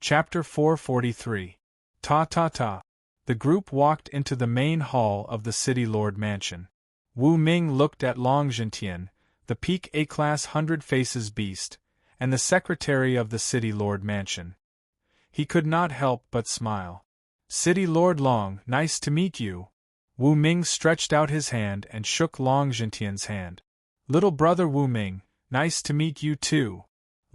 Chapter 443. Ta ta ta. The group walked into the main hall of the City Lord Mansion. Wu Ming looked at Long Zhentian, the peak A-class 100 Faces beast, and the secretary of the City Lord Mansion. He could not help but smile. City Lord Long, nice to meet you. Wu Ming stretched out his hand and shook Long Zhentian's hand. Little brother Wu Ming, nice to meet you too.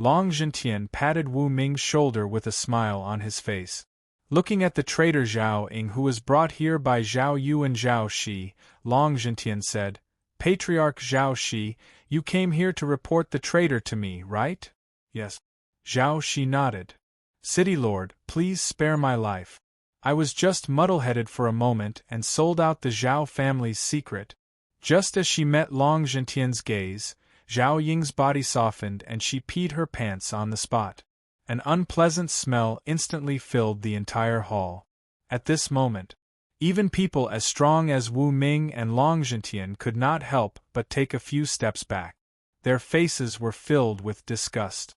Long Zhentian patted Wu Ming's shoulder with a smile on his face. Looking at the traitor Zhao Ying, who was brought here by Zhao Yu and Zhao Shi, Long Zhentian said, Patriarch Zhao Shi, you came here to report the traitor to me, right? Yes. Zhao Shi nodded. City Lord, please spare my life. I was just muddle-headed for a moment and sold out the Zhao family's secret. Just as she met Long Zhentian's gaze, Zhao Ying's body softened and she peed her pants on the spot. An unpleasant smell instantly filled the entire hall. At this moment, even people as strong as Wu Ming and Long Zhentian could not help but take a few steps back. Their faces were filled with disgust.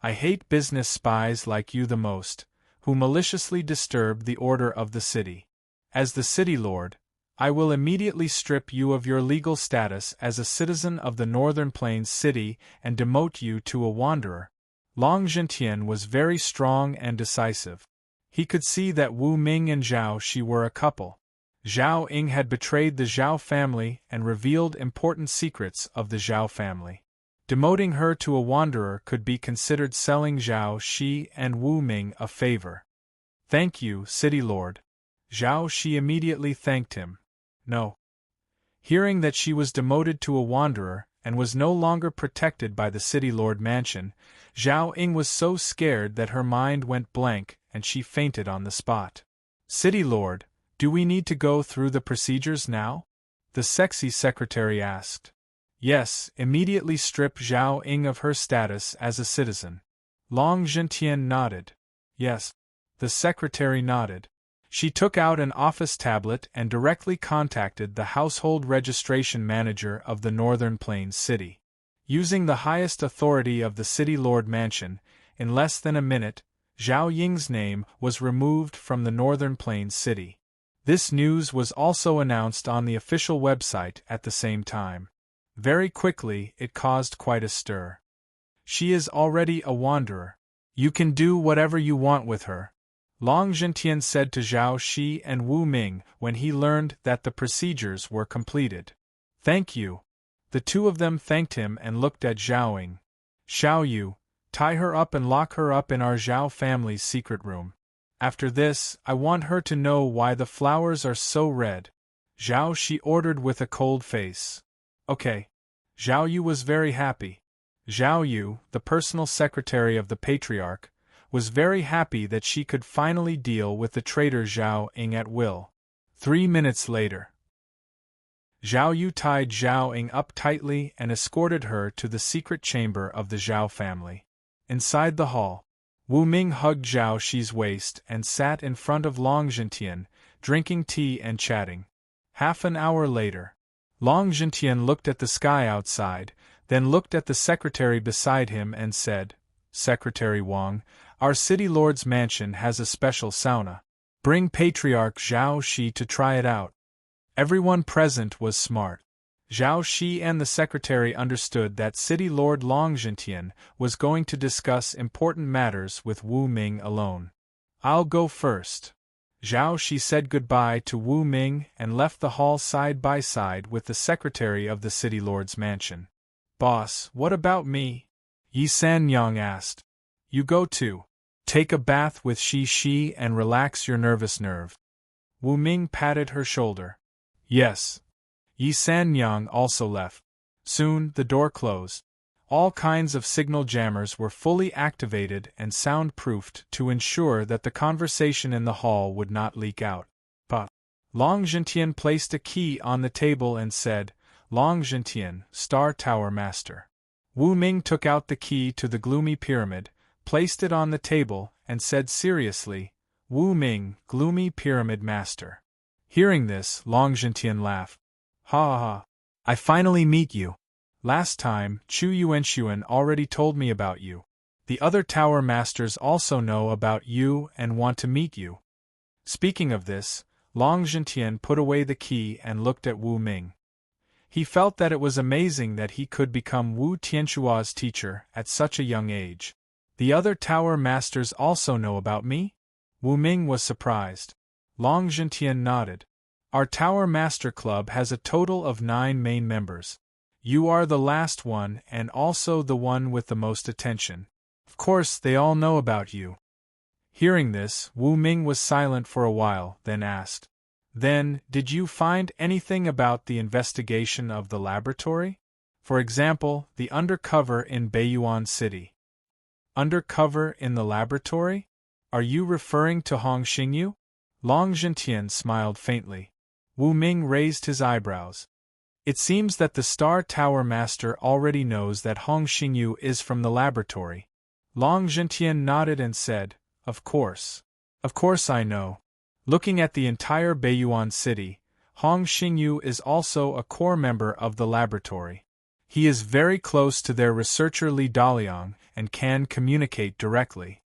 I hate business spies like you the most, who maliciously disturb the order of the city. As the City Lord, I will immediately strip you of your legal status as a citizen of the Northern Plains City and demote you to a wanderer. Long Zhentian was very strong and decisive. He could see that Wu Ming and Zhao Shi were a couple. Zhao Ying had betrayed the Zhao family and revealed important secrets of the Zhao family. Demoting her to a wanderer could be considered selling Zhao Shi and Wu Ming a favor. Thank you, City Lord. Zhao Shi immediately thanked him. No. Hearing that she was demoted to a wanderer and was no longer protected by the City Lord Mansion, Zhao Ying was so scared that her mind went blank and she fainted on the spot. City Lord, do we need to go through the procedures now? The sexy secretary asked. Yes, immediately strip Zhao Ying of her status as a citizen. Long Zhentian nodded. Yes. The secretary nodded. She took out an office tablet and directly contacted the household registration manager of the Northern Plains City. Using the highest authority of the City Lord Mansion, in less than a minute, Zhao Ying's name was removed from the Northern Plains City. This news was also announced on the official website at the same time. Very quickly, it caused quite a stir. She is already a wanderer. You can do whatever you want with her. Long Zhentian said to Zhao Shi and Wu Ming when he learned that the procedures were completed. Thank you. The two of them thanked him and looked at Zhao Ying. Xiao Yu, tie her up and lock her up in our Zhao family's secret room. After this, I want her to know why the flowers are so red. Zhao Shi ordered with a cold face. Okay. Zhao Yu was very happy. Zhao Yu, the personal secretary of the Patriarch, was very happy that she could finally deal with the traitor Zhao Ying at will. 3 minutes later, Zhao Yu tied Zhao Ying up tightly and escorted her to the secret chamber of the Zhao family. Inside the hall, Wu Ming hugged Zhao Shi's waist and sat in front of Long Zhentian, drinking tea and chatting. Half an hour later, Long Zhentian looked at the sky outside, then looked at the secretary beside him and said, Secretary Wang, our City Lord's mansion has a special sauna. Bring Patriarch Zhao Shi to try it out. Everyone present was smart. Zhao Shi and the secretary understood that City Lord Long Zhentian was going to discuss important matters with Wu Ming alone. I'll go first. Zhao Shi said goodbye to Wu Ming and left the hall side by side with the secretary of the City Lord's mansion. Boss, what about me? Yi Sanyang asked. You go too. Take a bath with Shi and relax your nervous nerve. Wu Ming patted her shoulder. Yes. Yi Sanyang also left. Soon, the door closed. All kinds of signal jammers were fully activated and soundproofed to ensure that the conversation in the hall would not leak out. But Long Zhentian placed a key on the table and said, Long Zhentian, Star Tower Master. Wu Ming took out the key to the gloomy pyramid, placed it on the table, and said seriously, Wu Ming, Gloomy Pyramid Master. Hearing this, Long Zhentian laughed. Ha ha. I finally meet you. Last time, Chu Yuanxuan already told me about you. The other tower masters also know about you and want to meet you. Speaking of this, Long Zhentian put away the key and looked at Wu Ming. He felt that it was amazing that he could become Wu Tianxua's teacher at such a young age. The other tower masters also know about me? Wu Ming was surprised. Long Zhentian nodded. Our Tower Master Club has a total of 9 main members. You are the last one and also the one with the most attention. Of course, they all know about you. Hearing this, Wu Ming was silent for a while, then asked, "Then, did you find anything about the investigation of the laboratory? For example, the undercover in Beiyuan City." Undercover in the laboratory? Are you referring to Hong Xingyu? Long Zhentian smiled faintly. Wu Ming raised his eyebrows. It seems that the Star Tower Master already knows that Hong Xingyu is from the laboratory. Long Zhentian nodded and said, "Of course. Of course I know. Looking at the entire Beiyuan City, Hong Xingyu is also a core member of the laboratory. He is very close to their researcher Li Daliang and can communicate directly."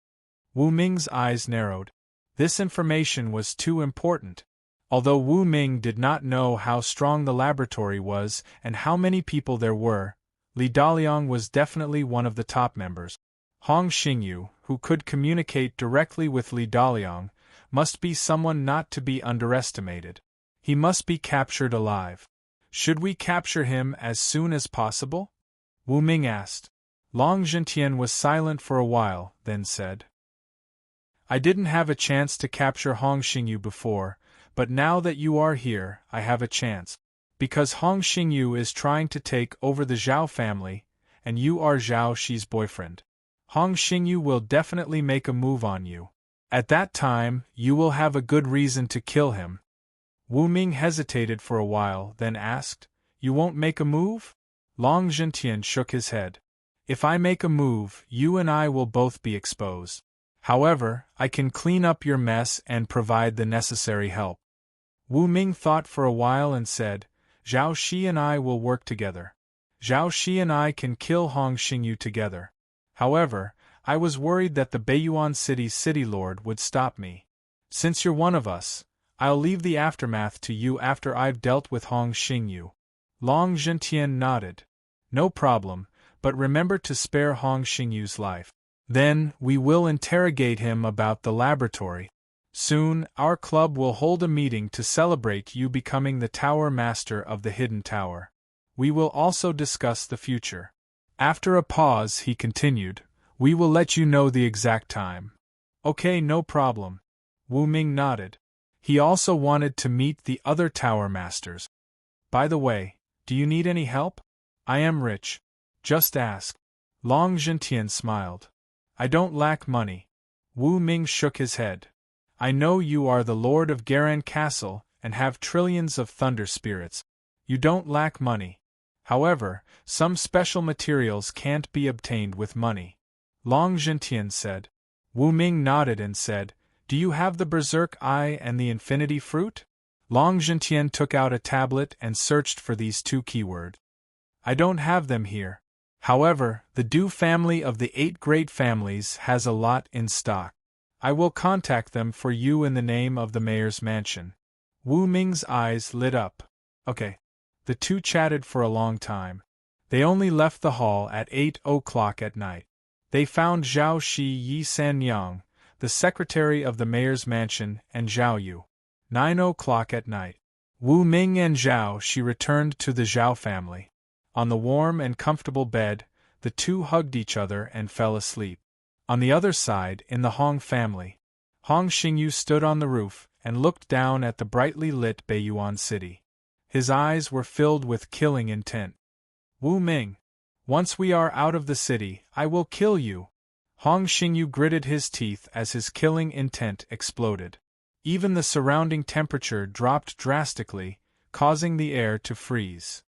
Wu Ming's eyes narrowed. This information was too important. Although Wu Ming did not know how strong the laboratory was and how many people there were, Li Daliang was definitely one of the top members. Hong Xingyu, who could communicate directly with Li Daliang, must be someone not to be underestimated. He must be captured alive. Should we capture him as soon as possible? Wu Ming asked. Long Zhentian was silent for a while, then said, "I didn't have a chance to capture Hong Xingyu before, but now that you are here, I have a chance. Because Hong Xingyu is trying to take over the Zhao family, and you are Zhao Shi's boyfriend. Hong Xingyu will definitely make a move on you. At that time, you will have a good reason to kill him." Wu Ming hesitated for a while, then asked, "You won't make a move?" Long Zhentian shook his head. "If I make a move, you and I will both be exposed. However, I can clean up your mess and provide the necessary help." Wu Ming thought for a while and said, "Zhao Shi and I will work together. Zhao Shi and I can kill Hong Xingyu together. However, I was worried that the Beiyuan City's city lord would stop me. Since you're one of us, I'll leave the aftermath to you after I've dealt with Hong Xingyu." Long Zhentian nodded. "No problem, but remember to spare Hong Xingyu's life. Then, we will interrogate him about the laboratory. Soon, our club will hold a meeting to celebrate you becoming the Tower Master of the Hidden Tower. We will also discuss the future." After a pause, he continued, "We will let you know the exact time." "Okay, no problem." Wu Ming nodded. He also wanted to meet the other Tower Masters. "By the way, do you need any help? I am rich. Just ask." Long Zhentian smiled. "I don't lack money." Wu Ming shook his head. "I know you are the Lord of Garan Castle and have trillions of thunder spirits. You don't lack money. However, some special materials can't be obtained with money." Long Zhentian said. Wu Ming nodded and said, "Do you have the Berserk Eye and the Infinity Fruit?" Long Zhentian took out a tablet and searched for these 2 keywords. "I don't have them here. However, the Du family of the 8 great families has a lot in stock. I will contact them for you in the name of the mayor's mansion." Wu Ming's eyes lit up. "Okay." The two chatted for a long time. They only left the hall at 8 o'clock at night. They found Zhao Shi Yi Sanyang, the secretary of the mayor's mansion, and Zhao Yu. 9 o'clock at night. Wu Ming and Zhao Shi returned to the Zhao family. On the warm and comfortable bed, the two hugged each other and fell asleep. On the other side, in the Hong family, Hong Xingyu stood on the roof and looked down at the brightly lit Beiyuan City. His eyes were filled with killing intent. "Wu Ming, once we are out of the city, I will kill you." Hong Xingyu gritted his teeth as his killing intent exploded. Even the surrounding temperature dropped drastically, causing the air to freeze.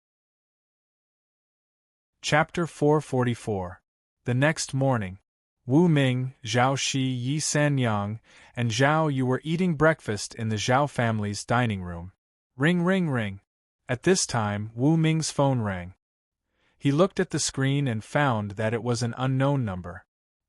Chapter 444. The next morning, Wu Ming, Zhao Shi Yi Sanyang, and Zhao Yu were eating breakfast in the Zhao family's dining room. Ring ring ring. At this time, Wu Ming's phone rang. He looked at the screen and found that it was an unknown number.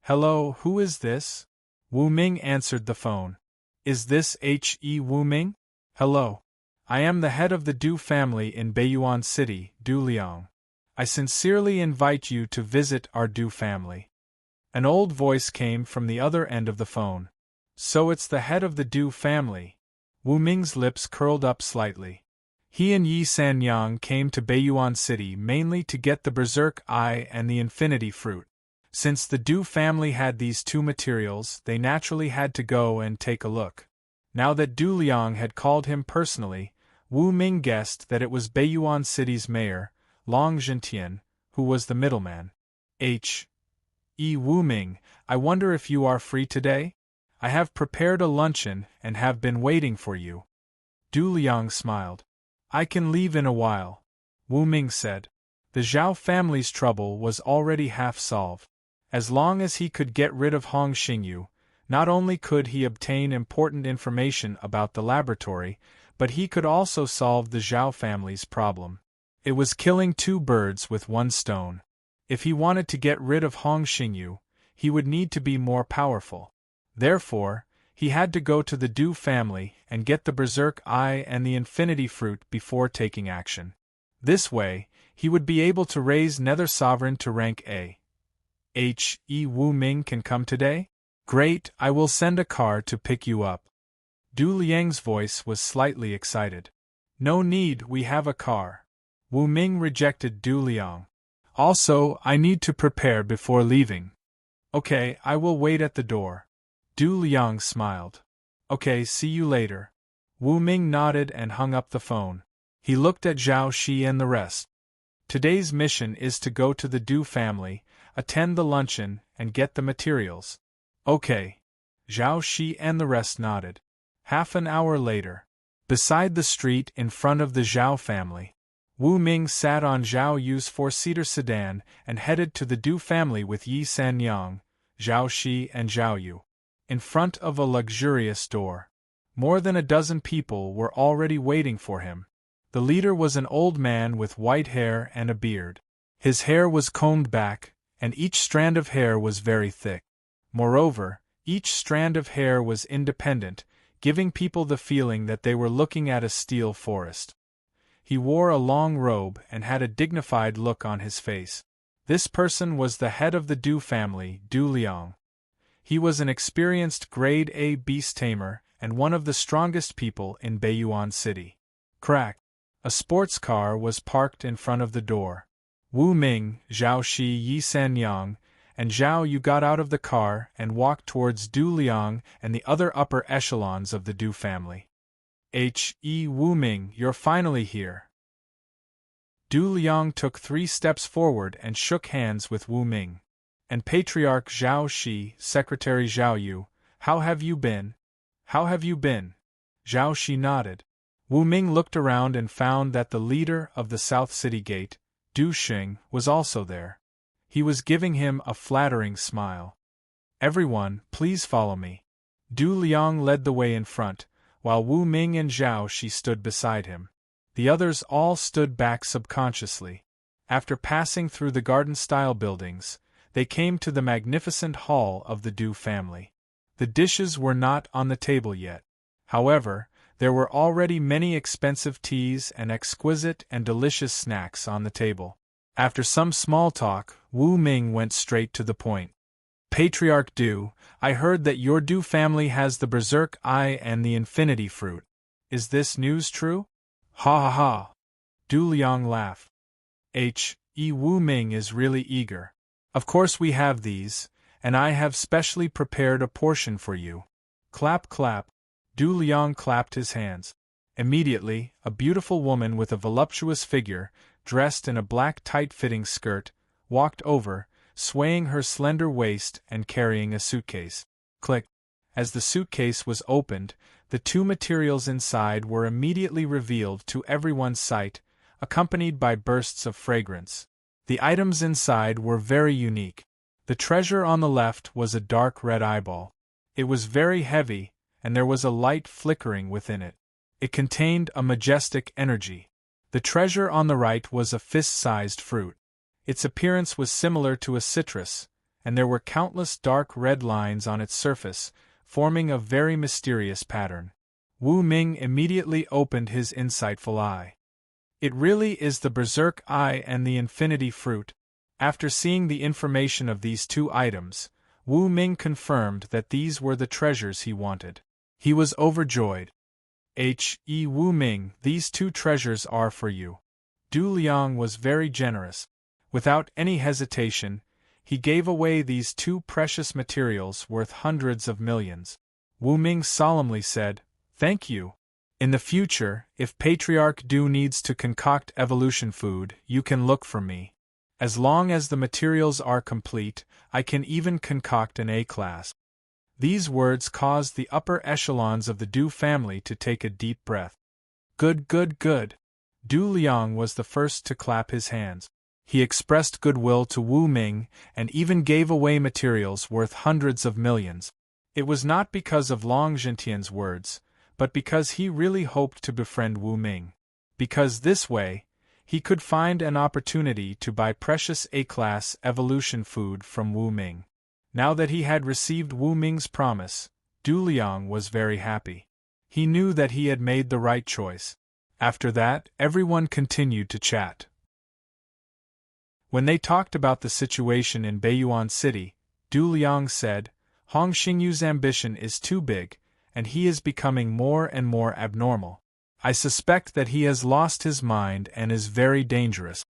Hello, who is this? Wu Ming answered the phone. Is this He Wu Ming? Hello. I am the head of the Du family in Beiyuan City, Du Liang. I sincerely invite you to visit our Du family. An old voice came from the other end of the phone. So it's the head of the Du family. Wu Ming's lips curled up slightly. He and Yi Sanyang came to Beiyuan City mainly to get the Berserk Eye and the Infinity Fruit. Since the Du family had these two materials, they naturally had to go and take a look. Now that Du Liang had called him personally, Wu Ming guessed that it was Beiyuan City's mayor, Long Zhentian, who was the middleman. Wu Ming, I wonder if you are free today? I have prepared a luncheon and have been waiting for you. Du Liang smiled. I can leave in a while, Wu Ming said. The Zhao family's trouble was already half solved. As long as he could get rid of Hong Xingyu, not only could he obtain important information about the laboratory, but he could also solve the Zhao family's problem. It was killing two birds with one stone. If he wanted to get rid of Hong Xingyu, he would need to be more powerful. Therefore, he had to go to the Du family and get the Berserk Eye and the Infinity Fruit before taking action. This way, he would be able to raise Nether Sovereign to rank A. Wu Ming can come today? Great, I will send a car to pick you up. Du Liang's voice was slightly excited. No need, we have a car. Wu Ming rejected Du Liang. Also, I need to prepare before leaving. Okay, I will wait at the door. Du Liang smiled. Okay, see you later. Wu Ming nodded and hung up the phone. He looked at Zhao Shi and the rest. Today's mission is to go to the Du family, attend the luncheon, and get the materials. Okay. Zhao Shi and the rest nodded. Half an hour later, beside the street in front of the Zhao family, Wu Ming sat on Zhao Yu's four-seater sedan and headed to the Du family with Yi Sanyang, Zhao Shi and Zhao Yu. In front of a luxurious door, more than a dozen people were already waiting for him. The leader was an old man with white hair and a beard. His hair was combed back, and each strand of hair was very thick. Moreover, each strand of hair was independent, giving people the feeling that they were looking at a steel forest. He wore a long robe and had a dignified look on his face. This person was the head of the Du family, Du Liang. He was an experienced grade A beast tamer and one of the strongest people in Beiyuan City. Crack! A sports car was parked in front of the door. Wu Ming, Zhao Shi, Yi Sanyang, and Zhao Yu got out of the car and walked towards Du Liang and the other upper echelons of the Du family. Wu Ming, you're finally here. Du Liang took 3 steps forward and shook hands with Wu Ming. And Patriarch Zhao Shi, Secretary Zhao Yu, how have you been? How have you been? Zhao Shi nodded. Wu Ming looked around and found that the leader of the South City Gate, Du Xing, was also there. He was giving him a flattering smile. Everyone, please follow me. Du Liang led the way in front, while Wu Ming and Zhao Shi stood beside him. The others all stood back subconsciously. After passing through the garden-style buildings, they came to the magnificent hall of the Du family. The dishes were not on the table yet. However, there were already many expensive teas and exquisite and delicious snacks on the table. After some small talk, Wu Ming went straight to the point. Patriarch Du, I heard that your Du family has the Berserk Eye and the Infinity Fruit. Is this news true? Ha ha ha! Du Liang laughed. Wu Ming is really eager. Of course we have these, and I have specially prepared a portion for you. Clap clap. Du Liang clapped his hands. Immediately, a beautiful woman with a voluptuous figure, dressed in a black tight-fitting skirt, walked over, swaying her slender waist and carrying a suitcase. Click. As the suitcase was opened, the 2 materials inside were immediately revealed to everyone's sight, accompanied by bursts of fragrance. The items inside were very unique. The treasure on the left was a dark red eyeball. It was very heavy, and there was a light flickering within it. It contained a majestic energy. The treasure on the right was a fist-sized fruit. Its appearance was similar to a citrus, and there were countless dark red lines on its surface, forming a very mysterious pattern. Wu Ming immediately opened his insightful eye. It really is the Berserk Eye and the Infinity Fruit. After seeing the information of these two items, Wu Ming confirmed that these were the treasures he wanted. He was overjoyed. Wu Ming, these two treasures are for you. Du Liang was very generous. Without any hesitation, he gave away these two precious materials worth hundreds of millions. Wu Ming solemnly said, "Thank you. In the future, if Patriarch Du needs to concoct evolution food, you can look for me. As long as the materials are complete, I can even concoct an A-class." These words caused the upper echelons of the Du family to take a deep breath. Good, good, good. Du Liang was the first to clap his hands. He expressed goodwill to Wu Ming and even gave away materials worth hundreds of millions. It was not because of Long Zhentian's words, but because he really hoped to befriend Wu Ming. Because this way, he could find an opportunity to buy precious A-class evolution food from Wu Ming. Now that he had received Wu Ming's promise, Du Liang was very happy. He knew that he had made the right choice. After that, everyone continued to chat. When they talked about the situation in Beiyuan City, Du Liang said, "Hong Xingyu's ambition is too big, and he is becoming more and more abnormal. I suspect that he has lost his mind and is very dangerous."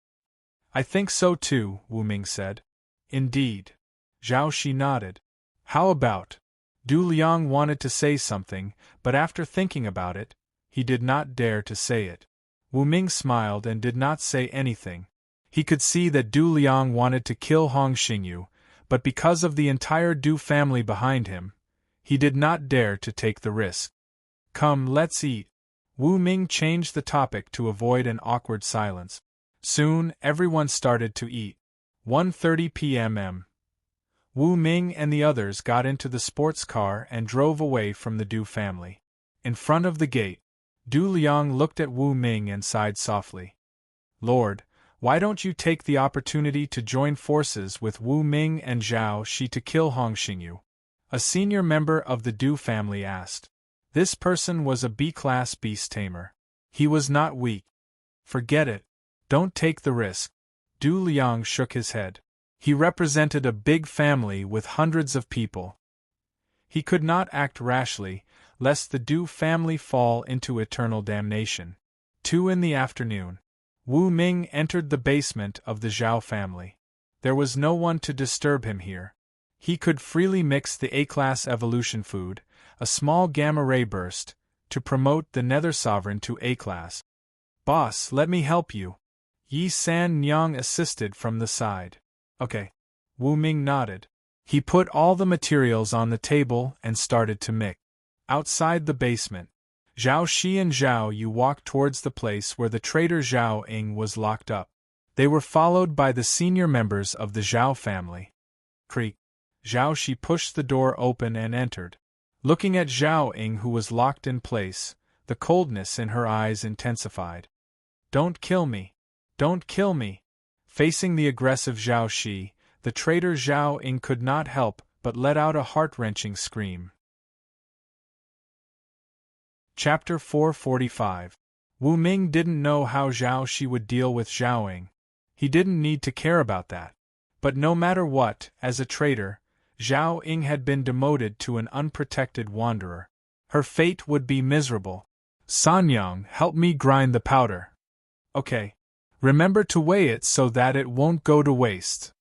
"I think so too," Wu Ming said. "Indeed." Zhao Shi nodded. "How about?" Du Liang wanted to say something, but after thinking about it, he did not dare to say it. Wu Ming smiled and did not say anything. He could see that Du Liang wanted to kill Hong Xingyu, but because of the entire Du family behind him, he did not dare to take the risk. "Come, let's eat." Wu Ming changed the topic to avoid an awkward silence. Soon, everyone started to eat. 1:30 p.m. Wu Ming and the others got into the sports car and drove away from the Du family. In front of the gate, Du Liang looked at Wu Ming and sighed softly. "Lord, why don't you take the opportunity to join forces with Wu Ming and Zhao Shi to kill Hong Xingyu?" A senior member of the Du family asked. This person was a B-class beast tamer. He was not weak. "Forget it. Don't take the risk." Du Liang shook his head. He represented a big family with hundreds of people. He could not act rashly, lest the Du family fall into eternal damnation. 2 in the afternoon. Wu Ming entered the basement of the Zhao family. There was no one to disturb him here. He could freely mix the A-class evolution food, a small gamma-ray burst, to promote the Nether Sovereign to A-class. "Boss, let me help you." Yi San Nyang assisted from the side. "Okay." Wu Ming nodded. He put all the materials on the table and started to mix. Outside the basement, Zhao Shi and Zhao Yu walked towards the place where the traitor Zhao Ying was locked up. They were followed by the senior members of the Zhao family. Creak. Zhao Shi pushed the door open and entered. Looking at Zhao Ying, who was locked in place, the coldness in her eyes intensified. "Don't kill me! Don't kill me!" Facing the aggressive Zhao Shi, the traitor Zhao Ying could not help but let out a heart-wrenching scream. Chapter 445. Wu Ming didn't know how Zhao Shi would deal with Zhao Ying. He didn't need to care about that. But no matter what, as a traitor, Zhao Ying had been demoted to an unprotected wanderer. Her fate would be miserable. "Sanyang, help me grind the powder." "Okay. Remember to weigh it so that it won't go to waste."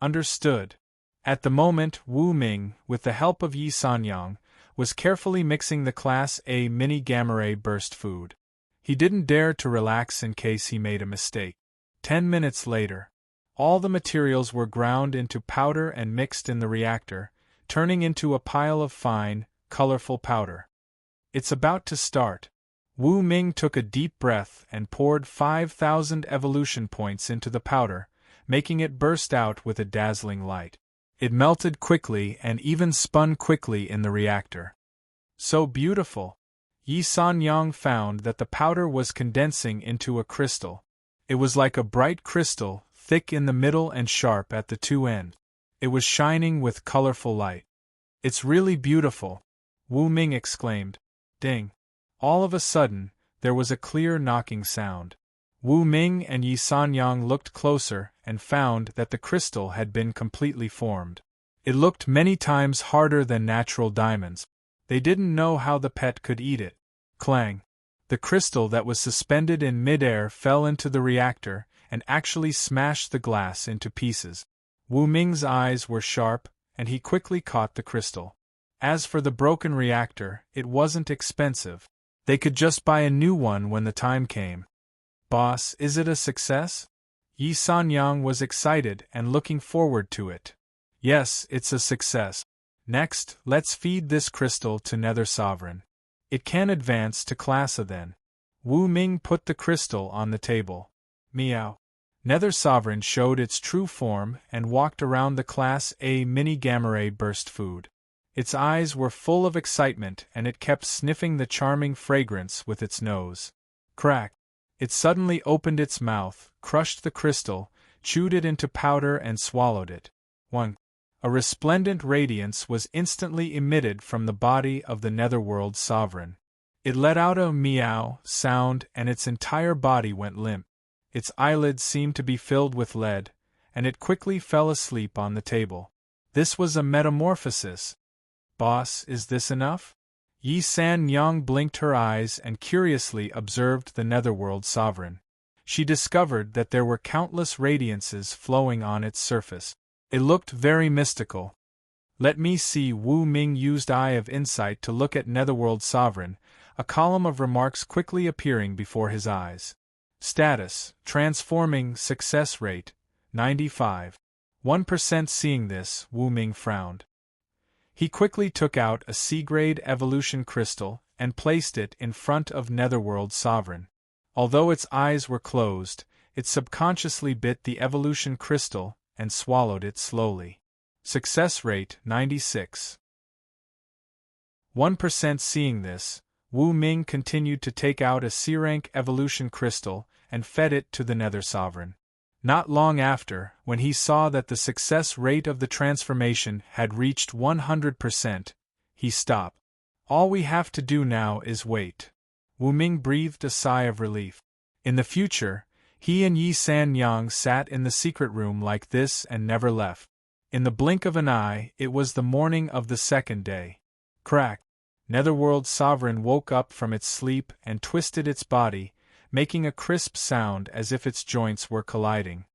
"Understood." At the moment, Wu Ming, with the help of Yi Sanyang, was carefully mixing the Class A mini gamma-ray burst food. He didn't dare to relax in case he made a mistake. 10 minutes later, all the materials were ground into powder and mixed in the reactor, turning into a pile of fine, colorful powder. "It's about to start." Wu Ming took a deep breath and poured 5,000 evolution points into the powder, making it burst out with a dazzling light. It melted quickly and even spun quickly in the reactor. So beautiful! Yi Sanyang found that the powder was condensing into a crystal. It was like a bright crystal, thick in the middle and sharp at the two ends. It was shining with colorful light. "It's really beautiful," Wu Ming exclaimed. Ding! All of a sudden, there was a clear knocking sound. Wu Ming and Yi Sanyang looked closer and found that the crystal had been completely formed. It looked many times harder than natural diamonds. They didn't know how the pet could eat it. Clang! The crystal that was suspended in midair fell into the reactor and actually smashed the glass into pieces. Wu Ming's eyes were sharp, and he quickly caught the crystal. As for the broken reactor, it wasn't expensive. They could just buy a new one when the time came. "Boss, is it a success?" Yi Sanyang was excited and looking forward to it. "Yes, it's a success. Next, let's feed this crystal to Nether Sovereign. It can advance to Class A then." Wu Ming put the crystal on the table. Meow. Nether Sovereign showed its true form and walked around the Class A mini gamma ray burst food. Its eyes were full of excitement and it kept sniffing the charming fragrance with its nose. Crack! It suddenly opened its mouth, crushed the crystal, chewed it into powder and swallowed it. 1. A resplendent radiance was instantly emitted from the body of the Netherworld Sovereign. It let out a meow sound and its entire body went limp. Its eyelids seemed to be filled with lead, and it quickly fell asleep on the table. This was a metamorphosis. "Boss, is this enough?" Yi Sanyang blinked her eyes and curiously observed the Netherworld Sovereign. She discovered that there were countless radiances flowing on its surface. It looked very mystical. "Let me see." Wu Ming used Eye of Insight to look at Netherworld Sovereign, a column of remarks quickly appearing before his eyes. Status: transforming, success rate, 95.1%. Seeing this, Wu Ming frowned. He quickly took out a C-grade evolution crystal and placed it in front of Netherworld Sovereign. Although its eyes were closed, it subconsciously bit the evolution crystal and swallowed it slowly. Success rate 96.1%. Seeing this, Wu Ming continued to take out a C-rank evolution crystal and fed it to the Nether Sovereign. Not long after, when he saw that the success rate of the transformation had reached 100%, he stopped. "All we have to do now is wait." Wu Ming breathed a sigh of relief. In the future, he and Yi Sanyang sat in the secret room like this and never left. In the blink of an eye, it was the morning of the second day. Crack! Netherworld Sovereign woke up from its sleep and twisted its body, making a crisp sound as if its joints were colliding.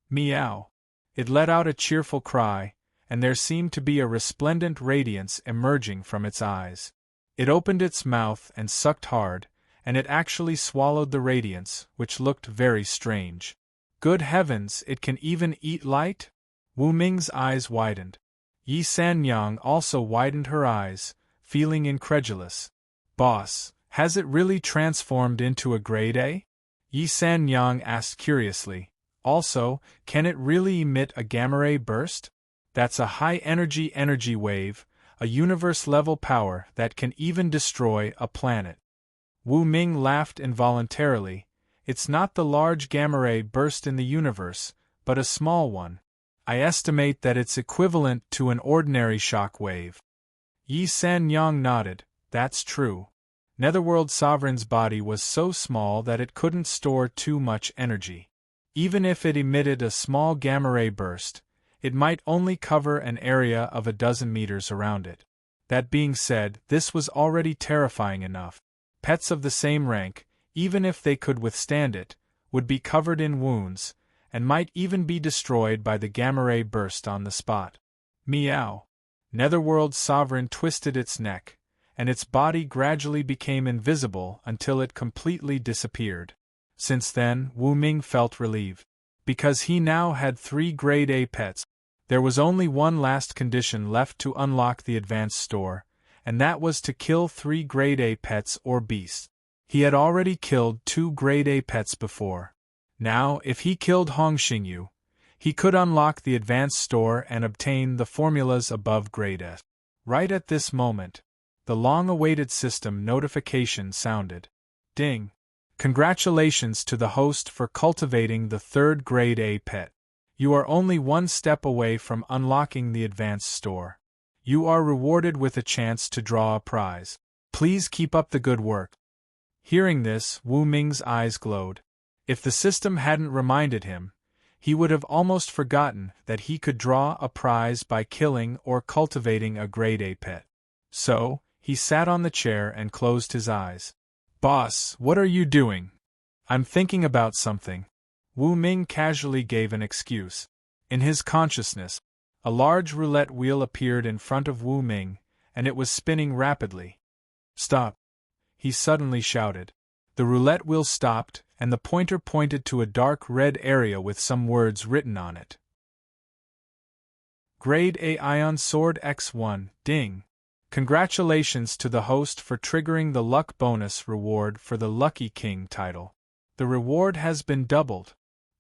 Meow! It let out a cheerful cry, and there seemed to be a resplendent radiance emerging from its eyes. It opened its mouth and sucked hard, and it actually swallowed the radiance, which looked very strange. "Good heavens, it can even eat light?" Wu Ming's eyes widened. Yi Sanyang also widened her eyes, feeling incredulous. "Boss, has it really transformed into a grade A?" Yi Sanyang asked curiously. "Also, can it really emit a gamma-ray burst? That's a high-energy wave, a universe-level power that can even destroy a planet." Wu Ming laughed involuntarily. "It's not the large gamma-ray burst in the universe, but a small one. I estimate that it's equivalent to an ordinary shock wave." Yi Sanyang nodded. "That's true. Netherworld Sovereign's body was so small that it couldn't store too much energy. Even if it emitted a small gamma-ray burst, it might only cover an area of a dozen meters around it. That being said, this was already terrifying enough. Pets of the same rank, even if they could withstand it, would be covered in wounds, and might even be destroyed by the gamma-ray burst on the spot." Meow! Netherworld Sovereign twisted its neck, and its body gradually became invisible until it completely disappeared. Since then, Wu Ming felt relieved. Because he now had 3 grade A pets, there was only one last condition left to unlock the advanced store, and that was to kill 3 grade A pets or beasts. He had already killed 2 grade A pets before. Now, if he killed Hong Xingyu, he could unlock the advanced store and obtain the formulas above grade S. Right at this moment, the long-awaited system notification sounded. Ding! Congratulations to the host for cultivating the 3rd grade A pet. You are only one step away from unlocking the advanced store. You are rewarded with a chance to draw a prize. Please keep up the good work. Hearing this, Wu Ming's eyes glowed. If the system hadn't reminded him, he would have almost forgotten that he could draw a prize by killing or cultivating a grade A pet. So, he sat on the chair and closed his eyes. Boss, what are you doing? I'm thinking about something. Wu Ming casually gave an excuse. In his consciousness, a large roulette wheel appeared in front of Wu Ming, and it was spinning rapidly. Stop! He suddenly shouted. The roulette wheel stopped, and the pointer pointed to a dark red area with some words written on it. Grade A Ion Sword X1, ding! Congratulations to the host for triggering the luck bonus reward for the Lucky King title. The reward has been doubled.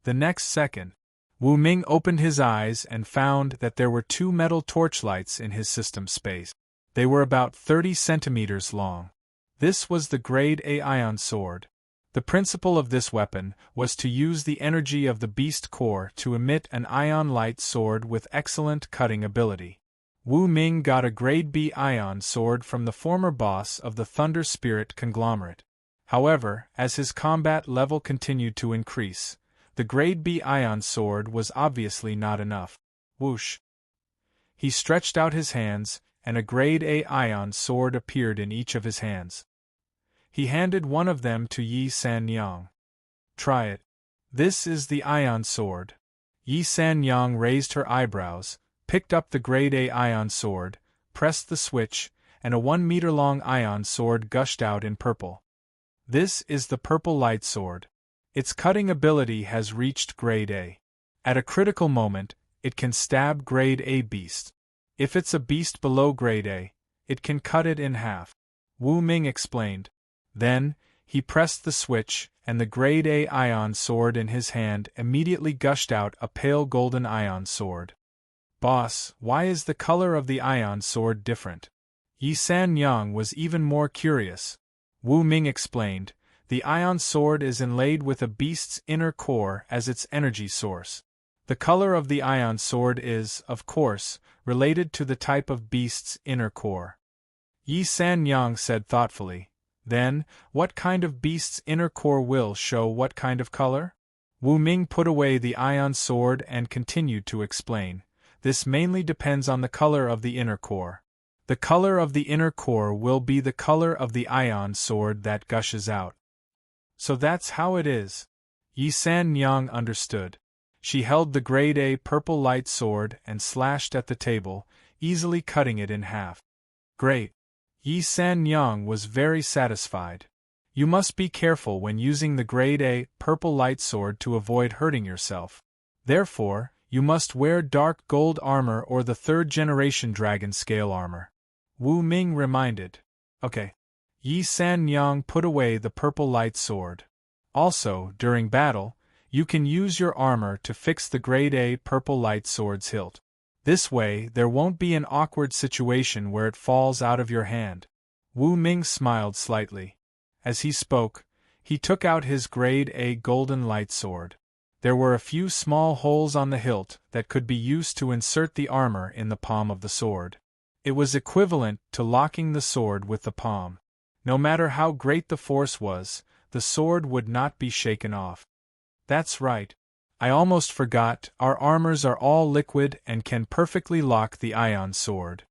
The next second, Wu Ming opened his eyes and found that there were 2 metal torchlights in his system space. They were about 30 centimeters long. This was the Grade A Ion Sword. The principle of this weapon was to use the energy of the beast core to emit an ion light sword with excellent cutting ability. Wu Ming got a Grade B Ion Sword from the former boss of the Thunder Spirit conglomerate. However, as his combat level continued to increase, the Grade B Ion Sword was obviously not enough. Whoosh! He stretched out his hands, and a Grade A Ion Sword appeared in each of his hands. He handed one of them to Yi San Yang. Try it. This is the Ion Sword. Yi San Yang raised her eyebrows, picked up the Grade A Ion Sword, pressed the switch, and a 1-meter-long Ion Sword gushed out in purple. This is the Purple Light Sword. Its cutting ability has reached Grade A. At a critical moment, it can stab Grade A beasts. If it's a beast below Grade A, it can cut it in half. Wu Ming explained. Then, he pressed the switch, and the Grade A Ion Sword in his hand immediately gushed out a pale golden Ion Sword. Boss, why is the color of the Ion Sword different? Yi San Yang was even more curious. Wu Ming explained. The Ion Sword is inlaid with a beast's inner core as its energy source. The color of the Ion Sword is, of course, related to the type of beast's inner core. Yi San Yang said thoughtfully. Then, what kind of beast's inner core will show what kind of color? Wu Ming put away the Ion Sword and continued to explain. This mainly depends on the color of the inner core. The color of the inner core will be the color of the Ion Sword that gushes out. So that's how it is. Yi San Yang understood. She held the Grade A Purple Light Sword and slashed at the table, easily cutting it in half. Great! Yi San Yang was very satisfied. You must be careful when using the Grade A Purple Light Sword to avoid hurting yourself. Therefore, you must wear dark gold armor or the 3rd-generation dragon scale armor. Wu Ming reminded. Okay. Yi San Yang put away the Purple Light Sword. Also, during battle, you can use your armor to fix the Grade A Purple Light Sword's hilt. This way, there won't be an awkward situation where it falls out of your hand. Wu Ming smiled slightly. As he spoke, he took out his Grade A Golden Light Sword. There were a few small holes on the hilt that could be used to insert the armor in the palm of the sword. It was equivalent to locking the sword with the palm. No matter how great the force was, the sword would not be shaken off. That's right. I almost forgot, our armors are all liquid and can perfectly lock the Ion Sword.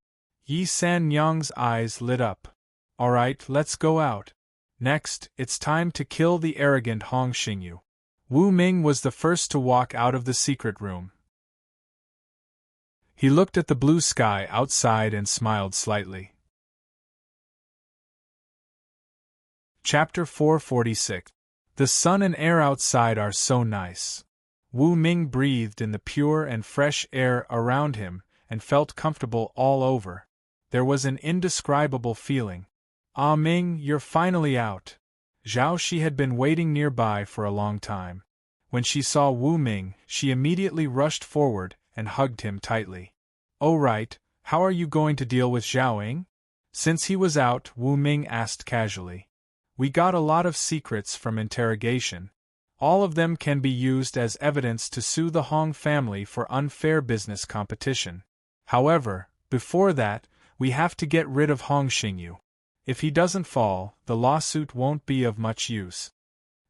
Yi San Yang's eyes lit up. Alright, let's go out. Next, it's time to kill the arrogant Hong Xingyu. Wu Ming was the first to walk out of the secret room. He looked at the blue sky outside and smiled slightly. Chapter 446. The sun and air outside are so nice. Wu Ming breathed in the pure and fresh air around him and felt comfortable all over. There was an indescribable feeling. Ah Ming, you're finally out. Zhao Shi had been waiting nearby for a long time. When she saw Wu Ming, she immediately rushed forward and hugged him tightly. Oh right, how are you going to deal with Zhao Ying? Since he was out, Wu Ming asked casually. We got a lot of secrets from interrogation. All of them can be used as evidence to sue the Hong family for unfair business competition. However, before that, we have to get rid of Hong Xingyu. If he doesn't fall, the lawsuit won't be of much use.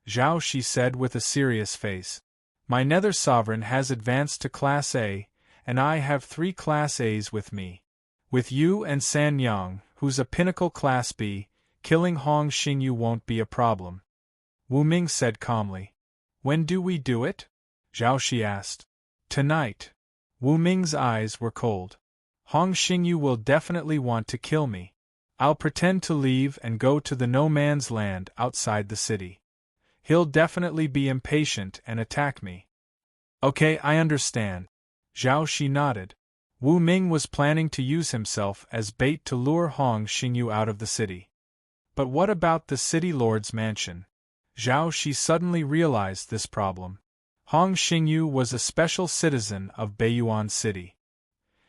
Zhao Shi said with a serious face. My nether sovereign has advanced to Class A, and I have 3 Class A's with me. With you and San Yang, who's a pinnacle Class B, killing Hong Xingyu won't be a problem. Wu Ming said calmly. When do we do it? Zhao Shi asked. Tonight. Wu Ming's eyes were cold. Hong Xingyu will definitely want to kill me. I'll pretend to leave and go to the no man's land outside the city. He'll definitely be impatient and attack me. Okay, I understand. Zhao Shi nodded. Wu Ming was planning to use himself as bait to lure Hong Xingyu out of the city. But what about the city lord's mansion? Zhao Shi suddenly realized this problem. Hong Xingyu was a special citizen of Beiyuan City.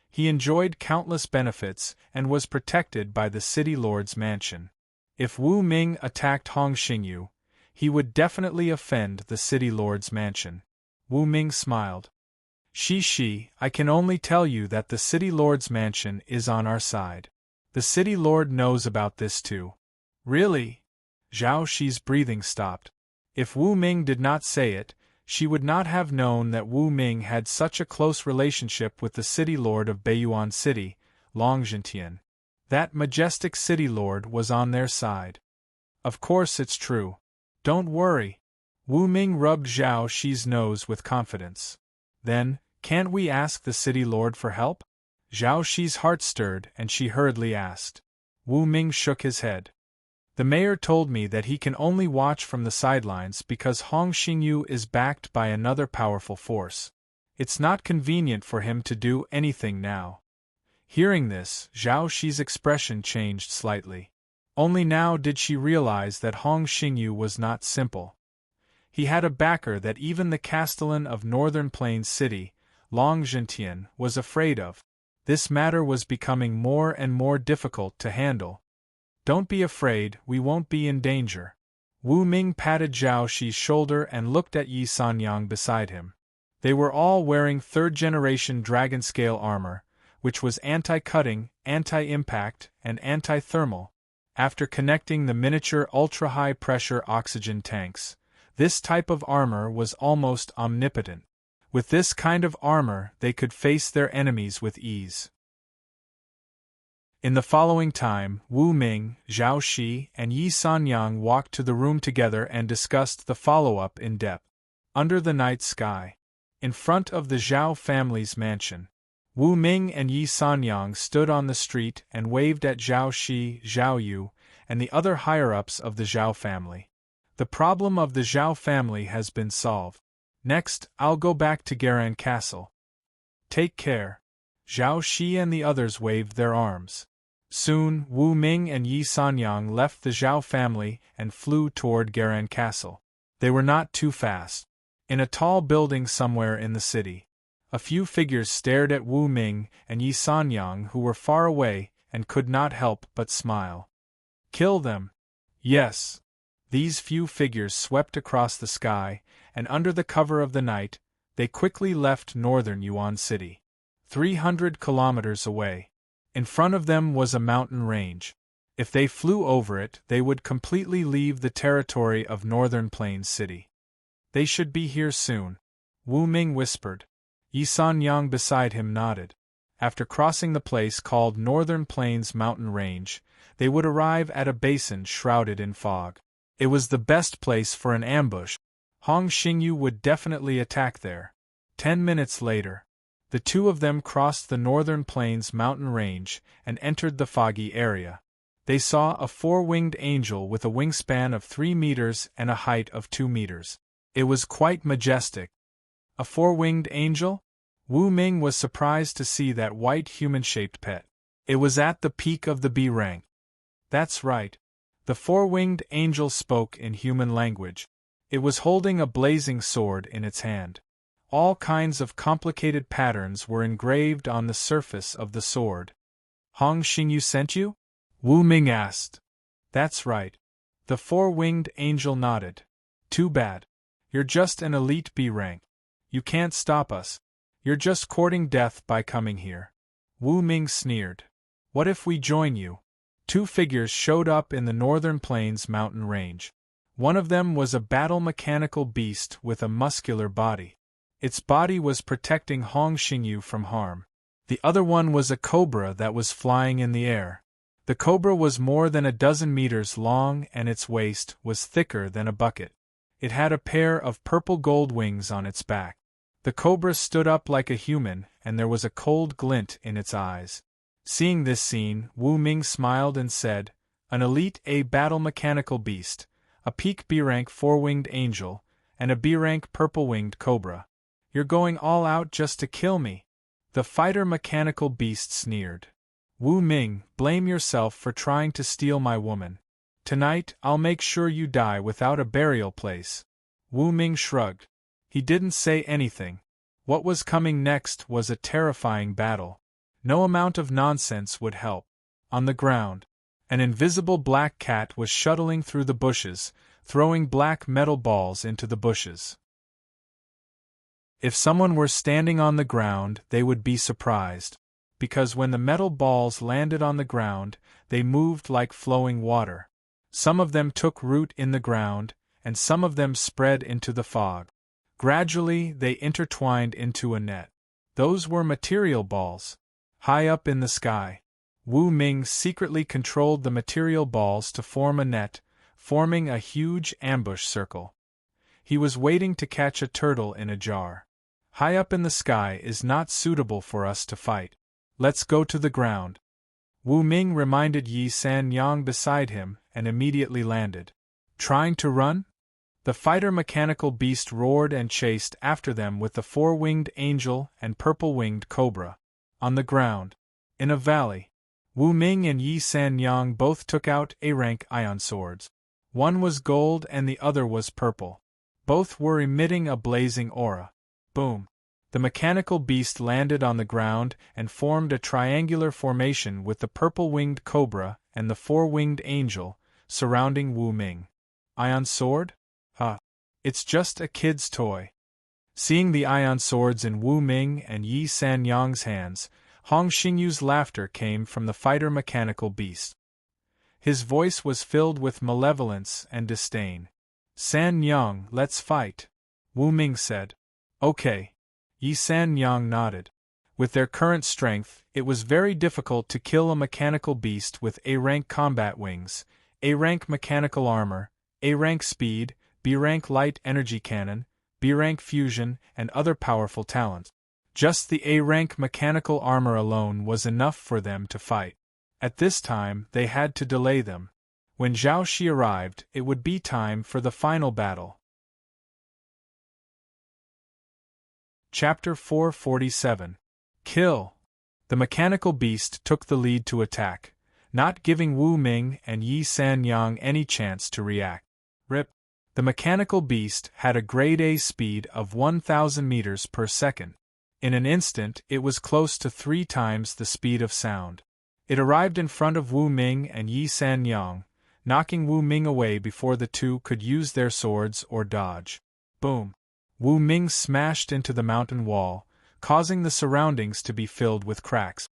He enjoyed countless benefits and was protected by the city lord's mansion. If Wu Ming attacked Hong Xingyu, he would definitely offend the city lord's mansion. Wu Ming smiled. Shi, I can only tell you that the city lord's mansion is on our side. The city lord knows about this too. Really? Zhao Shi's breathing stopped. If Wu Ming did not say it, she would not have known that Wu Ming had such a close relationship with the city lord of Beiyuan City, Long Zhentian. That majestic city lord was on their side. Of course it's true. Don't worry. Wu Ming rubbed Zhao Shi's nose with confidence. Then, can't we ask the city lord for help? Zhao Shi's heart stirred and she hurriedly asked. Wu Ming shook his head. The mayor told me that he can only watch from the sidelines because Hong Xingyu is backed by another powerful force. It's not convenient for him to do anything now. Hearing this, Zhao Shi's expression changed slightly. Only now did she realize that Hong Xingyu was not simple. He had a backer that even the castellan of Northern Plains City, Long Zhentian, was afraid of. This matter was becoming more and more difficult to handle. Don't be afraid, we won't be in danger. Wu Ming patted Zhao Shi's shoulder and looked at Yi Sanyang beside him. They were all wearing third-generation dragon-scale armor, which was anti-cutting, anti-impact, and anti-thermal. After connecting the miniature ultra-high-pressure oxygen tanks, this type of armor was almost omnipotent. With this kind of armor, they could face their enemies with ease. In the following time, Wu Ming, Zhao Shi, and Yi Sanyang walked to the room together and discussed the follow-up in depth. Under the night sky, in front of the Zhao family's mansion, Wu Ming and Yi Sanyang stood on the street and waved at Zhao Shi, Zhao Yu, and the other higher-ups of the Zhao family. The problem of the Zhao family has been solved. Next, I'll go back to Garan Castle. Take care. Zhao Shi and the others waved their arms. Soon, Wu Ming and Yi Sanyang left the Zhao family and flew toward Garan Castle. They were not too fast. In a tall building somewhere in the city, a few figures stared at Wu Ming and Yi Sanyang, who were far away and could not help but smile. Kill them. Yes. These few figures swept across the sky, and under the cover of the night, they quickly left northern Yuan City. 300 kilometers away. In front of them was a mountain range. If they flew over it, they would completely leave the territory of Northern Plains City. They should be here soon. Wu Ming whispered. Yi Sanyang beside him nodded. After crossing the place called Northern Plains Mountain Range, they would arrive at a basin shrouded in fog. It was the best place for an ambush. Hong Xingyu would definitely attack there. 10 minutes later, the two of them crossed the Northern Plains mountain range and entered the foggy area. They saw a four-winged angel with a wingspan of 3 meters and a height of 2 meters. It was quite majestic. A four-winged angel? Wu Ming was surprised to see that white human-shaped pet. It was at the peak of the B rank. That's right. The four-winged angel spoke in human language. It was holding a blazing sword in its hand. All kinds of complicated patterns were engraved on the surface of the sword. Hong Xingyu sent you? Wu Ming asked. That's right. The four-winged angel nodded. Too bad. You're just an elite B rank. You can't stop us. You're just courting death by coming here. Wu Ming sneered. What if we join you? Two figures showed up in the northern plains mountain range. One of them was a battle-mechanical beast with a muscular body. Its body was protecting Hong Xingyu from harm. The other one was a cobra that was flying in the air. The cobra was more than a dozen meters long and its waist was thicker than a bucket. It had a pair of purple gold wings on its back. The cobra stood up like a human, and there was a cold glint in its eyes. Seeing this scene, Wu Ming smiled and said, An elite A battle-mechanical beast, a peak B-rank four-winged angel, and a B-rank purple-winged cobra. You're going all out just to kill me? The fighter-mechanical beast sneered. Wu Ming, blame yourself for trying to steal my woman. Tonight, I'll make sure you die without a burial place. Wu Ming shrugged. He didn't say anything. What was coming next was a terrifying battle. No amount of nonsense would help. On the ground, an invisible black cat was shuttling through the bushes, throwing black metal balls into the bushes. If someone were standing on the ground, they would be surprised, because when the metal balls landed on the ground, they moved like flowing water. Some of them took root in the ground, and some of them spread into the fog. Gradually, they intertwined into a net. Those were material balls. High up in the sky, Wu Ming secretly controlled the material balls to form a net, forming a huge ambush circle. He was waiting to catch a turtle in a jar. High up in the sky is not suitable for us to fight. Let's go to the ground. Wu Ming reminded Yi San Yang beside him and immediately landed. Trying to run? The fighter-mechanical beast roared and chased after them with the four-winged angel and purple-winged cobra. On the ground, in a valley, Wu Ming and Yi San Yang both took out A-rank ion swords. One was gold and the other was purple. Both were emitting a blazing aura. Boom! The mechanical beast landed on the ground and formed a triangular formation with the purple-winged cobra and the four-winged angel surrounding Wu Ming. Ion sword? It's just a kid's toy. Seeing the ion swords in Wu Ming and Yi San Yang's hands, Hong Xingyu's laughter came from the fighter-mechanical beast. His voice was filled with malevolence and disdain. San Yang, let's fight, Wu Ming said. Okay. Yi San Yang nodded. With their current strength, it was very difficult to kill a mechanical beast with A-rank combat wings, A-rank mechanical armor, A-rank speed, B-rank light energy cannon, B-rank fusion, and other powerful talents. Just the A-rank mechanical armor alone was enough for them to fight. At this time, they had to delay them. When Zhao Shi arrived, it would be time for the final battle. Chapter 447. Kill! The mechanical beast took the lead to attack, not giving Wu Ming and Yi San Yang any chance to react. Rip! The mechanical beast had a grade A speed of 1,000 meters per second. In an instant, it was close to 3 times the speed of sound. It arrived in front of Wu Ming and Yi San Yang, knocking Wu Ming away before the two could use their swords or dodge. Boom! Wu Ming smashed into the mountain wall, causing the surroundings to be filled with cracks.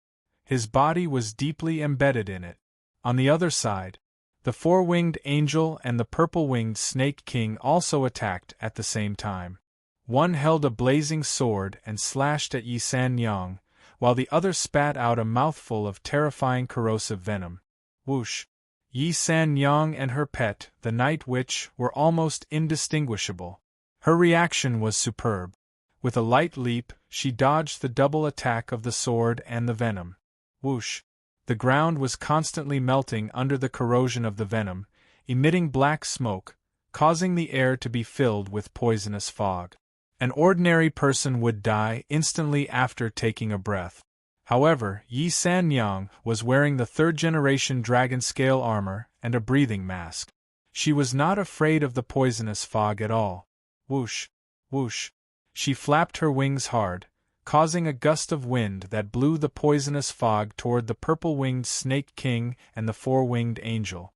His body was deeply embedded in it. On the other side, the four-winged angel and the purple-winged snake king also attacked at the same time. One held a blazing sword and slashed at Yi San Yang, while the other spat out a mouthful of terrifying corrosive venom. Whoosh! Yi San Yang and her pet, the Night Witch, were almost indistinguishable. Her reaction was superb. With a light leap, she dodged the double attack of the sword and the venom. Whoosh! The ground was constantly melting under the corrosion of the venom, emitting black smoke, causing the air to be filled with poisonous fog. An ordinary person would die instantly after taking a breath. However, Yi San Yang was wearing the third-generation dragon scale armor and a breathing mask. She was not afraid of the poisonous fog at all. Whoosh! Whoosh! She flapped her wings hard, causing a gust of wind that blew the poisonous fog toward the purple-winged snake king and the four-winged angel.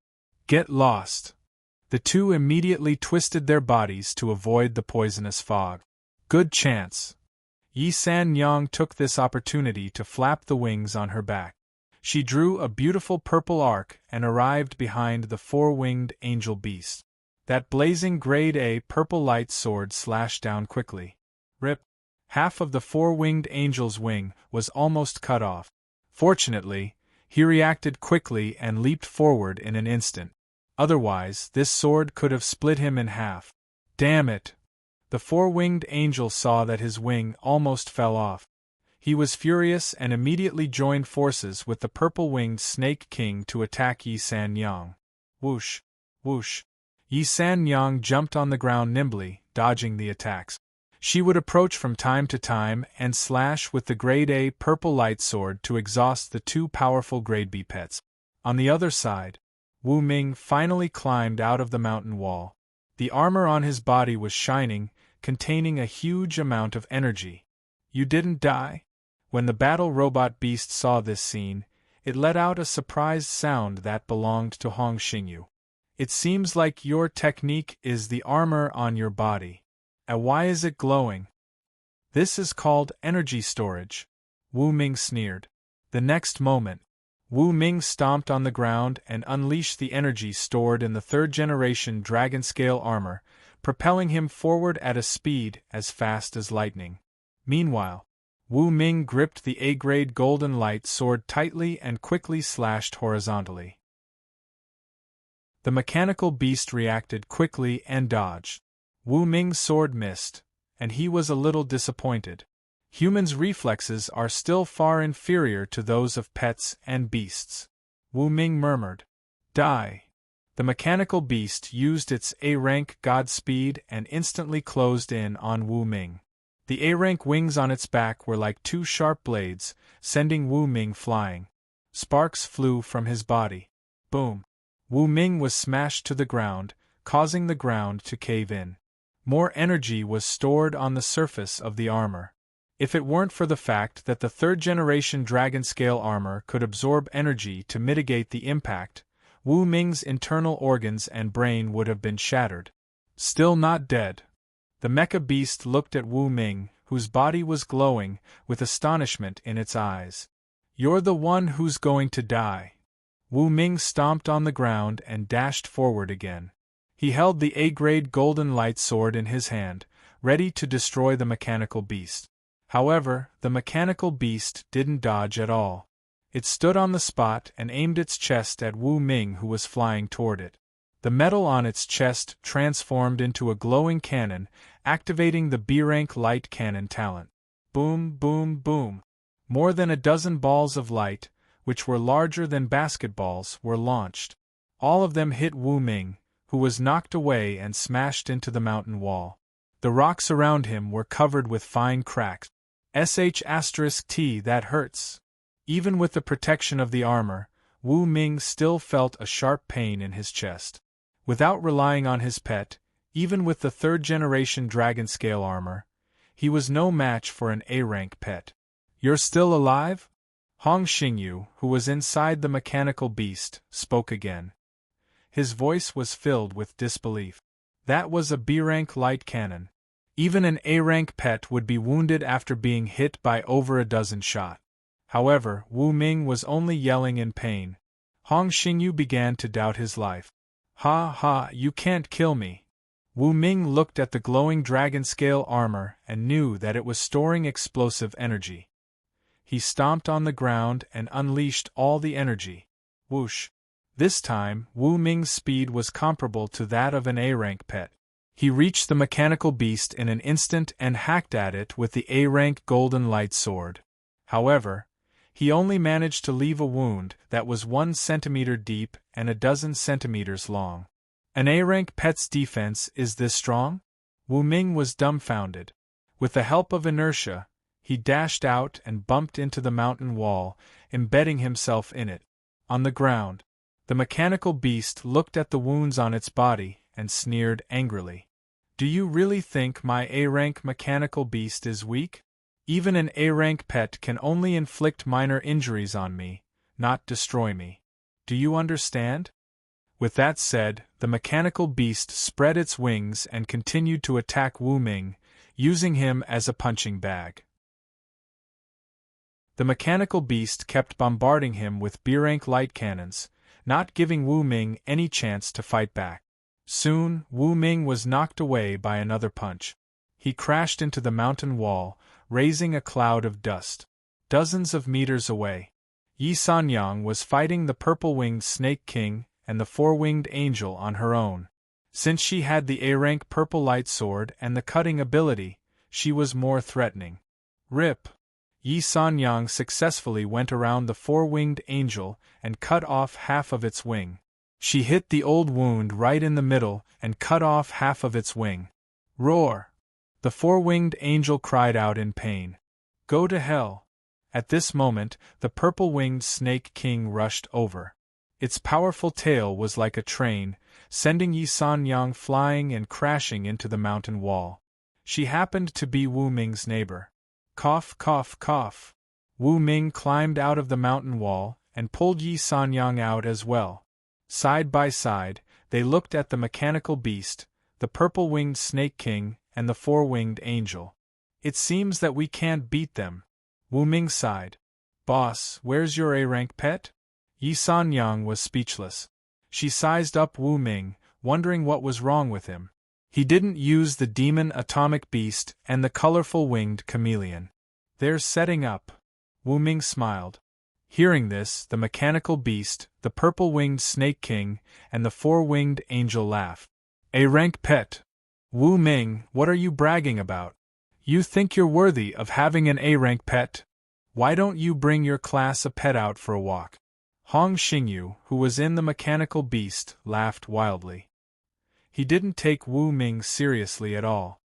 Get lost! The two immediately twisted their bodies to avoid the poisonous fog. Good chance. Yi San Yang took this opportunity to flap the wings on her back. She drew a beautiful purple arc and arrived behind the four-winged angel beast. That blazing grade A purple light sword slashed down quickly. Rip! Half of the four-winged angel's wing was almost cut off. Fortunately, he reacted quickly and leaped forward in an instant. Otherwise, this sword could have split him in half. Damn it! The four-winged angel saw that his wing almost fell off. He was furious and immediately joined forces with the purple-winged Snake King to attack Yi San Yang. Whoosh! Whoosh! Yi San Yang jumped on the ground nimbly, dodging the attacks. She would approach from time to time and slash with the grade A purple light sword to exhaust the two powerful grade B pets. On the other side, Wu Ming finally climbed out of the mountain wall. The armor on his body was shining, containing a huge amount of energy. You didn't die? When the battle robot beast saw this scene, it let out a surprised sound that belonged to Hong Xingyu. It seems like your technique is the armor on your body. And why is it glowing? This is called energy storage. Wu Ming sneered. The next moment, Wu Ming stomped on the ground and unleashed the energy stored in the third-generation dragon-scale armor, propelling him forward at a speed as fast as lightning. Meanwhile, Wu Ming gripped the A-grade golden light sword tightly and quickly slashed horizontally. The mechanical beast reacted quickly and dodged. Wu Ming's sword missed, and he was a little disappointed. Humans' reflexes are still far inferior to those of pets and beasts. Wu Ming murmured, "Die." The mechanical beast used its A-rank god speed and instantly closed in on Wu Ming. The A-rank wings on its back were like two sharp blades, sending Wu Ming flying. Sparks flew from his body. Boom! Wu Ming was smashed to the ground, causing the ground to cave in. More energy was stored on the surface of the armor. If it weren't for the fact that the third-generation dragon-scale armor could absorb energy to mitigate the impact, Wu Ming's internal organs and brain would have been shattered. Still not dead. The mecha beast looked at Wu Ming, whose body was glowing, with astonishment in its eyes. "You're the one who's going to die." Wu Ming stomped on the ground and dashed forward again. He held the A-grade golden light sword in his hand, ready to destroy the mechanical beast. However, the mechanical beast didn't dodge at all. It stood on the spot and aimed its chest at Wu Ming, who was flying toward it. The metal on its chest transformed into a glowing cannon, activating the B-rank light cannon talent. Boom, boom, boom. More than a dozen balls of light, which were larger than basketballs, were launched. All of them hit Wu Ming, who was knocked away and smashed into the mountain wall. The rocks around him were covered with fine cracks. *T that hurts. Even with the protection of the armor, Wu Ming still felt a sharp pain in his chest. Without relying on his pet, even with the third-generation dragon-scale armor, he was no match for an A-rank pet. "You're still alive?" Hong Xingyu, who was inside the mechanical beast, spoke again. His voice was filled with disbelief. That was a B-rank light cannon. Even an A-rank pet would be wounded after being hit by over a dozen shots. However, Wu Ming was only yelling in pain. Hong Xingyu began to doubt his life. "Ha ha, you can't kill me." Wu Ming looked at the glowing dragon-scale armor and knew that it was storing explosive energy. He stomped on the ground and unleashed all the energy. Whoosh! This time, Wu Ming's speed was comparable to that of an A-rank pet. He reached the mechanical beast in an instant and hacked at it with the A-rank golden light sword. However, he only managed to leave a wound that was 1 centimeter deep and a dozen centimeters long. An A-rank pet's defense is this strong? Wu Ming was dumbfounded. With the help of inertia, he dashed out and bumped into the mountain wall, embedding himself in it. On the ground, the mechanical beast looked at the wounds on its body and sneered angrily. "Do you really think my A-rank mechanical beast is weak? Even an A-rank pet can only inflict minor injuries on me, not destroy me. Do you understand?" With that said, the mechanical beast spread its wings and continued to attack Wu Ming, using him as a punching bag. The mechanical beast kept bombarding him with B-rank light cannons, not giving Wu Ming any chance to fight back. Soon, Wu Ming was knocked away by another punch. He crashed into the mountain wall, raising a cloud of dust. Dozens of meters away, Yi Sanyang was fighting the purple-winged Snake King and the four-winged angel on her own. Since she had the A-rank purple light sword and the cutting ability, she was more threatening. Rip! Yi Sanyang successfully went around the four-winged angel and cut off half of its wing. She hit the old wound right in the middle and cut off half of its wing. Roar! The four-winged angel cried out in pain. Go to hell! At this moment, the purple-winged Snake King rushed over. Its powerful tail was like a train, sending Yi Sanyang flying and crashing into the mountain wall. She happened to be Wu Ming's neighbor. Cough, cough, cough. Wu Ming climbed out of the mountain wall and pulled Yi Sanyang out as well. Side by side, they looked at the mechanical beast, the purple-winged Snake King, and the four-winged angel. It seems that we can't beat them. Wu Ming sighed. Boss, where's your A-rank pet? Yi Sanyang was speechless. She sized up Wu Ming, wondering what was wrong with him. He didn't use the demon atomic beast and the colorful winged chameleon. They're setting up. Wu Ming smiled. Hearing this, the mechanical beast, the purple-winged Snake King, and the four-winged angel laughed. A-rank pet. Wu Ming, what are you bragging about? You think you're worthy of having an A-rank pet? Why don't you bring your class a pet out for a walk? Hong Xingyu, who was in the mechanical beast, laughed wildly. He didn't take Wu Ming seriously at all.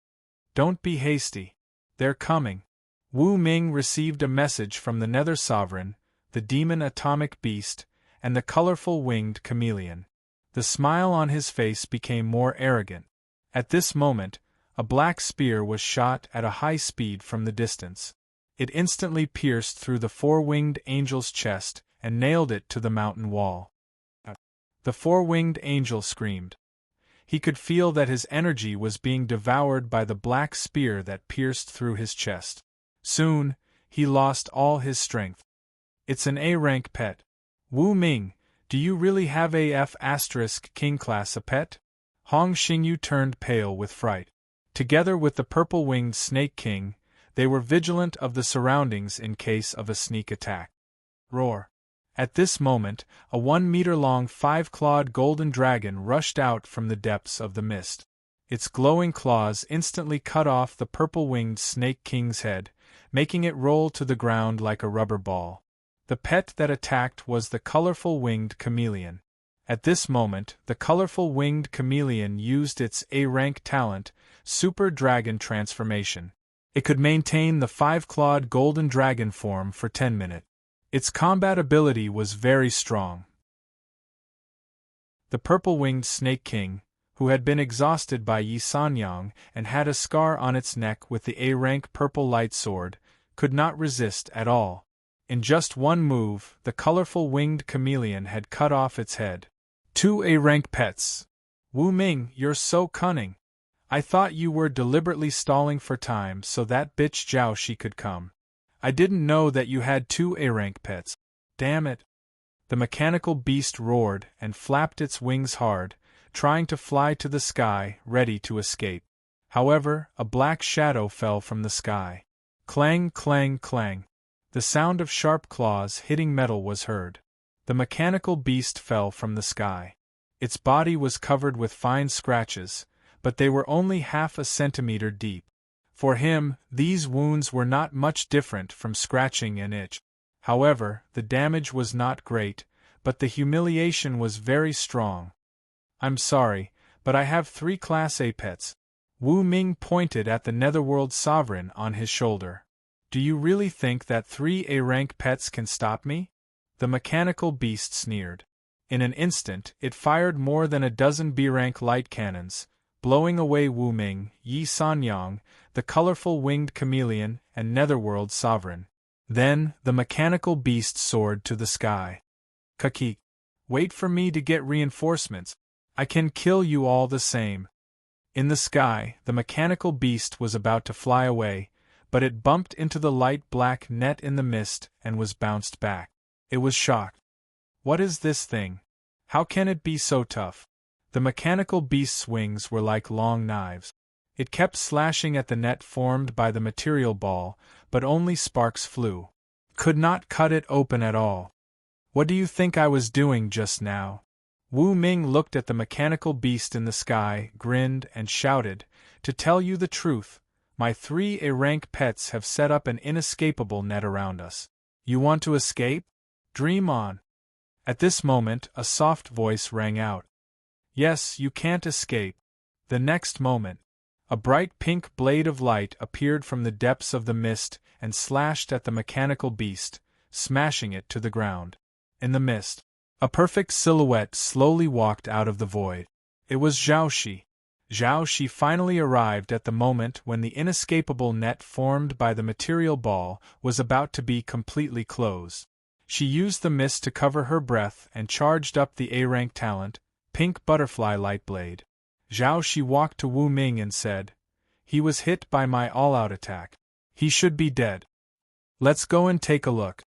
Don't be hasty. They're coming. Wu Ming received a message from the Nether Sovereign, the demon atomic beast, and the colorful winged chameleon. The smile on his face became more arrogant. At this moment, a black spear was shot at a high speed from the distance. It instantly pierced through the four-winged angel's chest and nailed it to the mountain wall. The four-winged angel screamed. He could feel that his energy was being devoured by the black spear that pierced through his chest. Soon, he lost all his strength. It's an A-rank pet. Wu Ming, do you really have a F*King class a pet? Hong Xingyu turned pale with fright. Together with the purple-winged Snake King, they were vigilant of the surroundings in case of a sneak attack. Roar! At this moment, a 1-meter-long 5-clawed golden dragon rushed out from the depths of the mist. Its glowing claws instantly cut off the purple-winged Snake King's head, making it roll to the ground like a rubber ball. The pet that attacked was the colorful winged chameleon. At this moment, the colorful winged chameleon used its A-rank talent, Super Dragon Transformation. It could maintain the 5-clawed golden dragon form for 10 minutes. Its combat ability was very strong. The purple-winged Snake King, who had been exhausted by Yi Sanyang and had a scar on its neck with the A-rank purple light sword, could not resist at all. In just one move, the colorful winged chameleon had cut off its head. 2 A-rank pets. Wu Ming, you're so cunning. I thought you were deliberately stalling for time so that bitch Zhao Shi could come. I didn't know that you had 2 A-rank pets. Damn it. The mechanical beast roared and flapped its wings hard, trying to fly to the sky, ready to escape. However, a black shadow fell from the sky. Clang, clang, clang. The sound of sharp claws hitting metal was heard. The mechanical beast fell from the sky. Its body was covered with fine scratches, but they were only half a centimeter deep. For him, these wounds were not much different from scratching and itch. However, the damage was not great, but the humiliation was very strong. I'm sorry, but I have 3 Class A pets. Wu Ming pointed at the Netherworld Sovereign on his shoulder. Do you really think that 3 A-rank pets can stop me? The mechanical beast sneered. In an instant, it fired more than a dozen B-rank light cannons, blowing away Wu Ming, Yi Sanyang, the colorful winged chameleon, and Netherworld Sovereign. Then, the mechanical beast soared to the sky. Kakik! Wait for me to get reinforcements. I can kill you all the same. In the sky, the mechanical beast was about to fly away, but it bumped into the light black net in the mist and was bounced back. It was shocked. What is this thing? How can it be so tough? The mechanical beast's wings were like long knives. It kept slashing at the net formed by the material ball, but only sparks flew. Could not cut it open at all. What do you think I was doing just now? Wu Ming looked at the mechanical beast in the sky, grinned, and shouted, "To tell you the truth, my 3 A-rank pets have set up an inescapable net around us. You want to escape? Dream on." At this moment, a soft voice rang out. "Yes, you can't escape." The next moment, a bright pink blade of light appeared from the depths of the mist and slashed at the mechanical beast, smashing it to the ground. In the mist, a perfect silhouette slowly walked out of the void. It was Zhao Shi. Zhao Shi finally arrived at the moment when the inescapable net formed by the material ball was about to be completely closed. She used the mist to cover her breath and charged up the A-rank talent, Pink Butterfly Light Blade. Zhao Shi walked to Wu Ming and said, "He was hit by my all-out attack. He should be dead. Let's go and take a look."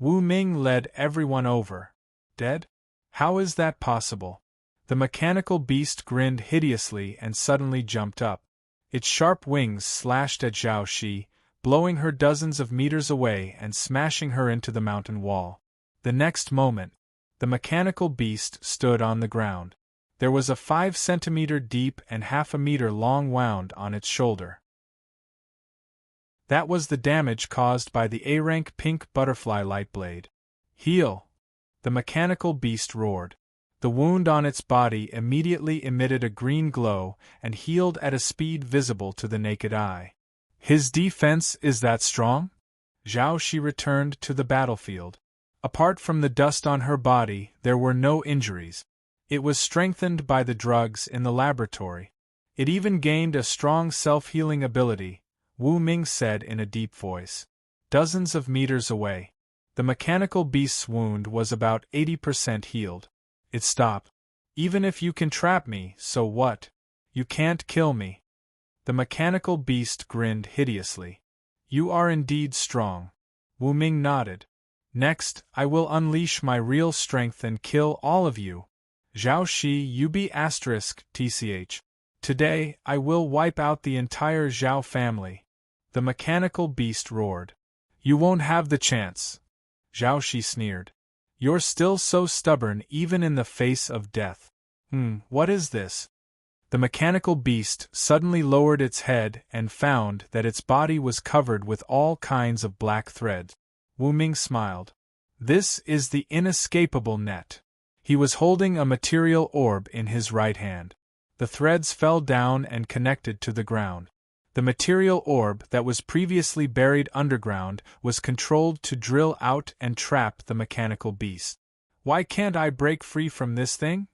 Wu Ming led everyone over. Dead? How is that possible? The mechanical beast grinned hideously and suddenly jumped up. Its sharp wings slashed at Zhao Shi, blowing her dozens of meters away and smashing her into the mountain wall. The next moment, the mechanical beast stood on the ground. There was a 5-centimeter deep and half a meter long wound on its shoulder. That was the damage caused by the A-rank Pink Butterfly Light Blade. "Heal!" the mechanical beast roared. The wound on its body immediately emitted a green glow and healed at a speed visible to the naked eye. "His defense is that strong?" Zhao Shi returned to the battlefield. Apart from the dust on her body, there were no injuries. It was strengthened by the drugs in the laboratory. It even gained a strong self-healing ability, Wu Ming said in a deep voice. Dozens of meters away, the mechanical beast's wound was about 80% healed. It stopped. "Even if you can trap me, so what? You can't kill me." The mechanical beast grinned hideously. "You are indeed strong." Wu Ming nodded. "Next, I will unleash my real strength and kill all of you. Zhao Shi UB*TCH. Today, I will wipe out the entire Zhao family." The mechanical beast roared. "You won't have the chance." Zhao Shi sneered. "You're still so stubborn even in the face of death." What is this?" The mechanical beast suddenly lowered its head and found that its body was covered with all kinds of black threads. Wu Ming smiled. "This is the inescapable net." He was holding a material orb in his right hand. The threads fell down and connected to the ground. The material orb that was previously buried underground was controlled to drill out and trap the mechanical beast. "Why can't I break free from this thing?"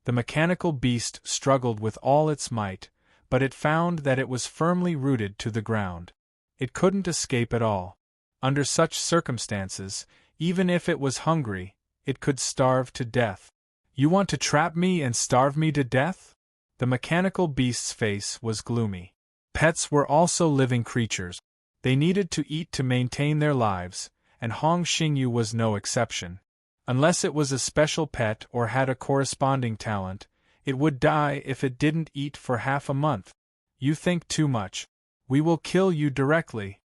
The mechanical beast struggled with all its might, but it found that it was firmly rooted to the ground. It couldn't escape at all. Under such circumstances, even if it was hungry, it could starve to death. "You want to trap me and starve me to death?" The mechanical beast's face was gloomy. Pets were also living creatures. They needed to eat to maintain their lives, and Hong Xingyu was no exception. Unless it was a special pet or had a corresponding talent, it would die if it didn't eat for half a month. "You think too much. We will kill you directly."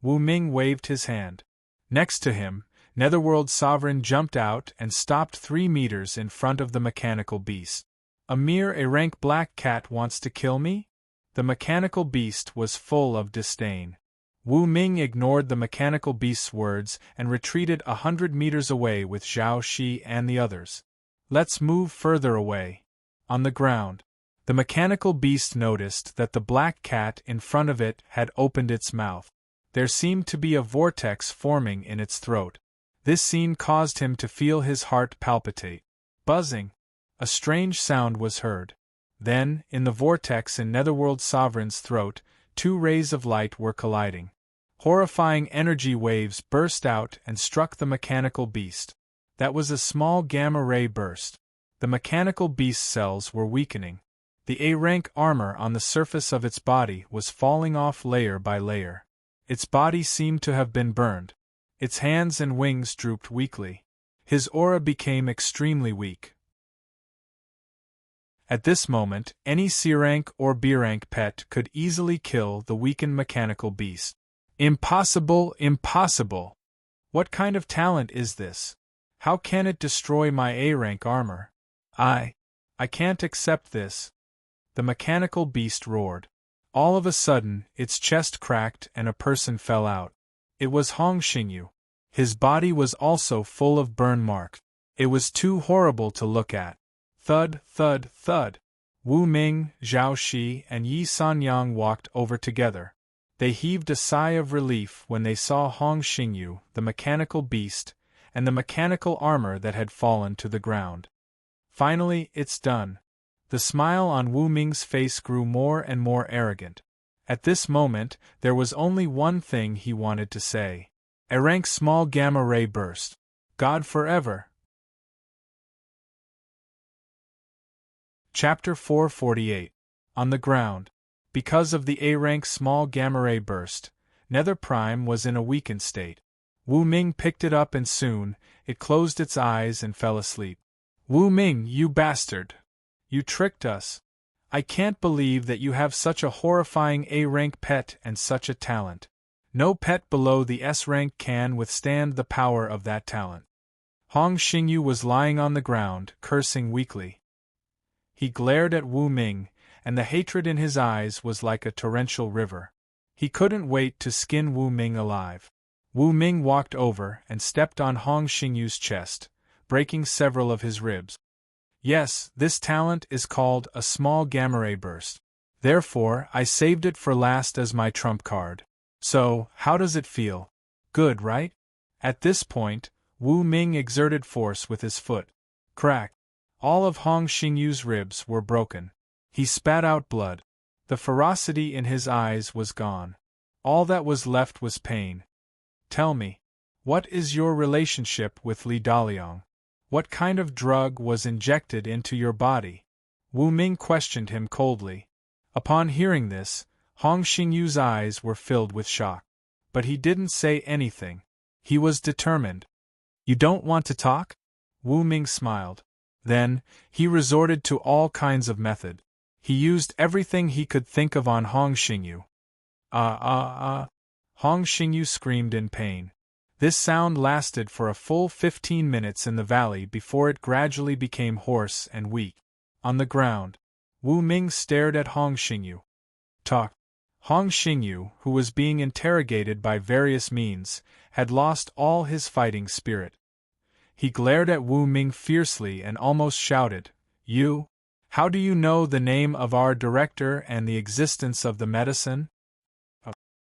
Wu Ming waved his hand. Next to him, Netherworld Sovereign jumped out and stopped 3 meters in front of the mechanical beast. "A mere A-rank black cat wants to kill me?" The mechanical beast was full of disdain. Wu Ming ignored the mechanical beast's words and retreated 100 meters away with Zhao Shi and the others. "Let's move further away." On the ground, the mechanical beast noticed that the black cat in front of it had opened its mouth. There seemed to be a vortex forming in its throat. This scene caused him to feel his heart palpitate. Buzzing. A strange sound was heard. Then, in the vortex in Netherworld Sovereign's throat, 2 rays of light were colliding. Horrifying energy waves burst out and struck the mechanical beast. That was a small gamma-ray burst. The mechanical beast cells were weakening. The A-rank armor on the surface of its body was falling off layer by layer. Its body seemed to have been burned. Its hands and wings drooped weakly. His aura became extremely weak. At this moment, any C-rank or B-rank pet could easily kill the weakened mechanical beast. Impossible, impossible! What kind of talent is this? How can it destroy my A-rank armor? I can't accept this. The mechanical beast roared. All of a sudden, its chest cracked and a person fell out. It was Hong Xingyu. His body was also full of burn marks. It was too horrible to look at. Thud, thud, thud. Wu Ming, Zhao Shi, and Yi Sanyang walked over together. They heaved a sigh of relief when they saw Hong Xingyu, the mechanical beast, and the mechanical armor that had fallen to the ground. Finally, it's done. The smile on Wu Ming's face grew more and more arrogant. At this moment, there was only one thing he wanted to say. A rank small gamma-ray burst. God forever! Chapter 448. On the ground. Because of the A-rank small gamma-ray burst, Nether Prime was in a weakened state. Wu Ming picked it up and soon, it closed its eyes and fell asleep. Wu Ming, you bastard! You tricked us. I can't believe that you have such a horrifying A-rank pet and such a talent. No pet below the S-rank can withstand the power of that talent. Hong Xingyu was lying on the ground, cursing weakly. He glared at Wu Ming, and the hatred in his eyes was like a torrential river. He couldn't wait to skin Wu Ming alive. Wu Ming walked over and stepped on Hong Xingyu's chest, breaking several of his ribs. Yes, this talent is called a small gamma-ray burst. Therefore, I saved it for last as my trump card. So, how does it feel? Good, right? At this point, Wu Ming exerted force with his foot. Crack! All of Hong Xingyu's ribs were broken. He spat out blood. The ferocity in his eyes was gone. All that was left was pain. Tell me, what is your relationship with Li Daliang? What kind of drug was injected into your body? Wu Ming questioned him coldly. Upon hearing this, Hong Xingyu's eyes were filled with shock. But he didn't say anything. He was determined. You don't want to talk? Wu Ming smiled. Then, he resorted to all kinds of method. He used everything he could think of on Hong Xingyu. Hong Xingyu screamed in pain. This sound lasted for a full 15 minutes in the valley before it gradually became hoarse and weak. On the ground, Wu Ming stared at Hong Xingyu. Talk. Hong Xingyu, who was being interrogated by various means, had lost all his fighting spirit. He glared at Wu Ming fiercely and almost shouted, You? How do you know the name of our director and the existence of the medicine?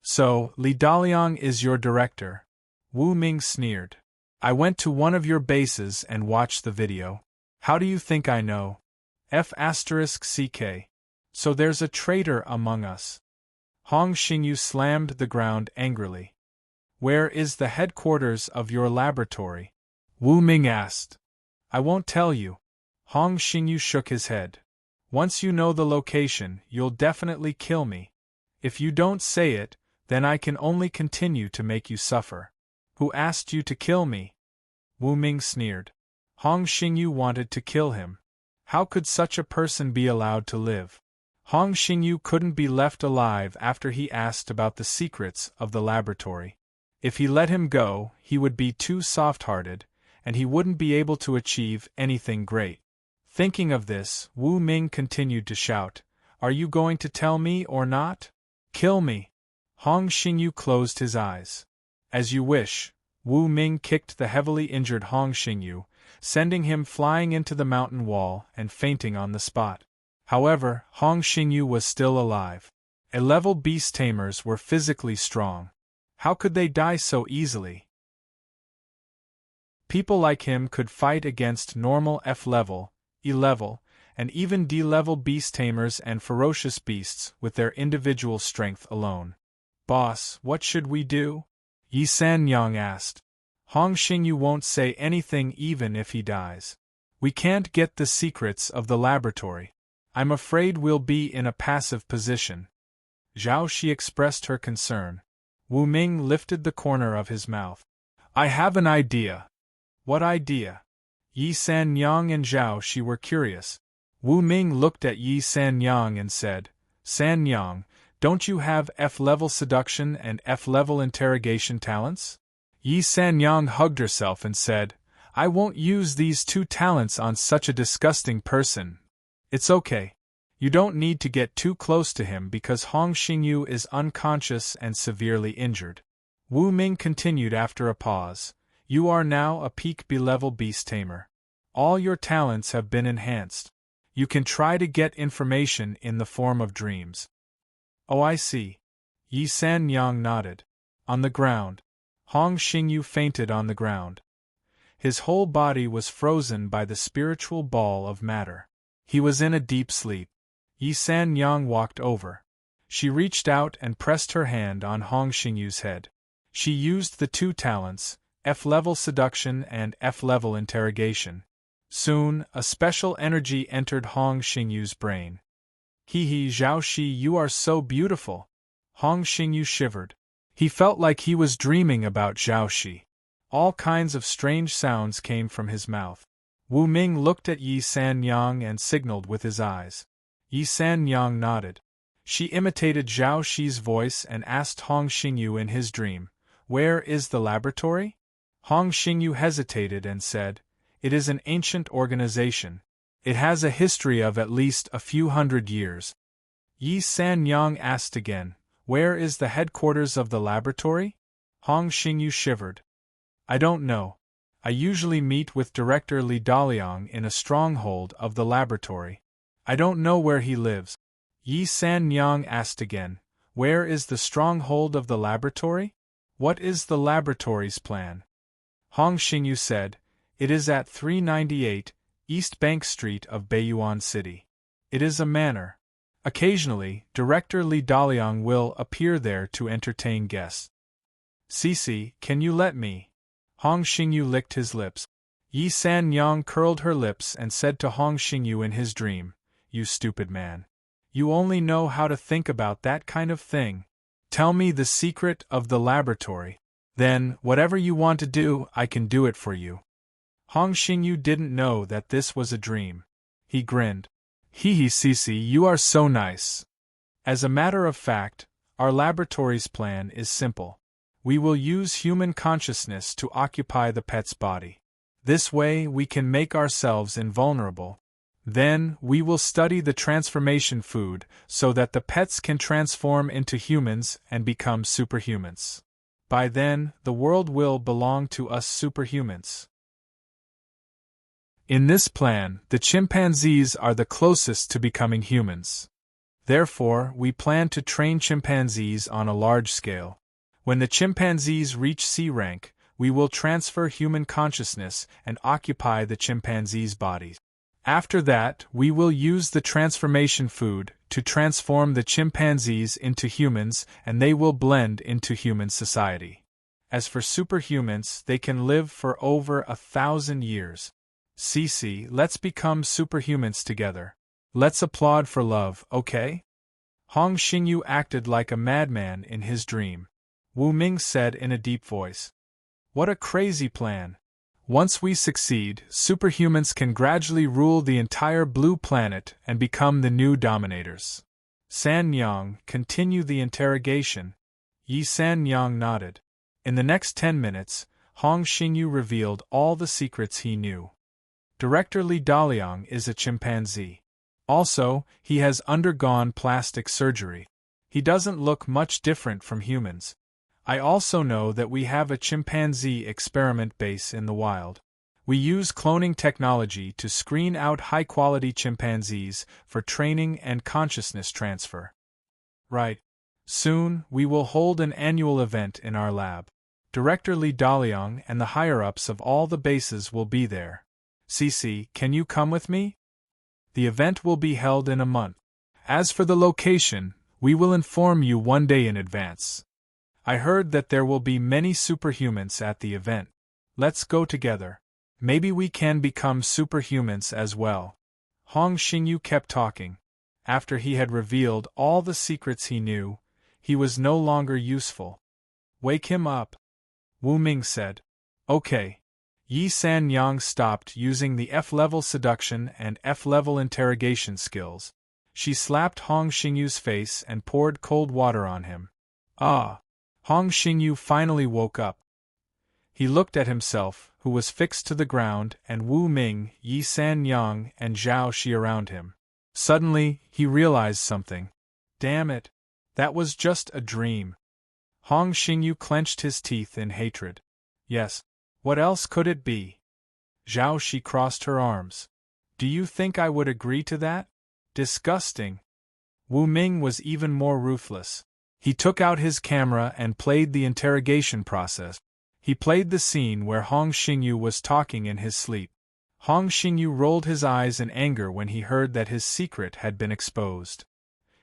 So, Li Daliang is your director. Wu Ming sneered. I went to one of your bases and watched the video. How do you think I know? F***CK. So there's a traitor among us. Hong Xingyu slammed the ground angrily. Where is the headquarters of your laboratory? Wu Ming asked. I won't tell you. Hong Xingyu shook his head. Once you know the location, you'll definitely kill me. If you don't say it, then I can only continue to make you suffer. Who asked you to kill me? Wu Ming sneered. Hong Xingyu wanted to kill him. How could such a person be allowed to live? Hong Xingyu couldn't be left alive after he asked about the secrets of the laboratory. If he let him go, he would be too soft-hearted, and he wouldn't be able to achieve anything great. Thinking of this, Wu Ming continued to shout, Are you going to tell me or not? Kill me! Hong Xingyu closed his eyes. As you wish. Wu Ming kicked the heavily injured Hong Xingyu, sending him flying into the mountain wall and fainting on the spot. However, Hong Xingyu was still alive. A-level beast tamers were physically strong. How could they die so easily? People like him could fight against normal F-level, E-level, and even D-level beast tamers and ferocious beasts with their individual strength alone. Boss, what should we do? Yi Sanyang asked. Hong Xingyu won't say anything even if he dies. We can't get the secrets of the laboratory. I'm afraid we'll be in a passive position. Zhao Shi expressed her concern. Wu Ming lifted the corner of his mouth. I have an idea. What idea? Yi Sanyang and Zhao Shi were curious. Wu Ming looked at Yi Sanyang and said, Sanyang, don't you have F-level seduction and F-level interrogation talents? Yi Sanyang hugged herself and said, I won't use these two talents on such a disgusting person. It's okay. You don't need to get too close to him because Hong Xingyu is unconscious and severely injured. Wu Ming continued after a pause. You are now a peak B-level beast tamer. All your talents have been enhanced. You can try to get information in the form of dreams. Oh, I see. Yi Sanyang nodded. On the ground. Hong Xingyu fainted on the ground. His whole body was frozen by the spiritual ball of matter. He was in a deep sleep. Yi Sanyang walked over. She reached out and pressed her hand on Hong Xingyu's head. She used the two talents, F-level seduction and F-level interrogation. Soon, a special energy entered Hong Xingyu's brain. Hee Zhao Shi, you are so beautiful. Hong Xingyu shivered. He felt like he was dreaming about Zhao Shi. All kinds of strange sounds came from his mouth. Wu Ming looked at Yi Sanyang and signaled with his eyes. Yi Sanyang nodded. She imitated Zhao Shi's voice and asked Hong Xingyu in his dream, Where is the laboratory? Hong Xingyu hesitated and said, It is an ancient organization. It has a history of at least a few hundred years. Yi Sanyang asked again, Where is the headquarters of the laboratory? Hong Xingyu shivered. I don't know. I usually meet with Director Li Daliang in a stronghold of the laboratory. I don't know where he lives. Yi Sanyang asked again, Where is the stronghold of the laboratory? What is the laboratory's plan? Hong Xingyu said, It is at 398 East Bank Street of Baiyuan City. It is a manor. Occasionally, Director Li Daliang will appear there to entertain guests. Cici, can you let me? Hong Xingyu licked his lips. Yi Sanyang curled her lips and said to Hong Xingyu in his dream, You stupid man. You only know how to think about that kind of thing. Tell me the secret of the laboratory. Then, whatever you want to do, I can do it for you. Hong Xingyu didn't know that this was a dream. He grinned. Hee Cici, you are so nice. As a matter of fact, our laboratory's plan is simple. We will use human consciousness to occupy the pet's body. This way we can make ourselves invulnerable. Then, we will study the transformation food so that the pets can transform into humans and become superhumans. By then, the world will belong to us superhumans. In this plan, the chimpanzees are the closest to becoming humans. Therefore, we plan to train chimpanzees on a large scale. When the chimpanzees reach C rank, we will transfer human consciousness and occupy the chimpanzees' bodies. After that, we will use the transformation food to transform the chimpanzees into humans, and they will blend into human society. As for superhumans, they can live for over 1,000 years. Cici, let's become superhumans together. Let's applaud for love, okay? Hong Xingyu acted like a madman in his dream. Wu Ming said in a deep voice. What a crazy plan! Once we succeed, superhumans can gradually rule the entire blue planet and become the new dominators. Sanyang, continue the interrogation. Yi Sanyang nodded. In the next 10 minutes, Hong Xingyu revealed all the secrets he knew. Director Li Daliang is a chimpanzee. Also, he has undergone plastic surgery. He doesn't look much different from humans. I also know that we have a chimpanzee experiment base in the wild. We use cloning technology to screen out high-quality chimpanzees for training and consciousness transfer. Right. Soon, we will hold an annual event in our lab. Director Li Daliang and the higher-ups of all the bases will be there. Cici, can you come with me? The event will be held in a month. As for the location, we will inform you one day in advance. I heard that there will be many superhumans at the event. Let's go together. Maybe we can become superhumans as well. Hong Xingyu kept talking. After he had revealed all the secrets he knew, he was no longer useful. Wake him up, Wu Ming said. Okay. Yi San Yang stopped using the F-level seduction and F-level interrogation skills. She slapped Hong Xingyu's face and poured cold water on him. Ah! Hong Xingyu finally woke up. He looked at himself, who was fixed to the ground, and Wu Ming, Yi San Yang, and Zhao Shi around him. Suddenly, he realized something. Damn it! That was just a dream. Hong Xingyu clenched his teeth in hatred. Yes. What else could it be? Zhao Shi crossed her arms. Do you think I would agree to that? Disgusting. Wu Ming was even more ruthless. He took out his camera and played the interrogation process. He played the scene where Hong Xingyu was talking in his sleep. Hong Xingyu rolled his eyes in anger when he heard that his secret had been exposed.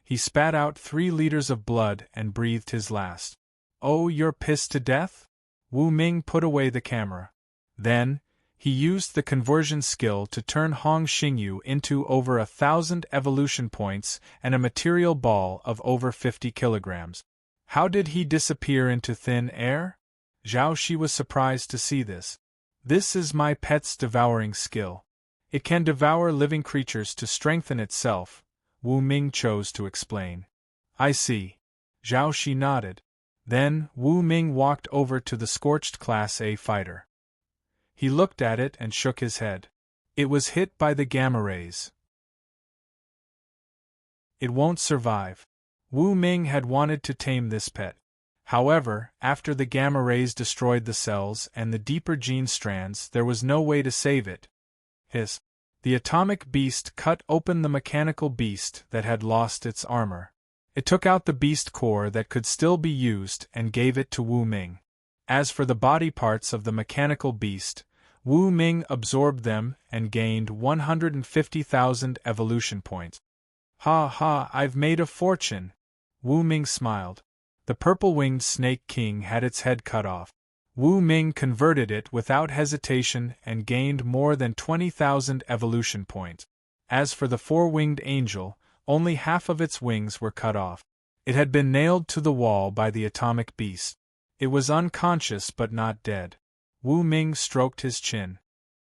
He spat out 3 liters of blood and breathed his last. Oh, you're pissed to death? Wu Ming put away the camera. Then, he used the conversion skill to turn Hong Xingyu into over 1,000 evolution points and a material ball of over 50 kilograms. How did he disappear into thin air? Zhao Shi was surprised to see this. This is my pet's devouring skill. It can devour living creatures to strengthen itself, Wu Ming chose to explain. I see. Zhao Shi nodded. Then, Wu Ming walked over to the scorched Class A fighter. He looked at it and shook his head. It was hit by the gamma rays. It won't survive. Wu Ming had wanted to tame this pet. However, after the gamma rays destroyed the cells and the deeper gene strands, there was no way to save it. Hiss. The atomic beast cut open the mechanical beast that had lost its armor. It took out the beast core that could still be used and gave it to Wu Ming. As for the body parts of the mechanical beast, Wu Ming absorbed them and gained 150,000 evolution points. Ha ha, I've made a fortune! Wu Ming smiled. The purple-winged Snake King had its head cut off. Wu Ming converted it without hesitation and gained more than 20,000 evolution points. As for the 4-winged angel, only half of its wings were cut off. It had been nailed to the wall by the atomic beast. It was unconscious but not dead. Wu Ming stroked his chin.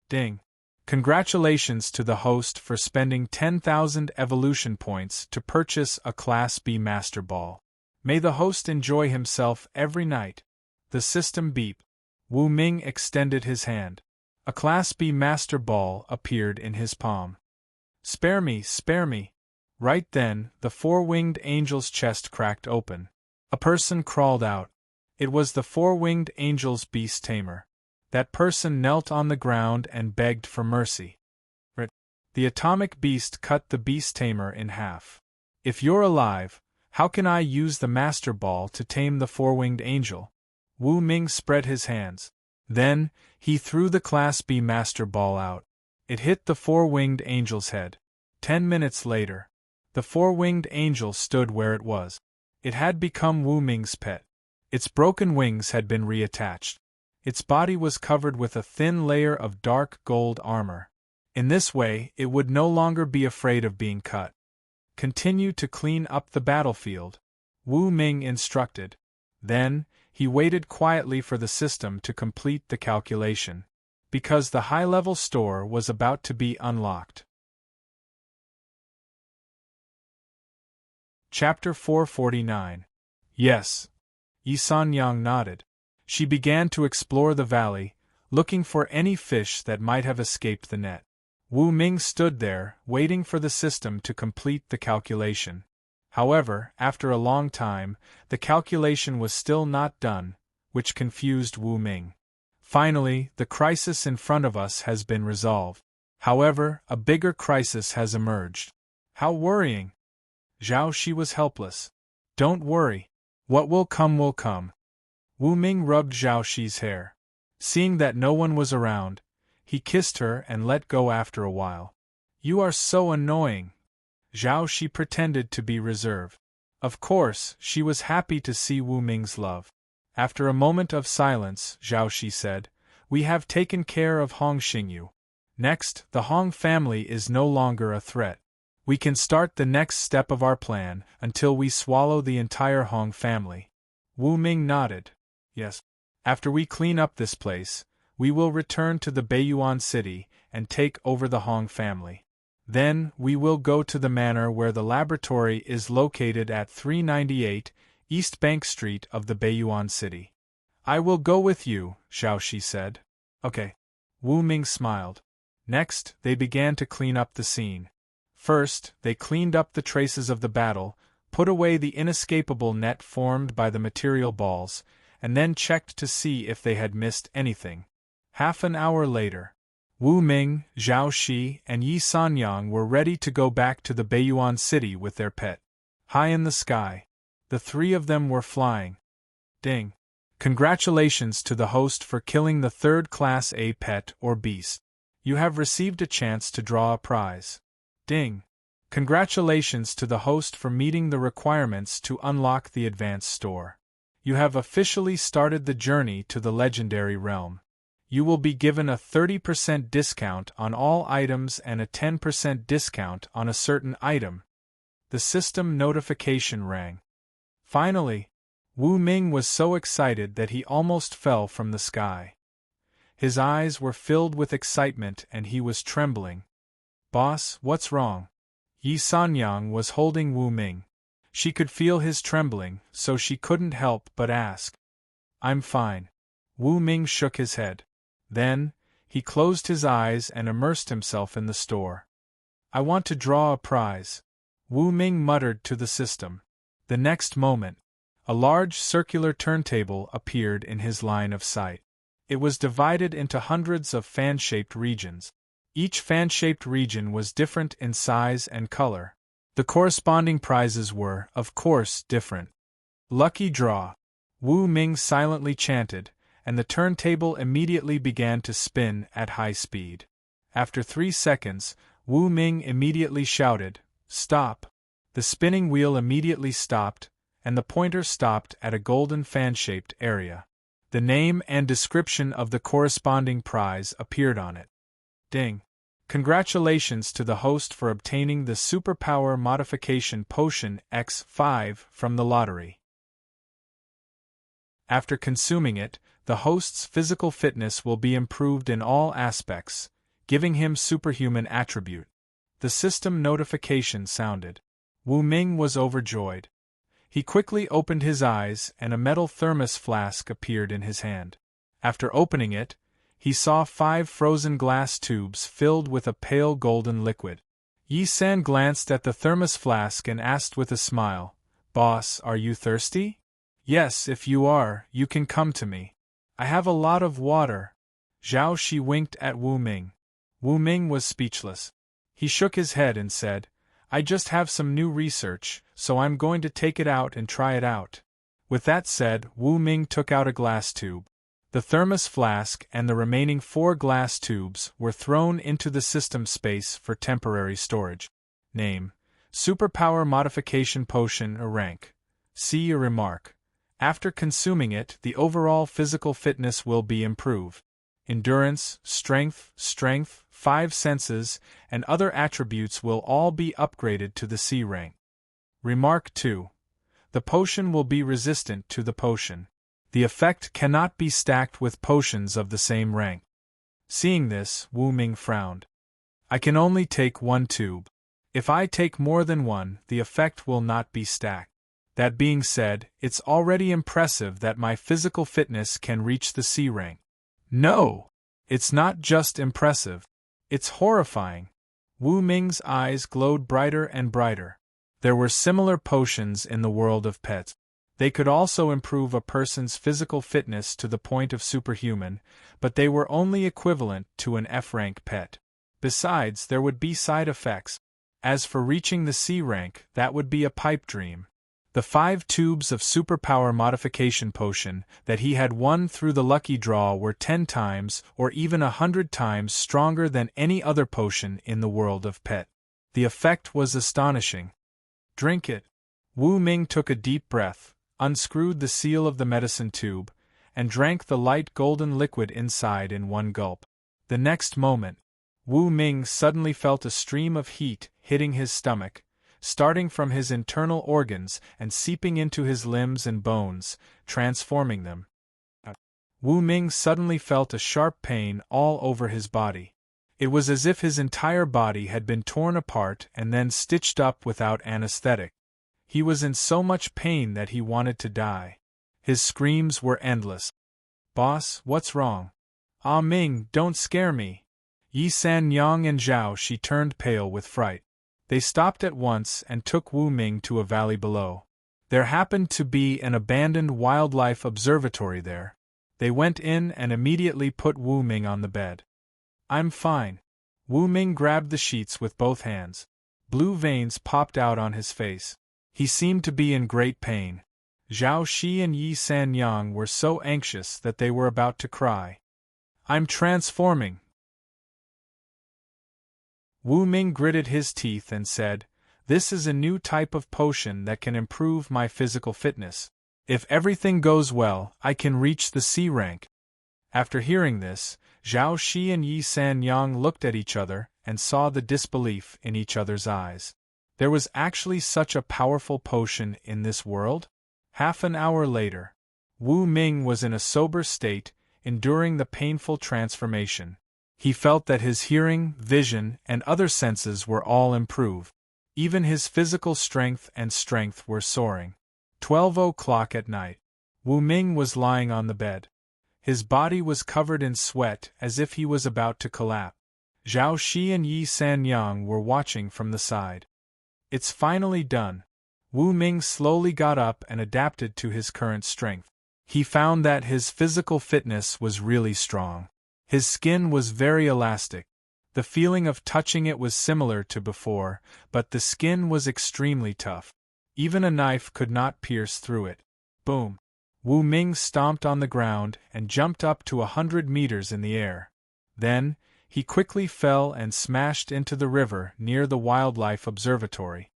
Ding. Congratulations to the host for spending 10,000 evolution points to purchase a Class B Master Ball. May the host enjoy himself every night. The system beep. Wu Ming extended his hand. A Class B Master Ball appeared in his palm. Spare me, spare me. Right then, the 4-winged angel's chest cracked open. A person crawled out. It was the 4-winged angel's beast tamer. That person knelt on the ground and begged for mercy. The atomic beast cut the beast tamer in half. If you're alive, how can I use the Master Ball to tame the 4-winged angel? Wu Ming spread his hands. Then, he threw the Class B Master Ball out. It hit the 4-winged angel's head. 10 minutes later, the 4-winged angel stood where it was. It had become Wu Ming's pet. Its broken wings had been reattached. Its body was covered with a thin layer of dark gold armor. In this way, it would no longer be afraid of being cut. Continue to clean up the battlefield, Wu Ming instructed. Then, he waited quietly for the system to complete the calculation, because the high-level store was about to be unlocked. Chapter 449. Yes. Yi San Yang nodded. She began to explore the valley, looking for any fish that might have escaped the net. Wu Ming stood there, waiting for the system to complete the calculation. However, after a long time, the calculation was still not done, which confused Wu Ming. Finally, the crisis in front of us has been resolved. However, a bigger crisis has emerged. How worrying! Zhao Shi was helpless. Don't worry. What will come will come. Wu Ming rubbed Zhao Shi's hair. Seeing that no one was around, he kissed her and let go after a while. You are so annoying. Zhao Shi pretended to be reserved. Of course, she was happy to see Wu Ming's love. After a moment of silence, Zhao Shi said, We have taken care of Hong Xingyu. Next, the Hong family is no longer a threat. We can start the next step of our plan until we swallow the entire Hong family. Wu Ming nodded. Yes. After we clean up this place, we will return to the Beiyuan city and take over the Hong family. Then, we will go to the manor where the laboratory is located at 398 East Bank Street of the Beiyuan city. I will go with you, Xiao Shi said. Okay. Wu Ming smiled. Next, they began to clean up the scene. First, they cleaned up the traces of the battle, put away the inescapable net formed by the material balls, and then checked to see if they had missed anything. Half an hour later, Wu Ming, Zhao Shi, and Yi Sanyang were ready to go back to the Beiyuan city with their pet. High in the sky, the three of them were flying. Ding! Congratulations to the host for killing the third Class A pet or beast. You have received a chance to draw a prize. Ding! Congratulations to the host for meeting the requirements to unlock the advanced store. You have officially started the journey to the legendary realm. You will be given a 30% discount on all items and a 10% discount on a certain item. The system notification rang. Finally, Wu Ming was so excited that he almost fell from the sky. His eyes were filled with excitement and he was trembling. Boss, what's wrong? Yi Sanyang was holding Wu Ming. She could feel his trembling, so she couldn't help but ask. I'm fine. Wu Ming shook his head. Then, he closed his eyes and immersed himself in the store. I want to draw a prize, Wu Ming muttered to the system. The next moment, a large circular turntable appeared in his line of sight. It was divided into hundreds of fan-shaped regions. Each fan-shaped region was different in size and color. The corresponding prizes were, of course, different. Lucky draw, Wu Ming silently chanted, and the turntable immediately began to spin at high speed. After 3 seconds, Wu Ming immediately shouted, Stop! The spinning wheel immediately stopped, and the pointer stopped at a golden fan-shaped area. The name and description of the corresponding prize appeared on it. Ding! Congratulations to the host for obtaining the Superpower Modification Potion X5 from the lottery. After consuming it, the host's physical fitness will be improved in all aspects, giving him superhuman attribute. The system notification sounded. Wu Ming was overjoyed. He quickly opened his eyes and a metal thermos flask appeared in his hand. After opening it, he saw 5 frozen glass tubes filled with a pale golden liquid. Yi San glanced at the thermos flask and asked with a smile, Boss, are you thirsty? Yes, if you are, you can come to me. I have a lot of water. Zhao Shi winked at Wu Ming. Wu Ming was speechless. He shook his head and said, I just have some new research, so I'm going to take it out and try it out. With that said, Wu Ming took out a glass tube. The thermos flask and the remaining 4 glass tubes were thrown into the system space for temporary storage. Name: Superpower Modification Potion or rank. See a remark. After consuming it, the overall physical fitness will be improved. Endurance, strength, 5 senses, and other attributes will all be upgraded to the C rank. Remark 2. The potion will be resistant to the potion. The effect cannot be stacked with potions of the same rank. Seeing this, Wu Ming frowned. I can only take 1 tube. If I take more than 1, the effect will not be stacked. That being said, it's already impressive that my physical fitness can reach the C rank. No! It's not just impressive. It's horrifying. Wu Ming's eyes glowed brighter and brighter. There were similar potions in the world of pets. They could also improve a person's physical fitness to the point of superhuman, but they were only equivalent to an F-rank pet. Besides, there would be side effects. As for reaching the C rank, that would be a pipe dream. The 5 tubes of superpower modification potion that he had won through the lucky draw were 10 times or even 100 times stronger than any other potion in the world of pet. The effect was astonishing. Drink it. Wu Ming took a deep breath, unscrewed the seal of the medicine tube, and drank the light golden liquid inside in one gulp. The next moment, Wu Ming suddenly felt a stream of heat hitting his stomach, starting from his internal organs and seeping into his limbs and bones, transforming them. Wu Ming suddenly felt a sharp pain all over his body. It was as if his entire body had been torn apart and then stitched up without anesthetic. He was in so much pain that he wanted to die. His screams were endless. "Boss, what's wrong? Ah Ming, don't scare me." Yi San Yang and Zhao Shi turned pale with fright. They stopped at once and took Wu Ming to a valley below. There happened to be an abandoned wildlife observatory there. They went in and immediately put Wu Ming on the bed. "I'm fine." Wu Ming grabbed the sheets with both hands. Blue veins popped out on his face. He seemed to be in great pain. Zhao Shi and Yi San Yang were so anxious that they were about to cry. "I'm transforming." Wu Ming gritted his teeth and said, "This is a new type of potion that can improve my physical fitness. If everything goes well, I can reach the C rank." After hearing this, Zhao Shi and Yi San Yang looked at each other and saw the disbelief in each other's eyes. There was actually such a powerful potion in this world? Half an hour later, Wu Ming was in a sober state, enduring the painful transformation. He felt that his hearing, vision, and other senses were all improved. Even his physical strength were soaring. 12 o'clock at night. Wu Ming was lying on the bed. His body was covered in sweat as if he was about to collapse. Zhao Shi and Yi San Yang were watching from the side. "It's finally done." Wu Ming slowly got up and adapted to his current strength. He found that his physical fitness was really strong. His skin was very elastic. The feeling of touching it was similar to before, but the skin was extremely tough. Even a knife could not pierce through it. Boom! Wu Ming stomped on the ground and jumped up to 100 meters in the air. Then, he quickly fell and smashed into the river near the wildlife observatory.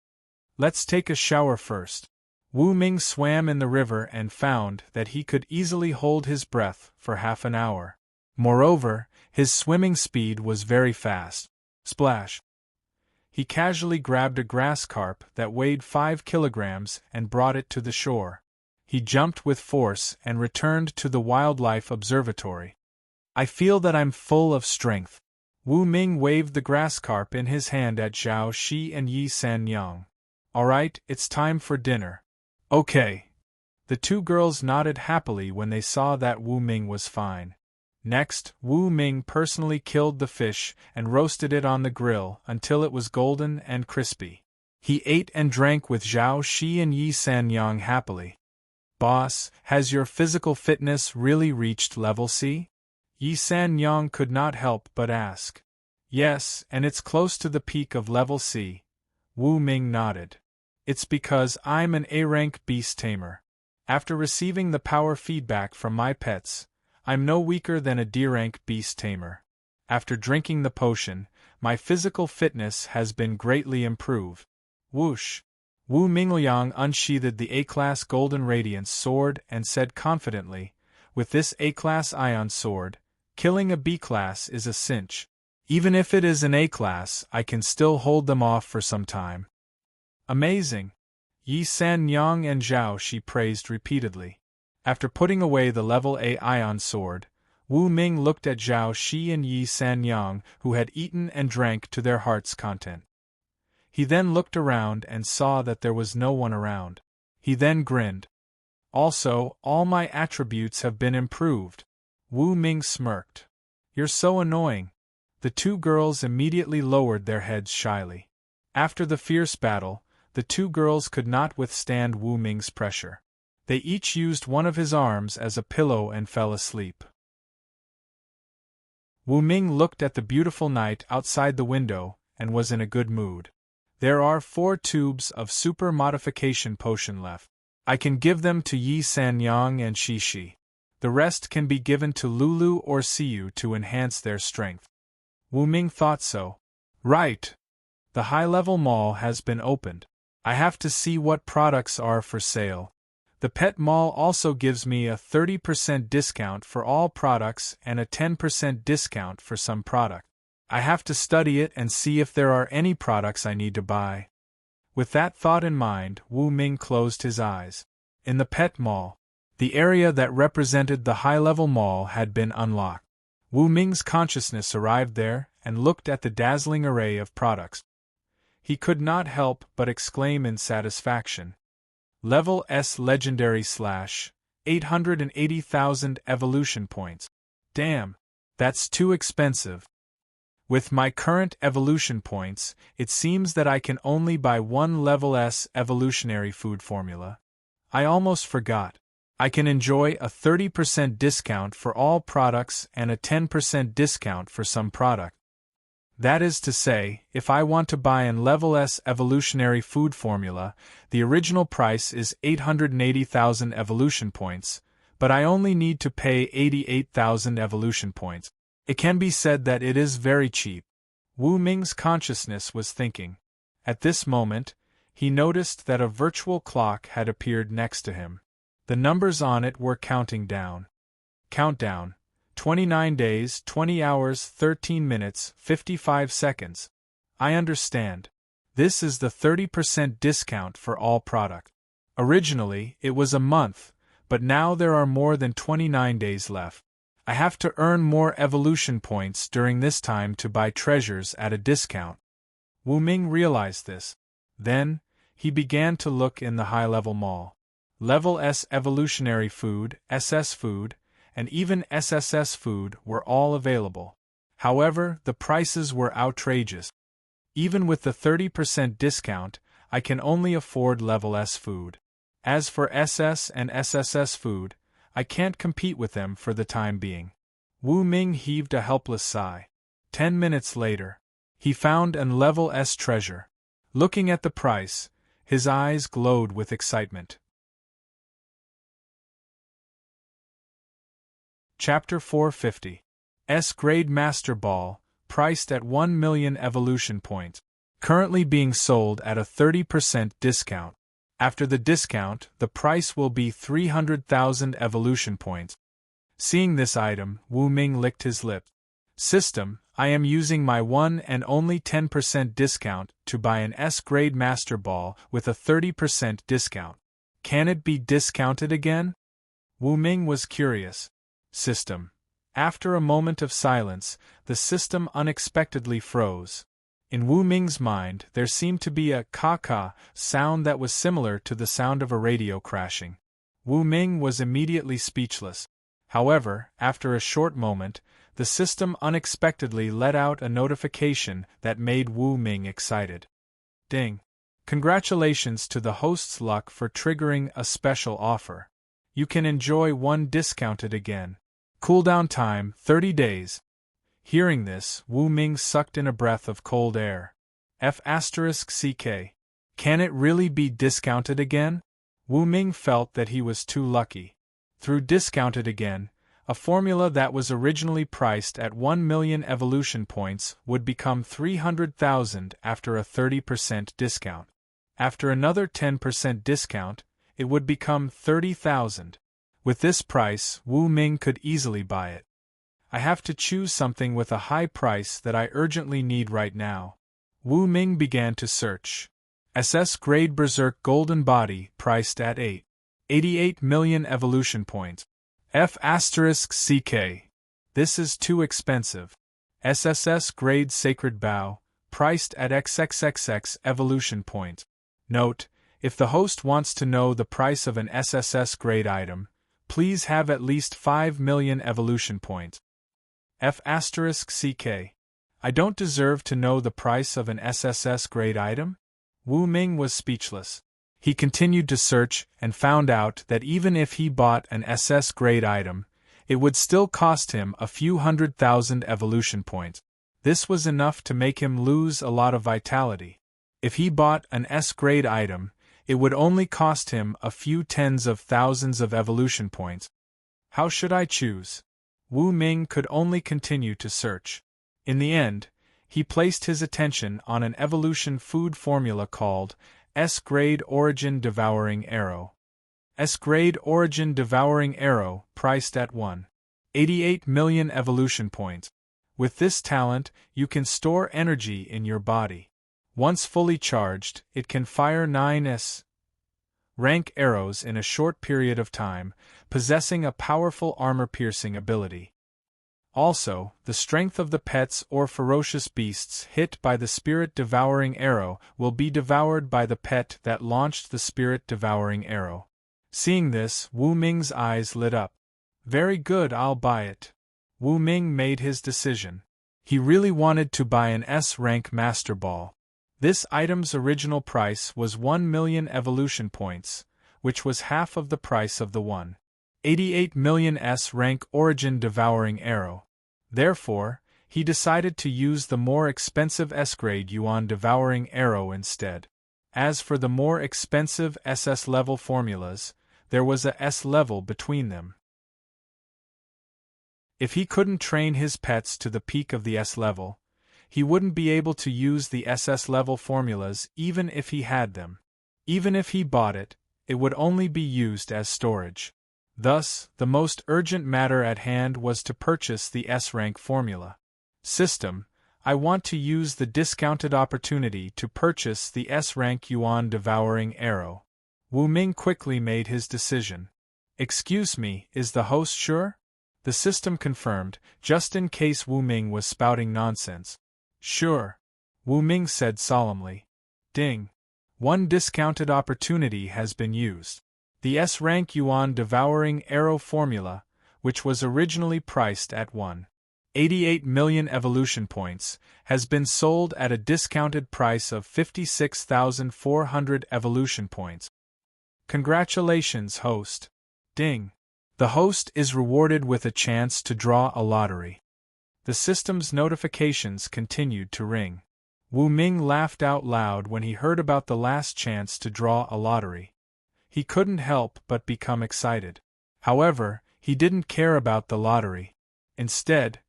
"Let's take a shower first." Wu Ming swam in the river and found that he could easily hold his breath for half an hour. Moreover, his swimming speed was very fast. Splash! He casually grabbed a grass carp that weighed 5 kilograms and brought it to the shore. He jumped with force and returned to the wildlife observatory. "I feel that I'm full of strength." Wu Ming waved the grass carp in his hand at Zhao Shi and Yi San Yang. "All right, it's time for dinner." "Okay." The two girls nodded happily when they saw that Wu Ming was fine. Next, Wu Ming personally killed the fish and roasted it on the grill until it was golden and crispy. He ate and drank with Zhao Shi and Yi San Yang happily. "Boss, has your physical fitness really reached level C?" Yi San Yang could not help but ask. "Yes, and it's close to the peak of level C." Wu Ming nodded. "It's because I'm an A-rank beast tamer. After receiving the power feedback from my pets, I'm no weaker than a D-rank beast tamer. After drinking the potion, my physical fitness has been greatly improved." Whoosh! Wu Mingliang unsheathed the A-class Golden Radiance sword and said confidently, "With this A-class ion sword, killing a B-class is a cinch. Even if it is an A-class, I can still hold them off for some time." "Amazing!" Yi San Yang and Zhao Shi praised repeatedly. After putting away the level A ion sword, Wu Ming looked at Zhao Shi and Yi San Yang, who had eaten and drank to their heart's content. He then looked around and saw that there was no one around. He then grinned. "Also, all my attributes have been improved." Wu Ming smirked. "You're so annoying." The two girls immediately lowered their heads shyly. After the fierce battle, the two girls could not withstand Wu Ming's pressure. They each used one of his arms as a pillow and fell asleep. Wu Ming looked at the beautiful night outside the window and was in a good mood. "There are 4 tubes of super modification potion left. I can give them to Yi San Yang and Shi Shi. The rest can be given to Lulu or Siyu to enhance their strength." Wu Ming thought so. "Right. The high-level mall has been opened. I have to see what products are for sale." The pet mall also gives me a 30% discount for all products and a 10% discount for some product. I have to study it and see if there are any products I need to buy. With that thought in mind, Wu Ming closed his eyes. In the pet mall, the area that represented the high-level mall had been unlocked. Wu Ming's consciousness arrived there and looked at the dazzling array of products. He could not help but exclaim in satisfaction. Level S Legendary / 880,000 evolution points. Damn, that's too expensive. With my current evolution points, it seems that I can only buy one Level S evolutionary food formula. I almost forgot. I can enjoy a 30% discount for all products and a 10% discount for some product. That is to say, if I want to buy an Level S evolutionary food formula, the original price is 880,000 evolution points, but I only need to pay 88,000 evolution points. It can be said that it is very cheap. Wu Ming's consciousness was thinking. At this moment, he noticed that a virtual clock had appeared next to him. The numbers on it were counting down. Countdown: 29 days, 20 hours, 13 minutes, 55 seconds. I understand. This is the 30% discount for all product. Originally, it was a month, but now there are more than 29 days left. I have to earn more evolution points during this time to buy treasures at a discount. Wu Ming realized this. Then, he began to look in the high-level mall. Level S evolutionary food, SS food, and even SSS food were all available. However, the prices were outrageous. Even with the 30% discount, I can only afford Level S food. As for SS and SSS food, I can't compete with them for the time being. Wu Ming heaved a helpless sigh. 10 minutes later, he found an Level S treasure. Looking at the price, his eyes glowed with excitement. Chapter 450. S-Grade Master Ball, priced at 1 million evolution points. Currently being sold at a 30% discount. After the discount, the price will be 300,000 evolution points. Seeing this item, Wu Ming licked his lips. System, I am using my one and only 10% discount to buy an S-Grade Master Ball with a 30% discount. Can it be discounted again? Wu Ming was curious. System. After a moment of silence, the system unexpectedly froze. In Wu Ming's mind, there seemed to be a ka-ka sound that was similar to the sound of a radio crashing. Wu Ming was immediately speechless. However, after a short moment, the system unexpectedly let out a notification that made Wu Ming excited. Ding! Congratulations to the host's luck for triggering a special offer. You can enjoy one discounted again. Cooldown time, 30 days. Hearing this, Wu Ming sucked in a breath of cold air. F***CK. Can it really be discounted again? Wu Ming felt that he was too lucky. Through discounted again, a formula that was originally priced at 1 million evolution points would become 300,000 after a 30% discount. After another 10% discount, it would become 30,000. With this price, Wu Ming could easily buy it. I have to choose something with a high price that I urgently need right now. Wu Ming began to search. SS Grade Berserk Golden Body, priced at 88 million evolution points. F***CK. This is too expensive. SSS Grade Sacred Bow, priced at XXXX evolution points. Note, if the host wants to know the price of an SSS grade item, please have at least 5 million evolution points. F***CK. I don't deserve to know the price of an SSS grade item? Wu Ming was speechless. He continued to search and found out that even if he bought an SS grade item, it would still cost him a few 100,000 evolution points. This was enough to make him lose a lot of vitality. If he bought an S grade item, it would only cost him a few tens of thousands of evolution points. How should I choose? Wu Ming could only continue to search. In the end, he placed his attention on an evolution food formula called S-Grade Origin Devouring Arrow. S-grade origin devouring arrow, priced at 1.88 million evolution points. With this talent, you can store energy in your body. Once fully charged, it can fire 9 S-rank arrows in a short period of time, possessing a powerful armor-piercing ability. Also, the strength of the pets or ferocious beasts hit by the spirit-devouring arrow will be devoured by the pet that launched the spirit-devouring arrow. Seeing this, Wu Ming's eyes lit up. Very good, I'll buy it. Wu Ming made his decision. He really wanted to buy an S-rank Master Ball. This item's original price was 1 million evolution points, which was half of the price of the 1.88 million S-rank origin devouring arrow. Therefore, he decided to use the more expensive S-grade Yuan devouring arrow instead. As for the more expensive SS level formulas, there was a S level between them. If he couldn't train his pets to the peak of the S level, he wouldn't be able to use the SS level formulas even if he had them. Even if he bought it, it would only be used as storage. Thus, the most urgent matter at hand was to purchase the S-rank formula. System, I want to use the discounted opportunity to purchase the S-rank Yuan devouring arrow. Wu Ming quickly made his decision. Excuse me, is the host sure? The system confirmed, just in case Wu Ming was spouting nonsense. Sure, Wu Ming said solemnly. Ding. One discounted opportunity has been used. The S-rank Yuan devouring arrow formula, which was originally priced at 1.88 million evolution points, has been sold at a discounted price of 56,400 evolution points. Congratulations, host. Ding. The host is rewarded with a chance to draw a lottery. The system's notifications continued to ring. Wu Ming laughed out loud when he heard about the last chance to draw a lottery. He couldn't help but become excited. However, he didn't care about the lottery. Instead,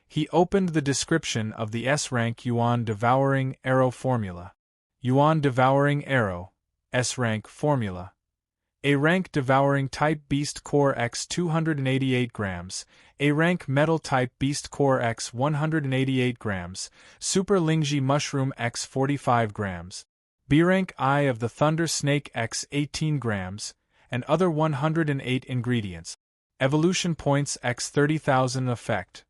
he opened the description of the S-rank Yuan devouring arrow formula. Yuan devouring arrow, S-rank formula. A-rank devouring type beast core x 288 grams, A-rank metal type beast core x 188 grams, super Lingji mushroom x 45 grams. B-rank Eye of the Thunder Snake x 18 grams, and other 108 ingredients. Evolution points x 30,000 effect.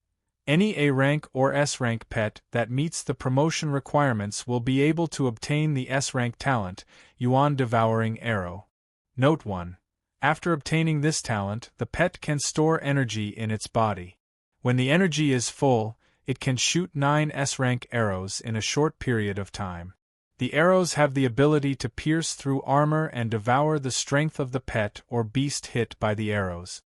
Any A-rank or S-rank pet that meets the promotion requirements will be able to obtain the S-rank talent, Yuan devouring arrow. Note 1. After obtaining this talent, the pet can store energy in its body. When the energy is full, it can shoot 9 S-rank arrows in a short period of time. The arrows have the ability to pierce through armor and devour the strength of the pet or beast hit by the arrows.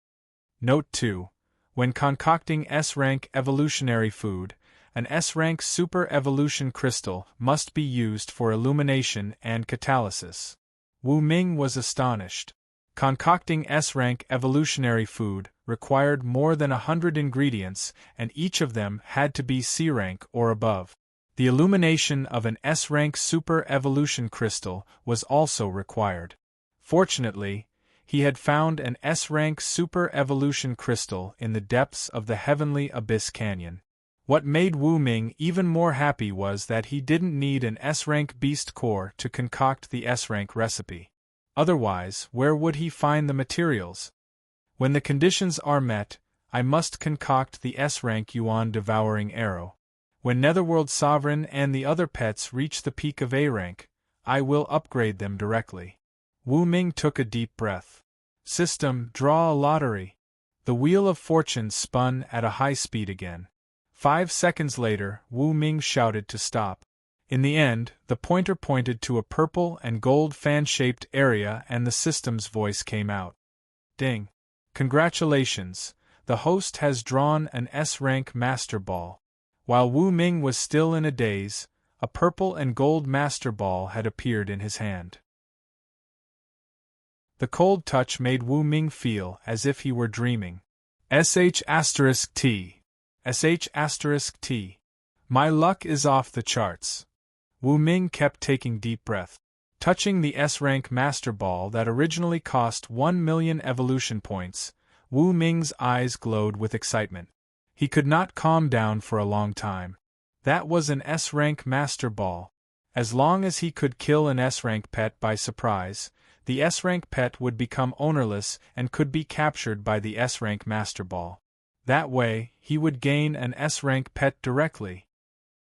Note 2. When concocting S-rank evolutionary food, an S-rank super evolution crystal must be used for illumination and catalysis. Wu Ming was astonished. Concocting S-rank evolutionary food required more than 100 ingredients, and each of them had to be C-rank or above. The illumination of an S-rank super evolution crystal was also required. Fortunately, he had found an S-rank super evolution crystal in the depths of the Heavenly Abyss Canyon. What made Wu Ming even more happy was that he didn't need an S-rank beast core to concoct the S-rank recipe. Otherwise, where would he find the materials? When the conditions are met, I must concoct the S-rank Yuan devouring arrow. When Netherworld Sovereign and the other pets reach the peak of A-rank, I will upgrade them directly. Wu Ming took a deep breath. System, draw a lottery. The Wheel of Fortune spun at a high speed again. 5 seconds later, Wu Ming shouted to stop. In the end, the pointer pointed to a purple and gold fan-shaped area and the system's voice came out. Ding. Congratulations, the host has drawn an S-rank Master Ball. While Wu Ming was still in a daze, a purple and gold Master Ball had appeared in his hand. The cold touch made Wu Ming feel as if he were dreaming. *T. *T. My luck is off the charts. Wu Ming kept taking deep breath. Touching the S-rank Master Ball that originally cost 1 million evolution points, Wu Ming's eyes glowed with excitement. He could not calm down for a long time. That was an S-rank Master Ball. As long as he could kill an S-rank pet by surprise, the S-rank pet would become ownerless and could be captured by the S-rank Master Ball. That way, he would gain an S-rank pet directly.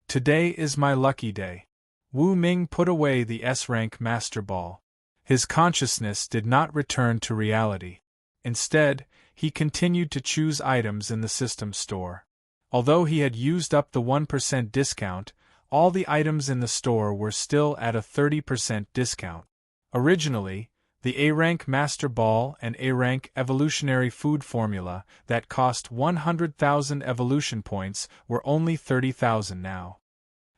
Today is my lucky day. Wu Ming put away the S-rank Master Ball. His consciousness did not return to reality. Instead, he continued to choose items in the system store. Although he had used up the 1% discount, all the items in the store were still at a 30% discount. Originally, the A-rank Master Ball and A-rank Evolutionary Food Formula that cost 100,000 evolution points were only 30,000 now.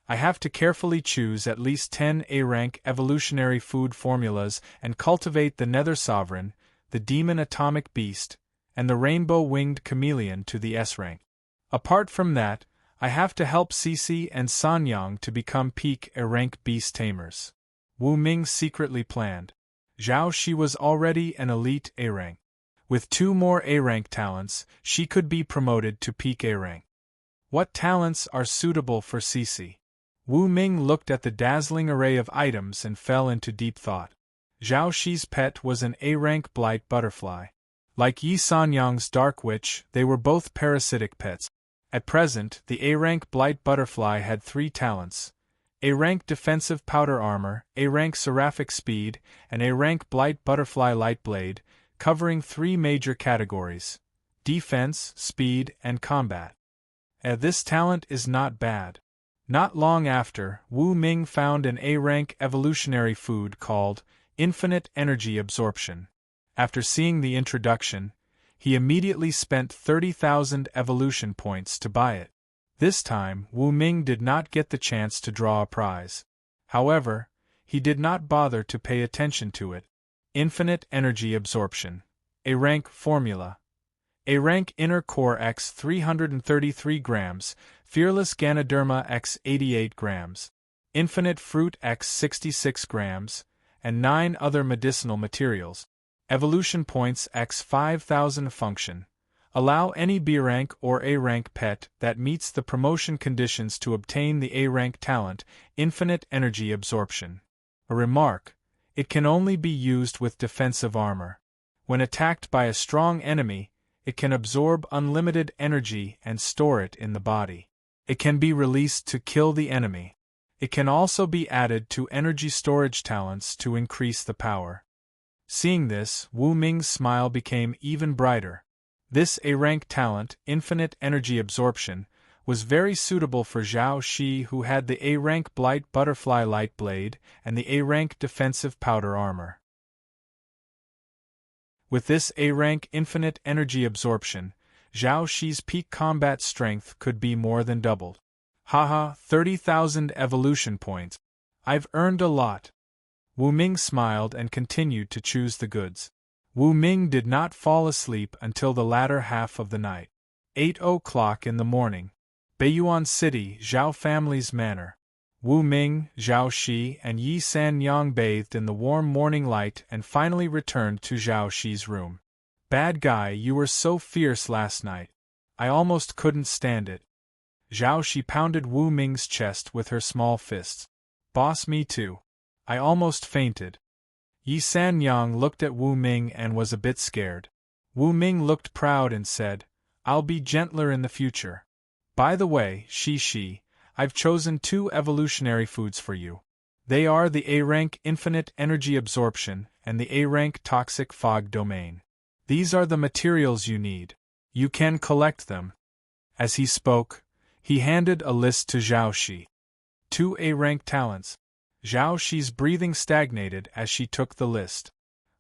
I have to carefully choose at least 10 A-rank Evolutionary Food Formulas and cultivate the Nether Sovereign, the Demon Atomic Beast, and the Rainbow-Winged Chameleon to the S-rank. Apart from that, I have to help Cici and Sanyang to become peak A-rank beast tamers. Wu Ming secretly planned. Zhao Shi was already an elite A-rank. With 2 more A-rank talents, she could be promoted to peak A-rank. What talents are suitable for Cici? Wu Ming looked at the dazzling array of items and fell into deep thought. Zhao Shi's pet was an A-rank blight butterfly. Like Yi Sanyang's dark witch, they were both parasitic pets. At present, the A-rank blight butterfly had 3 talents: A-rank defensive powder armor, A-rank seraphic speed, and A-rank blight butterfly light blade, covering 3 major categories: defense, speed, and combat. This talent is not bad. Not long after, Wu Ming found an A-rank evolutionary food called infinite energy absorption. After seeing the introduction, he immediately spent 30,000 evolution points to buy it. This time, Wu Ming did not get the chance to draw a prize. However, he did not bother to pay attention to it. Infinite energy absorption. A-rank formula. A-rank inner core x 333 grams, fearless Ganoderma x 88 grams, infinite fruit x 66 grams, and 9 other medicinal materials. Evolution points x 5000 function. Allow any B-rank or A-rank pet that meets the promotion conditions to obtain the A-rank talent, infinite energy absorption. A remark: it can only be used with defensive armor. When attacked by a strong enemy, it can absorb unlimited energy and store it in the body. It can be released to kill the enemy. It can also be added to energy storage talents to increase the power. Seeing this, Wu Ming's smile became even brighter. This A-rank talent, infinite energy absorption, was very suitable for Zhao Shi, who had the A-rank blight butterfly light blade and the A-rank defensive powder armor. With this A-rank infinite energy absorption, Zhao Shi's peak combat strength could be more than doubled. Haha, 30,000 evolution points. I've earned a lot. Wu Ming smiled and continued to choose the goods. Wu Ming did not fall asleep until the latter half of the night. 8:00 in the morning. Beiyuan City, Zhao family's manor. Wu Ming, Zhao Shi, and Yi Sanyang bathed in the warm morning light and finally returned to Zhao Shi's room. Bad guy, you were so fierce last night. I almost couldn't stand it. Zhao Shi pounded Wu Ming's chest with her small fists. Boss, me too. I almost fainted. Yi Sanyang looked at Wu Ming and was a bit scared. Wu Ming looked proud and said, I'll be gentler in the future. By the way, Shi, I've chosen 2 evolutionary foods for you. They are the A-rank infinite energy absorption and the A-rank toxic fog domain. These are the materials you need. You can collect them. As he spoke, he handed a list to Zhao Shi. 2 A-rank talents. Zhao Shi's breathing stagnated as she took the list.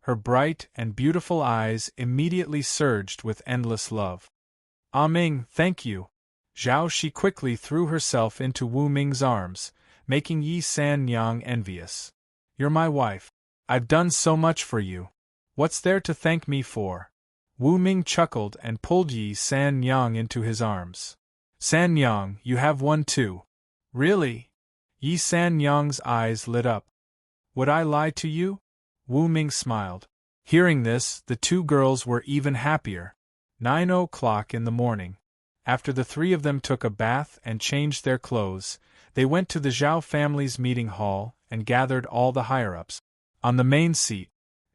Her bright and beautiful eyes immediately surged with endless love. Ah Ming, thank you. Zhao Shi quickly threw herself into Wu Ming's arms, making Yi Sanyang envious. You're my wife. I've done so much for you. What's there to thank me for? Wu Ming chuckled and pulled Yi Sanyang into his arms. Sanyang, you have one too. Really? Yi Sanyang's eyes lit up. Would I lie to you? Wu Ming smiled. Hearing this, the two girls were even happier. 9 o'clock in the morning. After the three of them took a bath and changed their clothes, they went to the Zhao family's meeting hall and gathered all the higher-ups. On the main seat,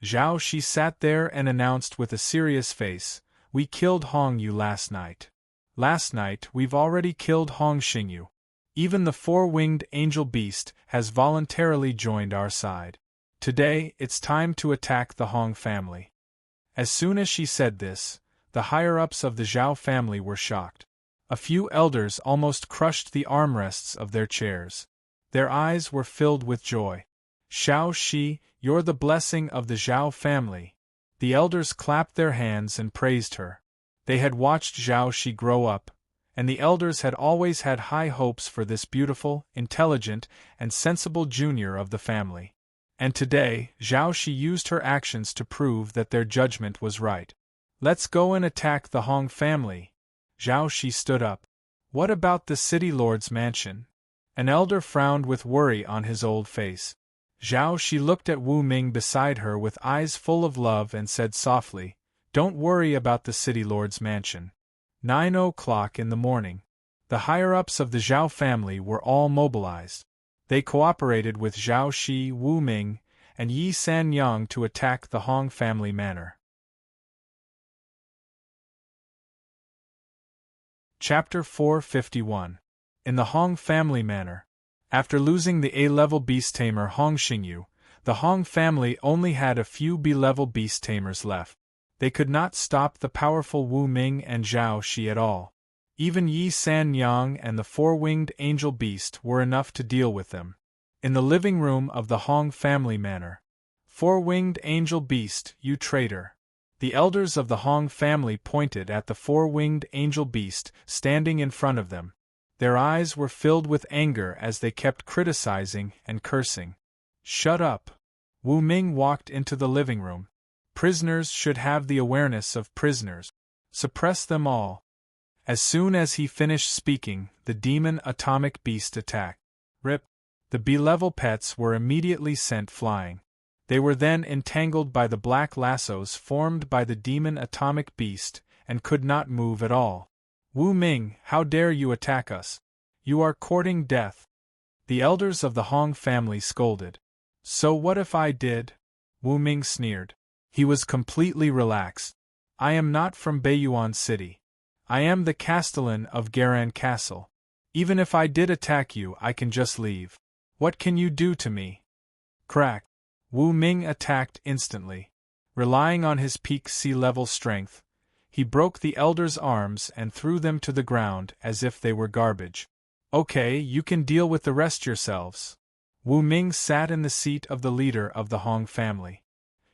Zhao Shi sat there and announced with a serious face, "We killed Hong Yu last night. Last night we've already killed Hong Xingyu. Even the four-winged angel beast has voluntarily joined our side. Today it's time to attack the Hong family." As soon as she said this, the higher-ups of the Zhao family were shocked. A few elders almost crushed the armrests of their chairs. Their eyes were filled with joy. "Xiao Shi, you're the blessing of the Zhao family." The elders clapped their hands and praised her. They had watched Zhao Shi grow up, and the elders had always had high hopes for this beautiful, intelligent, and sensible junior of the family. And today, Zhao Shi used her actions to prove that their judgment was right. "Let's go and attack the Hong family." Zhao Shi stood up. "What about the city lord's mansion?" An elder frowned with worry on his old face. Zhao Shi looked at Wu Ming beside her with eyes full of love and said softly, "Don't worry about the city lord's mansion." 9 o'clock in the morning. The higher-ups of the Zhao family were all mobilized. They cooperated with Zhao Shi, Wu Ming, and Yi Sanyang to attack the Hong family manor. Chapter 451. In the Hong family manor. After losing the A-level beast tamer Hong Xingyu, the Hong family only had a few B-level beast tamers left. They could not stop the powerful Wu Ming and Zhao Shi at all. Even Yi Sanyang and the four-winged angel beast were enough to deal with them. In the living room of the Hong family manor. "Four-winged angel beast, you traitor." The elders of the Hong family pointed at the four-winged angel beast standing in front of them. Their eyes were filled with anger as they kept criticizing and cursing. "Shut up." Wu Ming walked into the living room. "Prisoners should have the awareness of prisoners. Suppress them all." As soon as he finished speaking, the demon atomic beast attacked. Rip! The B-level pets were immediately sent flying. They were then entangled by the black lassos formed by the demon atomic beast and could not move at all. "Wu Ming, how dare you attack us? You are courting death." The elders of the Hong family scolded. "So what if I did?" Wu Ming sneered. He was completely relaxed. "I am not from Beiyuan City. I am the Castellan of Garan Castle. Even if I did attack you, I can just leave. What can you do to me?" Crack! Wu Ming attacked instantly. Relying on his peak sea-level strength, he broke the elders' arms and threw them to the ground as if they were garbage. "Okay, you can deal with the rest yourselves." Wu Ming sat in the seat of the leader of the Hong family.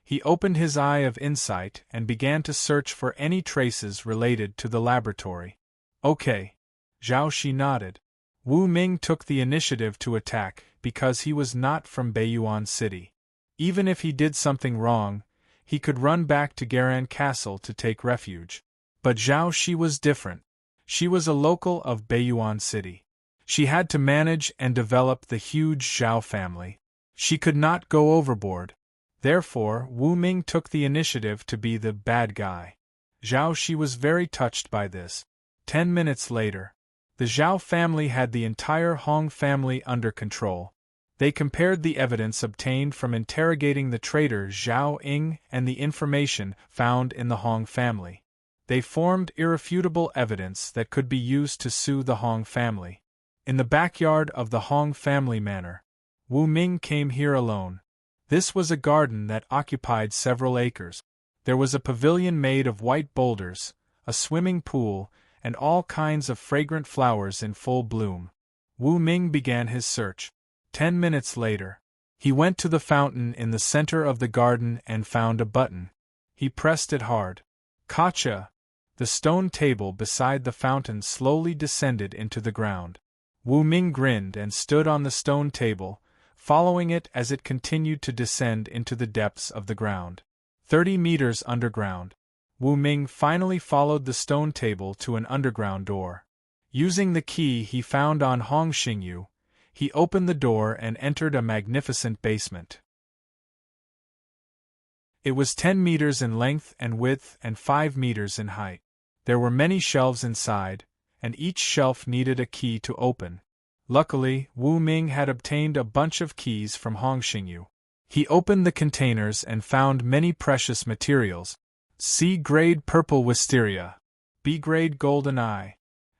He opened his eye of insight and began to search for any traces related to the laboratory. "Okay." Zhao Shi nodded. Wu Ming took the initiative to attack because he was not from Beiyuan City. Even if he did something wrong, he could run back to Garan Castle to take refuge. But Zhao Shi was different. She was a local of Beiyuan City. She had to manage and develop the huge Zhao family. She could not go overboard. Therefore, Wu Ming took the initiative to be the bad guy. Zhao Shi was very touched by this. 10 minutes later, the Zhao family had the entire Hong family under control. They compared the evidence obtained from interrogating the traitor Zhao Ying and the information found in the Hong family. They formed irrefutable evidence that could be used to sue the Hong family. In the backyard of the Hong family manor, Wu Ming came here alone. This was a garden that occupied several acres. There was a pavilion made of white boulders, a swimming pool, and all kinds of fragrant flowers in full bloom. Wu Ming began his search. 10 minutes later, he went to the fountain in the center of the garden and found a button. He pressed it hard. Gotcha! The stone table beside the fountain slowly descended into the ground. Wu Ming grinned and stood on the stone table, following it as it continued to descend into the depths of the ground. 30 meters underground. Wu Ming finally followed the stone table to an underground door. Using the key he found on Hong Xingyu, he opened the door and entered a magnificent basement. It was 10 meters in length and width and 5 meters in height. There were many shelves inside, and each shelf needed a key to open. Luckily, Wu Ming had obtained a bunch of keys from Hong Xingyu. He opened the containers and found many precious materials: C-grade purple wisteria, B-grade golden eye,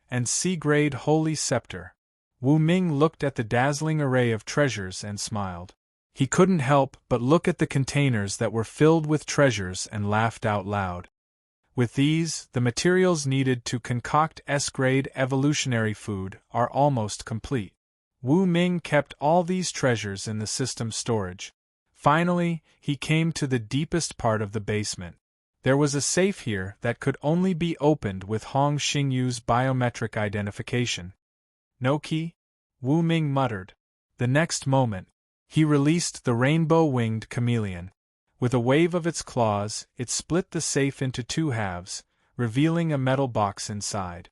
and C-grade holy scepter. Wu Ming looked at the dazzling array of treasures and smiled. He couldn't help but look at the containers that were filled with treasures and laughed out loud. With these, the materials needed to concoct S-grade evolutionary food are almost complete. Wu Ming kept all these treasures in the system's storage. Finally, he came to the deepest part of the basement. There was a safe here that could only be opened with Hong Xingyu's biometric identification. No key? Wu Ming muttered. The next moment, he released the rainbow-winged chameleon. With a wave of its claws, it split the safe into 2 halves, revealing a metal box inside.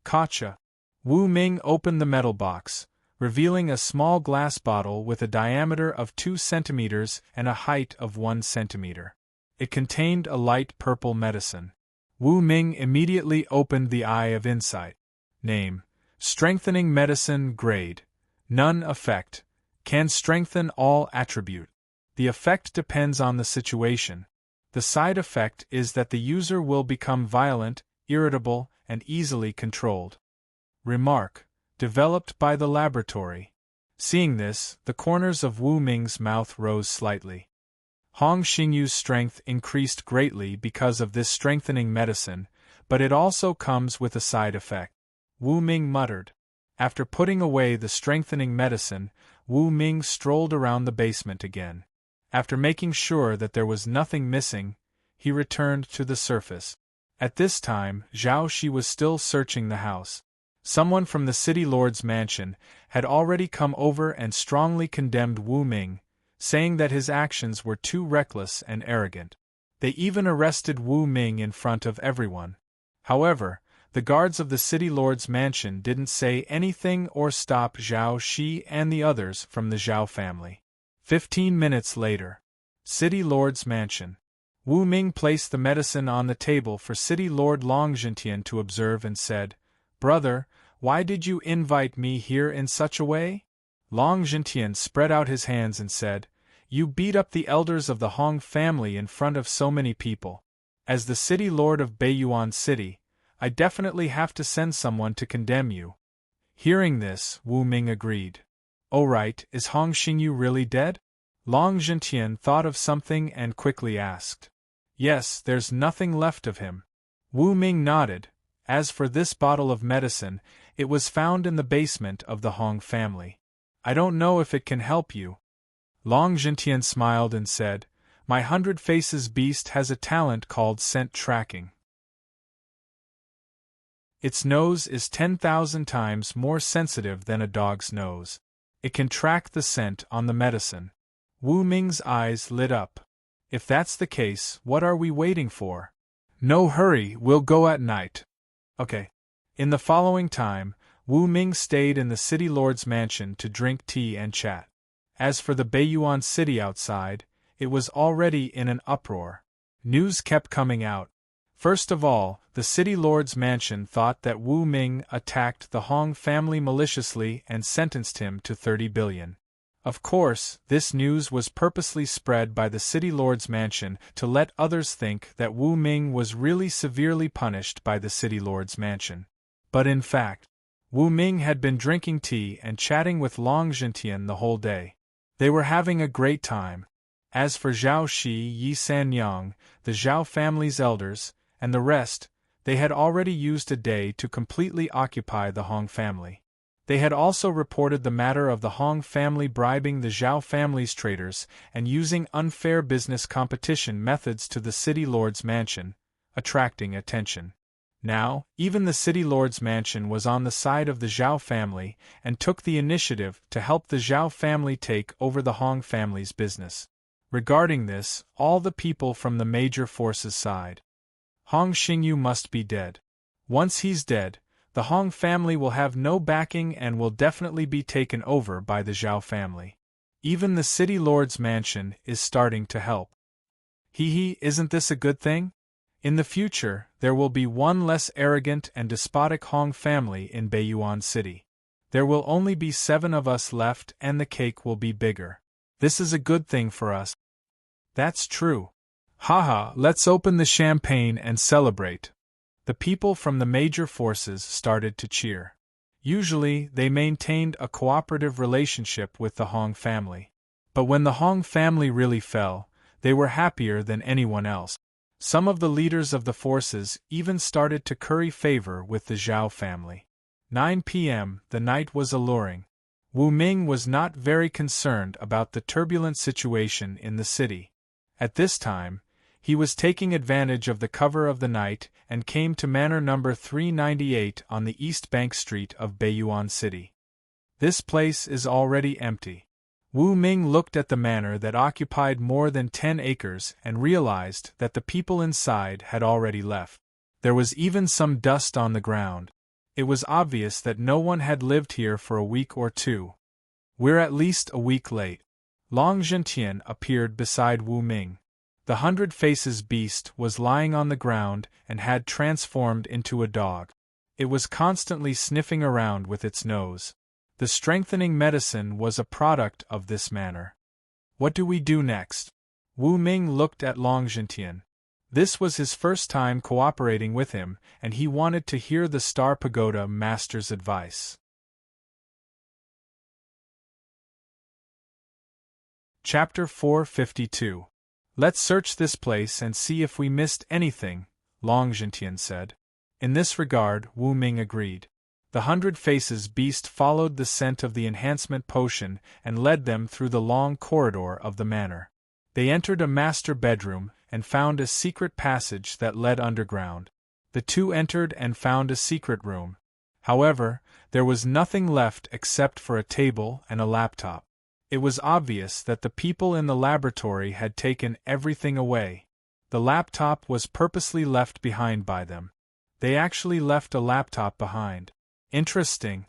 Gotcha! Wu Ming opened the metal box, revealing a small glass bottle with a diameter of 2 centimeters and a height of 1 centimeter. It contained a light purple medicine. Wu Ming immediately opened the Eye of Insight. Name: Strengthening Medicine Grade. None effect. Can strengthen all attribute. The effect depends on the situation. The side effect is that the user will become violent, irritable, and easily controlled. Remark: Developed by the laboratory. Seeing this, the corners of Wu Ming's mouth rose slightly. Hong Xingyu's strength increased greatly because of this strengthening medicine, but it also comes with a side effect. Wu Ming muttered. After putting away the strengthening medicine, Wu Ming strolled around the basement again. After making sure that there was nothing missing, he returned to the surface. At this time, Zhao Shi was still searching the house. Someone from the city lord's mansion had already come over and strongly condemned Wu Ming, saying that his actions were too reckless and arrogant. They even arrested Wu Ming in front of everyone. However, the guards of the city lord's mansion didn't say anything or stop Zhao Shi and the others from the Zhao family. 15 minutes later. City Lord's mansion. Wu Ming placed the medicine on the table for City Lord Long Zhentian to observe and said, "Brother, why did you invite me here in such a way?" Long Zhentian spread out his hands and said, "You beat up the elders of the Hong family in front of so many people. As the City Lord of Beiyuan City, I definitely have to send someone to condemn you." Hearing this, Wu Ming agreed. "Oh right, is Hong Xingyu really dead?" Long Zhentian thought of something and quickly asked. "Yes, there's nothing left of him." Wu Ming nodded. "As for this bottle of medicine, it was found in the basement of the Hong family. I don't know if it can help you." Long Zhentian smiled and said, "My 100 Faces beast has a talent called scent tracking. Its nose is 10,000 times more sensitive than a dog's nose. It can track the scent on the medicine." Wu Ming's eyes lit up. "If that's the case, what are we waiting for?" "No hurry, we'll go at night." "Okay." In the following time, Wu Ming stayed in the city lord's mansion to drink tea and chat. As for the Beiyuan city outside, it was already in an uproar. News kept coming out. First of all, the city lord's mansion thought that Wu Ming attacked the Hong family maliciously and sentenced him to 30 billion. Of course, this news was purposely spread by the city lord's mansion to let others think that Wu Ming was really severely punished by the city lord's mansion. But in fact, Wu Ming had been drinking tea and chatting with Long Zhentian the whole day. They were having a great time. As for Zhao Shi, Yi Sanyang, the Zhao family's elders, and the rest, they had already used a day to completely occupy the Hong family. They had also reported the matter of the Hong family bribing the Zhao family's traders and using unfair business competition methods to the city lord's mansion, attracting attention. Now, even the city lord's mansion was on the side of the Zhao family and took the initiative to help the Zhao family take over the Hong family's business. Regarding this, all the people from the major forces sighed. Hong Xingyu must be dead. Once he's dead, the Hong family will have no backing and will definitely be taken over by the Zhao family. Even the city lord's mansion is starting to help. Hee hee, isn't this a good thing? In the future, there will be one less arrogant and despotic Hong family in Baiyuan City. There will only be 7 of us left and the cake will be bigger. This is a good thing for us. That's true. Haha, let's open the champagne and celebrate. The people from the major forces started to cheer. Usually, they maintained a cooperative relationship with the Hong family. But when the Hong family really fell, they were happier than anyone else. Some of the leaders of the forces even started to curry favor with the Zhao family. 9 p.m. The night was alluring. Wu Ming was not very concerned about the turbulent situation in the city. At this time, he was taking advantage of the cover of the night and came to Manor number 398 on the East Bank Street of Baiyuan City. This place is already empty. Wu Ming looked at the manor that occupied more than 10 acres and realized that the people inside had already left. There was even some dust on the ground. It was obvious that no one had lived here for a week or 2. We're at least a week late. Long Zhentian appeared beside Wu Ming. The 100 Faces beast was lying on the ground and had transformed into a dog. It was constantly sniffing around with its nose. The strengthening medicine was a product of this manner. What do we do next? Wu Ming looked at Long Zhentian. This was his first time cooperating with him, and he wanted to hear the Star Pagoda Master's advice. Chapter 452. Let's search this place and see if we missed anything, Long Zhentian said. In this regard, Wu Ming agreed. The 100 Faces beast followed the scent of the enhancement potion and led them through the long corridor of the manor. They entered a master bedroom and found a secret passage that led underground. The two entered and found a secret room. However, there was nothing left except for a table and a laptop. It was obvious that the people in the laboratory had taken everything away. The laptop was purposely left behind by them. They actually left a laptop behind. Interesting.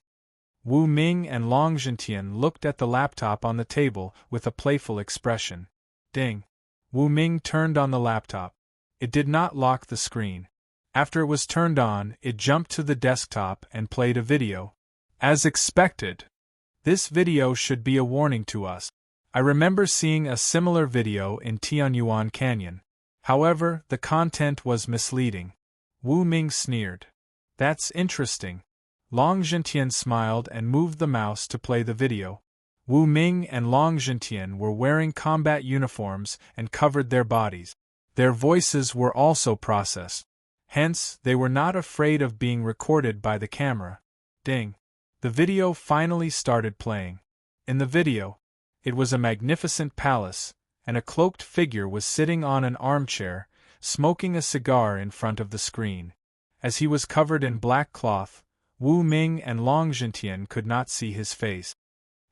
Wu Ming and Long Zhentian looked at the laptop on the table with a playful expression. Ding. Wu Ming turned on the laptop. It did not lock the screen. After it was turned on, it jumped to the desktop and played a video. As expected. This video should be a warning to us. I remember seeing a similar video in Tianyuan Canyon. However, the content was misleading. Wu Ming sneered. That's interesting. Long Zhentian smiled and moved the mouse to play the video. Wu Ming and Long Zhentian were wearing combat uniforms and covered their bodies. Their voices were also processed. Hence, they were not afraid of being recorded by the camera. Ding. The video finally started playing. In the video, it was a magnificent palace, and a cloaked figure was sitting on an armchair, smoking a cigar in front of the screen. As he was covered in black cloth, Wu Ming and Long Zhentian could not see his face.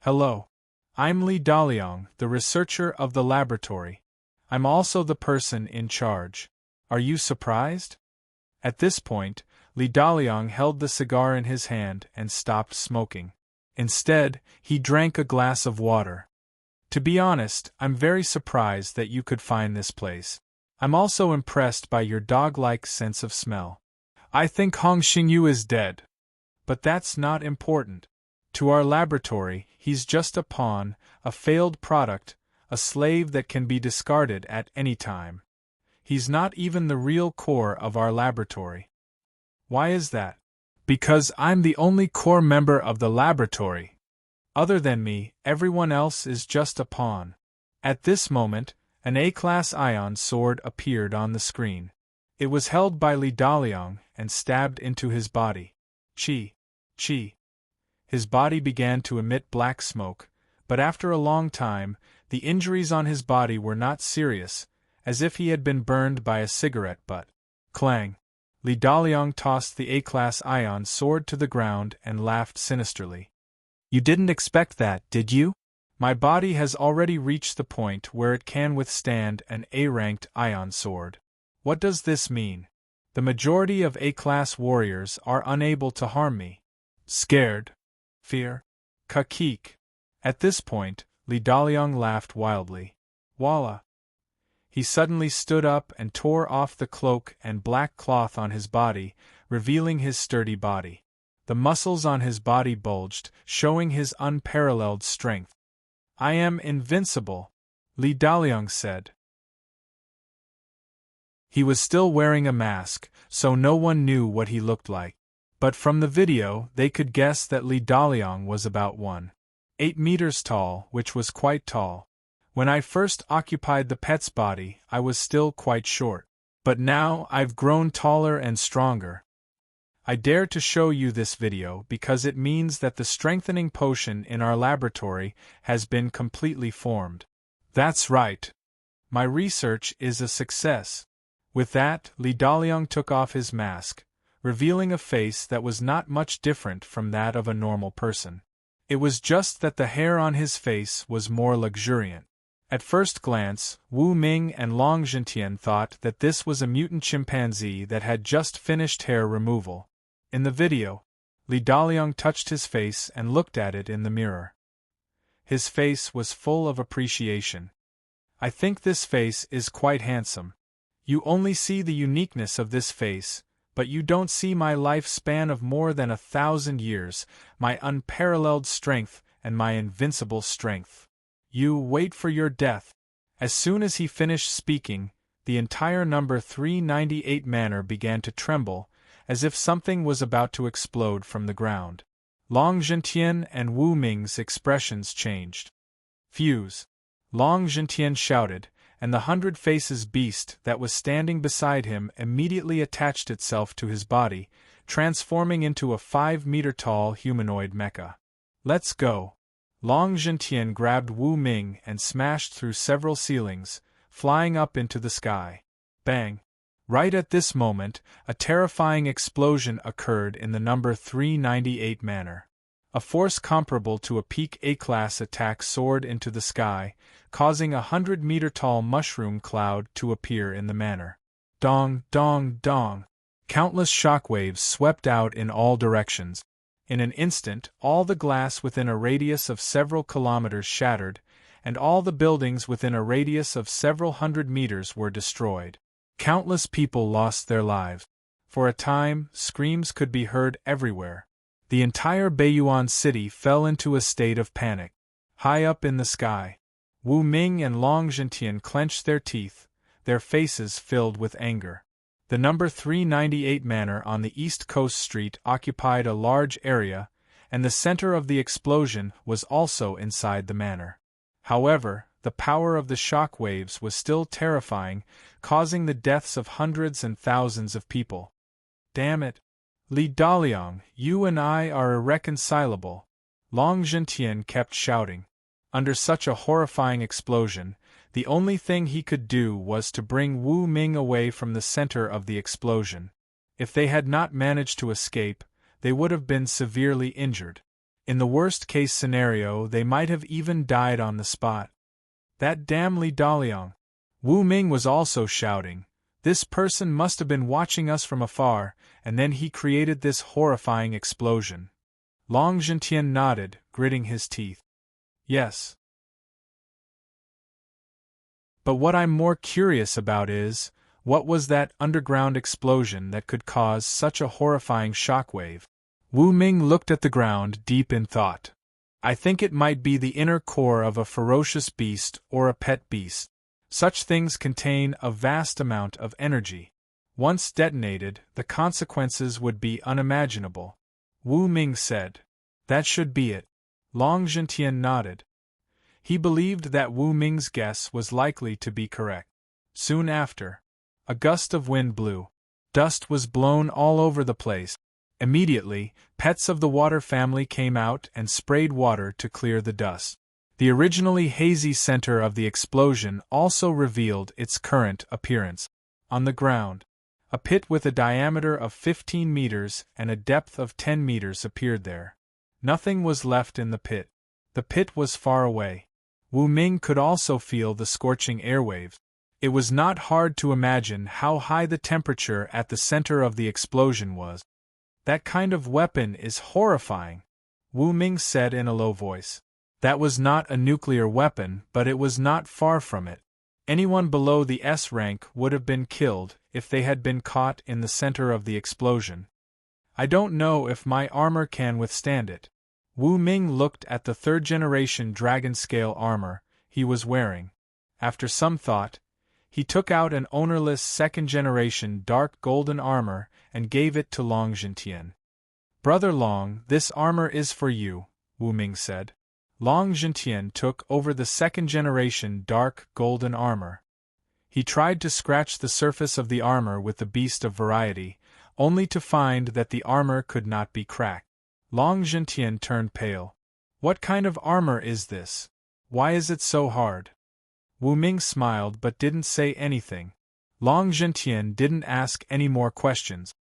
Hello. I'm Li Daliang, the researcher of the laboratory. I'm also the person in charge. Are you surprised? At this point, Li Daliang held the cigar in his hand and stopped smoking. Instead, he drank a glass of water. To be honest, I'm very surprised that you could find this place. I'm also impressed by your dog-like sense of smell. I think Hong Xingyu is dead. But that's not important. To our laboratory, he's just a pawn, a failed product, a slave that can be discarded at any time. He's not even the real core of our laboratory. Why is that? Because I'm the only core member of the laboratory. Other than me, everyone else is just a pawn. At this moment, an A-class ion sword appeared on the screen. It was held by Li Daliang and stabbed into his body. Chi. His body began to emit black smoke, but after a long time, the injuries on his body were not serious, as if he had been burned by a cigarette butt. Clang. Li Daliang tossed the A-class ion sword to the ground and laughed sinisterly. You didn't expect that, did you? My body has already reached the point where it can withstand an A-ranked ion sword. What does this mean? The majority of A-class warriors are unable to harm me. Scared? Fear? Kakik. At this point, Li Daliang laughed wildly. Voila! He suddenly stood up and tore off the cloak and black cloth on his body, revealing his sturdy body. The muscles on his body bulged, showing his unparalleled strength. "I am invincible," Li Daliang said. He was still wearing a mask, so no one knew what he looked like. But from the video, they could guess that Li Daliang was about 1.8 meters tall, which was quite tall. When I first occupied the pet's body, I was still quite short. But now I've grown taller and stronger. I dare to show you this video because it means that the strengthening potion in our laboratory has been completely formed. That's right. My research is a success. With that, Li Daliang took off his mask, revealing a face that was not much different from that of a normal person. It was just that the hair on his face was more luxuriant. At first glance, Wu Ming and Long Zhentian thought that this was a mutant chimpanzee that had just finished hair removal. In the video, Li Daliang touched his face and looked at it in the mirror. His face was full of appreciation. "I think this face is quite handsome. You only see the uniqueness of this face, but you don't see my lifespan of more than 1,000 years, my unparalleled strength, and my invincible strength. You wait for your death." As soon as he finished speaking, the entire number 398 manor began to tremble, as if something was about to explode from the ground. Long Zhentian and Wu Ming's expressions changed. "Fuse!" Long Zhentian shouted, and the 100 faces beast that was standing beside him immediately attached itself to his body, transforming into a 5-meter-tall humanoid mecha. "Let's go!" Long Zhentian grabbed Wu Ming and smashed through several ceilings, flying up into the sky. Bang! Right at this moment, a terrifying explosion occurred in the number 398 manor. A force comparable to a peak A-class attack soared into the sky, causing a 100-meter-tall mushroom cloud to appear in the manor. Dong, dong, dong! Countless shockwaves swept out in all directions. In an instant, all the glass within a radius of several kilometers shattered, and all the buildings within a radius of several hundred meters were destroyed. Countless people lost their lives. For a time, screams could be heard everywhere. The entire Beiyuan city fell into a state of panic. High up in the sky, Wu Ming and Long Zhentian clenched their teeth, their faces filled with anger. The number 398 manor on the East Coast Street occupied a large area, and the center of the explosion was also inside the manor. However, the power of the shock waves was still terrifying, causing the deaths of hundreds and thousands of people. "Damn it! Li Daliang, you and I are irreconcilable," Long Zhentian kept shouting. Under such a horrifying explosion, the only thing he could do was to bring Wu Ming away from the center of the explosion. If they had not managed to escape, they would have been severely injured. In the worst-case scenario, they might have even died on the spot. "That damn Li Daliang!" Wu Ming was also shouting. "This person must have been watching us from afar, and then he created this horrifying explosion." Long Zhentian nodded, gritting his teeth. "Yes. But what I'm more curious about is, what was that underground explosion that could cause such a horrifying shockwave?" Wu Ming looked at the ground deep in thought. "I think it might be the inner core of a ferocious beast or a pet beast. Such things contain a vast amount of energy. Once detonated, the consequences would be unimaginable." Wu Ming said. "That should be it." Long Zhentian nodded. He believed that Wu Ming's guess was likely to be correct. Soon after, a gust of wind blew. Dust was blown all over the place. Immediately, pets of the water family came out and sprayed water to clear the dust. The originally hazy center of the explosion also revealed its current appearance. On the ground, a pit with a diameter of 15 meters and a depth of 10 meters appeared there. Nothing was left in the pit. The pit was far away. Wu Ming could also feel the scorching airwaves. It was not hard to imagine how high the temperature at the center of the explosion was. "That kind of weapon is horrifying," Wu Ming said in a low voice. "That was not a nuclear weapon, but it was not far from it. Anyone below the S rank would have been killed if they had been caught in the center of the explosion. I don't know if my armor can withstand it. Wu Ming looked at the third-generation dragon-scale armor he was wearing. After some thought, he took out an ownerless second-generation dark golden armor and gave it to Long Zhentian. "Brother Long, this armor is for you," Wu Ming said. Long Zhentian took over the second-generation dark golden armor. He tried to scratch the surface of the armor with the beast of variety, only to find that the armor could not be cracked. Long Zhentian turned pale. "What kind of armor is this? Why is it so hard?" Wu Ming smiled but didn't say anything. Long Zhentian didn't ask any more questions.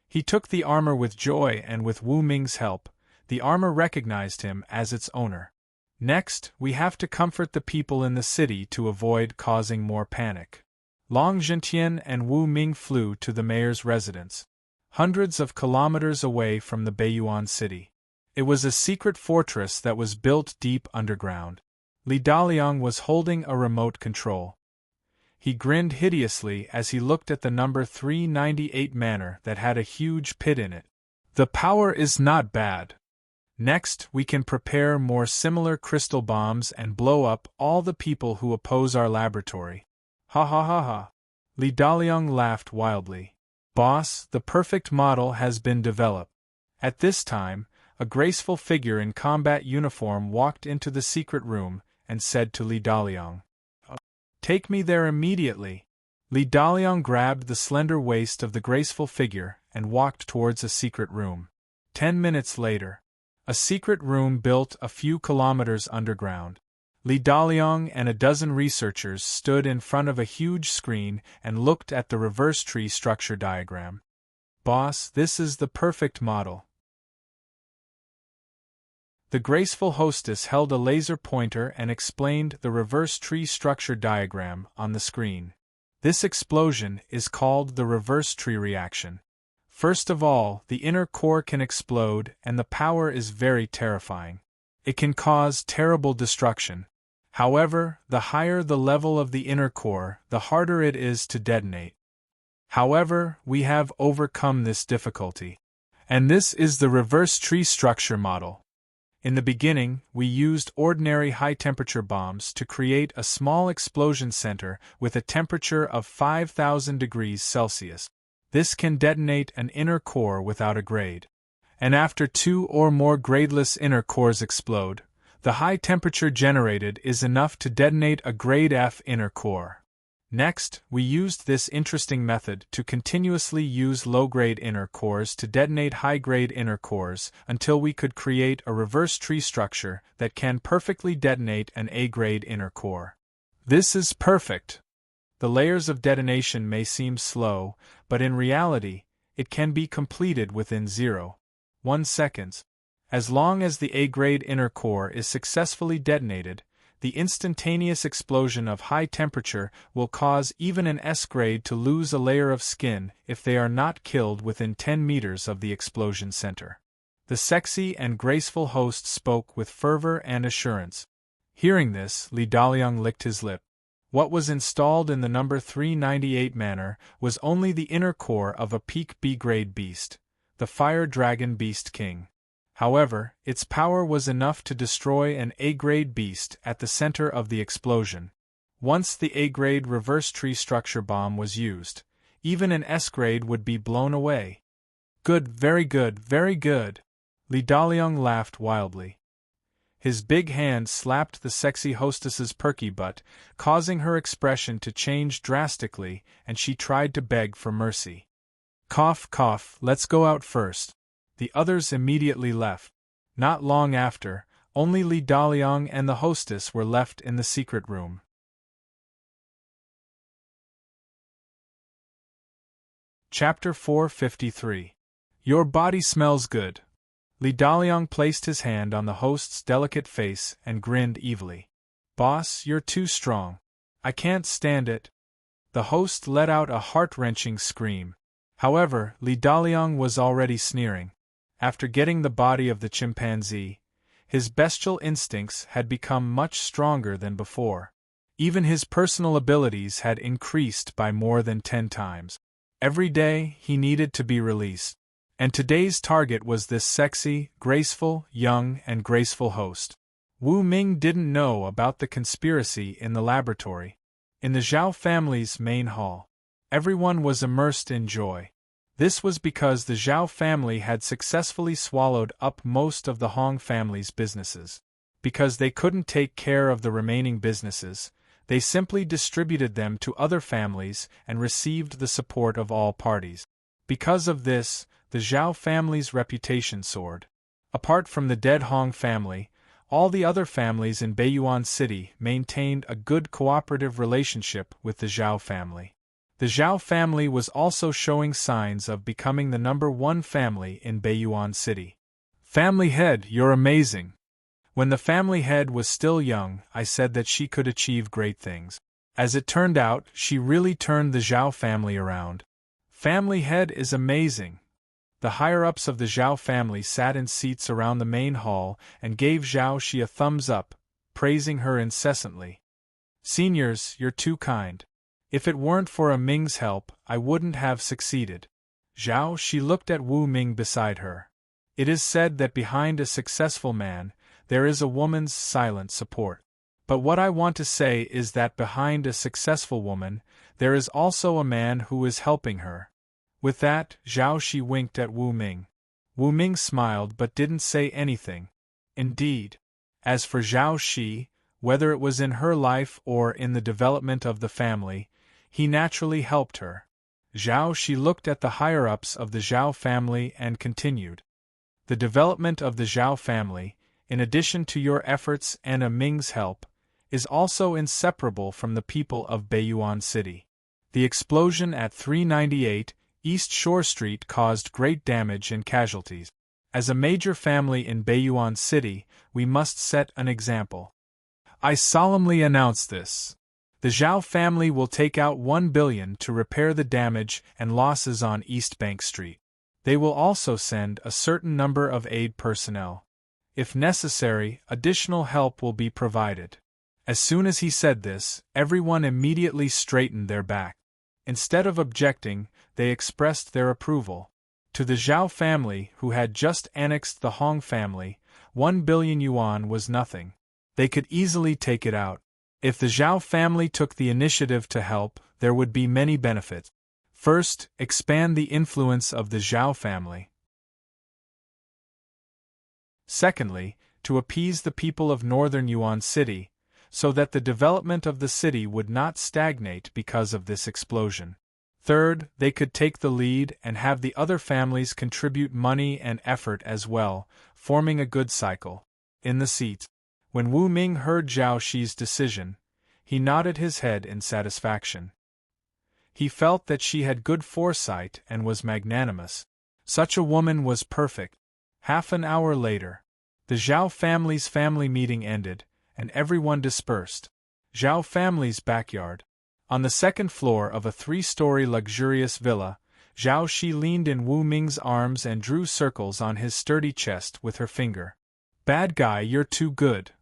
He took the armor with joy, and with Wu Ming's help, the armor recognized him as its owner. "Next, we have to comfort the people in the city to avoid causing more panic." Long Zhentian and Wu Ming flew to the mayor's residence, hundreds of kilometers away from the Beiyuan city. It was a secret fortress that was built deep underground. Li Daliang was holding a remote control. He grinned hideously as he looked at the number 398 manor that had a huge pit in it. "The power is not bad. Next, we can prepare more similar crystal bombs and blow up all the people who oppose our laboratory." "Ha ha ha ha." Li Daliang laughed wildly. "Boss, the perfect model has been developed." At this time, a graceful figure in combat uniform walked into the secret room and said to Li Daliang, "Take me there immediately." Li Daliang grabbed the slender waist of the graceful figure and walked towards a secret room. 10 minutes later, a secret room built a few kilometers underground. Li Daliang and a dozen researchers stood in front of a huge screen and looked at the reverse tree structure diagram. "Boss, this is the perfect model." The graceful hostess held a laser pointer and explained the reverse tree structure diagram on the screen. "This explosion is called the reverse tree reaction. First of all, the inner core can explode, and the power is very terrifying. It can cause terrible destruction. However, the higher the level of the inner core, the harder it is to detonate. However, we have overcome this difficulty. And this is the reverse tree structure model. In the beginning, we used ordinary high-temperature bombs to create a small explosion center with a temperature of 5,000 degrees Celsius. This can detonate an inner core without a grade. And after 2 or more gradeless inner cores explode, the high temperature generated is enough to detonate a grade F inner core. Next, we used this interesting method to continuously use low-grade inner cores to detonate high-grade inner cores until we could create a reverse tree structure that can perfectly detonate an A-grade inner core. This is perfect. The layers of detonation may seem slow, but in reality, it can be completed within 0.1 seconds. As long as the A-grade inner core is successfully detonated, the instantaneous explosion of high temperature will cause even an S-grade to lose a layer of skin if they are not killed within 10 meters of the explosion center. The sexy and graceful host spoke with fervor and assurance. Hearing this, Li Daliang licked his lip. What was installed in the number 398 manor was only the inner core of a peak B-grade beast, the Fire Dragon Beast King. However, its power was enough to destroy an A-grade beast at the center of the explosion. Once the A-grade reverse tree structure bomb was used, even an S-grade would be blown away. "Good, very good, very good." Li Daliang laughed wildly. His big hand slapped the sexy hostess's perky butt, causing her expression to change drastically, and she tried to beg for mercy. "Cough, cough, let's go out first." The others immediately left. Not long after, only Li Daliang and the hostess were left in the secret room. Chapter 453. Your body smells good. Li Daliang placed his hand on the host's delicate face and grinned evilly. "Boss, you're too strong. I can't stand it." The host let out a heart-wrenching scream. However, Li Daliang was already sneering. After getting the body of the chimpanzee, his bestial instincts had become much stronger than before. Even his personal abilities had increased by more than 10 times. Every day, he needed to be released. And today's target was this sexy, graceful, young, and graceful host. Wu Ming didn't know about the conspiracy in the laboratory. In the Zhao family's main hall, everyone was immersed in joy. This was because the Zhao family had successfully swallowed up most of the Hong family's businesses. Because they couldn't take care of the remaining businesses, they simply distributed them to other families and received the support of all parties. Because of this, the Zhao family's reputation soared. Apart from the dead Hong family, all the other families in Beiyuan City maintained a good cooperative relationship with the Zhao family. The Zhao family was also showing signs of becoming the #1 family in Beiyuan City. Family head, you're amazing. When the family head was still young, I said that she could achieve great things. As it turned out, she really turned the Zhao family around. Family head is amazing. The higher-ups of the Zhao family sat in seats around the main hall and gave Zhao Shi a thumbs up, praising her incessantly. Seniors, you're too kind. If it weren't for Ming's help, I wouldn't have succeeded. Zhao Shi looked at Wu Ming beside her. It is said that behind a successful man, there is a woman's silent support. But what I want to say is that behind a successful woman, there is also a man who is helping her. With that, Zhao Shi winked at Wu Ming. Wu Ming smiled but didn't say anything. Indeed. As for Zhao Shi, whether it was in her life or in the development of the family, he naturally helped her. Zhao Shi looked at the higher-ups of the Zhao family and continued. The development of the Zhao family, in addition to your efforts and Ming's help, is also inseparable from the people of Beiyuan City. The explosion at 398 East Shore Street caused great damage and casualties. As a major family in Beiyuan City, we must set an example. I solemnly announce this. The Zhao family will take out 1 billion to repair the damage and losses on East Bank Street. They will also send a certain number of aid personnel. If necessary, additional help will be provided. As soon as he said this, everyone immediately straightened their back. Instead of objecting, they expressed their approval. To the Zhao family, who had just annexed the Hong family, 1 billion yuan was nothing. They could easily take it out. If the Zhao family took the initiative to help, there would be many benefits. First, expand the influence of the Zhao family. Secondly, to appease the people of northern Yuan City, so that the development of the city would not stagnate because of this explosion. Third, they could take the lead and have the other families contribute money and effort as well, forming a good cycle. In the seat. When Wu Ming heard Zhao Shi's decision, he nodded his head in satisfaction. He felt that she had good foresight and was magnanimous. Such a woman was perfect. Half an hour later, the Zhao family's family meeting ended, and everyone dispersed. Zhao family's backyard. On the second floor of a 3-story luxurious villa, Zhao Shi leaned in Wu Ming's arms and drew circles on his sturdy chest with her finger. Bad guy, you're too good.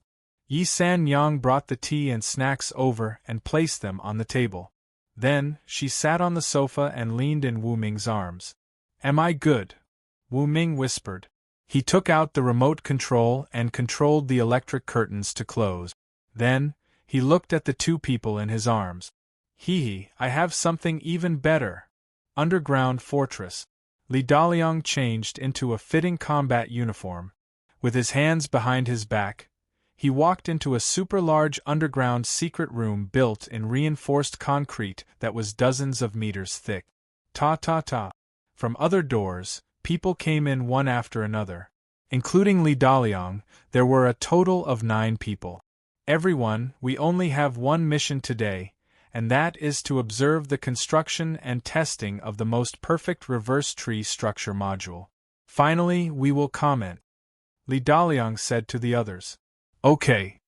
Yi San Yang brought the tea and snacks over and placed them on the table. Then, she sat on the sofa and leaned in Wu Ming's arms. Am I good? Wu Ming whispered. He took out the remote control and controlled the electric curtains to close. Then, he looked at the two people in his arms. Hee, I have something even better. Underground fortress. Li Daliang changed into a fitting combat uniform. With his hands behind his back, he walked into a super-large underground secret room built in reinforced concrete that was dozens of meters thick. Ta. From other doors, people came in one after another. Including Li Daliang, there were a total of 9 people. Everyone, we only have one mission today, and that is to observe the construction and testing of the most perfect reverse tree structure module. Finally, we will comment. Li Daliang said to the others. Okay.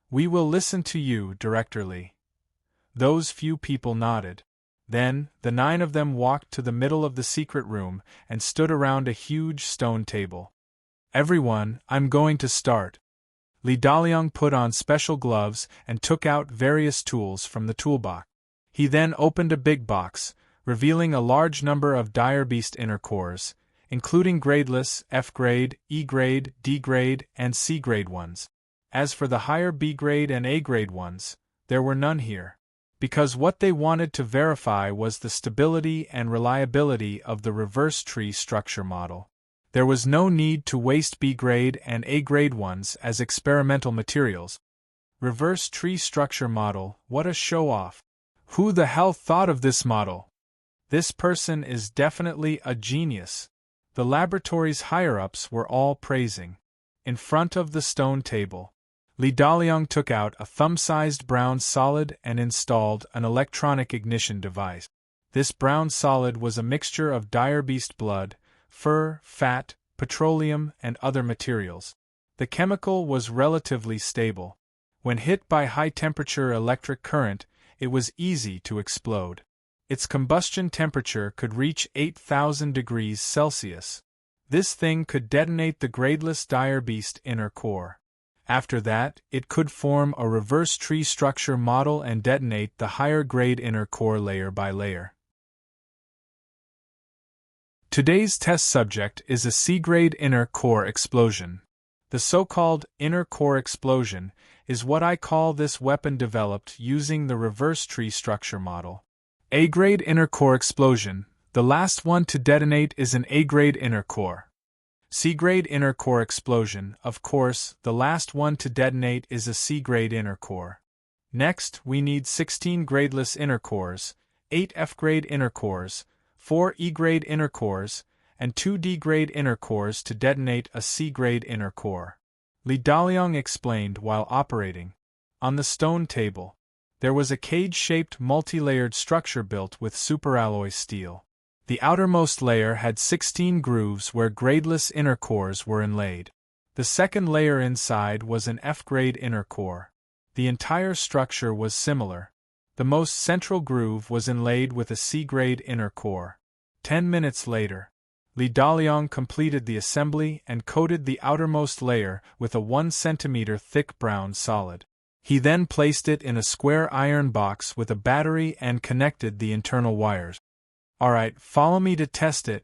We will listen to you, Director Li. Those few people nodded. Then, the 9 of them walked to the middle of the secret room and stood around a huge stone table. Everyone, I'm going to start. Li Daliang put on special gloves and took out various tools from the toolbox. He then opened a big box, revealing a large number of dire beast inner cores, including gradeless, F-grade, E-grade, D-grade, and C-grade ones. As for the higher B-grade and A-grade ones, there were none here, because what they wanted to verify was the stability and reliability of the reverse tree structure model. There was no need to waste B-grade and A-grade ones as experimental materials. Reverse tree structure model, what a show-off! Who the hell thought of this model? This person is definitely a genius. The laboratory's higher-ups were all praising. In front of the stone table, Li Daliang took out a thumb-sized brown solid and installed an electronic ignition device. This brown solid was a mixture of dire beast blood, fur, fat, petroleum, and other materials. The chemical was relatively stable. When hit by high-temperature electric current, it was easy to explode. Its combustion temperature could reach 8,000 degrees Celsius. This thing could detonate the gradeless dire beast inner core. After that, it could form a reverse tree structure model and detonate the higher grade inner core layer by layer. Today's test subject is a C-grade inner core explosion. The so-called inner core explosion is what I call this weapon developed using the reverse tree structure model. A-grade inner core explosion, the last one to detonate is an A-grade inner core. C-grade inner core explosion, of course, the last one to detonate is a C-grade inner core. Next, we need 16 gradeless inner cores, 8 F-grade inner cores, 4 E-grade inner cores, and 2 D-grade inner cores to detonate a C-grade inner core. Li Daliang explained while operating. On the stone table, there was a cage-shaped multi-layered structure built with superalloy steel. The outermost layer had 16 grooves where gradeless inner cores were inlaid. The second layer inside was an F-grade inner core. The entire structure was similar. The most central groove was inlaid with a C-grade inner core. 10 minutes later, Li Daliang completed the assembly and coated the outermost layer with a 1 cm thick brown solid. He then placed it in a square iron box with a battery and connected the internal wires. Alright, follow me to test it.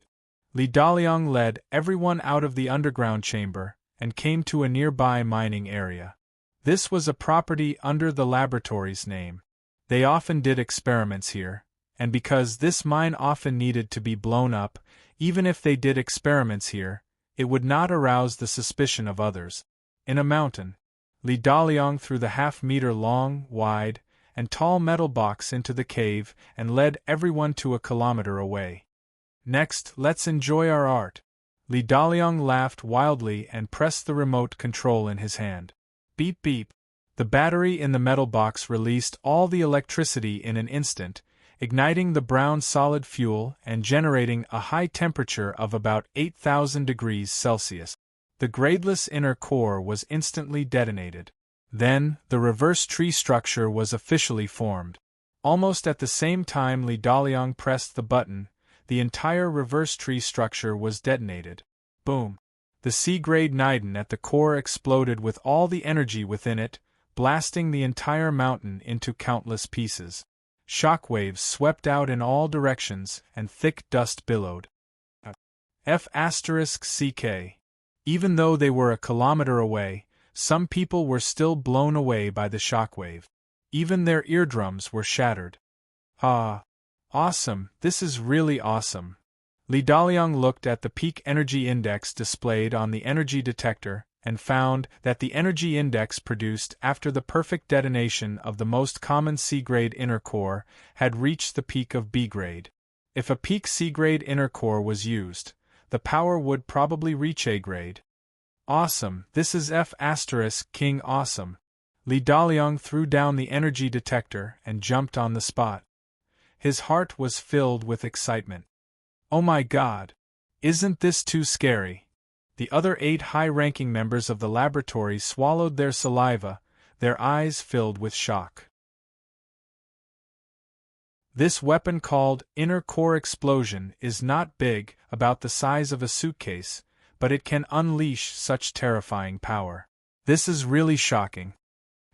Li Daliang led everyone out of the underground chamber and came to a nearby mining area. This was a property under the laboratory's name. They often did experiments here, and because this mine often needed to be blown up, even if they did experiments here, it would not arouse the suspicion of others. In a mountain, Li Daliang threw the half-meter long, wide, and tall metal box into the cave and led everyone to a kilometer away. Next, let's enjoy our art. Li Daliang laughed wildly and pressed the remote control in his hand. Beep beep. The battery in the metal box released all the electricity in an instant, igniting the brown solid fuel and generating a high temperature of about 8,000 degrees Celsius. The gradeless inner core was instantly detonated. Then, the reverse tree structure was officially formed. Almost at the same time Li Daliang pressed the button, the entire reverse tree structure was detonated. Boom! The C-grade nidon at the core exploded with all the energy within it, blasting the entire mountain into countless pieces. Shockwaves swept out in all directions and thick dust billowed. F***CK. Even though they were a kilometer away, some people were still blown away by the shockwave. Even their eardrums were shattered. Ah! Awesome, this is really awesome. Li Daliang looked at the peak energy index displayed on the energy detector and found that the energy index produced after the perfect detonation of the most common C-grade inner core had reached the peak of B-grade. If a peak C-grade inner core was used, the power would probably reach A-grade. Awesome, this is F***King awesome. Li Daliang threw down the energy detector and jumped on the spot. His heart was filled with excitement. Oh my god! Isn't this too scary? The other 8 high-ranking members of the laboratory swallowed their saliva, their eyes filled with shock. This weapon called inner core explosion is not big, about the size of a suitcase, but it can unleash such terrifying power. This is really shocking.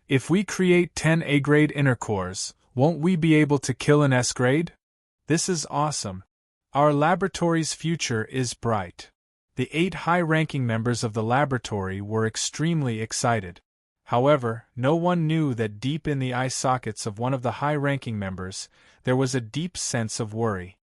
If we create 10 A-grade inner cores, won't we be able to kill an S-grade? This is awesome. Our laboratory's future is bright. The 8 high-ranking members of the laboratory were extremely excited. However, no one knew that deep in the eye sockets of one of the high-ranking members, there was a deep sense of worry.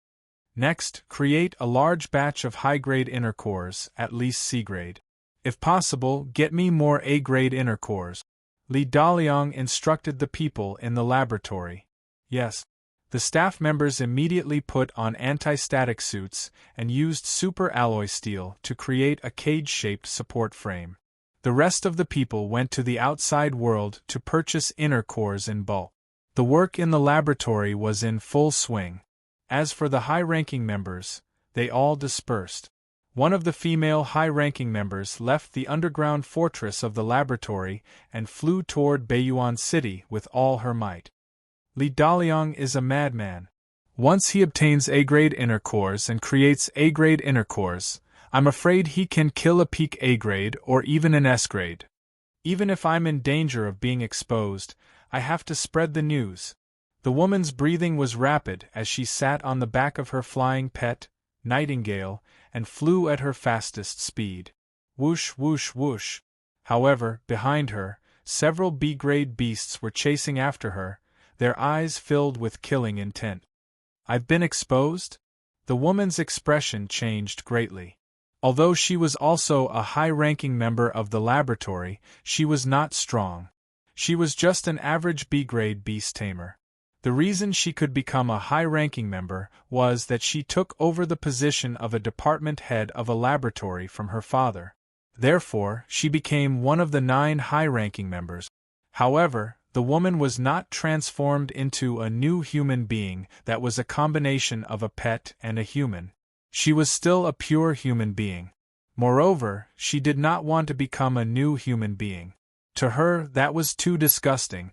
Next, create a large batch of high-grade inner cores, at least C-grade. If possible, get me more A-grade inner cores. Li Daliang instructed the people in the laboratory. Yes. The staff members immediately put on anti-static suits and used super alloy steel to create a cage-shaped support frame. The rest of the people went to the outside world to purchase inner cores in bulk. The work in the laboratory was in full swing. As for the high-ranking members, they all dispersed. One of the female high-ranking members left the underground fortress of the laboratory and flew toward Baiyuan City with all her might. Li Daliang is a madman. Once he obtains A-grade inner cores and creates A-grade inner cores, I'm afraid he can kill a peak A-grade or even an S-grade. Even if I'm in danger of being exposed, I have to spread the news. The woman's breathing was rapid as she sat on the back of her flying pet, Nightingale, and flew at her fastest speed. Whoosh, whoosh, whoosh. However, behind her, several B-grade beasts were chasing after her, their eyes filled with killing intent. I've been exposed? The woman's expression changed greatly. Although she was also a high-ranking member of the laboratory, she was not strong. She was just an average B-grade beast tamer. The reason she could become a high-ranking member was that she took over the position of a department head of a laboratory from her father. Therefore, she became one of the 9 high-ranking members. However, the woman was not transformed into a new human being that was a combination of a pet and a human. She was still a pure human being. Moreover, she did not want to become a new human being. To her, that was too disgusting.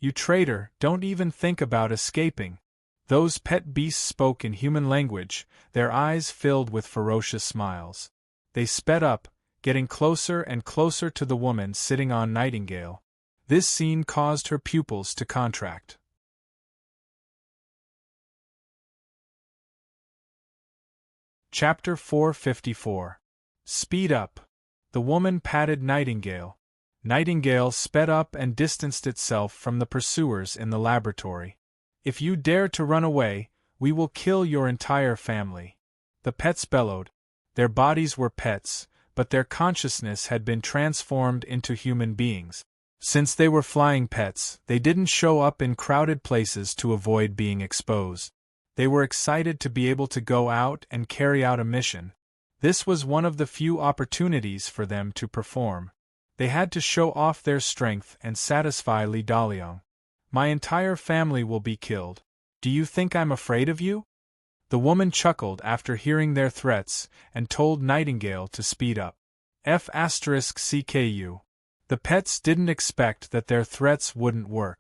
You traitor, don't even think about escaping. Those pet beasts spoke in human language, their eyes filled with ferocious smiles. They sped up, getting closer and closer to the woman sitting on Nightingale. This scene caused her pupils to contract. Chapter 454. Speed up. The woman patted Nightingale. Nightingale sped up and distanced itself from the pursuers in the laboratory. If you dare to run away, we will kill your entire family. The pets bellowed. Their bodies were pets, but their consciousness had been transformed into human beings. Since they were flying pets, they didn't show up in crowded places to avoid being exposed. They were excited to be able to go out and carry out a mission. This was one of the few opportunities for them to perform. They had to show off their strength and satisfy Li Daliang. My entire family will be killed. Do you think I'm afraid of you? The woman chuckled after hearing their threats and told Nightingale to speed up. F***CKU. The pets didn't expect that their threats wouldn't work.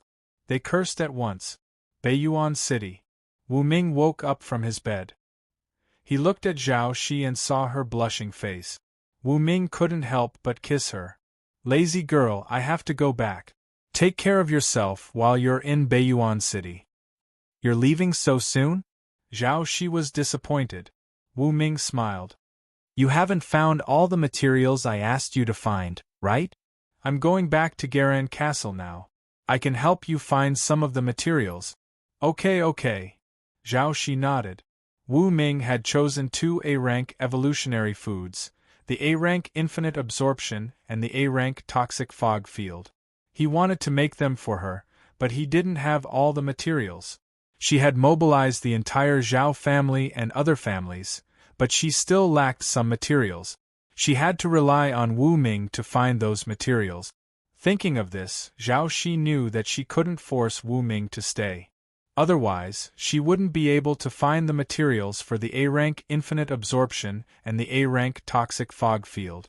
They cursed at once. Baiyuan City. Wu Ming woke up from his bed. He looked at Zhao Shi and saw her blushing face. Wu Ming couldn't help but kiss her. Lazy girl, I have to go back. Take care of yourself while you're in Baiyuan City. You're leaving so soon? Zhao Shi was disappointed. Wu Ming smiled. You haven't found all the materials I asked you to find, right? I'm going back to Garan Castle now. I can help you find some of the materials. Okay. Zhao Shi nodded. Wu Ming had chosen 2 A-rank evolutionary foods, the A-rank infinite absorption and the A-rank toxic fog field. He wanted to make them for her, but he didn't have all the materials. She had mobilized the entire Zhao family and other families, but she still lacked some materials. She had to rely on Wu Ming to find those materials. Thinking of this, Zhao Shi knew that she couldn't force Wu Ming to stay. Otherwise, she wouldn't be able to find the materials for the A-rank infinite absorption and the A-rank toxic fog field.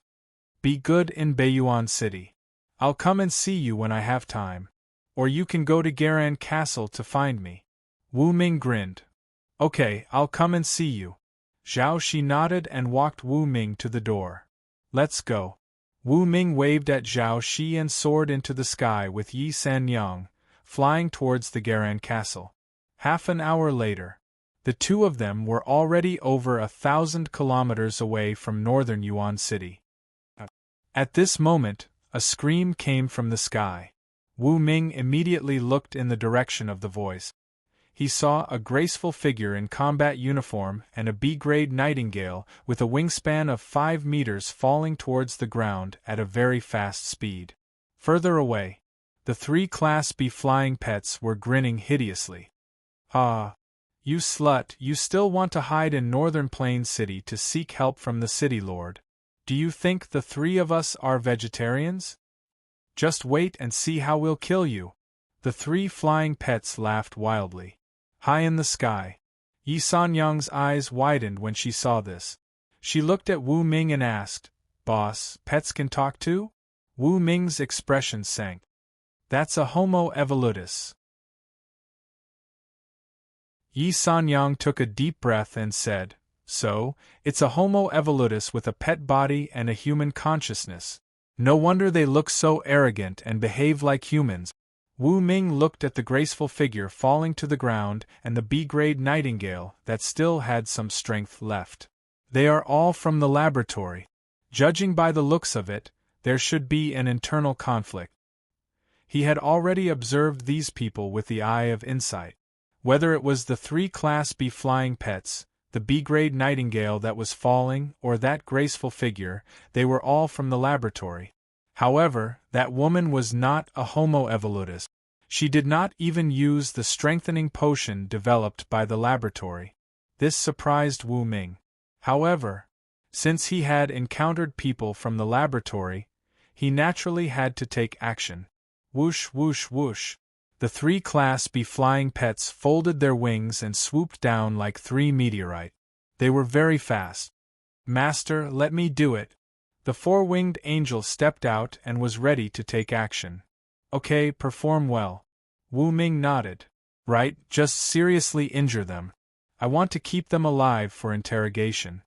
Be good in Baiyuan City. I'll come and see you when I have time. Or you can go to Garan Castle to find me. Wu Ming grinned. Okay, I'll come and see you. Zhao Shi nodded and walked Wu Ming to the door. Let's go. Wu Ming waved at Zhao Shi and soared into the sky with Yi Sanyang, flying towards the Garan castle. Half an hour later, the two of them were already over 1,000 kilometers away from northern Yuan City. At this moment, a scream came from the sky. Wu Ming immediately looked in the direction of the voice. He saw a graceful figure in combat uniform and a B-grade nightingale with a wingspan of 5 meters falling towards the ground at a very fast speed. Further away, the 3 Class B flying pets were grinning hideously. "Ah, you slut, you still want to hide in Northern Plains City to seek help from the city lord. Do you think the 3 of us are vegetarians? Just wait and see how we'll kill you." The 3 flying pets laughed wildly. High in the sky, Yi Sanyang's eyes widened when she saw this. She looked at Wu Ming and asked, "Boss, pets can talk too?" Wu Ming's expression sank. "That's a Homo evolutus." Yi Sanyang took a deep breath and said, "So, it's a Homo evolutus with a pet body and a human consciousness. No wonder they look so arrogant and behave like humans." Wu Ming looked at the graceful figure falling to the ground and the B-grade nightingale that still had some strength left. "They are all from the laboratory. Judging by the looks of it, there should be an internal conflict." He had already observed these people with the eye of insight. Whether it was the 3 Class B flying pets, the B-grade nightingale that was falling, or that graceful figure, they were all from the laboratory. However, that woman was not a Homo evolutus. She did not even use the strengthening potion developed by the laboratory. This surprised Wu Ming. However, since he had encountered people from the laboratory, he naturally had to take action. Whoosh, whoosh, whoosh. The 3 Class B flying pets folded their wings and swooped down like 3 meteorites. They were very fast. "Master, let me do it." The 4-winged angel stepped out and was ready to take action. "Okay, perform well." Wu Ming nodded. "Right, just seriously injure them. I want to keep them alive for interrogation."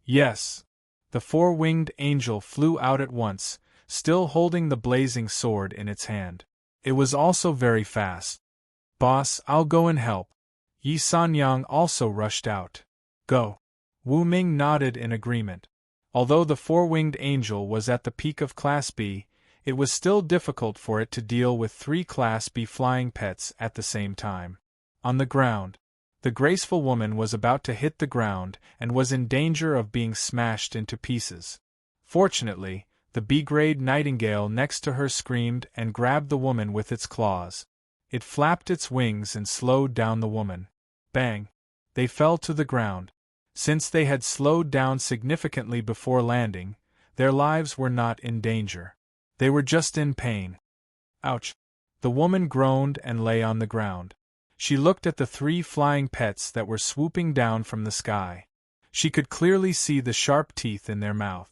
"Yes." The 4-winged angel flew out at once, still holding the blazing sword in its hand. It was also very fast. "Boss, I'll go and help." Yi Sanyang also rushed out. "Go." Wu Ming nodded in agreement. Although the 4-winged angel was at the peak of Class B, it was still difficult for it to deal with 3 Class B flying pets at the same time. On the ground, the graceful woman was about to hit the ground and was in danger of being smashed into pieces. Fortunately, the B-grade nightingale next to her screamed and grabbed the woman with its claws. It flapped its wings and slowed down the woman. Bang! They fell to the ground. Since they had slowed down significantly before landing, their lives were not in danger. They were just in pain. "Ouch!" The woman groaned and lay on the ground. She looked at the 3 flying pets that were swooping down from the sky. She could clearly see the sharp teeth in their mouth.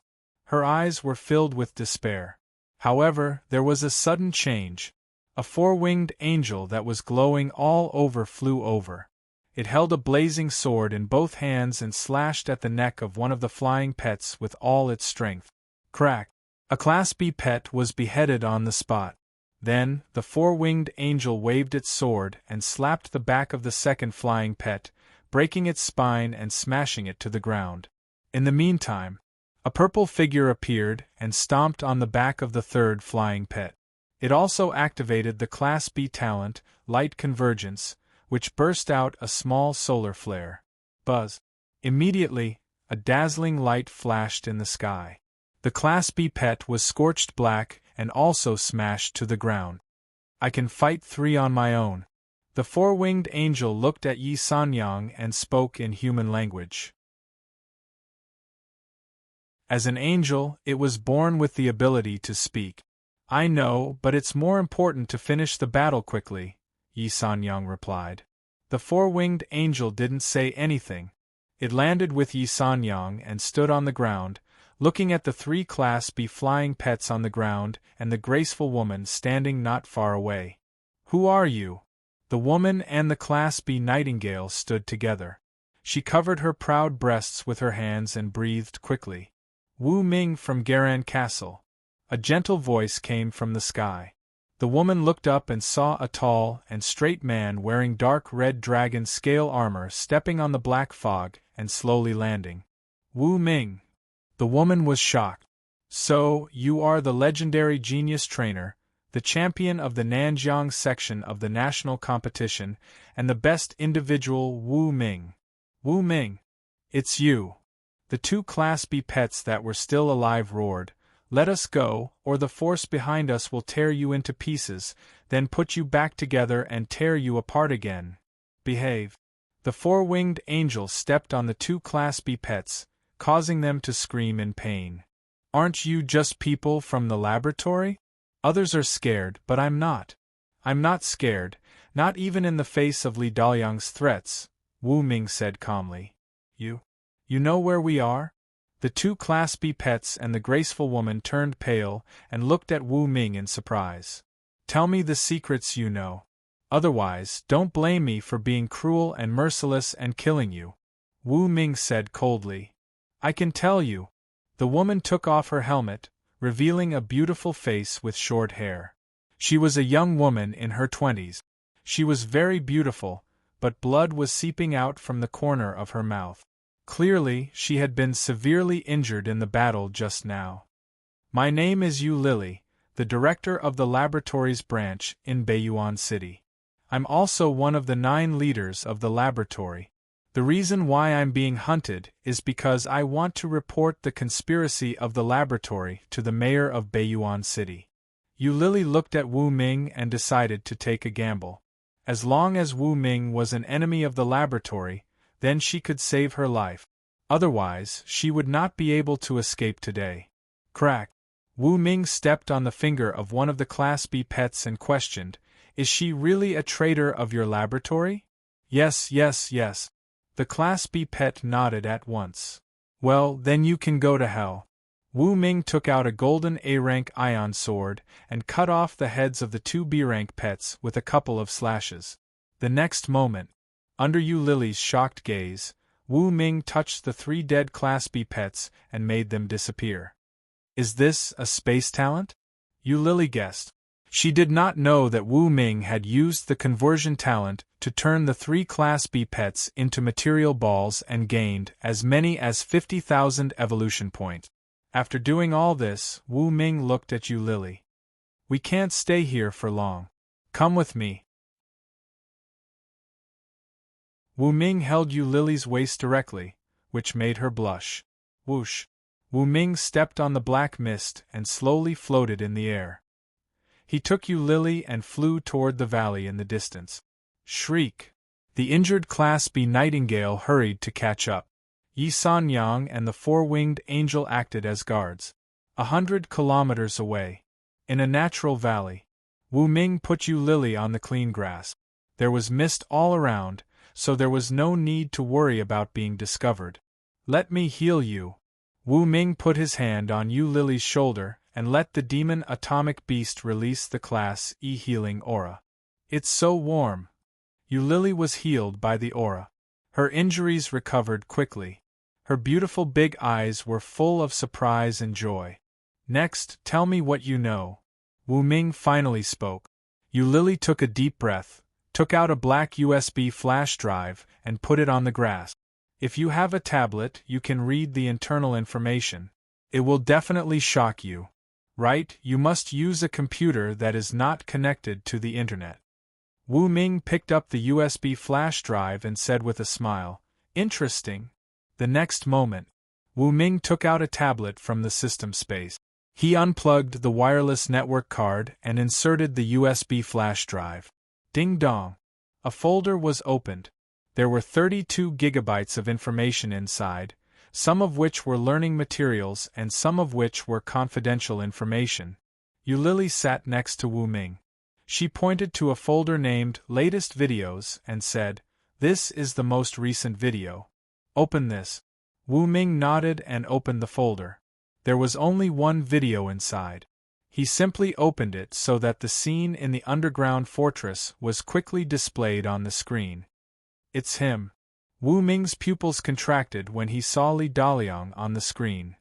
Her eyes were filled with despair. However, there was a sudden change. A 4-winged angel that was glowing all over flew over. It held a blazing sword in both hands and slashed at the neck of one of the flying pets with all its strength. Crack! A Class B pet was beheaded on the spot. Then, the 4-winged angel waved its sword and slapped the back of the second flying pet, breaking its spine and smashing it to the ground. In the meantime, a purple figure appeared and stomped on the back of the 3rd flying pet. It also activated the Class B talent, Light Convergence, which burst out a small solar flare. Buzz! Immediately, a dazzling light flashed in the sky. The Class B pet was scorched black and also smashed to the ground. "I can fight 3 on my own." The 4-winged angel looked at Yi Sanyang and spoke in human language. As an angel, it was born with the ability to speak. "I know, but it's more important to finish the battle quickly," Yi Sanyang replied. The 4-winged angel didn't say anything. It landed with Yi Sanyang and stood on the ground, looking at the 3 Class B flying pets on the ground and the graceful woman standing not far away. "Who are you?" The woman and the Class B nightingale stood together. She covered her proud breasts with her hands and breathed quickly. "Wu Ming from Garan Castle." A gentle voice came from the sky. The woman looked up and saw a tall and straight man wearing dark red dragon scale armor stepping on the black fog and slowly landing. Wu Ming. The woman was shocked. So, you are the legendary genius trainer, the champion of the Nanjiang section of the national competition, and the best individual. Wu Ming. Wu Ming. It's you. The two Class B pets that were still alive roared, "Let us go, or the force behind us will tear you into pieces, then put you back together and tear you apart again. Behave." The four-winged angel stepped on the two Class B pets, causing them to scream in pain. "Aren't you just people from the laboratory? Others are scared, but I'm not. I'm not scared, not even in the face of Li Daliang's threats," Wu Ming said calmly. You know where we are?" The two Class B pets and the graceful woman turned pale and looked at Wu Ming in surprise. "Tell me the secrets you know. Otherwise, don't blame me for being cruel and merciless and killing you," Wu Ming said coldly. "I can tell you." The woman took off her helmet, revealing a beautiful face with short hair. She was a young woman in her 20s. She was very beautiful, but blood was seeping out from the corner of her mouth. Clearly, she had been severely injured in the battle just now. "My name is Yu Lily, the director of the laboratories branch in Beiyuan City. I'm also one of the 9 leaders of the laboratory. The reason why I'm being hunted is because I want to report the conspiracy of the laboratory to the mayor of Beiyuan City." Yu Lily looked at Wu Ming and decided to take a gamble. As long as Wu Ming was an enemy of the laboratory, then she could save her life. Otherwise, she would not be able to escape today. Crack! Wu Ming stepped on the finger of one of the Class B pets and questioned, "Is she really a traitor of your laboratory?" "Yes, yes, yes." The Class B pet nodded at once. "Well, then you can go to hell." Wu Ming took out a golden A-rank ion sword and cut off the heads of the 2 B-rank pets with a couple of slashes. The next moment, under Yu Lily's shocked gaze, Wu Ming touched the 3 dead Class B pets and made them disappear. "Is this a space talent?" Yu Lily guessed. She did not know that Wu Ming had used the conversion talent to turn the 3 Class B pets into material balls and gained as many as 50,000 evolution points. After doing all this, Wu Ming looked at Yu Lily. "We can't stay here for long. Come with me." Wu Ming held Yu Lily's waist directly, which made her blush. Whoosh! Wu Ming stepped on the black mist and slowly floated in the air. He took Yu Lily and flew toward the valley in the distance. Shriek! The injured Class B nightingale hurried to catch up. Yi San Yang and the 4-winged angel acted as guards. 100 kilometers away, in a natural valley, Wu Ming put Yu Lily on the clean grass. There was mist all around, so there was no need to worry about being discovered. "Let me heal you." Wu Ming put his hand on Yu Lily's shoulder and let the demon atomic beast release the Class E healing aura. "It's so warm." Yu Lily was healed by the aura. Her injuries recovered quickly. Her beautiful big eyes were full of surprise and joy. "Next, tell me what you know." Wu Ming finally spoke. Yu Lily took a deep breath, took out a black USB flash drive, and put it on the grass. "If you have a tablet, you can read the internal information. It will definitely shock you. Right, you must use a computer that is not connected to the internet." Wu Ming picked up the USB flash drive and said with a smile, "Interesting." The next moment, Wu Ming took out a tablet from the system space. He unplugged the wireless network card and inserted the USB flash drive. Ding dong! A folder was opened. There were 32 gigabytes of information inside, some of which were learning materials and some of which were confidential information. Yu Lily sat next to Wu Ming. She pointed to a folder named Latest Videos and said, "This is the most recent video. Open this." Wu Ming nodded and opened the folder. There was only one video inside. He simply opened it so that the scene in the underground fortress was quickly displayed on the screen. "It's him." Wu Ming's pupils contracted when he saw Li Daliang on the screen.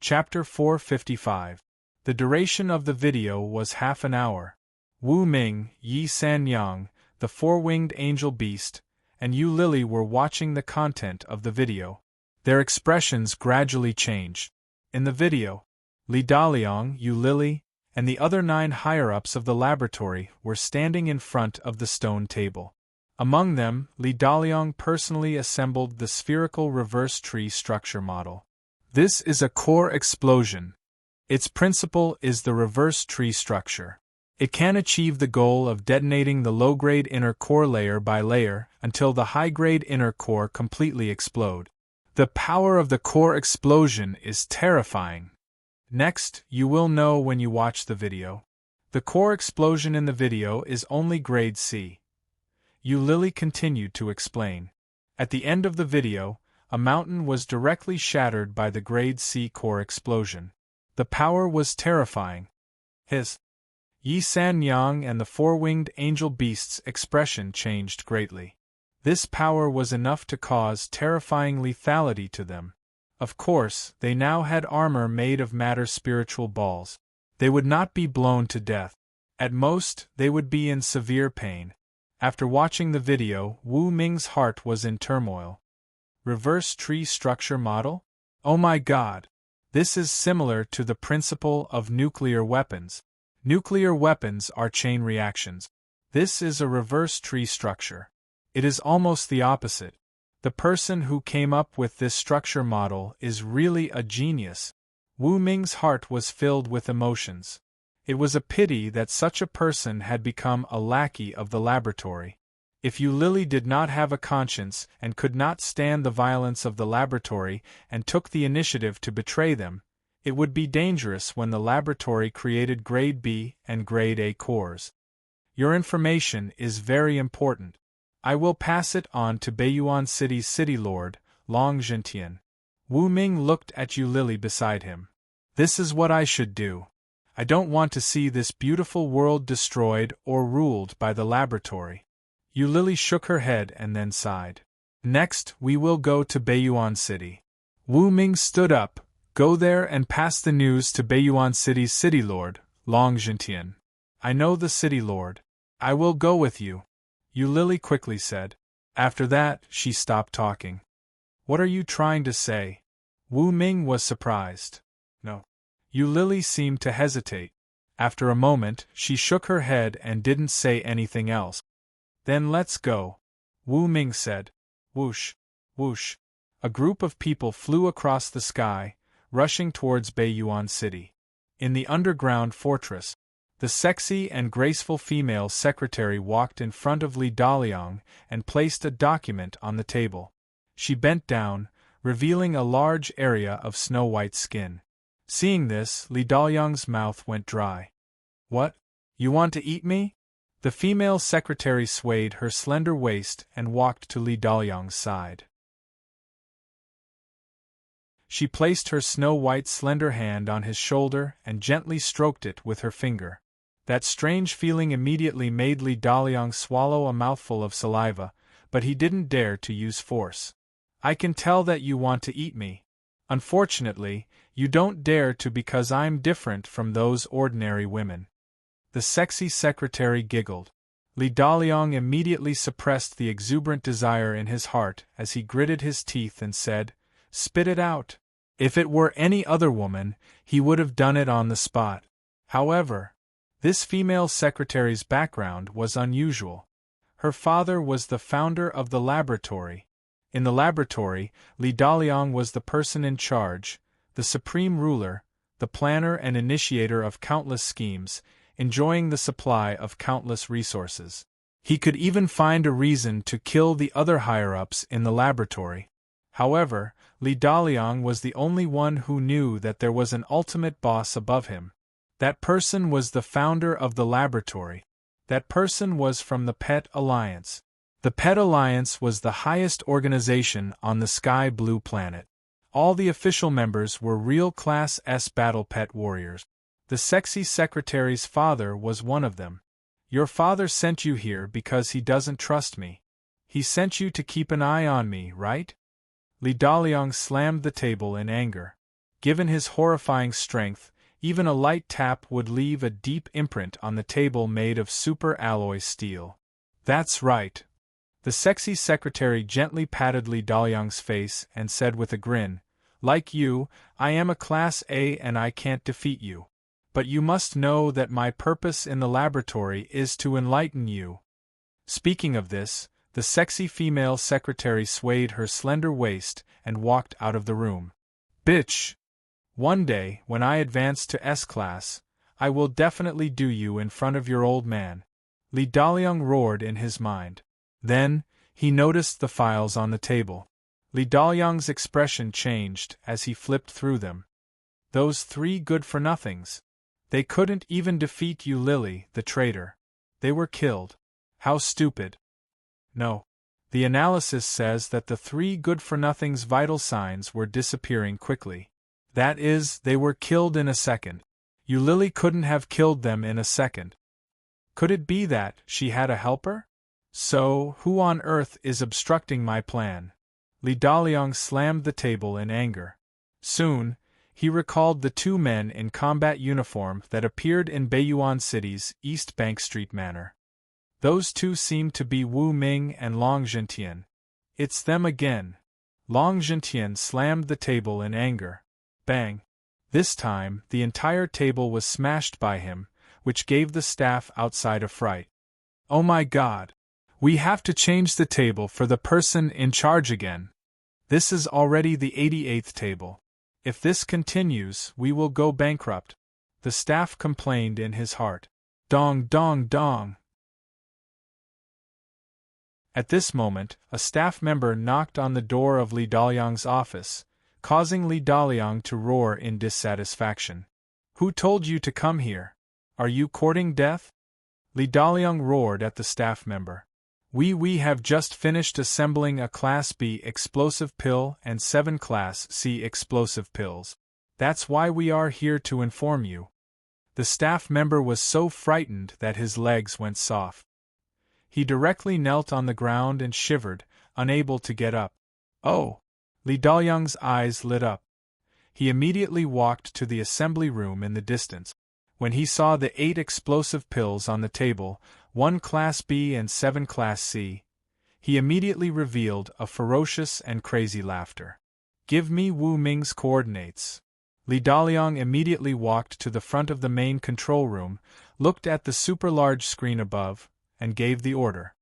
Chapter 455. The duration of the video was half an hour. Wu Ming, Yi Sanyang, the four-winged angel beast, and Yu Lily were watching the content of the video. Their expressions gradually changed. In the video, Li Daliang, Yu Lily, and the other 9 higher-ups of the laboratory were standing in front of the stone table. Among them, Li Daliang personally assembled the spherical reverse tree structure model. This is a core explosion. Its principle is the reverse tree structure. It can achieve the goal of detonating the low-grade inner core layer by layer until the high-grade inner core completely explode. The power of the core explosion is terrifying. Next, you will know when you watch the video. The core explosion in the video is only grade C. Yu Lily continued to explain. At the end of the video, a mountain was directly shattered by the grade C core explosion. The power was terrifying. His Yi Sanyang and the four-winged angel beast's expression changed greatly. This power was enough to cause terrifying lethality to them. Of course, they now had armor made of matter spiritual balls. They would not be blown to death. At most, they would be in severe pain. After watching the video, Wu Ming's heart was in turmoil. Reverse tree structure model? Oh my god! This is similar to the principle of nuclear weapons. Nuclear weapons are chain reactions. This is a reverse tree structure. It is almost the opposite. The person who came up with this structure model is really a genius. Wu Ming's heart was filled with emotions. It was a pity that such a person had become a lackey of the laboratory. If Yu Lily did not have a conscience and could not stand the violence of the laboratory and took the initiative to betray them, it would be dangerous when the laboratory created Grade B and Grade A cores. Your information is very important. I will pass it on to Beiyuan City's City Lord, Long Zhentian. Wu Ming looked at Yu Lily beside him. This is what I should do. I don't want to see this beautiful world destroyed or ruled by the laboratory. Yu Lily shook her head and then sighed. Next, we will go to Beiyuan City. Wu Ming stood up. Go there and pass the news to Beiyuan City's City Lord, Long Zhentian. I know the City Lord. I will go with you, Yu Lily quickly said. After that, she stopped talking. What are you trying to say? Wu Ming was surprised. No. Yu Lily seemed to hesitate. After a moment, she shook her head and didn't say anything else. Then let's go, Wu Ming said. Whoosh, whoosh. A group of people flew across the sky, rushing towards Beiyuan City. In the underground fortress, the sexy and graceful female secretary walked in front of Li Daliang and placed a document on the table. She bent down, revealing a large area of snow-white skin. Seeing this, Li Daliang's mouth went dry. What? You want to eat me? The female secretary swayed her slender waist and walked to Li Daliang's side. She placed her snow-white slender hand on his shoulder and gently stroked it with her finger. That strange feeling immediately made Li Daliang swallow a mouthful of saliva, but he didn't dare to use force. I can tell that you want to eat me. Unfortunately, you don't dare to because I'm different from those ordinary women. The sexy secretary giggled. Li Daliang immediately suppressed the exuberant desire in his heart as he gritted his teeth and said, Spit it out. If it were any other woman, he would have done it on the spot. However, this female secretary's background was unusual. Her father was the founder of the laboratory. In the laboratory, Li Daliang was the person in charge, the supreme ruler, the planner and initiator of countless schemes, enjoying the supply of countless resources. He could even find a reason to kill the other higher-ups in the laboratory. However, Li Daliang was the only one who knew that there was an ultimate boss above him. That person was the founder of the laboratory. That person was from the Pet Alliance. The Pet Alliance was the highest organization on the Sky Blue planet. All the official members were real Class S battle pet warriors. The sexy secretary's father was one of them. Your father sent you here because he doesn't trust me. He sent you to keep an eye on me, right? Li Daliang slammed the table in anger. Given his horrifying strength, even a light tap would leave a deep imprint on the table made of super alloy steel. That's right. The sexy secretary gently patted Li Daliang's face and said with a grin, "Like you, I am a Class A and I can't defeat you. But you must know that my purpose in the laboratory is to enlighten you." Speaking of this, the sexy female secretary swayed her slender waist and walked out of the room. "Bitch! One day, when I advance to S-Class, I will definitely do you in front of your old man," Li Daliang roared in his mind. Then, he noticed the files on the table. Li Daliang's expression changed as he flipped through them. Those 3 good-for-nothings. They couldn't even defeat you, Lily, the traitor. They were killed. How stupid. No. The analysis says that the 3 good-for-nothings' vital signs were disappearing quickly. That is, they were killed in a second. You Lily couldn't have killed them in a second. Could it be that she had a helper? So, who on earth is obstructing my plan? Li Daliang slammed the table in anger. Soon, he recalled the 2 men in combat uniform that appeared in Baiyuan City's East Bank Street manor. Those 2 seemed to be Wu Ming and Long Zhentian. It's them again. Long Zhentian slammed the table in anger. Bang! This time, the entire table was smashed by him, which gave the staff outside a fright. "Oh my God! We have to change the table for the person in charge again. This is already the 88th table. If this continues, we will go bankrupt," the staff complained in his heart. Dong dong dong! At this moment, a staff member knocked on the door of Li Daliang's office, causing Li Daliang to roar in dissatisfaction. "Who told you to come here? Are you courting death?" Li Daliang roared at the staff member. We have just finished assembling a Class B explosive pill and 7 Class C explosive pills. That's why we are here to inform you." The staff member was so frightened that his legs went soft. He directly knelt on the ground and shivered, unable to get up. "Oh!" Li Daliang's eyes lit up. He immediately walked to the assembly room in the distance. When he saw the 8 explosive pills on the table, 1 Class B and 7 Class C, he immediately revealed a ferocious and crazy laughter. "Give me Wu Ming's coordinates." Li Daliang immediately walked to the front of the main control room, looked at the super-large screen above, and gave the order.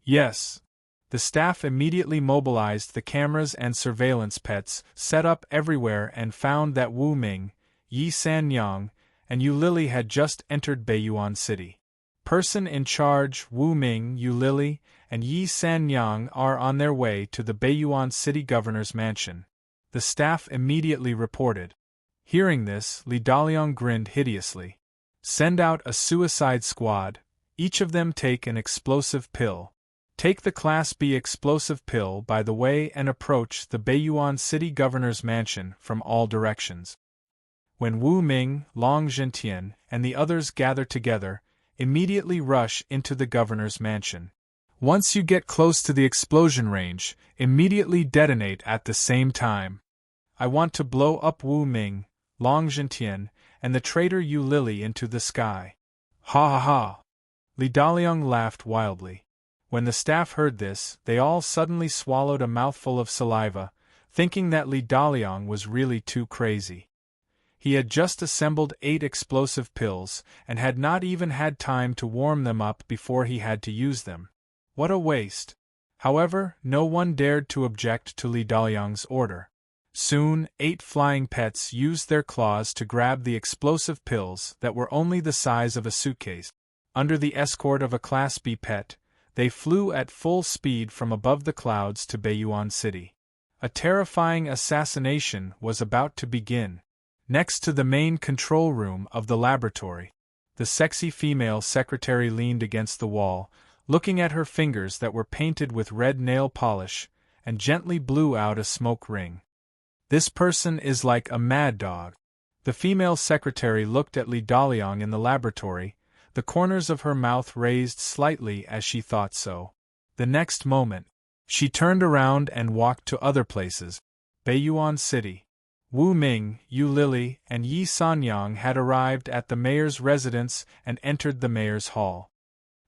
"Yes." The staff immediately mobilized the cameras and surveillance pets set up everywhere and found that Wu Ming, Yi Sanyang, and Yu Lily had just entered Baiyuan City. Person in charge Wu Ming, Yu Lily, and Yi Sanyang are on their way to the Baiyuan City Governor's mansion, the staff immediately reported. Hearing this, Li Daliang grinned hideously. "Send out a suicide squad, each of them take an explosive pill. Take the Class B explosive pill by the way and approach the Baiyuan City Governor's mansion from all directions. When Wu Ming, Long Zhentian, and the others gather together, immediately rush into the Governor's mansion. Once you get close to the explosion range, immediately detonate at the same time. I want to blow up Wu Ming, Long Zhentian, and the traitor Yu Lily into the sky." "Ha ha ha!" Li Daliang laughed wildly. When the staff heard this, they all suddenly swallowed a mouthful of saliva, thinking that Li Daliang was really too crazy. He had just assembled 8 explosive pills, and had not even had time to warm them up before he had to use them. What a waste! However, no one dared to object to Li Daliang's order. Soon, 8 flying pets used their claws to grab the explosive pills that were only the size of a suitcase. Under the escort of a Class B pet, they flew at full speed from above the clouds to Baiyuan City. A terrifying assassination was about to begin. Next to the main control room of the laboratory, the sexy female secretary leaned against the wall, looking at her fingers that were painted with red nail polish, and gently blew out a smoke ring. "This person is like a mad dog." The female secretary looked at Li Daliang in the laboratory, the corners of her mouth raised slightly as she thought so. The next moment, she turned around and walked to other places. Baiyuan City. Wu Ming, Yu Lili, and Yi Sanyang had arrived at the mayor's residence and entered the mayor's hall.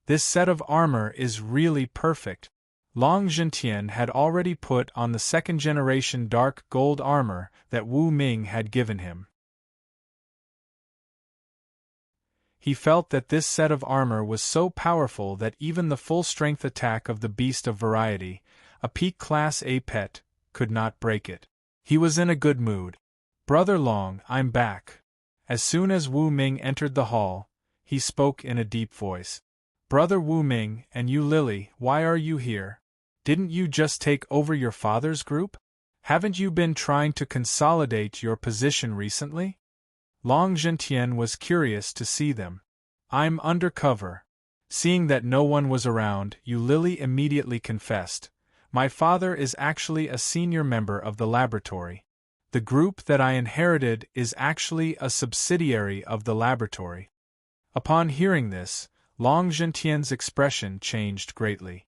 This set of armor is really perfect. Long Zhentian had already put on the second-generation dark gold armor that Wu Ming had given him. He felt that this set of armor was so powerful that even the full-strength attack of the beast of variety, a peak Class A pet, could not break it. He was in a good mood. "Brother Long, I'm back." As soon as Wu Ming entered the hall, he spoke in a deep voice. "Brother Wu Ming and Yu Lili, why are you here? Didn't you just take over your father's group? Haven't you been trying to consolidate your position recently?" Long Zhentian was curious to see them. "I'm undercover." Seeing that no one was around, Yu Lili immediately confessed, "My father is actually a senior member of the laboratory. The group that I inherited is actually a subsidiary of the laboratory." Upon hearing this, Long Zhentian's expression changed greatly.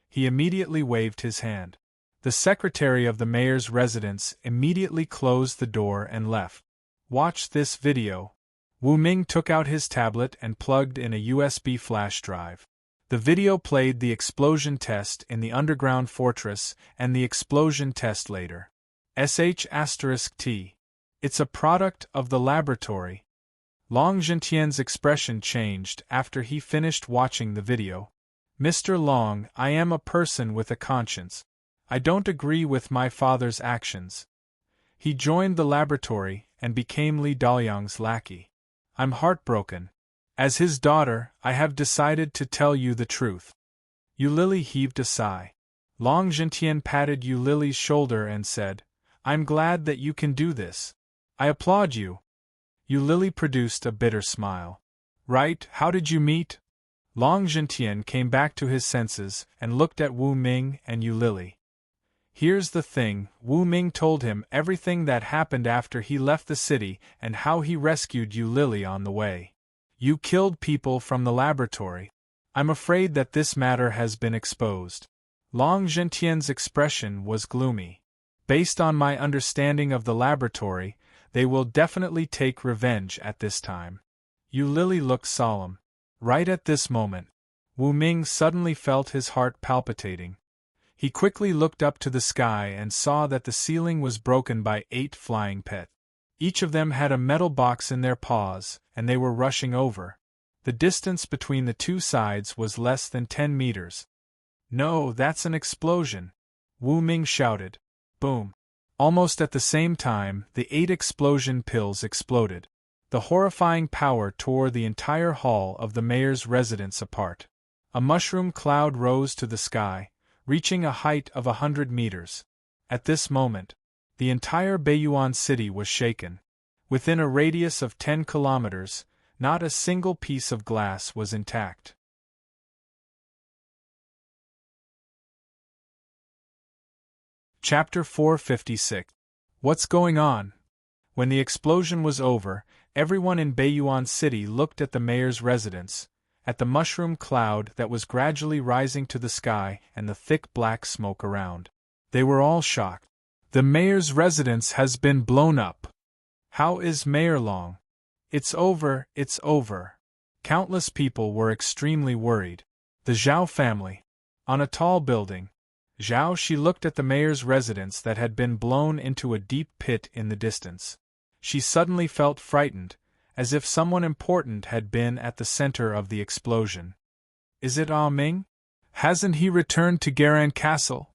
He immediately waved his hand. The secretary of the mayor's residence immediately closed the door and left. "Watch this video." Wu Ming took out his tablet and plugged in a USB flash drive. The video played the explosion test in the underground fortress and the explosion test later. **T. It's a product of the laboratory. Long Zhentian's expression changed after he finished watching the video. "Mr. Long, I am a person with a conscience. I don't agree with my father's actions. He joined the laboratory and became Li Daliang's lackey. I'm heartbroken. As his daughter, I have decided to tell you the truth." Yu Lili heaved a sigh. Long Zhentian patted Yu Lili's shoulder and said, "I'm glad that you can do this. I applaud you." Yu Lili produced a bitter smile. "Right, how did you meet?" Long Zhentian came back to his senses and looked at Wu Ming and Yu Lili. Here's the thing, Wu Ming told him everything that happened after he left the city and how he rescued Yu Lili on the way. "You killed people from the laboratory. I'm afraid that this matter has been exposed." Long Zhentian's expression was gloomy. "Based on my understanding of the laboratory, they will definitely take revenge at this time." Yu Lili looked solemn. Right at this moment, Wu Ming suddenly felt his heart palpitating. He quickly looked up to the sky and saw that the ceiling was broken by 8 flying pets. Each of them had a metal box in their paws, and they were rushing over. The distance between the two sides was less than 10 meters. "No, that's an explosion!" Wu Ming shouted. Boom! Almost at the same time, the 8 explosion pills exploded. The horrifying power tore the entire hall of the mayor's residence apart. A mushroom cloud rose to the sky, reaching a height of 100 meters. At this moment, the entire Beiyuan city was shaken. Within a radius of 10 kilometers, not a single piece of glass was intact. Chapter 456. What's going on? When the explosion was over, everyone in Beiyuan City looked at the mayor's residence, at the mushroom cloud that was gradually rising to the sky and the thick black smoke around. They were all shocked. "The mayor's residence has been blown up. How is Mayor Long?" It's over, it's over." Countless people were extremely worried. The Zhao family. On a tall building, Zhao she looked at the mayor's residence that had been blown into a deep pit in the distance. She suddenly felt frightened, as if someone important had been at the center of the explosion. "Is it Ah Ming? Hasn't he returned to Garan Castle?"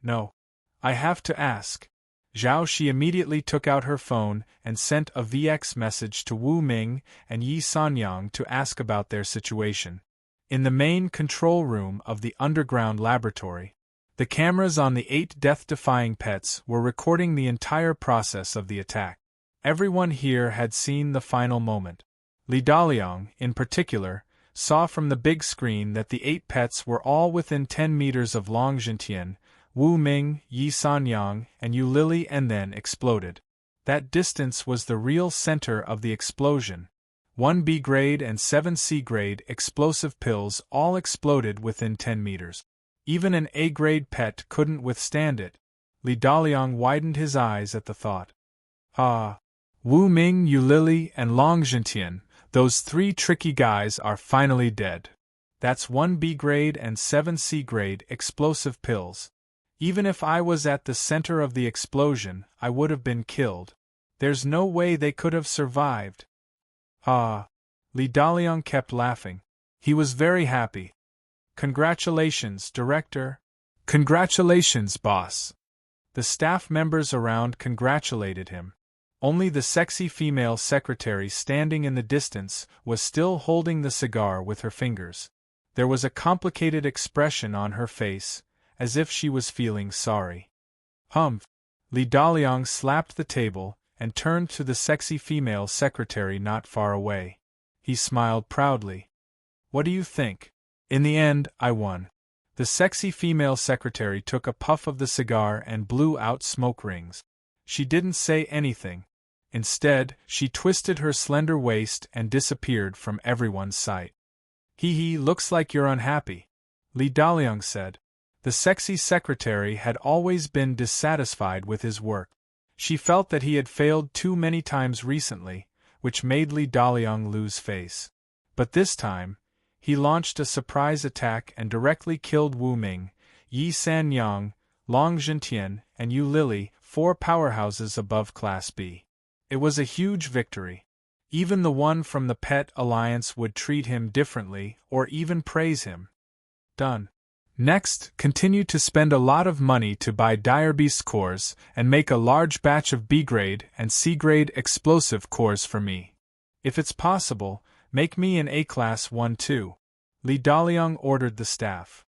"No. I have to ask." Zhao she immediately took out her phone and sent a VX message to Wu Ming and Yi Sanyang to ask about their situation. In the main control room of the underground laboratory, the cameras on the 8 death-defying pets were recording the entire process of the attack. Everyone here had seen the final moment. Li Daliang, in particular, saw from the big screen that the 8 pets were all within 10 meters of Long Zhentian, Wu Ming, Yi Sanyang, and Yu Lili, and then exploded. That distance was the real center of the explosion. 1 B-grade and 7 C-grade explosive pills all exploded within 10 meters. Even an A-grade pet couldn't withstand it. Li Daliang widened his eyes at the thought. Ah. Wu Ming, Yu Lili, and Long Zhentian, those 3 tricky guys are finally dead. That's 1 B grade and 7 C grade explosive pills. Even if I was at the center of the explosion, I would have been killed. There's no way they could have survived. Ah. Li Daliang kept laughing. He was very happy. Congratulations, Director. Congratulations, boss. The staff members around congratulated him. Only the sexy female secretary standing in the distance was still holding the cigar with her fingers. There was a complicated expression on her face, as if she was feeling sorry. Humph! Li Daliang slapped the table and turned to the sexy female secretary not far away. He smiled proudly. What do you think? In the end, I won. The sexy female secretary took a puff of the cigar and blew out smoke rings. She didn't say anything. Instead, she twisted her slender waist and disappeared from everyone's sight. Hee, looks like you're unhappy, Li Daliang said. The sexy secretary had always been dissatisfied with his work. She felt that he had failed too many times recently, which made Li Daliang lose face. But this time, he launched a surprise attack and directly killed Wu Ming, Yi Sanyang, Long Zhentian, and Yu Lili, 4 powerhouses above Class B. It was a huge victory. Even the one from the Pet Alliance would treat him differently or even praise him. Done. Next, continue to spend a lot of money to buy Dire Beast cores and make a large batch of B-grade and C-grade explosive cores for me. If it's possible, make me an A-class one too, Li Daliang ordered the staff.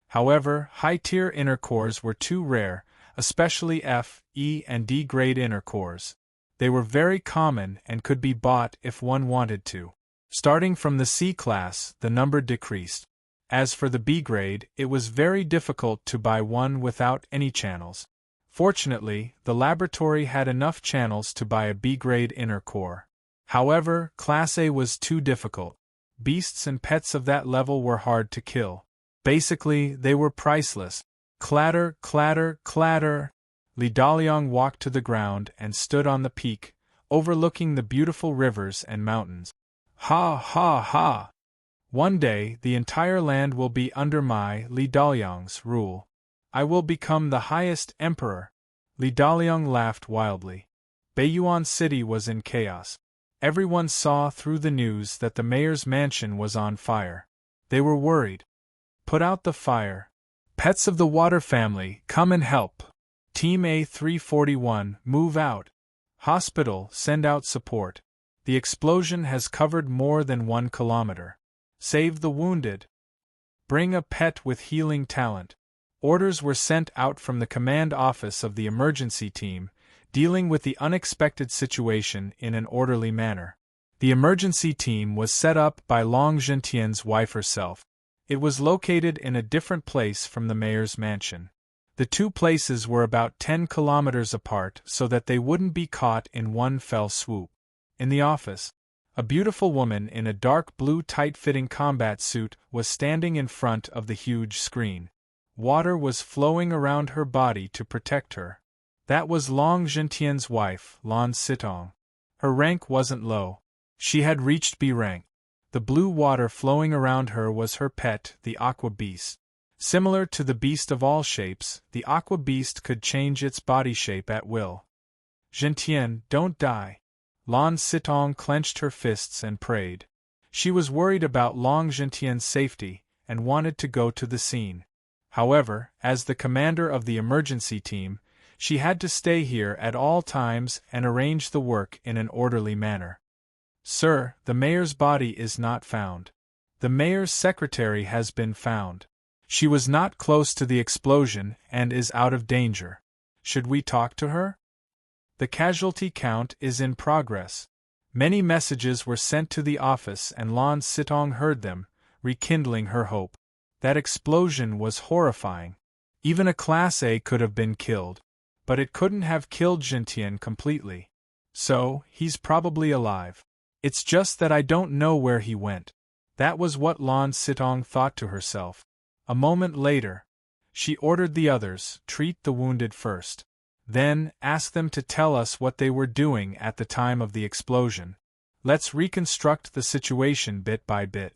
However, high-tier inner cores were too rare, especially F, E, and D-grade inner cores. They were very common and could be bought if one wanted to. Starting from the C class, the number decreased. As for the B grade, it was very difficult to buy one without any channels. Fortunately, the laboratory had enough channels to buy a B-grade inner core. However, Class A was too difficult. Beasts and pets of that level were hard to kill. Basically, they were priceless. Clatter, clatter, clatter. Li Daliang walked to the ground and stood on the peak, overlooking the beautiful rivers and mountains. Ha ha ha! One day, the entire land will be under my, Li Daliang's, rule. I will become the highest emperor. Li Daliang laughed wildly. Beiyuan City was in chaos. Everyone saw through the news that the mayor's mansion was on fire. They were worried. Put out the fire. Pets of the water family, come and help. Team A341, move out. Hospital, send out support. The explosion has covered more than 1 kilometer. Save the wounded. Bring a pet with healing talent. Orders were sent out from the command office of the emergency team, dealing with the unexpected situation in an orderly manner. The emergency team was set up by Long Zhentian's wife herself. It was located in a different place from the mayor's mansion. The 2 places were about 10 kilometers apart so that they wouldn't be caught in one fell swoop. In the office, a beautiful woman in a dark blue tight-fitting combat suit was standing in front of the huge screen. Water was flowing around her body to protect her. That was Long Zhentian's wife, Lan Sitong. Her rank wasn't low. She had reached B rank. The blue water flowing around her was her pet, the Aqua Beast. Similar to the beast of all shapes, the Aqua Beast could change its body shape at will. Zhentian, don't die. Lan Sitong clenched her fists and prayed. She was worried about Long Zhentian's safety and wanted to go to the scene. However, as the commander of the emergency team, she had to stay here at all times and arrange the work in an orderly manner. Sir, the mayor's body is not found. The mayor's secretary has been found. She was not close to the explosion and is out of danger. Should we talk to her? The casualty count is in progress. Many messages were sent to the office and Lan Sitong heard them, rekindling her hope. That explosion was horrifying. Even a Class A could have been killed. But it couldn't have killed Zhentian completely. So, he's probably alive. It's just that I don't know where he went. That was what Lan Sitong thought to herself. A moment later, she ordered the others, treat the wounded first. Then, ask them to tell us what they were doing at the time of the explosion. Let's reconstruct the situation bit by bit.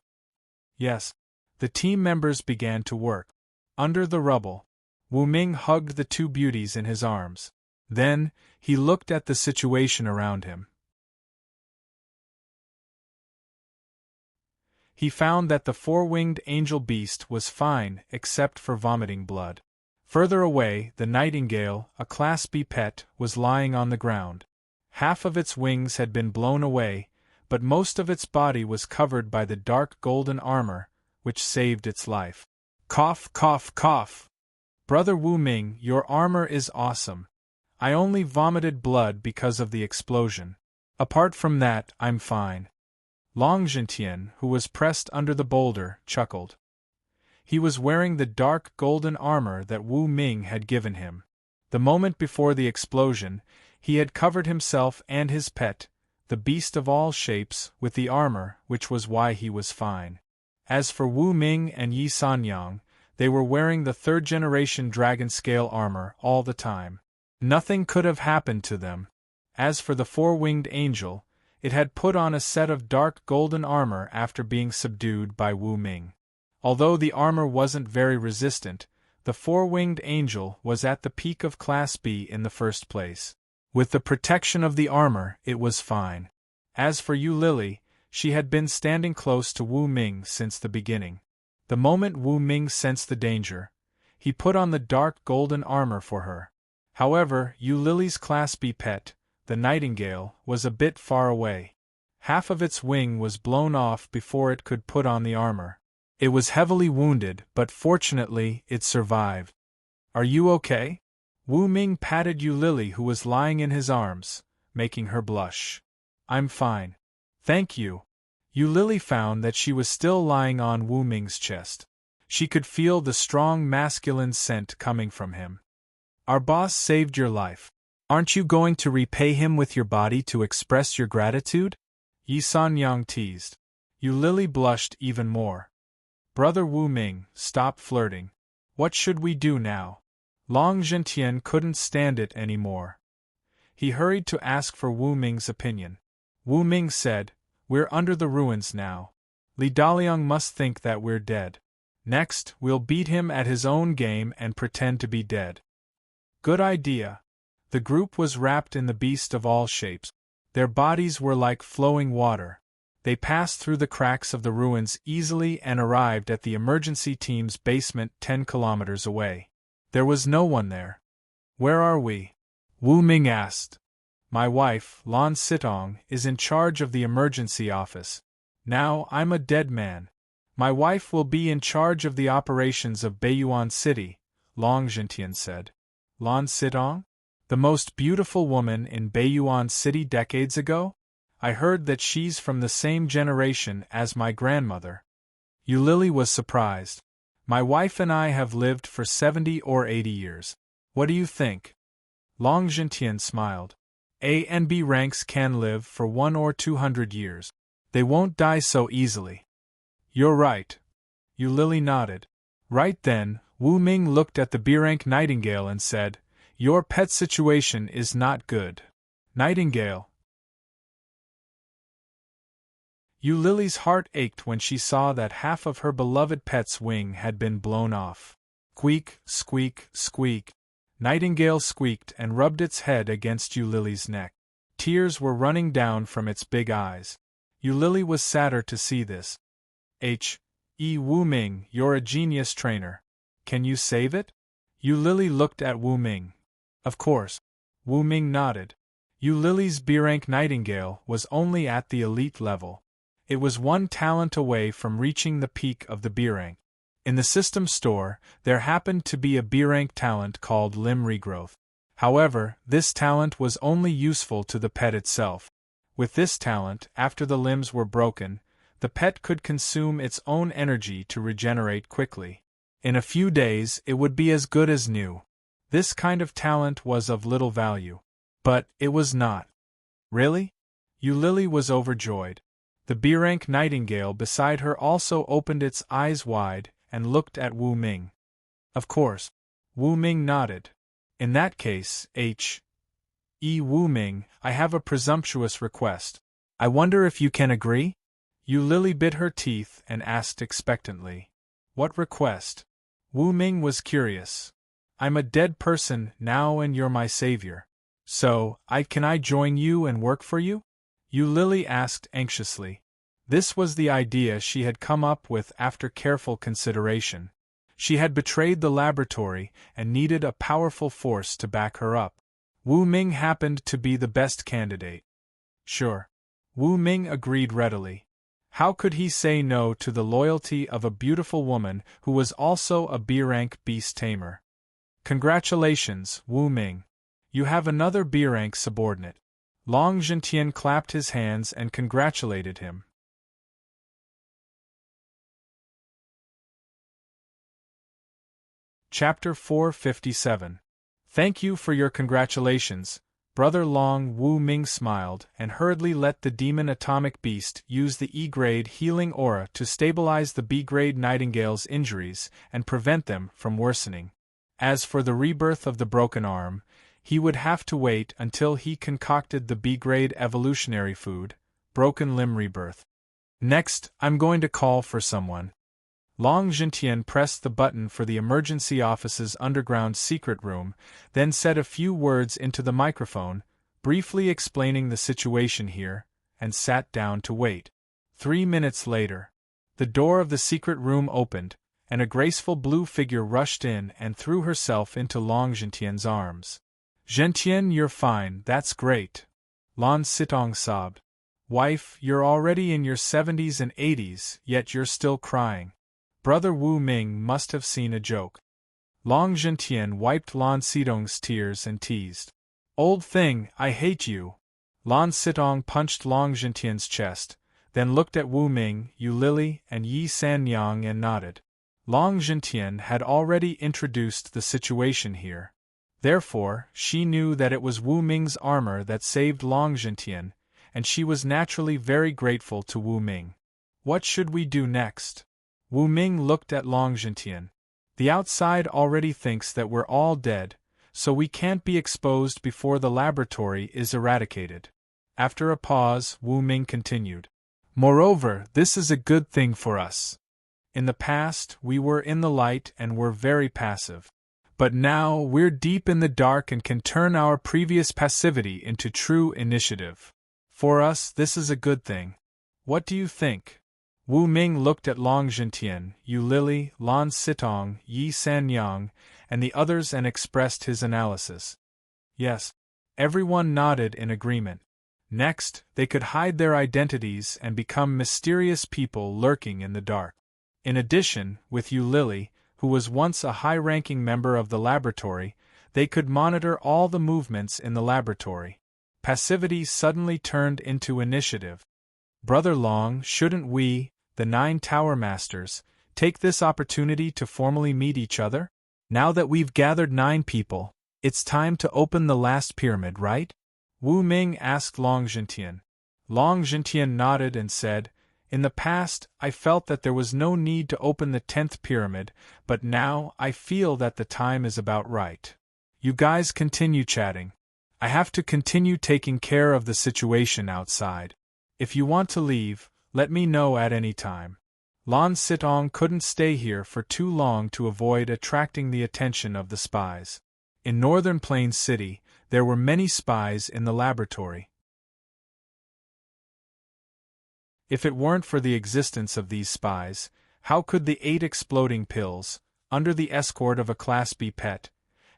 Yes. The team members began to work. Under the rubble, Wu Ming hugged the two beauties in his arms. Then, he looked at the situation around him. He found that the four-winged angel beast was fine except for vomiting blood. Further away, the nightingale, a Class B pet, was lying on the ground. Half of its wings had been blown away, but most of its body was covered by the dark golden armor, which saved its life. Cough, cough, cough. Brother Wu Ming, your armor is awesome. I only vomited blood because of the explosion. Apart from that, I'm fine. Long Zhentian, who was pressed under the boulder, chuckled. He was wearing the dark golden armor that Wu Ming had given him. The moment before the explosion, he had covered himself and his pet, the beast of all shapes, with the armor, which was why he was fine. As for Wu Ming and Yi Sanyang, they were wearing the third-generation dragon-scale armor all the time. Nothing could have happened to them. As for the four-winged angel, it had put on a set of dark golden armor after being subdued by Wu Ming. Although the armor wasn't very resistant, the four-winged angel was at the peak of Class B in the first place. With the protection of the armor, it was fine. As for Yu Lily, she had been standing close to Wu Ming since the beginning. The moment Wu Ming sensed the danger, he put on the dark golden armor for her. However, Yu Lily's Class B pet, the nightingale, was a bit far away. Half of its wing was blown off before it could put on the armor. It was heavily wounded, but fortunately, it survived. Are you okay? Wu Ming patted Yu Lily, who was lying in his arms, making her blush. I'm fine. Thank you. Yu Lily found that she was still lying on Wu Ming's chest. She could feel the strong masculine scent coming from him. Our boss saved your life. Aren't you going to repay him with your body to express your gratitude? Yi Sanyang teased. Yu Lily blushed even more. Brother Wu Ming, stop flirting. What should we do now? Long Zhentian couldn't stand it anymore. He hurried to ask for Wu Ming's opinion. Wu Ming said, we're under the ruins now. Li Daliang must think that we're dead. Next, we'll beat him at his own game and pretend to be dead. Good idea. The group was wrapped in the beast of all shapes. Their bodies were like flowing water. They passed through the cracks of the ruins easily and arrived at the emergency team's basement 10 kilometers away. There was no one there. Where are we? Wu Ming asked. My wife, Lan Sitong, is in charge of the emergency office. Now I'm a dead man. My wife will be in charge of the operations of Baiyuan City, Long Zhentian said. Lan Sitong? The most beautiful woman in Baiyuan City decades ago? I heard that she's from the same generation as my grandmother. Yu Lily was surprised. My wife and I have lived for 70 or 80 years. What do you think? Long Zhentian smiled. A and B ranks can live for 100 or 200 years. They won't die so easily. You're right. Yu Lily nodded. Right then, Wu Ming looked at the B-rank nightingale and said, your pet situation is not good. Nightingale. Yu Lily's heart ached when she saw that half of her beloved pet's wing had been blown off. Squeak, squeak, squeak. Nightingale squeaked and rubbed its head against Yu Lily's neck. Tears were running down from its big eyes. Yu Lily was sadder to see this. Wu Ming, you're a genius trainer. Can you save it? Yu Lily looked at Wu Ming. Of course. Wu Ming nodded. Yu Lily's B-rank nightingale was only at the elite level. It was one talent away from reaching the peak of the B-rank. In the system store, there happened to be a B-rank talent called limb regrowth. However, this talent was only useful to the pet itself. With this talent, after the limbs were broken, the pet could consume its own energy to regenerate quickly. In a few days, it would be as good as new. This kind of talent was of little value. But it was not. Really? Yu Lily was overjoyed. The B-rank nightingale beside her also opened its eyes wide and looked at Wu Ming. Of course. Wu Ming nodded. In that case, Wu Ming, I have a presumptuous request. I wonder if you can agree? Yu Lily bit her teeth and asked expectantly. What request? Wu Ming was curious. I'm a dead person now and you're my savior. So, can I join you and work for you? Yu Lily asked anxiously. This was the idea she had come up with after careful consideration. She had betrayed the laboratory and needed a powerful force to back her up. Wu Ming happened to be the best candidate. Sure. Wu Ming agreed readily. How could he say no to the loyalty of a beautiful woman who was also a B-rank beast tamer? Congratulations, Wu Ming. You have another B-rank subordinate. Long Zhentian clapped his hands and congratulated him. Chapter 457. Thank you for your congratulations, Brother Long. Wu Ming smiled and hurriedly let the demon atomic beast use the E-grade healing aura to stabilize the B-grade Nightingale's injuries and prevent them from worsening. As for the rebirth of the broken arm, he would have to wait until he concocted the B-grade evolutionary food, broken limb rebirth. Next, I'm going to call for someone. Long Zhentian pressed the button for the emergency office's underground secret room, then said a few words into the microphone, briefly explaining the situation here, and sat down to wait. 3 minutes later, the door of the secret room opened, and a graceful blue figure rushed in and threw herself into Long Zhentian's arms. Zhentian, you're fine, that's great. Lan Sitong sobbed. Wife, you're already in your 70s and 80s, yet you're still crying. Brother Wu Ming must have seen a joke. Long Zhentian wiped Lan Sitong's tears and teased. Old thing, I hate you. Lan Sitong punched Long Zhentian's chest, then looked at Wu Ming, Yu Lily, and Yi Sanyang and nodded. Long Zhentian had already introduced the situation here. Therefore, she knew that it was Wu Ming's armor that saved Long Zhentian, and she was naturally very grateful to Wu Ming. What should we do next? Wu Ming looked at Long Zhentian. The outside already thinks that we're all dead, so we can't be exposed before the laboratory is eradicated. After a pause, Wu Ming continued. Moreover, this is a good thing for us. In the past, we were in the light and were very passive. But now, we're deep in the dark and can turn our previous passivity into true initiative. For us, this is a good thing. What do you think? Wu Ming looked at Long Zhentian, Yu Lily, Lan Sitong, Yi Sanyang, and the others and expressed his analysis. Yes. Everyone nodded in agreement. Next, they could hide their identities and become mysterious people lurking in the dark. In addition, with Yu Lily, who was once a high-ranking member of the laboratory, they could monitor all the movements in the laboratory. Passivity suddenly turned into initiative. Brother Long, shouldn't we, the 9 Tower Masters, take this opportunity to formally meet each other? Now that we've gathered 9 people, it's time to open the last pyramid, right? Wu Ming asked Long Zhentian. Long Zhentian nodded and said, In the past, I felt that there was no need to open the 10th pyramid, but now I feel that the time is about right. You guys continue chatting. I have to continue taking care of the situation outside. If you want to leave, let me know at any time. Lan Sitong couldn't stay here for too long to avoid attracting the attention of the spies. In Northern Plains City, there were many spies in the laboratory. If it weren't for the existence of these spies, how could the 8 exploding pills, under the escort of a Class B pet,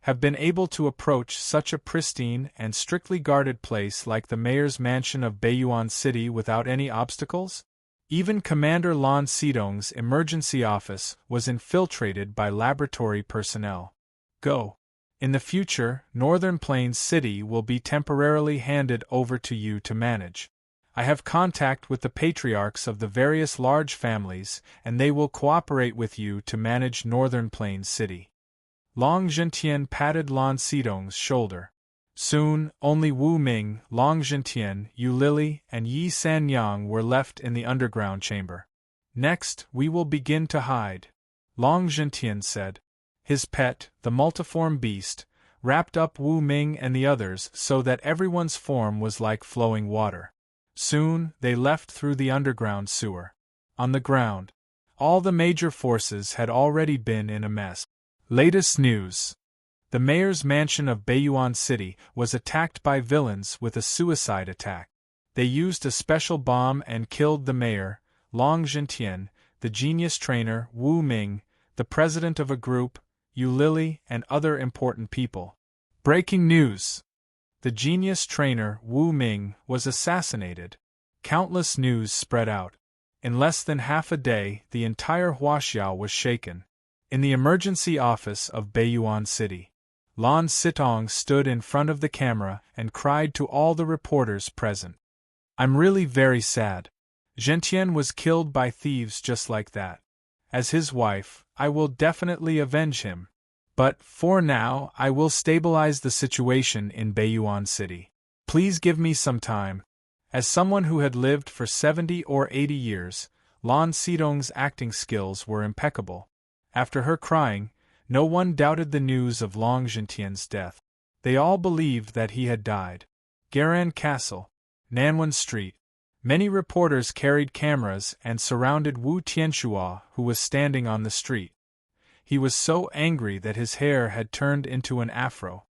have been able to approach such a pristine and strictly guarded place like the mayor's mansion of Baiyuan City without any obstacles? Even Commander Lan Sitong's emergency office was infiltrated by laboratory personnel. Go. In the future, Northern Plains City will be temporarily handed over to you to manage. I have contact with the patriarchs of the various large families, and they will cooperate with you to manage Northern Plains City. Long Zhentian patted Lan Sitong's shoulder. Soon, only Wu Ming, Long Zhentian, Yu Lily, and Yi Sanyang were left in the underground chamber. Next, we will begin to hide, Long Zhentian said. His pet, the multiform beast, wrapped up Wu Ming and the others so that everyone's form was like flowing water. Soon, they left through the underground sewer. On the ground, all the major forces had already been in a mess. Latest news. The mayor's mansion of Baiyuan City was attacked by villains with a suicide attack. They used a special bomb and killed the mayor, Long Zhentian, the genius trainer, Wu Ming, the president of a group, Yu Lili, and other important people. Breaking news! The genius trainer, Wu Ming, was assassinated. Countless news spread out. In less than half a day, the entire Huaxiao was shaken. In the emergency office of Baiyuan City, Lan Sitong stood in front of the camera and cried to all the reporters present. "I'm really very sad. Zhentian was killed by thieves just like that. As his wife, I will definitely avenge him. But, for now, I will stabilize the situation in Baiyuan City. Please give me some time." As someone who had lived for 70 or 80 years, Lan Sitong's acting skills were impeccable. After her crying, no one doubted the news of Long Zhentian's death. They all believed that he had died. Garan Castle, Nanwan Street. Many reporters carried cameras and surrounded Wu Tianxua, who was standing on the street. He was so angry that his hair had turned into an afro.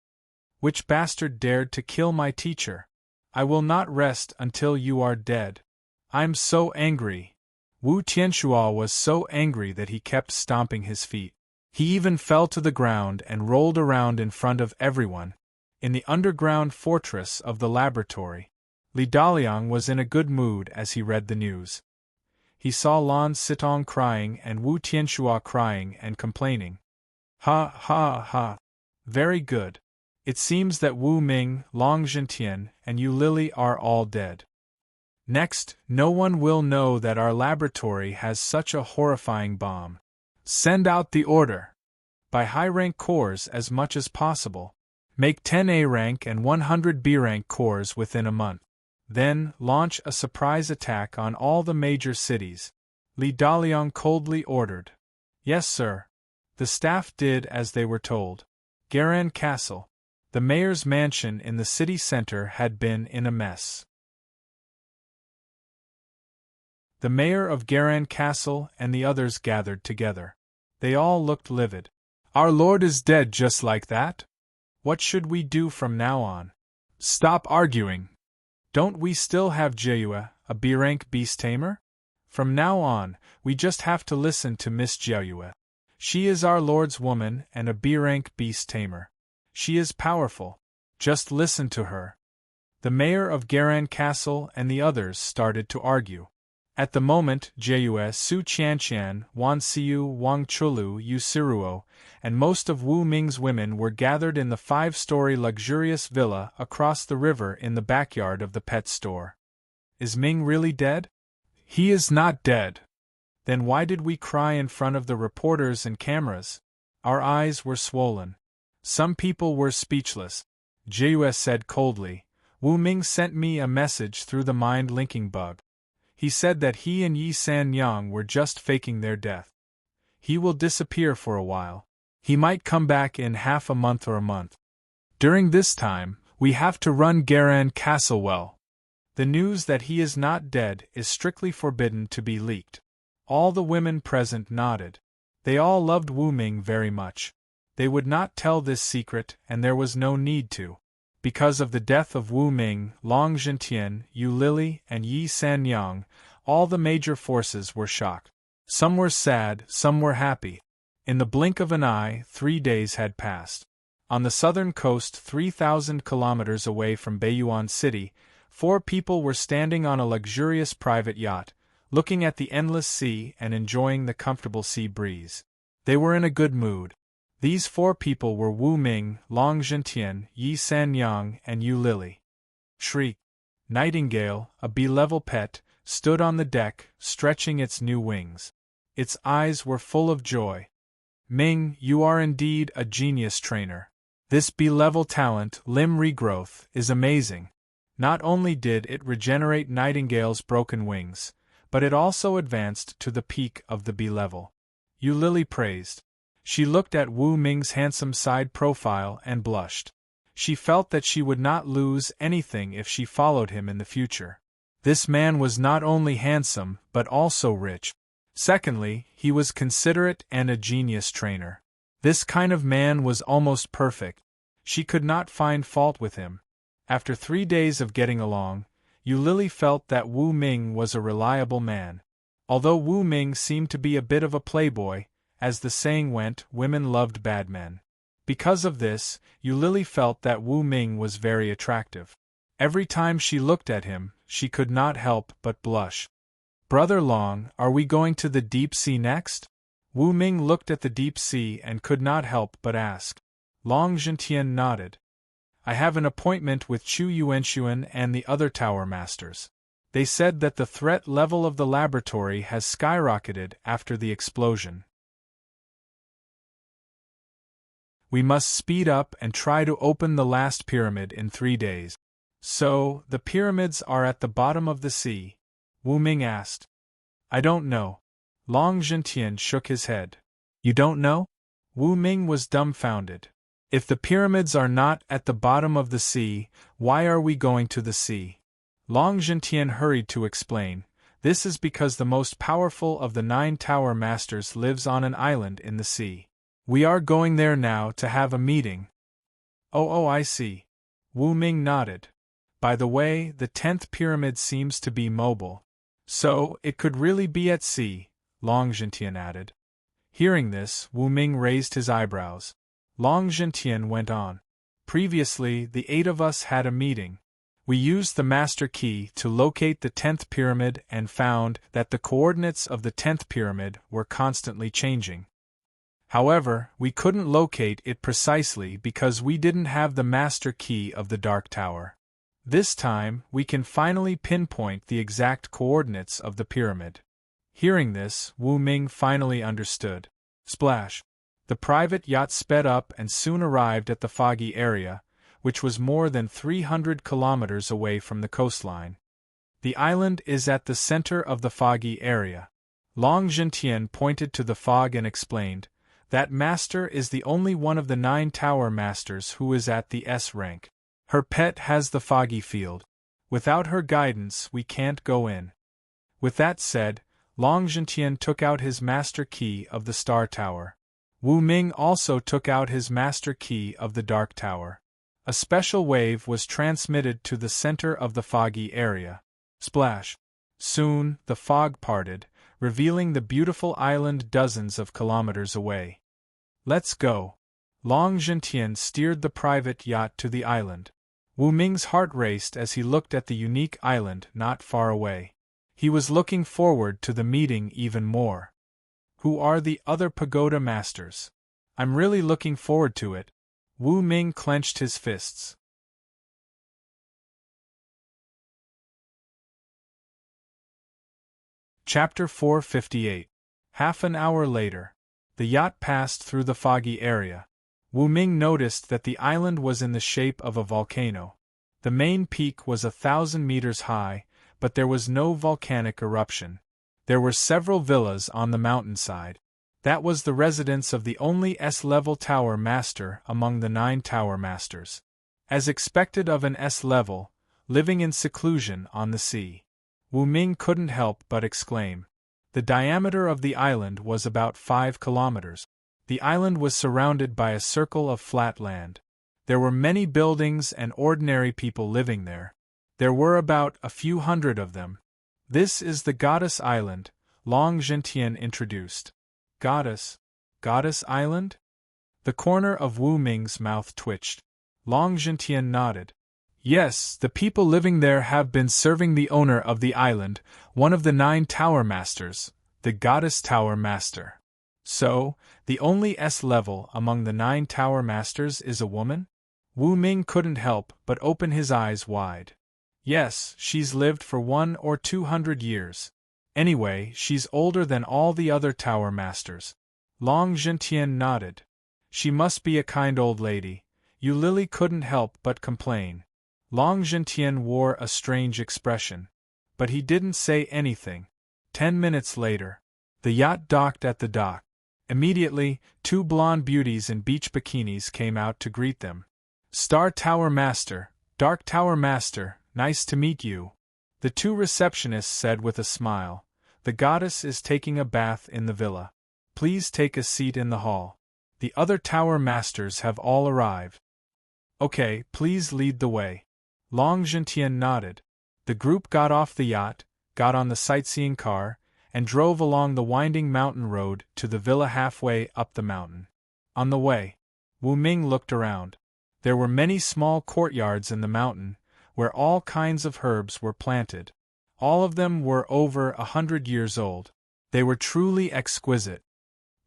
"Which bastard dared to kill my teacher? I will not rest until you are dead. I'm so angry." Wu Tianxua was so angry that he kept stomping his feet. He even fell to the ground and rolled around in front of everyone. In the underground fortress of the laboratory, Li Daliang was in a good mood as he read the news. He saw Lan Sitong crying and Wu Tianxua crying and complaining. "Ha ha ha. Very good. It seems that Wu Ming, Long Zhentian, and Yu Lili are all dead. Next, no one will know that our laboratory has such a horrifying bomb. Send out the order. By high-rank cores as much as possible. Make 10 A-rank and 100 B-rank cores within a month. Then, launch a surprise attack on all the major cities," Li Daliang coldly ordered. "Yes, sir." The staff did as they were told. Garan Castle. The mayor's mansion in the city center had been in a mess. The mayor of Garan Castle and the others gathered together. They all looked livid. "Our lord is dead just like that? What should we do from now on? Stop arguing. Don't we still have Jiayue, a B-rank beast tamer? From now on, we just have to listen to Miss Jiayue. She is our lord's woman and a B-rank beast tamer. She is powerful. Just listen to her." The mayor of Garan Castle and the others started to argue. At the moment, Jiayue, Su Qianqian, Wan Xiu, Wang Chulu, Yu Siruo, and most of Wu Ming's women were gathered in the 5-story luxurious villa across the river in the backyard of the pet store. "Is Ming really dead?" "He is not dead." "Then why did we cry in front of the reporters and cameras?" Our eyes were swollen. Some people were speechless. Jiayue said coldly, "Wu Ming sent me a message through the mind-linking bug. He said that he and Yi San Yang were just faking their death. He will disappear for a while. He might come back in half a month or a month. During this time, we have to run Garan Castle well. The news that he is not dead is strictly forbidden to be leaked." All the women present nodded. They all loved Wu Ming very much. They would not tell this secret, and there was no need to. Because of the death of Wu Ming, Long Zhentian, Yu Lili, and Yi San Yang, all the major forces were shocked. Some were sad, some were happy. In the blink of an eye, 3 days had passed. On the southern coast, 3,000 kilometers away from Baiyuan City, 4 people were standing on a luxurious private yacht, looking at the endless sea and enjoying the comfortable sea breeze. They were in a good mood. These 4 people were Wu Ming, Long Zhentian, Yi San Yang, and Yu Lili. Shriek. Nightingale, a B-level pet, stood on the deck, stretching its new wings. Its eyes were full of joy. "Ming, you are indeed a genius trainer. This B-level talent, limb regrowth, is amazing. Not only did it regenerate Nightingale's broken wings, but it also advanced to the peak of the B-level." Yu Lili praised. She looked at Wu Ming's handsome side profile and blushed. She felt that she would not lose anything if she followed him in the future. This man was not only handsome, but also rich. Secondly, he was considerate and a genius trainer. This kind of man was almost perfect. She could not find fault with him. After 3 days of getting along, Yu Lily felt that Wu Ming was a reliable man. Although Wu Ming seemed to be a bit of a playboy, as the saying went, women loved bad men. Because of this, Yu Lily felt that Wu Ming was very attractive. Every time she looked at him, she could not help but blush. "Brother Long, are we going to the deep sea next?" Wu Ming looked at the deep sea and could not help but ask. Long Zhentian nodded. "I have an appointment with Chu Yuanxuan and the other tower masters. They said that the threat level of the laboratory has skyrocketed after the explosion. We must speed up and try to open the last pyramid in 3 days. So, the pyramids are at the bottom of the sea?" Wu Ming asked. "I don't know." Long Zhentian shook his head. "You don't know?" Wu Ming was dumbfounded. "If the pyramids are not at the bottom of the sea, why are we going to the sea?" Long Zhentian hurried to explain. "This is because the most powerful of the 9 tower masters lives on an island in the sea. We are going there now to have a meeting." Oh, I see." Wu Ming nodded. "By the way, the 10th pyramid seems to be mobile. So, it could really be at sea," Long Zhentian added. Hearing this, Wu Ming raised his eyebrows. Long Zhentian went on. "Previously, the 8 of us had a meeting. We used the master key to locate the 10th pyramid and found that the coordinates of the 10th pyramid were constantly changing. However, we couldn't locate it precisely because we didn't have the master key of the Dark Tower. This time, we can finally pinpoint the exact coordinates of the pyramid." Hearing this, Wu Ming finally understood. Splash! The private yacht sped up and soon arrived at the foggy area, which was more than 300 kilometers away from the coastline. The island is at the center of the foggy area. Long Zhentian pointed to the fog and explained, "That master is the only one of the 9 tower masters who is at the S rank. Her pet has the foggy field. Without her guidance, we can't go in." With that said, Long Zhentian took out his master key of the Star Tower. Wu Ming also took out his master key of the Dark Tower. A special wave was transmitted to the center of the foggy area. Splash! Soon, the fog parted, revealing the beautiful island dozens of kilometers away. "Let's go." Long Zhentian steered the private yacht to the island. Wu Ming's heart raced as he looked at the unique island not far away. He was looking forward to the meeting even more. "Who are the other pagoda masters? I'm really looking forward to it." Wu Ming clenched his fists. Chapter 458. Half an hour later. The yacht passed through the foggy area. Wu Ming noticed that the island was in the shape of a volcano. The main peak was 1,000 meters high, but there was no volcanic eruption. There were several villas on the mountainside. That was the residence of the only S-level tower master among the 9 tower masters. As expected of an S-level, living in seclusion on the sea. Wu Ming couldn't help but exclaim. The diameter of the island was about 5 kilometers. The island was surrounded by a circle of flat land. There were many buildings and ordinary people living there. There were about a few hundred of them. "This is the Goddess Island," Long Zhentian introduced. "Goddess? Goddess Island?" The corner of Wu Ming's mouth twitched. Long Zhentian nodded. "Yes, the people living there have been serving the owner of the island, one of the 9 tower masters, the Goddess Tower Master." "So, the only S-level among the 9 tower masters is a woman?" Wu Ming couldn't help but open his eyes wide. "Yes, she's lived for 100 or 200 years. Anyway, she's older than all the other tower masters." Long Zhentian nodded. "She must be a kind old lady." Yu Lily couldn't help but complain. Long Zhentian wore a strange expression. But he didn't say anything. 10 minutes later. The yacht docked at the dock. Immediately, two blonde beauties in beach bikinis came out to greet them. Star Tower Master, Dark Tower Master, nice to meet you. The two receptionists said with a smile. The goddess is taking a bath in the villa. Please take a seat in the hall. The other tower masters have all arrived. Okay, please lead the way. Long Gentian nodded. The group got off the yacht, got on the sightseeing car, and drove along the winding mountain road to the villa halfway up the mountain. On the way, Wu Ming looked around. There were many small courtyards in the mountain, where all kinds of herbs were planted. All of them were over 100 years old. They were truly exquisite.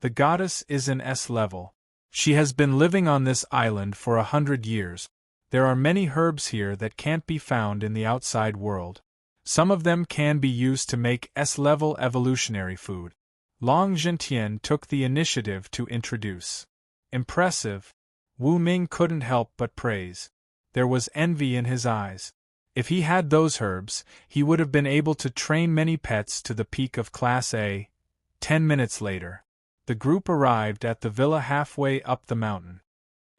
The goddess is an S level. She has been living on this island for 100 years. There are many herbs here that can't be found in the outside world. Some of them can be used to make S-level evolutionary food. Long Gentian took the initiative to introduce. Impressive. Wu Ming couldn't help but praise. There was envy in his eyes. If he had those herbs, he would have been able to train many pets to the peak of Class A. 10 minutes later, the group arrived at the villa halfway up the mountain.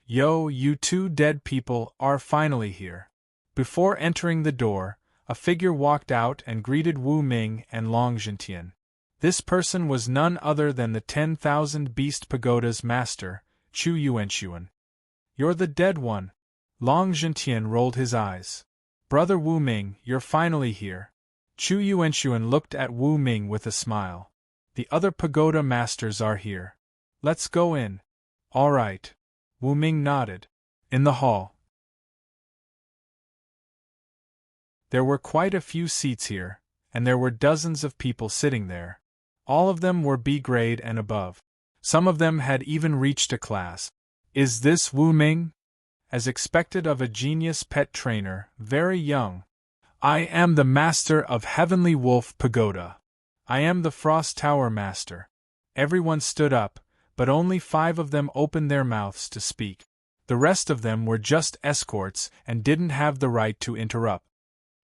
Yo, you two dead people are finally here. Before entering the door, a figure walked out and greeted Wu Ming and Long Gentian. This person was none other than the 10,000 Beast Pagoda's master, Chu Yuanxuan. You're the dead one. Long Gentian rolled his eyes. Brother Wu Ming, you're finally here. Chu Yuanxuan looked at Wu Ming with a smile. The other pagoda masters are here. Let's go in. All right. Wu Ming nodded. In the hall. There were quite a few seats here, and there were dozens of people sitting there. All of them were B grade and above. Some of them had even reached a class. Is this Wu Ming? As expected of a genius pet trainer, very young. I am the master of Heavenly Wolf Pagoda. I am the Frost Tower Master. Everyone stood up, but only 5 of them opened their mouths to speak. The rest of them were just escorts and didn't have the right to interrupt.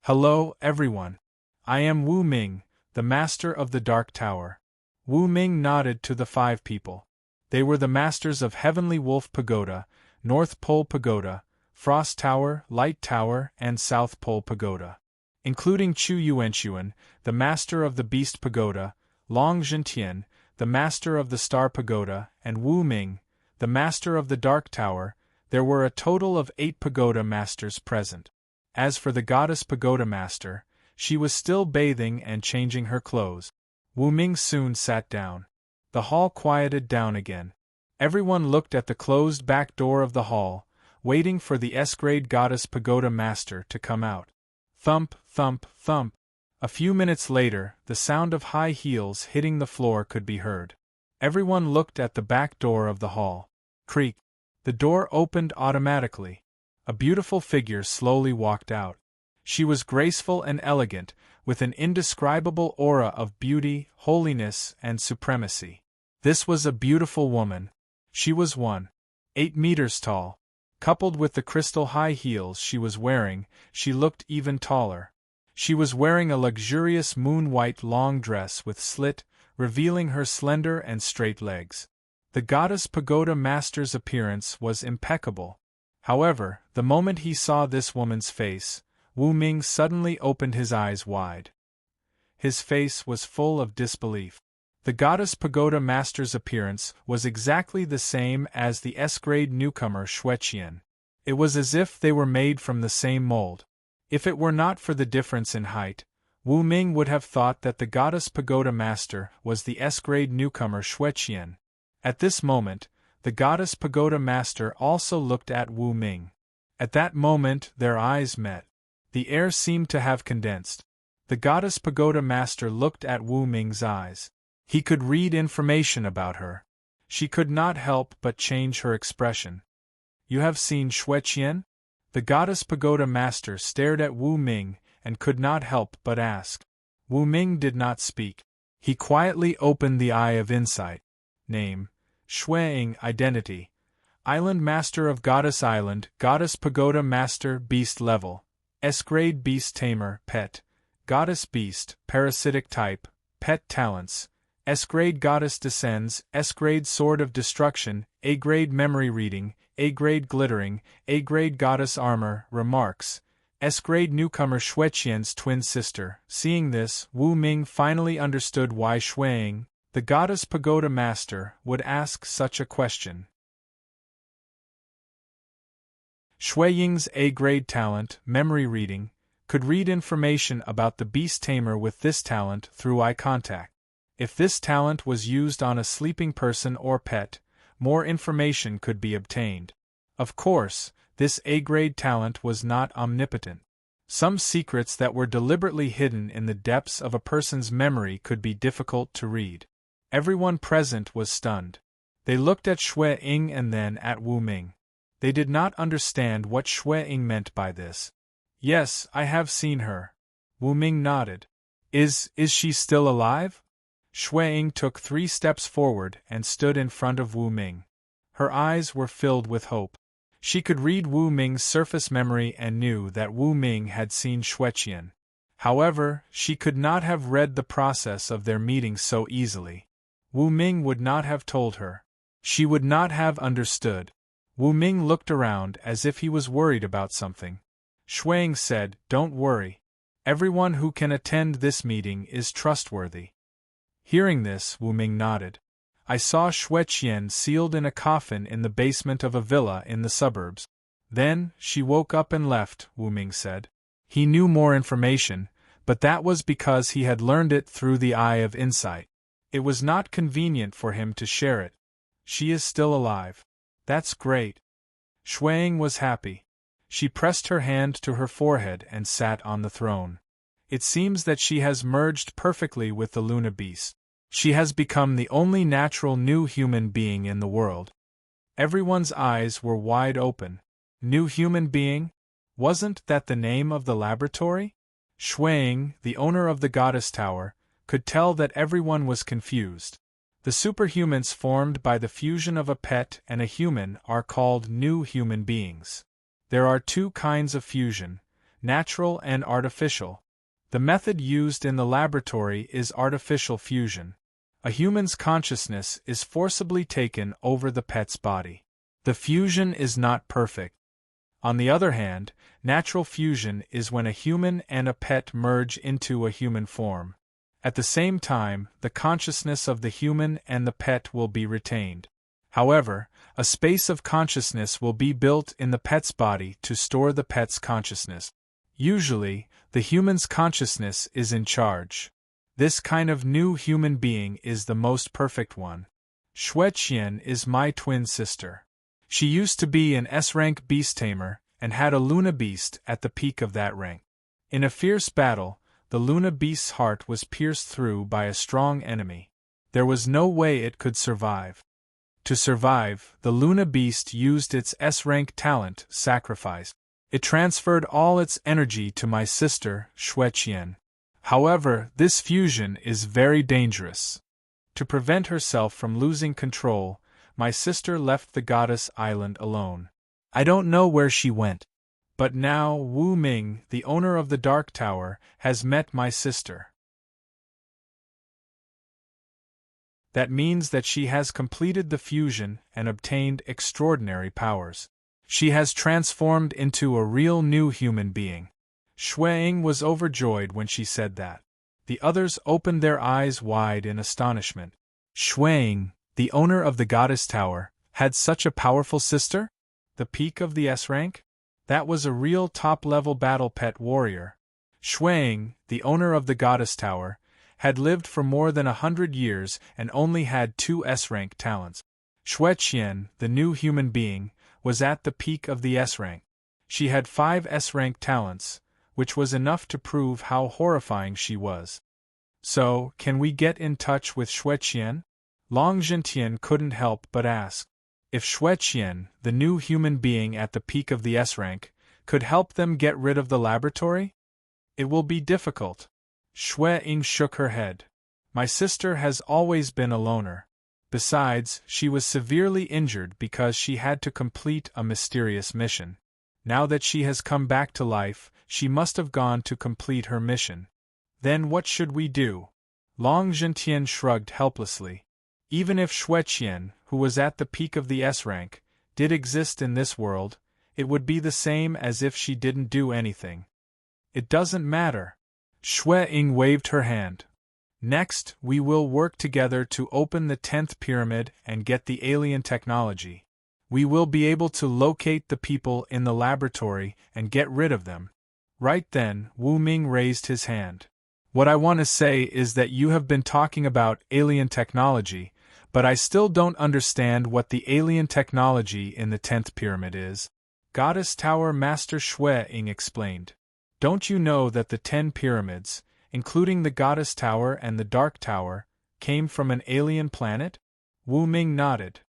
Hello, everyone. I am Wu Ming, the master of the Dark Tower. Wu Ming nodded to the 5 people. They were the masters of Heavenly Wolf Pagoda, North Pole Pagoda, Frost Tower, Light Tower, and South Pole Pagoda. Including Chu Yuanxuan, the master of the Beast Pagoda, Long Gentian, the master of the Star Pagoda, and Wu Ming, the master of the Dark Tower. There were a total of 8 pagoda masters present. As for the goddess pagoda master, she was still bathing and changing her clothes. Wu Ming soon sat down. The hall quieted down again. Everyone looked at the closed back door of the hall, waiting for the S-grade goddess pagoda master to come out. Thump, thump, thump. A few minutes later, the sound of high heels hitting the floor could be heard. Everyone looked at the back door of the hall. Creak. The door opened automatically. A beautiful figure slowly walked out. She was graceful and elegant, with an indescribable aura of beauty, holiness, and supremacy. This was a beautiful woman. She was 1.8 meters tall. Coupled with the crystal high heels she was wearing, she looked even taller. She was wearing a luxurious moon-white long dress with slit, revealing her slender and straight legs. The goddess pagoda master's appearance was impeccable. However, the moment he saw this woman's face, Wu Ming suddenly opened his eyes wide. His face was full of disbelief. The goddess pagoda master's appearance was exactly the same as the S-grade newcomer Xueqian. It was as if they were made from the same mold. If it were not for the difference in height, Wu Ming would have thought that the goddess pagoda master was the S-grade newcomer Xueqian. At this moment, the goddess pagoda master also looked at Wu Ming. At that moment their eyes met. The air seemed to have condensed. The goddess pagoda master looked at Wu Ming's eyes. He could read information about her. She could not help but change her expression. You have seen Xueqian? The goddess pagoda master stared at Wu Ming and could not help but ask. Wu Ming did not speak. He quietly opened the eye of insight. Name: Xueying. Identity: Island Master of Goddess Island, Goddess Pagoda Master, Beast Level, S-grade Beast Tamer, Pet, Goddess Beast, Parasitic Type, Pet Talents, S-grade goddess descends, S-grade sword of destruction, A-grade memory reading, A-grade glittering, A-grade goddess armor, remarks. S-grade newcomer Xueqian's twin sister. Seeing this, Wu Ming finally understood why Xueying, the goddess pagoda master, would ask such a question. Xueying's A-grade talent, memory reading, could read information about the beast tamer with this talent through eye contact. If this talent was used on a sleeping person or pet, more information could be obtained. Of course, this A-grade talent was not omnipotent. Some secrets that were deliberately hidden in the depths of a person's memory could be difficult to read. Everyone present was stunned. They looked at Xueying and then at Wu Ming. They did not understand what Xueying meant by this. Yes, I have seen her. Wu Ming nodded. Is she still alive? Xueying took 3 steps forward and stood in front of Wu Ming. Her eyes were filled with hope. She could read Wu Ming's surface memory and knew that Wu Ming had seen Xueqian. However, she could not have read the process of their meeting so easily. Wu Ming would not have told her. She would not have understood. Wu Ming looked around as if he was worried about something. Xueying said, "Don't worry. Everyone who can attend this meeting is trustworthy." Hearing this, Wu Ming nodded. I saw Xueqian sealed in a coffin in the basement of a villa in the suburbs. Then, she woke up and left, Wu Ming said. He knew more information, but that was because he had learned it through the eye of insight. It was not convenient for him to share it. She is still alive. That's great. Xueying was happy. She pressed her hand to her forehead and sat on the throne. It seems that she has merged perfectly with the Luna Beast. She has become the only natural new human being in the world. Everyone's eyes were wide open. New human being? Wasn't that the name of the laboratory? Xueying, the owner of the Goddess Tower, could tell that everyone was confused. The superhumans formed by the fusion of a pet and a human are called new human beings. There are 2 kinds of fusion, natural and artificial. The method used in the laboratory is artificial fusion. A human's consciousness is forcibly taken over the pet's body. The fusion is not perfect. On the other hand, natural fusion is when a human and a pet merge into a human form. At the same time, the consciousness of the human and the pet will be retained. However, a space of consciousness will be built in the pet's body to store the pet's consciousness. Usually, the human's consciousness is in charge. This kind of new human being is the most perfect one. Xueqian is my twin sister. She used to be an S-rank beast tamer and had a Luna Beast at the peak of that rank. In a fierce battle, the Luna Beast's heart was pierced through by a strong enemy. There was no way it could survive. To survive, the Luna Beast used its S-rank talent, sacrifice. It transferred all its energy to my sister, Xueqian. However, this fusion is very dangerous. To prevent herself from losing control, my sister left the goddess island alone. I don't know where she went. But now Wu Ming, the owner of the Dark Tower, has met my sister. That means that she has completed the fusion and obtained extraordinary powers. She has transformed into a real new human being. Xueying was overjoyed when she said that. The others opened their eyes wide in astonishment. Xueying, the owner of the Goddess Tower, had such a powerful sister? The peak of the S-rank? That was a real top-level battle pet warrior. Xueying, the owner of the Goddess Tower, had lived for more than 100 years and only had 2 S-rank talents. Xueqian, the new human being, was at the peak of the S-rank. She had 5 S-rank talents, which was enough to prove how horrifying she was. So, can we get in touch with Xueqian? Long Zhentian couldn't help but ask. If Xueqian, the new human being at the peak of the S-rank, could help them get rid of the laboratory? It will be difficult. Xueying shook her head. My sister has always been a loner. Besides, she was severely injured because she had to complete a mysterious mission. Now that she has come back to life, she must have gone to complete her mission. Then what should we do? Long Zhentian shrugged helplessly. Even if Shueqian, who was at the peak of the S rank, did exist in this world, it would be the same as if she didn't do anything. It doesn't matter. Xue Ying waved her hand. Next, we will work together to open the 10th pyramid and get the alien technology. We will be able to locate the people in the laboratory and get rid of them. Right then, Wu Ming raised his hand. What I want to say is that you have been talking about alien technology, but I still don't understand what the alien technology in the 10th pyramid is. Goddess Tower Master Xue Ying explained. Don't you know that the 10 pyramids, including the Goddess Tower and the Dark Tower, came from an alien planet? Wu Ming nodded.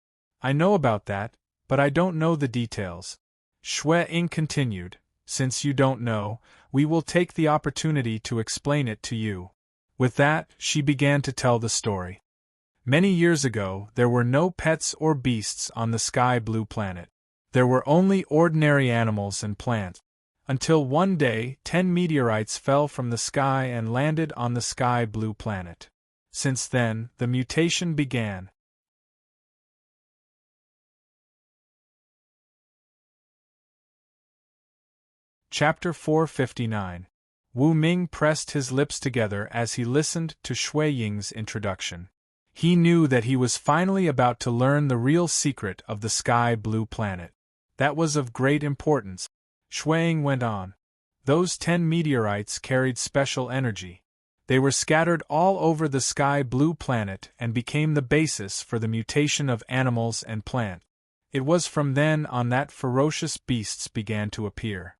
I know about that, but I don't know the details. Xue Ying continued. Since you don't know, we will take the opportunity to explain it to you. With that, she began to tell the story. Many years ago, there were no pets or beasts on the sky blue planet. There were only ordinary animals and plants. Until one day, 10 meteorites fell from the sky and landed on the sky blue planet. Since then, the mutation began. Chapter 459. Wu Ming pressed his lips together as he listened to Xue Ying's introduction. He knew that he was finally about to learn the real secret of the sky blue planet. That was of great importance. Xue Ying went on. Those 10 meteorites carried special energy. They were scattered all over the sky blue planet and became the basis for the mutation of animals and plants. It was from then on that ferocious beasts began to appear.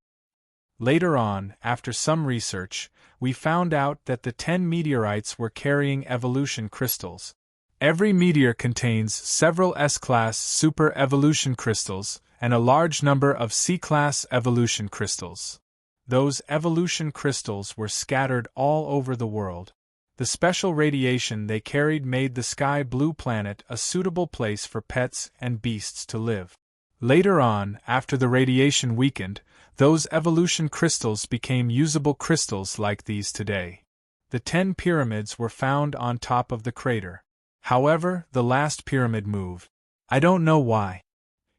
Later on, after some research, we found out that the 10 meteorites were carrying evolution crystals. Every meteor contains several S-class super evolution crystals and a large number of C-class evolution crystals. Those evolution crystals were scattered all over the world. The special radiation they carried made the sky blue planet a suitable place for pets and beasts to live. Later on, after the radiation weakened, those evolution crystals became usable crystals like these today. The 10 pyramids were found on top of the crater. However, the last pyramid moved. I don't know why.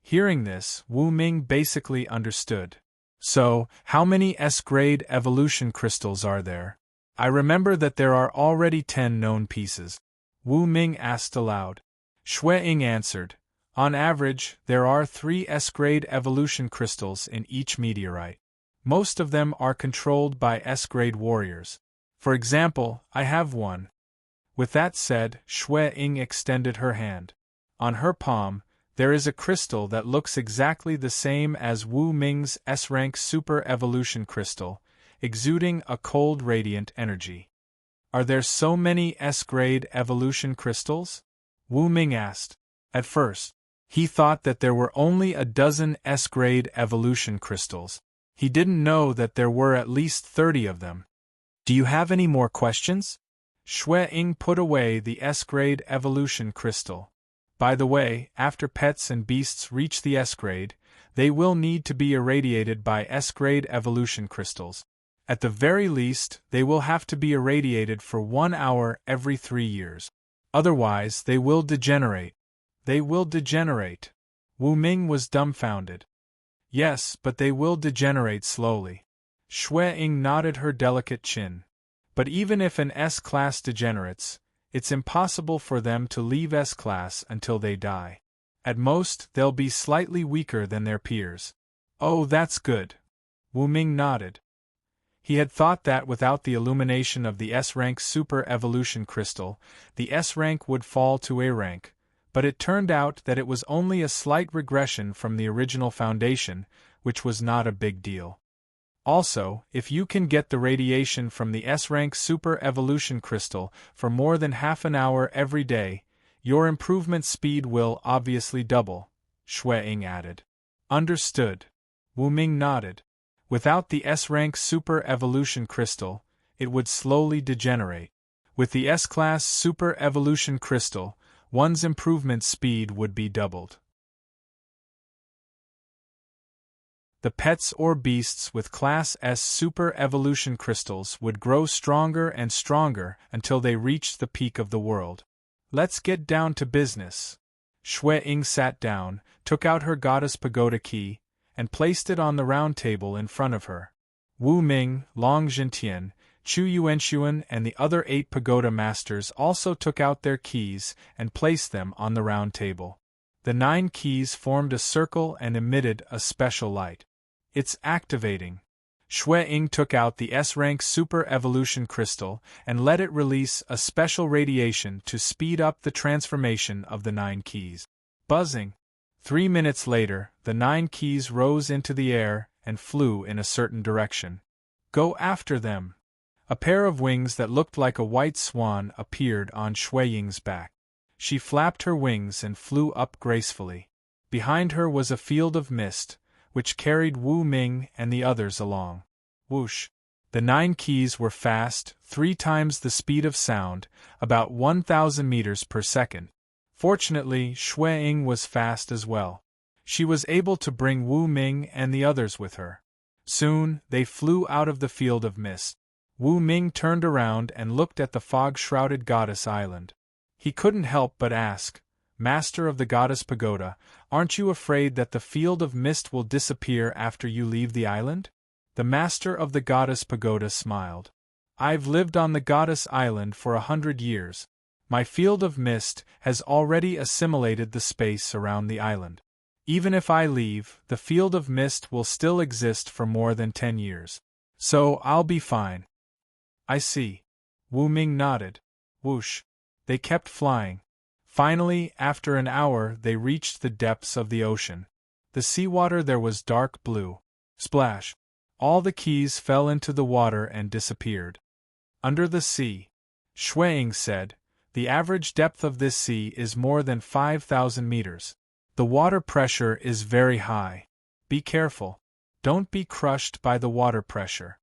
Hearing this, Wu Ming basically understood. So, how many S-grade evolution crystals are there? I remember that there are already 10 known pieces. Wu Ming asked aloud. Xue Ying answered. On average, there are 3 S-grade evolution crystals in each meteorite. Most of them are controlled by S-grade warriors. For example, I have one. With that said, Xue Ying extended her hand. On her palm, there is a crystal that looks exactly the same as Wu Ming's S-rank super evolution crystal, exuding a cold radiant energy. Are there so many S-grade evolution crystals? Wu Ming asked. At first, he thought that there were only a dozen S-grade evolution crystals. He didn't know that there were at least 30 of them. Do you have any more questions? Xue Ying put away the S-grade evolution crystal. By the way, after pets and beasts reach the S-grade, they will need to be irradiated by S-grade evolution crystals. At the very least, they will have to be irradiated for 1 hour every 3 years. Otherwise, they will degenerate. They will degenerate. Wu Ming was dumbfounded. Yes, but they will degenerate slowly. Xue Ying nodded her delicate chin. But even if an S-class degenerates, it's impossible for them to leave S-class until they die. At most, they'll be slightly weaker than their peers. Oh, that's good. Wu Ming nodded. He had thought that without the illumination of the S-rank super evolution crystal, the S-rank would fall to A-rank. But it turned out that it was only a slight regression from the original foundation, which was not a big deal. Also, if you can get the radiation from the S-rank super evolution crystal for more than half an hour every day, your improvement speed will obviously double, Xue Ying added. Understood. Wu Ming nodded. Without the S-rank super evolution crystal, it would slowly degenerate. With the S-class super evolution crystal, one's improvement speed would be doubled. The pets or beasts with Class S super evolution crystals would grow stronger and stronger until they reached the peak of the world. Let's get down to business. Shui Ying sat down, took out her goddess pagoda key, and placed it on the round table in front of her. Wu Ming, Long Jintian, Chu Yuanxuan and the other 8 pagoda masters also took out their keys and placed them on the round table. The 9 keys formed a circle and emitted a special light. It's activating. Shui Ying took out the S-rank super evolution crystal and let it release a special radiation to speed up the transformation of the 9 keys. Buzzing. 3 minutes later, the 9 keys rose into the air and flew in a certain direction. Go after them. A pair of wings that looked like a white swan appeared on Shui Ying's back. She flapped her wings and flew up gracefully. Behind her was a field of mist, which carried Wu Ming and the others along. Whoosh! The 9 keys were fast, 3 times the speed of sound, about 1,000 meters per second. Fortunately, Shui Ying was fast as well. She was able to bring Wu Ming and the others with her. Soon, they flew out of the field of mist. Wu Ming turned around and looked at the fog-shrouded goddess island. He couldn't help but ask, Master of the Goddess Pagoda, aren't you afraid that the field of mist will disappear after you leave the island? The Master of the Goddess Pagoda smiled. I've lived on the Goddess Island for 100 years. My field of mist has already assimilated the space around the island. Even if I leave, the field of mist will still exist for more than 10 years. So I'll be fine. I see. Wu Ming nodded. Whoosh. They kept flying. Finally, after an hour, they reached the depths of the ocean. The seawater there was dark blue. Splash! All the keys fell into the water and disappeared. Under the sea. Shui Ying said, the average depth of this sea is more than 5,000 meters. The water pressure is very high. Be careful. Don't be crushed by the water pressure.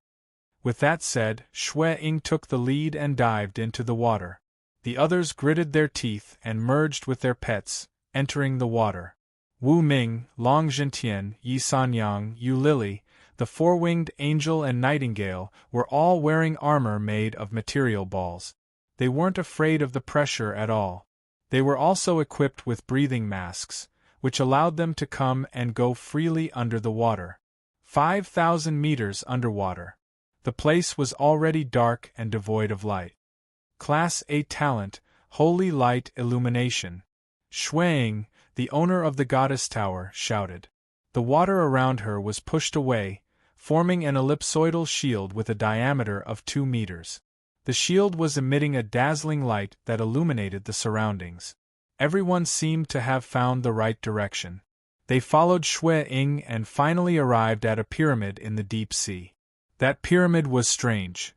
With that said, Shui Ying took the lead and dived into the water. The others gritted their teeth and merged with their pets, entering the water. Wu Ming, Long Jintian, Yi Sanyang, Yu Lily, the four-winged angel and nightingale were all wearing armor made of material balls. They weren't afraid of the pressure at all. They were also equipped with breathing masks, which allowed them to come and go freely under the water. 5,000 meters underwater. The place was already dark and devoid of light. Class A talent, Holy Light Illumination. Shui Ying, the owner of the Goddess Tower, shouted. The water around her was pushed away, forming an ellipsoidal shield with a diameter of 2 meters. The shield was emitting a dazzling light that illuminated the surroundings. Everyone seemed to have found the right direction. They followed Shui Ying and finally arrived at a pyramid in the deep sea. That pyramid was strange.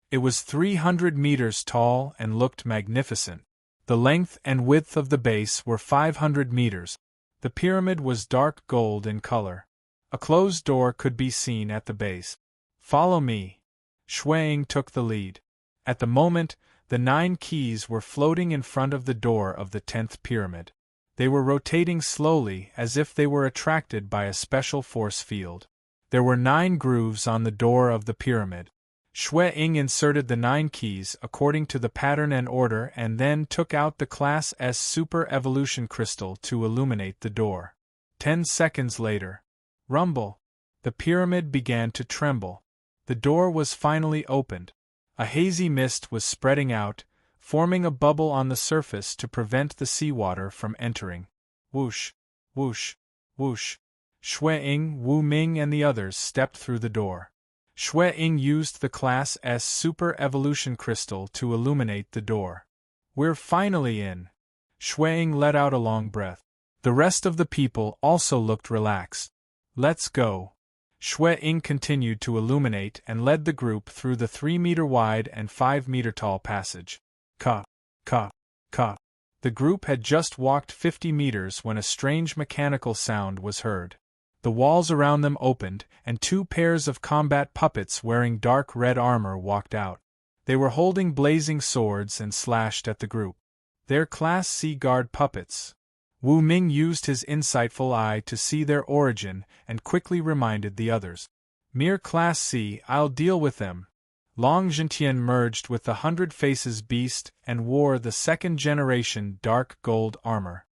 It was 300 meters tall and looked magnificent. The length and width of the base were 500 meters. The pyramid was dark gold in color. A closed door could be seen at the base. Follow me. Shui Ying took the lead. At the moment, the 9 keys were floating in front of the door of the 10th pyramid. They were rotating slowly as if they were attracted by a special force field. There were 9 grooves on the door of the pyramid. Shui Ying inserted the 9 keys according to the pattern and order and then took out the Class S Super Evolution Crystal to illuminate the door. 10 seconds later. Rumble! The pyramid began to tremble. The door was finally opened. A hazy mist was spreading out, forming a bubble on the surface to prevent the seawater from entering. Whoosh! Whoosh! Whoosh! Shui Ying, Wu Ming and the others stepped through the door. Shui Ying used the Class S Super Evolution Crystal to illuminate the door. We're finally in. Shui Ying let out a long breath. The rest of the people also looked relaxed. Let's go. Shui Ying continued to illuminate and led the group through the 3-meter-wide and 5-meter-tall passage. Ka, ka, ka. The group had just walked 50 meters when a strange mechanical sound was heard. The walls around them opened, and 2 pairs of combat puppets wearing dark red armor walked out. They were holding blazing swords and slashed at the group. They're Class C guard puppets. Wu Ming used his insightful eye to see their origin and quickly reminded the others. Mere Class C, I'll deal with them. Long Zhentian merged with the 100 Faces beast and wore the second-generation dark gold armor.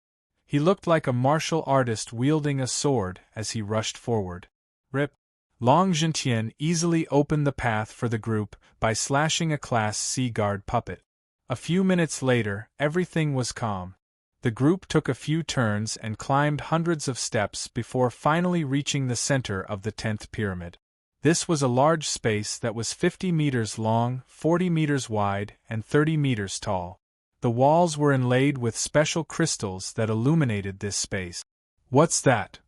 He looked like a martial artist wielding a sword as he rushed forward. Rip! Long Zhentian easily opened the path for the group by slashing a Class C guard puppet. A few minutes later, everything was calm. The group took a few turns and climbed hundreds of steps before finally reaching the center of the 10th pyramid. This was a large space that was 50 meters long, 40 meters wide, and 30 meters tall. The walls were inlaid with special crystals that illuminated this space. What's that?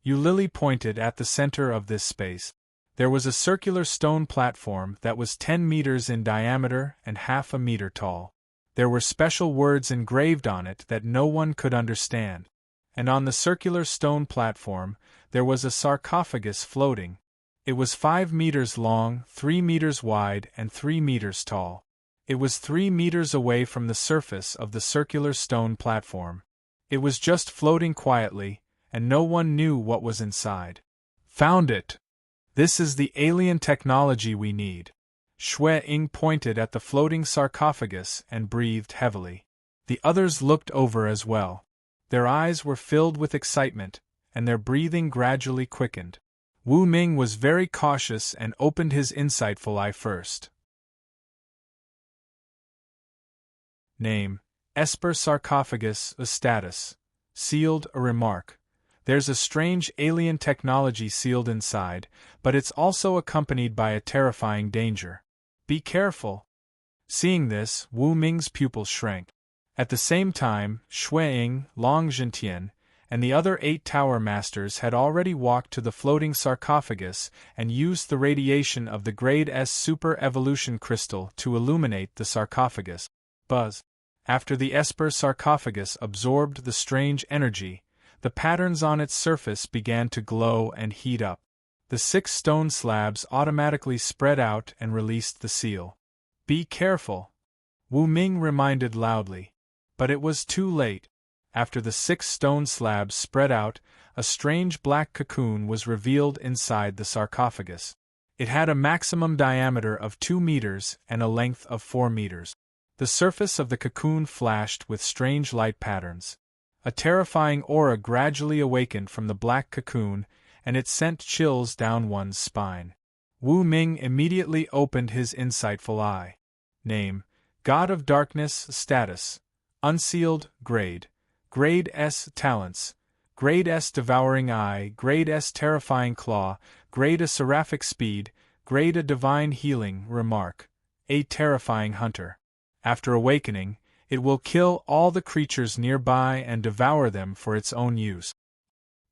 Lily pointed at the center of this space. There was a circular stone platform that was 10 meters in diameter and half a meter tall. There were special words engraved on it that no one could understand. And on the circular stone platform, there was a sarcophagus floating. It was 5 meters long, 3 meters wide, and 3 meters tall. It was 3 meters away from the surface of the circular stone platform. It was just floating quietly, and no one knew what was inside. Found it! This is the alien technology we need. Shui Ying pointed at the floating sarcophagus and breathed heavily. The others looked over as well. Their eyes were filled with excitement, and their breathing gradually quickened. Wu Ming was very cautious and opened his insightful eye first. Name: Esper sarcophagus. A status: sealed. A remark: there's a strange alien technology sealed inside, but it's also accompanied by a terrifying danger. Be careful. Seeing this, Wu Ming's pupils shrank. At the same time, Shui Ying, Long Zhentian, and the other 8 tower masters had already walked to the floating sarcophagus and used the radiation of the Grade S Super Evolution Crystal to illuminate the sarcophagus. Buzz. After the Esper sarcophagus absorbed the strange energy, the patterns on its surface began to glow and heat up. The 6 stone slabs automatically spread out and released the seal. Be careful, Wu Ming reminded loudly. But it was too late. After the 6 stone slabs spread out, a strange black cocoon was revealed inside the sarcophagus. It had a maximum diameter of 2 meters and a length of 4 meters. The surface of the cocoon flashed with strange light patterns. A terrifying aura gradually awakened from the black cocoon, and it sent chills down one's spine. Wu Ming immediately opened his insightful eye. Name: God of Darkness. Status: unsealed. Grade: Grade S. Talents: Grade S Devouring Eye, Grade S Terrifying Claw, Grade A Seraphic Speed, Grade A Divine Healing. Remark: a terrifying hunter. After awakening, it will kill all the creatures nearby and devour them for its own use.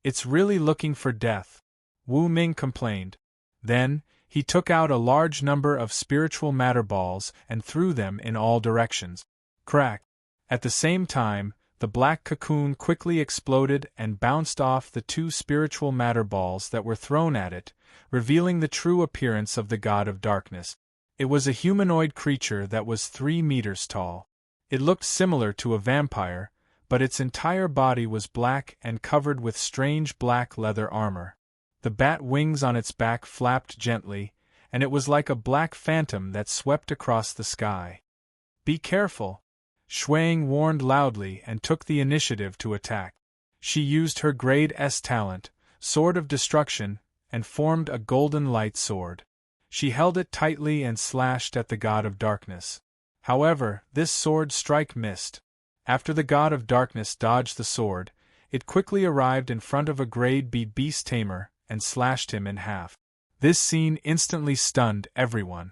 It's really looking for death, Wu Ming complained. Then, he took out a large number of spiritual matter balls and threw them in all directions. Crack! At the same time, the black cocoon quickly exploded and bounced off the 2 spiritual matter balls that were thrown at it, revealing the true appearance of the God of Darkness. It was a humanoid creature that was 3 meters tall. It looked similar to a vampire, but its entire body was black and covered with strange black leather armor. The bat wings on its back flapped gently, and it was like a black phantom that swept across the sky. Be careful, Shui Ying warned loudly and took the initiative to attack. She used her Grade S talent, Sword of Destruction, and formed a golden light sword. She held it tightly and slashed at the God of Darkness. However, this sword strike missed. After the God of Darkness dodged the sword, it quickly arrived in front of a Grade B beast tamer and slashed him in half. This scene instantly stunned everyone.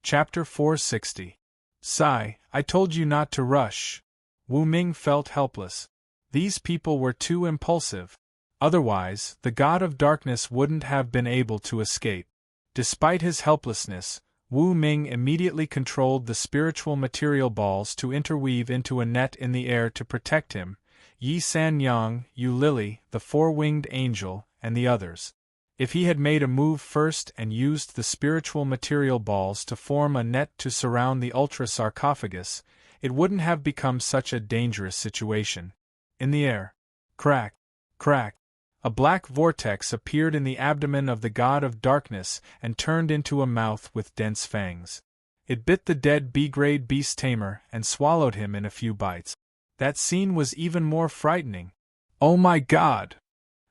Chapter 460. Sigh, I told you not to rush. Wu Ming felt helpless. These people were too impulsive. Otherwise, the God of Darkness wouldn't have been able to escape. Despite his helplessness, Wu Ming immediately controlled the spiritual material balls to interweave into a net in the air to protect him, Yi San Yang, Yu Lily, the 4-winged angel, and the others. If he had made a move first and used the spiritual material balls to form a net to surround the ultra-sarcophagus, it wouldn't have become such a dangerous situation. In the air. Crack. Crack. A black vortex appeared in the abdomen of the god of darkness and turned into a mouth with dense fangs. It bit the dead B-grade beast tamer and swallowed him in a few bites. That scene was even more frightening. Oh my god!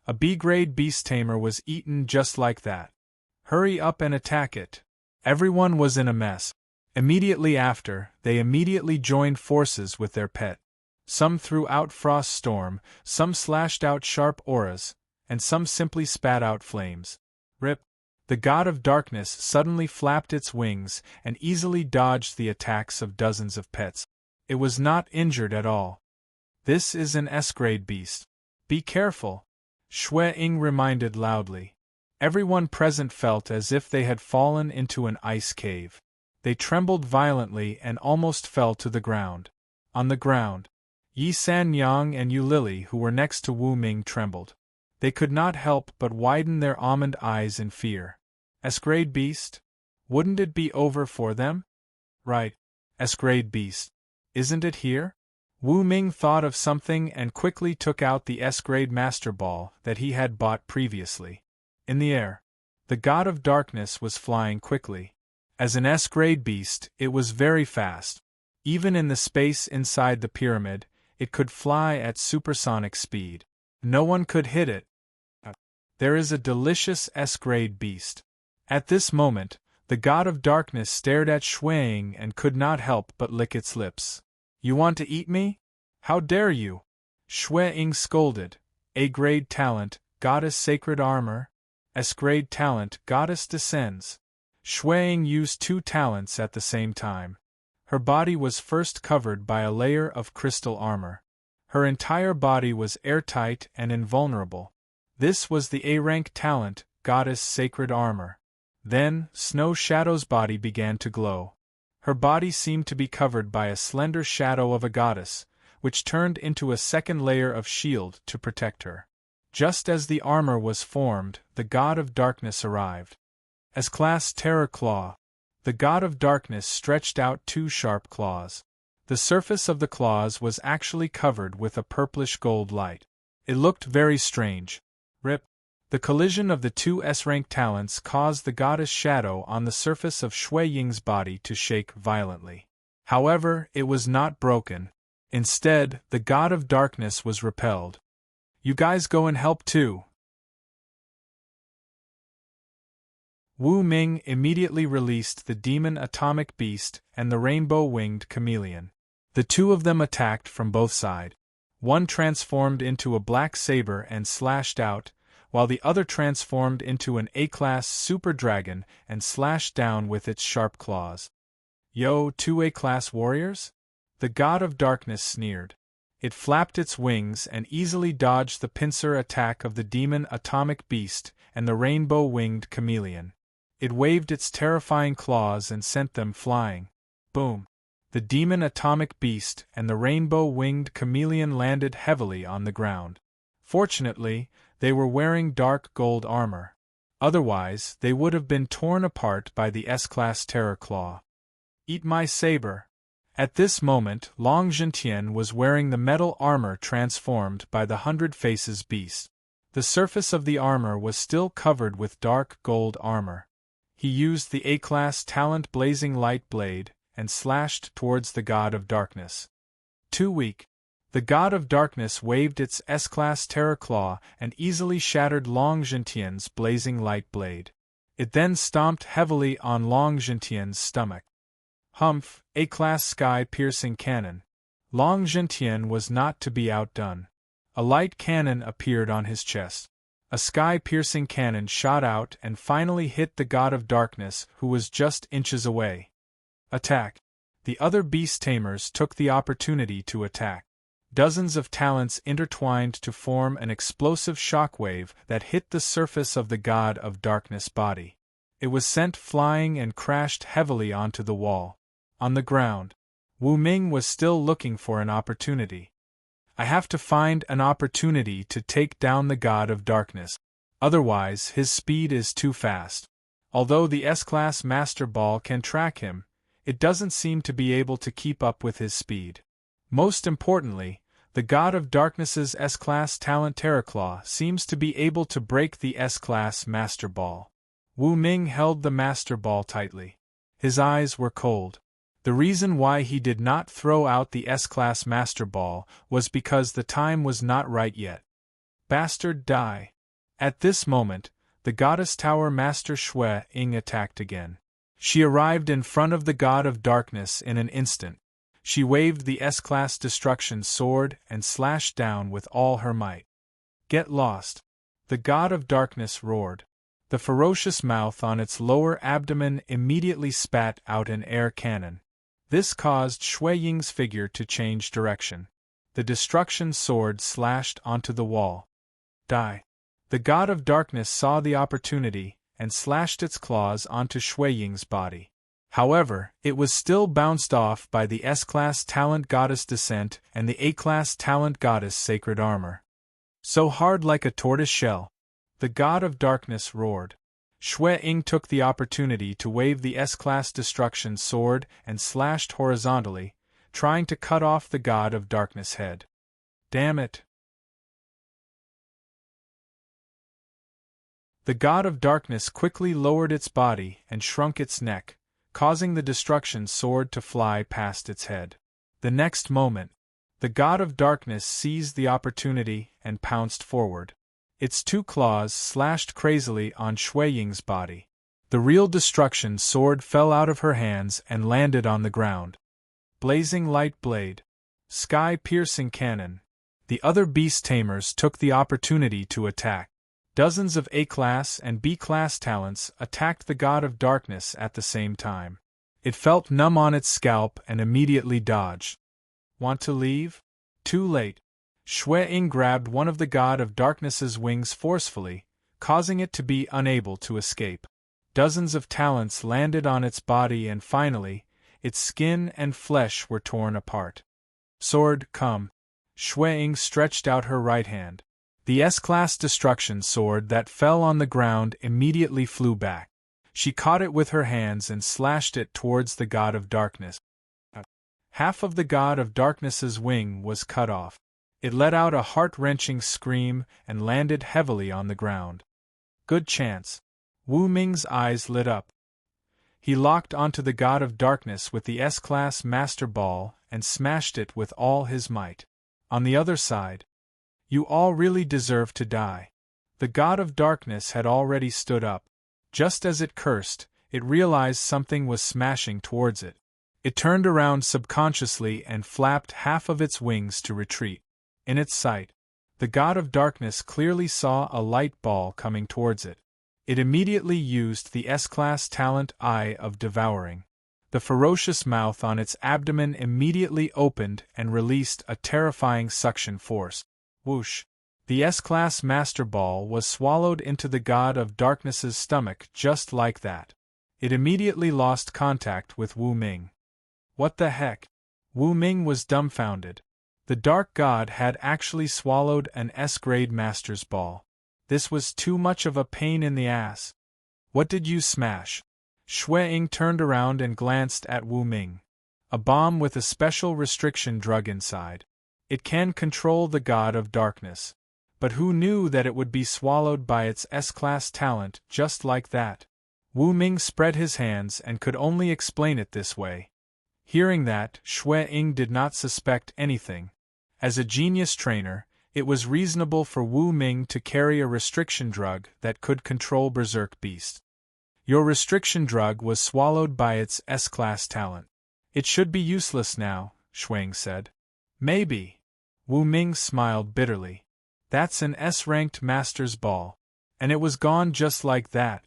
A B-grade beast tamer was eaten just like that. Hurry up and attack it. Everyone was in a mess. Immediately after, they immediately joined forces with their pet. Some threw out frost storm, some slashed out sharp auras, and some simply spat out flames. Rip. The god of darkness suddenly flapped its wings and easily dodged the attacks of dozens of pets. It was not injured at all. This is an S-grade beast. Be careful, Xue Ying reminded loudly. Everyone present felt as if they had fallen into an ice cave. They trembled violently and almost fell to the ground. On the ground, Yi San-yang and Yu Lily, who were next to Wu Ming, trembled. They could not help but widen their almond eyes in fear. S-grade beast? Wouldn't it be over for them? Right. S-grade beast. Isn't it here? Wu Ming thought of something and quickly took out the S-grade master ball that he had bought previously. In the air, the god of darkness was flying quickly. As an S-grade beast, it was very fast. Even in the space inside the pyramid, it could fly at supersonic speed. No one could hit it. There is a delicious S-grade beast. At this moment, the god of darkness stared at Xue Ying and could not help but lick its lips. You want to eat me? How dare you? Xue Ying scolded. A-grade talent, goddess sacred armor. S-grade talent, goddess descends. Xue Ying used 2 talents at the same time. Her body was first covered by a layer of crystal armor. Her entire body was airtight and invulnerable. This was the A-rank talent, goddess sacred armor. Then, Snow Shadow's body began to glow. Her body seemed to be covered by a slender shadow of a goddess, which turned into a second layer of shield to protect her. Just as the armor was formed, the god of darkness arrived. S-class Terror Claw. The god of darkness stretched out 2 sharp claws. The surface of the claws was actually covered with a purplish gold light. It looked very strange. Rip. The collision of the 2 S-rank talents caused the goddess shadow on the surface of Xue Ying's body to shake violently. However, it was not broken. Instead, the god of darkness was repelled. You guys go and help too. Wu Ming immediately released the demon atomic beast and the rainbow-winged chameleon. The 2 of them attacked from both sides. One transformed into a black saber and slashed out, while the other transformed into an A-class super dragon and slashed down with its sharp claws. Yo, 2 A-class warriors? The god of darkness sneered. It flapped its wings and easily dodged the pincer attack of the demon atomic beast and the rainbow-winged chameleon. It waved its terrifying claws and sent them flying. Boom! The demon atomic beast and the rainbow-winged chameleon landed heavily on the ground. Fortunately, they were wearing dark gold armor. Otherwise, they would have been torn apart by the S-class Terror Claw. Eat my saber. At this moment, Long Zhentian was wearing the metal armor transformed by the 100 Faces beast. The surface of the armor was still covered with dark gold armor. He used the A-class talent Blazing Light Blade and slashed towards the god of darkness. Too weak. The god of darkness waved its S-class Terror Claw and easily shattered Long Zhentian's Blazing Light Blade. It then stomped heavily on Long Zhentian's stomach. Humph! A-class sky-piercing cannon. Long Zhentian was not to be outdone. A light cannon appeared on his chest. A sky-piercing cannon shot out and finally hit the god of darkness, who was just inches away. Attack! The other beast tamers took the opportunity to attack. Dozens of talents intertwined to form an explosive shockwave that hit the surface of the god of darkness body. It was sent flying and crashed heavily onto the wall. On the ground, Wu Ming was still looking for an opportunity. I have to find an opportunity to take down the god of darkness. Otherwise, his speed is too fast. Although the S-Class Master Ball can track him, it doesn't seem to be able to keep up with his speed. Most importantly, the God of Darkness's S-Class talent Terraclaw seems to be able to break the S-Class Master Ball. Wu Ming held the Master Ball tightly. His eyes were cold. The reason why he did not throw out the S-Class Master Ball was because the time was not right yet. Bastard die. At this moment, the Goddess Tower Master Shui Ying attacked again. She arrived in front of the God of Darkness in an instant. She waved the S-Class Destruction Sword and slashed down with all her might. Get lost! The God of Darkness roared. The ferocious mouth on its lower abdomen immediately spat out an air cannon. This caused Shui Ying's figure to change direction. The Destruction Sword slashed onto the wall. Die! The God of Darkness saw the opportunity and slashed its claws onto Shui Ying's body. However, it was still bounced off by the S-Class Talent Goddess Descent and the A-Class Talent Goddess Sacred Armor. So hard like a tortoise shell. The God of Darkness roared. Shui Ying took the opportunity to wave the S-Class Destruction Sword and slashed horizontally, trying to cut off the God of Darkness' head. Damn it! The God of Darkness quickly lowered its body and shrunk its neck, causing the Destruction Sword to fly past its head. The next moment, the God of Darkness seized the opportunity and pounced forward. Its two claws slashed crazily on Shui Ying's body. The real Destruction Sword fell out of her hands and landed on the ground. Blazing Light Blade. Sky-piercing cannon. The other beast tamers took the opportunity to attack. Dozens of A-Class and B-Class talents attacked the God of Darkness at the same time. It felt numb on its scalp and immediately dodged. Want to leave? Too late. Shui Ying grabbed one of the God of Darkness's wings forcefully, causing it to be unable to escape. Dozens of talents landed on its body and finally, its skin and flesh were torn apart. Sword, come. Shui Ying stretched out her right hand. The S-Class Destruction Sword that fell on the ground immediately flew back. She caught it with her hands and slashed it towards the God of Darkness. Half of the God of Darkness's wing was cut off. It let out a heart-wrenching scream and landed heavily on the ground. Good chance. Wu Ming's eyes lit up. He locked onto the God of Darkness with the S-Class Master Ball and smashed it with all his might. On the other side, you all really deserve to die. The God of Darkness had already stood up. Just as it cursed, it realized something was smashing towards it. It turned around subconsciously and flapped half of its wings to retreat. In its sight, the God of Darkness clearly saw a light ball coming towards it. It immediately used the S-Class talent Eye of Devouring. The ferocious mouth on its abdomen immediately opened and released a terrifying suction force. Whoosh! The S-Class Master Ball was swallowed into the God of Darkness's stomach just like that. It immediately lost contact with Wu Ming. What the heck? Wu Ming was dumbfounded. The Dark God had actually swallowed an S-grade Master's Ball. This was too much of a pain in the ass. What did you smash? Shui Ying turned around and glanced at Wu Ming. A bomb with a special restriction drug inside. It can control the God of Darkness. But who knew that it would be swallowed by its S-Class talent just like that? Wu Ming spread his hands and could only explain it this way. Hearing that, Shui Ying did not suspect anything. As a genius trainer, it was reasonable for Wu Ming to carry a restriction drug that could control Berserk Beast. Your restriction drug was swallowed by its S-Class talent. It should be useless now, Shui Ying said. Maybe. Wu Ming smiled bitterly. That's an S-ranked Master's Ball. And it was gone just like that.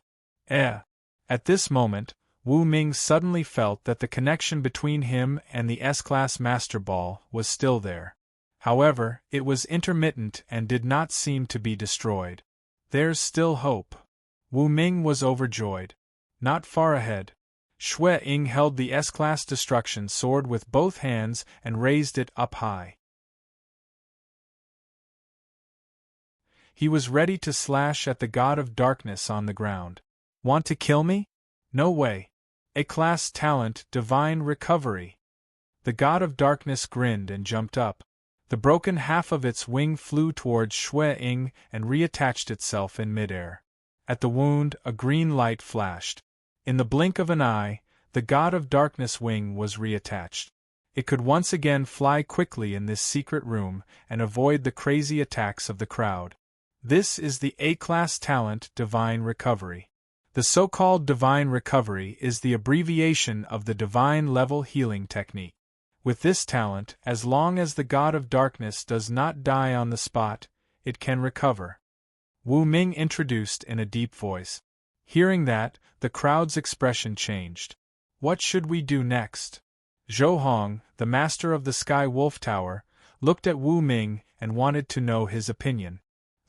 At this moment, Wu Ming suddenly felt that the connection between him and the S-Class Master Ball was still there. However, it was intermittent and did not seem to be destroyed. There's still hope. Wu Ming was overjoyed. Not far ahead, Shui Ying held the S-Class Destruction Sword with both hands and raised it up high. He was ready to slash at the god of darkness on the ground. Want to kill me? No way. A-class talent, divine recovery. The god of darkness grinned and jumped up. The broken half of its wing flew towards Shui Ying and reattached itself in midair. At the wound, a green light flashed. In the blink of an eye, the god of darkness wing was reattached. It could once again fly quickly in this secret room and avoid the crazy attacks of the crowd. This is the A-class talent, divine recovery. The so-called divine recovery is the abbreviation of the divine level healing technique. With this talent, as long as the god of darkness does not die on the spot, it can recover. Wu Ming introduced in a deep voice. Hearing that, the crowd's expression changed. What should we do next? Zhou Hong, the master of the Sky Wolf Tower, looked at Wu Ming and wanted to know his opinion.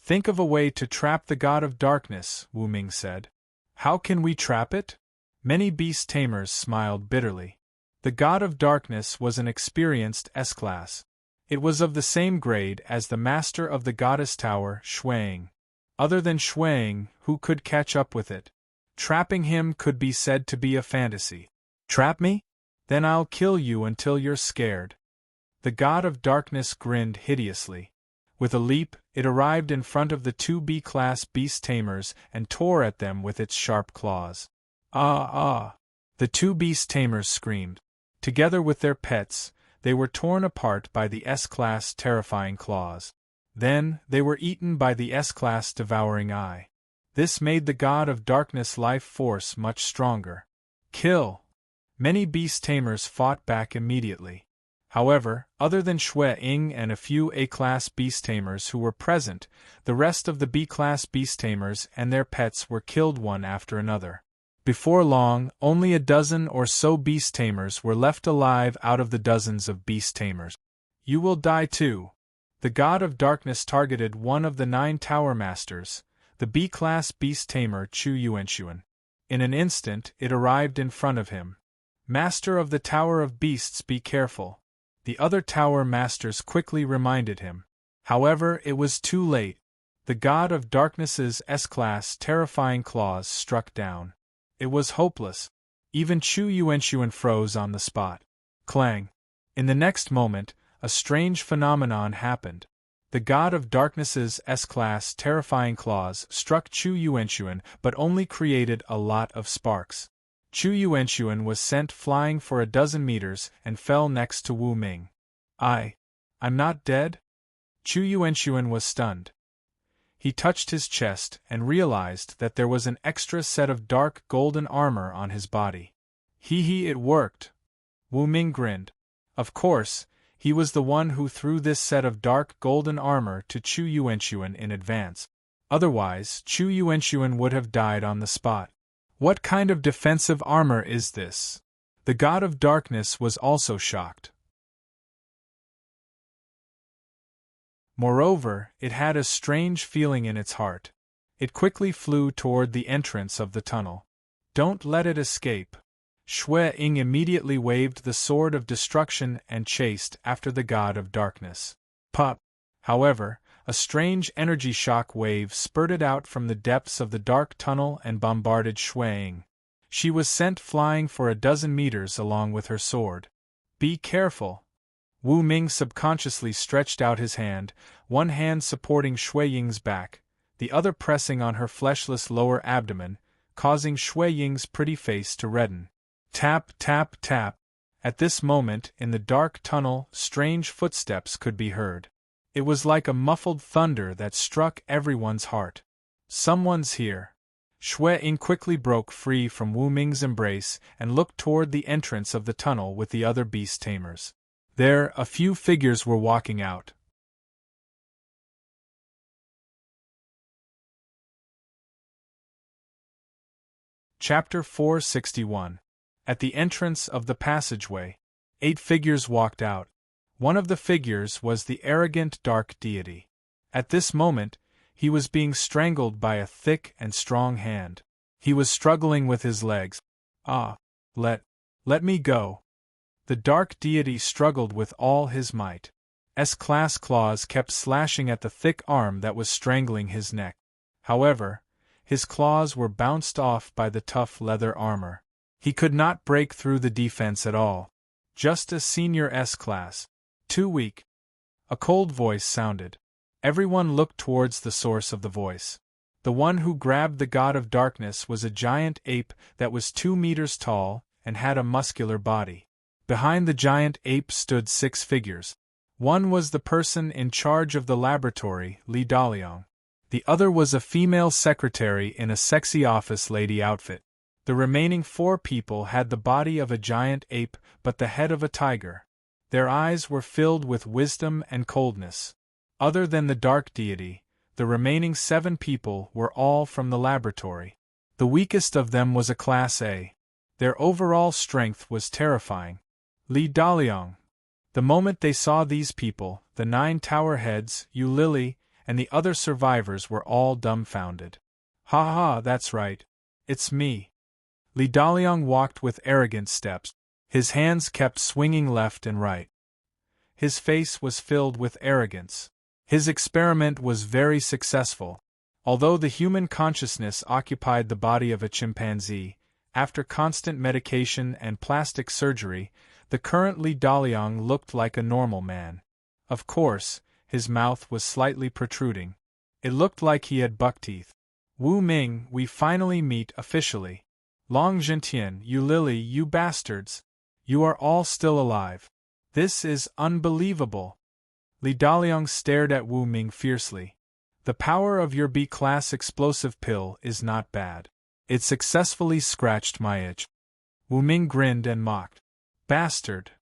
Think of a way to trap the god of darkness, Wu Ming said. How can we trap it? Many beast tamers smiled bitterly. The god of darkness was an experienced S-class. It was of the same grade as the master of the goddess tower, Shuang. Other than Shuang, who could catch up with it? Trapping him could be said to be a fantasy. Trap me? Then I'll kill you until you're scared. The god of darkness grinned hideously. With a leap, it arrived in front of the two B-class beast tamers and tore at them with its sharp claws. Ah, ah! The two beast tamers screamed. Together with their pets, they were torn apart by the S-class terrifying claws. Then, they were eaten by the S-class devouring eye. This made the god of darkness life force much stronger. Kill! Many beast tamers fought back immediately. However, other than Shui Ying and a few A-class beast tamers who were present, the rest of the B-class beast tamers and their pets were killed one after another. Before long, only a dozen or so beast tamers were left alive out of the dozens of beast tamers. You will die too. The god of darkness targeted one of the 9 tower masters, the B-class beast tamer Chu Yuanshuan. In an instant, it arrived in front of him. Master of the Tower of Beasts, be careful. The other tower masters quickly reminded him. However, it was too late. The god of darkness's S-class terrifying claws struck down. It was hopeless. Even Chu Yuanshuan froze on the spot. Clang! In the next moment, a strange phenomenon happened. The god of darkness's S-class terrifying claws struck Chu Yuanshuan but only created a lot of sparks. Chu Yuanshuan was sent flying for a dozen meters and fell next to Wu Ming. I'm not dead? Chu Yuanshuan was stunned. He touched his chest and realized that there was an extra set of dark golden armor on his body. It worked. Wu Ming grinned. Of course, he was the one who threw this set of dark golden armor to Chu Yuanshuan in advance. Otherwise, Chu Yuanshuan would have died on the spot. What kind of defensive armor is this? The god of darkness was also shocked. Moreover, it had a strange feeling in its heart. It quickly flew toward the entrance of the tunnel. Don't let it escape. Shui Ying immediately waved the sword of destruction and chased after the god of darkness. Pop! However, a strange energy shock wave spurted out from the depths of the dark tunnel and bombarded Shui Ying. She was sent flying for a dozen meters along with her sword. Be careful! Wu Ming subconsciously stretched out his hand, one hand supporting Shui Ying's back, the other pressing on her fleshless lower abdomen, causing Shui Ying's pretty face to redden. Tap, tap, tap. At this moment, in the dark tunnel, strange footsteps could be heard. It was like a muffled thunder that struck everyone's heart. Someone's here. Shui Ying quickly broke free from Wu Ming's embrace and looked toward the entrance of the tunnel with the other beast tamers. There, a few figures were walking out. Chapter 461. At the entrance of the passageway, 8 figures walked out. One of the figures was the arrogant dark deity. At this moment, he was being strangled by a thick and strong hand. He was struggling with his legs. Let me go. The dark deity struggled with all his might. S-class claws kept slashing at the thick arm that was strangling his neck. However, his claws were bounced off by the tough leather armor. He could not break through the defense at all. Just a senior S-class. Too weak. A cold voice sounded. Everyone looked towards the source of the voice. The one who grabbed the god of darkness was a giant ape that was 2 meters tall and had a muscular body. Behind the giant ape stood 6 figures. One was the person in charge of the laboratory, Li Daliang. The other was a female secretary in a sexy office lady outfit. The remaining 4 people had the body of a giant ape but the head of a tiger. Their eyes were filled with wisdom and coldness. Other than the dark deity, the remaining 7 people were all from the laboratory. The weakest of them was a Class A. Their overall strength was terrifying. Li Daliang. The moment they saw these people, the 9 tower heads, Yu Lily, and the other survivors were all dumbfounded. Ha ha, that's right. It's me. Li Daliang walked with arrogant steps. His hands kept swinging left and right. His face was filled with arrogance. His experiment was very successful. Although the human consciousness occupied the body of a chimpanzee, after constant medication and plastic surgery, the current Li Daliang looked like a normal man. Of course, his mouth was slightly protruding. It looked like he had buck teeth. Wu Ming, we finally meet officially. Long Zhentian, Yu Lily, you bastards. You are all still alive. This is unbelievable. Li Daliang stared at Wu Ming fiercely. The power of your B-class explosive pill is not bad. It successfully scratched my itch. Wu Ming grinned and mocked. Bastard!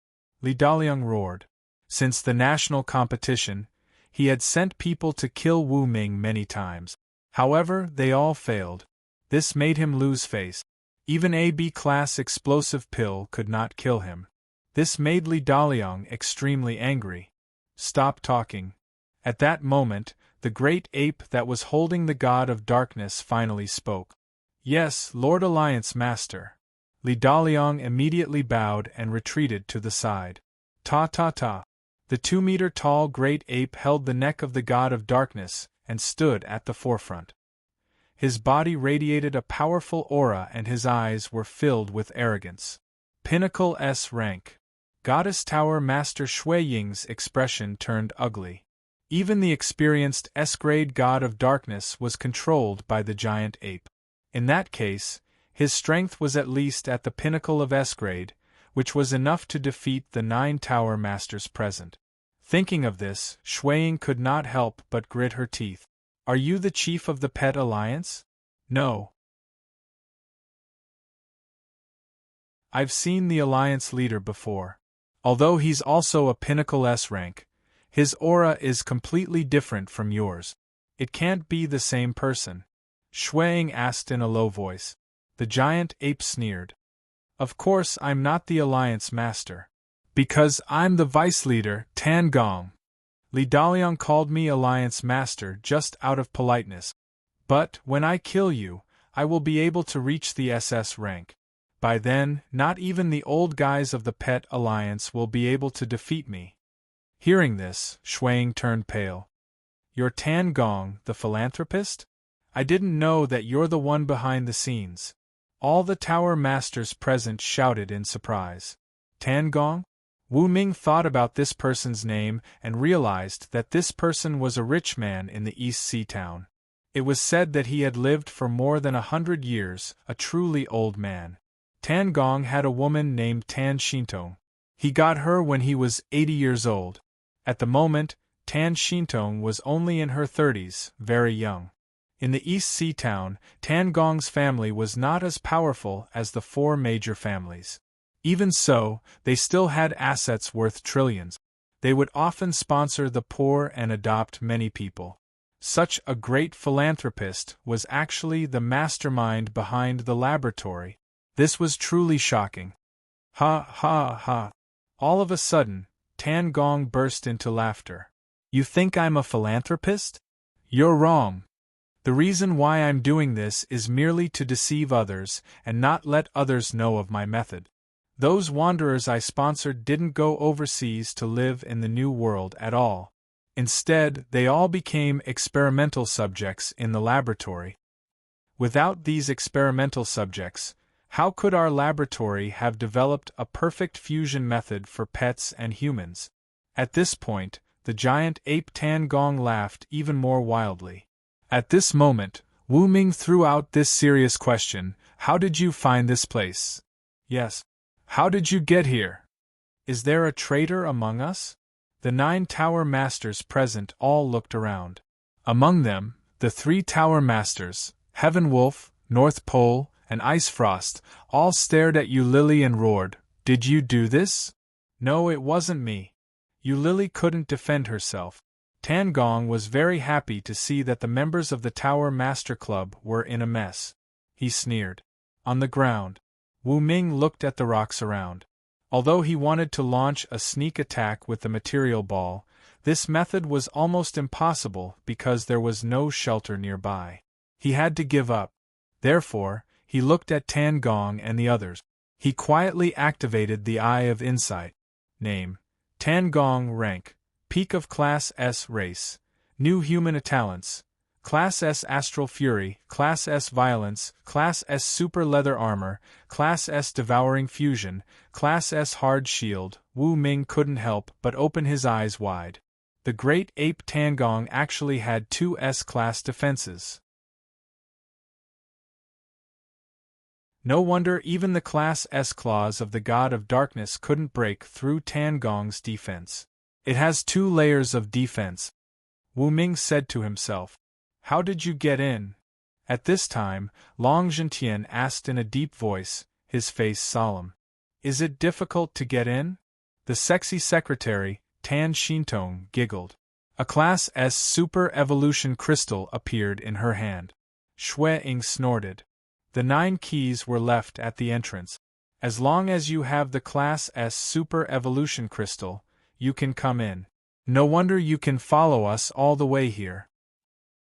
Li Daliang roared. Since the national competition, he had sent people to kill Wu Ming many times. However, they all failed. This made him lose face. Even a B-class explosive pill could not kill him. This made Li Daliang extremely angry. Stop talking. At that moment, the great ape that was holding the god of darkness finally spoke. Yes, Lord Alliance Master. Li Daliang immediately bowed and retreated to the side. Ta. The 2-meter-tall great ape held the neck of the god of darkness and stood at the forefront. His body radiated a powerful aura and his eyes were filled with arrogance. Pinnacle S rank. Goddess Tower Master Shui Ying's expression turned ugly. Even the experienced S-grade god of darkness was controlled by the giant ape. In that case, his strength was at least at the pinnacle of S-grade, which was enough to defeat the 9 tower masters present. Thinking of this, Shui Ying could not help but grit her teeth. Are you the chief of the Pet Alliance? No. I've seen the Alliance leader before. Although he's also a Pinnacle S rank, his aura is completely different from yours. It can't be the same person. Shui Ying asked in a low voice. The giant ape sneered. Of course I'm not the Alliance Master. Because I'm the Vice Leader, Tan Gong. Li Daliang called me Alliance Master just out of politeness. But, when I kill you, I will be able to reach the SS rank. By then, not even the old guys of the Pet Alliance will be able to defeat me. Hearing this, Shui Ying turned pale. You're Tan Gong, the philanthropist? I didn't know that you're the one behind the scenes. All the tower masters present shouted in surprise. Tan Gong? Wu Ming thought about this person's name and realized that this person was a rich man in the East Sea town. It was said that he had lived for more than 100 years, a truly old man. Tan Gong had a woman named Tan Shintong. He got her when he was 80 years old. At the moment, Tan Shintong was only in her 30s, very young. In the East Sea town, Tan Gong's family was not as powerful as the 4 major families. Even so, they still had assets worth trillions. They would often sponsor the poor and adopt many people. Such a great philanthropist was actually the mastermind behind the laboratory. This was truly shocking. Ha ha ha. All of a sudden, Tan Gong burst into laughter. You think I'm a philanthropist? You're wrong. The reason why I'm doing this is merely to deceive others and not let others know of my method. Those wanderers I sponsored didn't go overseas to live in the New World at all. Instead, they all became experimental subjects in the laboratory. Without these experimental subjects, how could our laboratory have developed a perfect fusion method for pets and humans? At this point, the giant ape Tan Gong laughed even more wildly. At this moment, Wu Ming threw out this serious question: how did you find this place? Yes. How did you get here? Is there a traitor among us? The 9 tower masters present all looked around. Among them, the 3 tower masters, Heaven Wolf, North Pole, and Ice Frost, all stared at Eulili and roared, "Did you do this?" "No, it wasn't me." Eulili couldn't defend herself. Tan Gong was very happy to see that the members of the Tower Master Club were in a mess. He sneered. On the ground, Wu Ming looked at the rocks around. Although he wanted to launch a sneak attack with the material ball, this method was almost impossible because there was no shelter nearby. He had to give up. Therefore, he looked at Tan Gong and the others. He quietly activated the Eye of Insight. Name: Tan Gong. Rank: Peak of Class S Race. New Human Talents: Class S Astral Fury, Class S Violence, Class S Super Leather Armor, Class S Devouring Fusion, Class S Hard Shield. Wu Ming couldn't help but open his eyes wide. The great ape Tan Gong actually had 2 S-class defenses. No wonder even the Class S claws of the God of Darkness couldn't break through Tan Gong's defense. It has 2 layers of defense, Wu Ming said to himself. How did you get in? At this time, Long Zhentian asked in a deep voice, his face solemn. Is it difficult to get in? The sexy secretary, Tan Shintong, giggled. A Class S Super Evolution crystal appeared in her hand. Shui Ying snorted. The 9 keys were left at the entrance. As long as you have the Class S Super Evolution crystal, you can come in. No wonder you can follow us all the way here.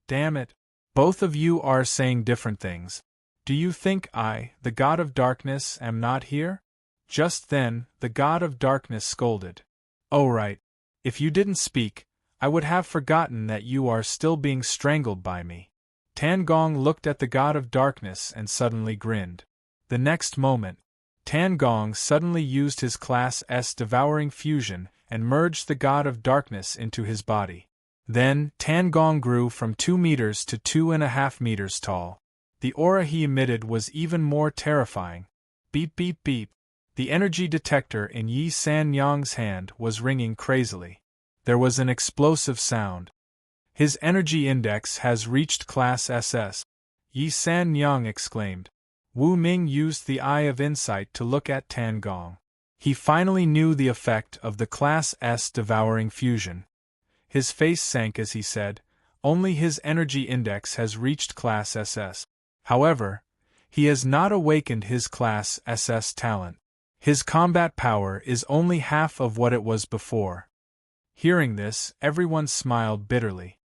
Damn it. Both of you are saying different things. Do you think I, the God of Darkness, am not here? Just then, the God of Darkness scolded. Oh right. If you didn't speak, I would have forgotten that you are still being strangled by me. Tan Gong looked at the God of Darkness and suddenly grinned. The next moment, Tan Gong suddenly used his Class S Devouring Fusion and merged the God of Darkness into his body. Then, Tan Gong grew from 2 meters to 2.5 meters tall. The aura he emitted was even more terrifying. Beep beep beep. The energy detector in Yi San Yang's hand was ringing crazily. There was an explosive sound. His energy index has reached Class SS. Yi San Yang exclaimed. Wu Ming used the Eye of Insight to look at Tan Gong. He finally knew the effect of the Class S Devouring Fusion. His face sank as he said, only his energy index has reached Class SS. However, he has not awakened his Class SS talent. His combat power is only half of what it was before. Hearing this, everyone smiled bitterly.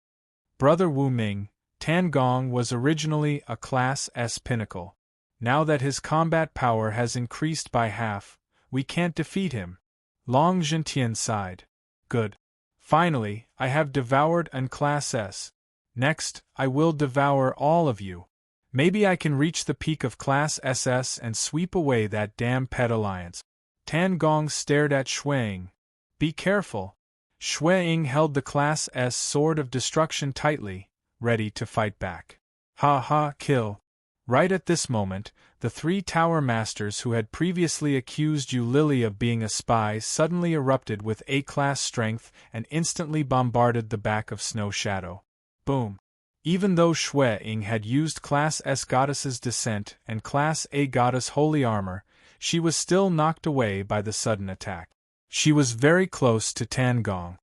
Brother Wu Ming, Tan Gong was originally a Class S pinnacle. Now that his combat power has increased by half, we can't defeat him. Long Zhentian sighed. Good. Finally, I have devoured an Class S. Next, I will devour all of you. Maybe I can reach the peak of Class SS and sweep away that damn pet alliance. Tan Gong stared at Shui Ying. Be careful. Shui Ying held the Class S Sword of Destruction tightly, ready to fight back. Ha ha, kill. Right at this moment, the 3 Tower Masters who had previously accused Eulili of being a spy suddenly erupted with A-class strength and instantly bombarded the back of Snow Shadow. Boom. Even though Shui Ying had used Class S Goddess's Descent and Class A Goddess Holy Armor, she was still knocked away by the sudden attack. She was very close to Tan Gong.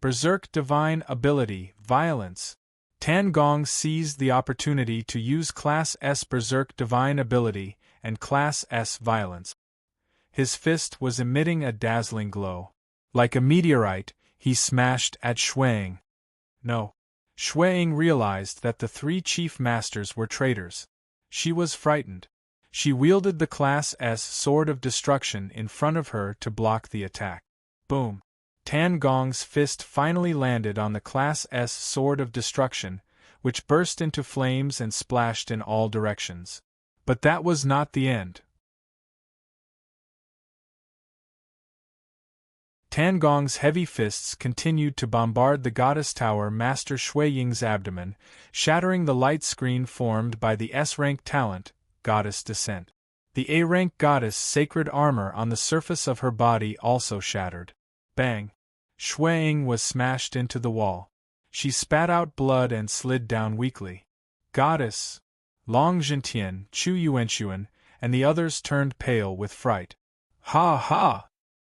Berserk Divine Ability, Violence. Tan Gong seized the opportunity to use Class S Berserk Divine Ability and Class S Violence. His fist was emitting a dazzling glow. Like a meteorite, he smashed at Shui Ying. No. Shui Ying realized that the 3 Chief Masters were traitors. She was frightened. She wielded the Class S Sword of Destruction in front of her to block the attack. Boom! Tan Gong's fist finally landed on the Class S Sword of Destruction, which burst into flames and splashed in all directions. But that was not the end. Tan Gong's heavy fists continued to bombard the Goddess Tower Master Shui Ying's abdomen, shattering the light screen formed by the S-rank talent, Goddess Descent. The A-rank Goddess Sacred Armor on the surface of her body also shattered. Bang! Shui Ying was smashed into the wall. She spat out blood and slid down weakly. Goddess! Long Zhentian, Chu Yuanxuan, and the others turned pale with fright. Ha ha!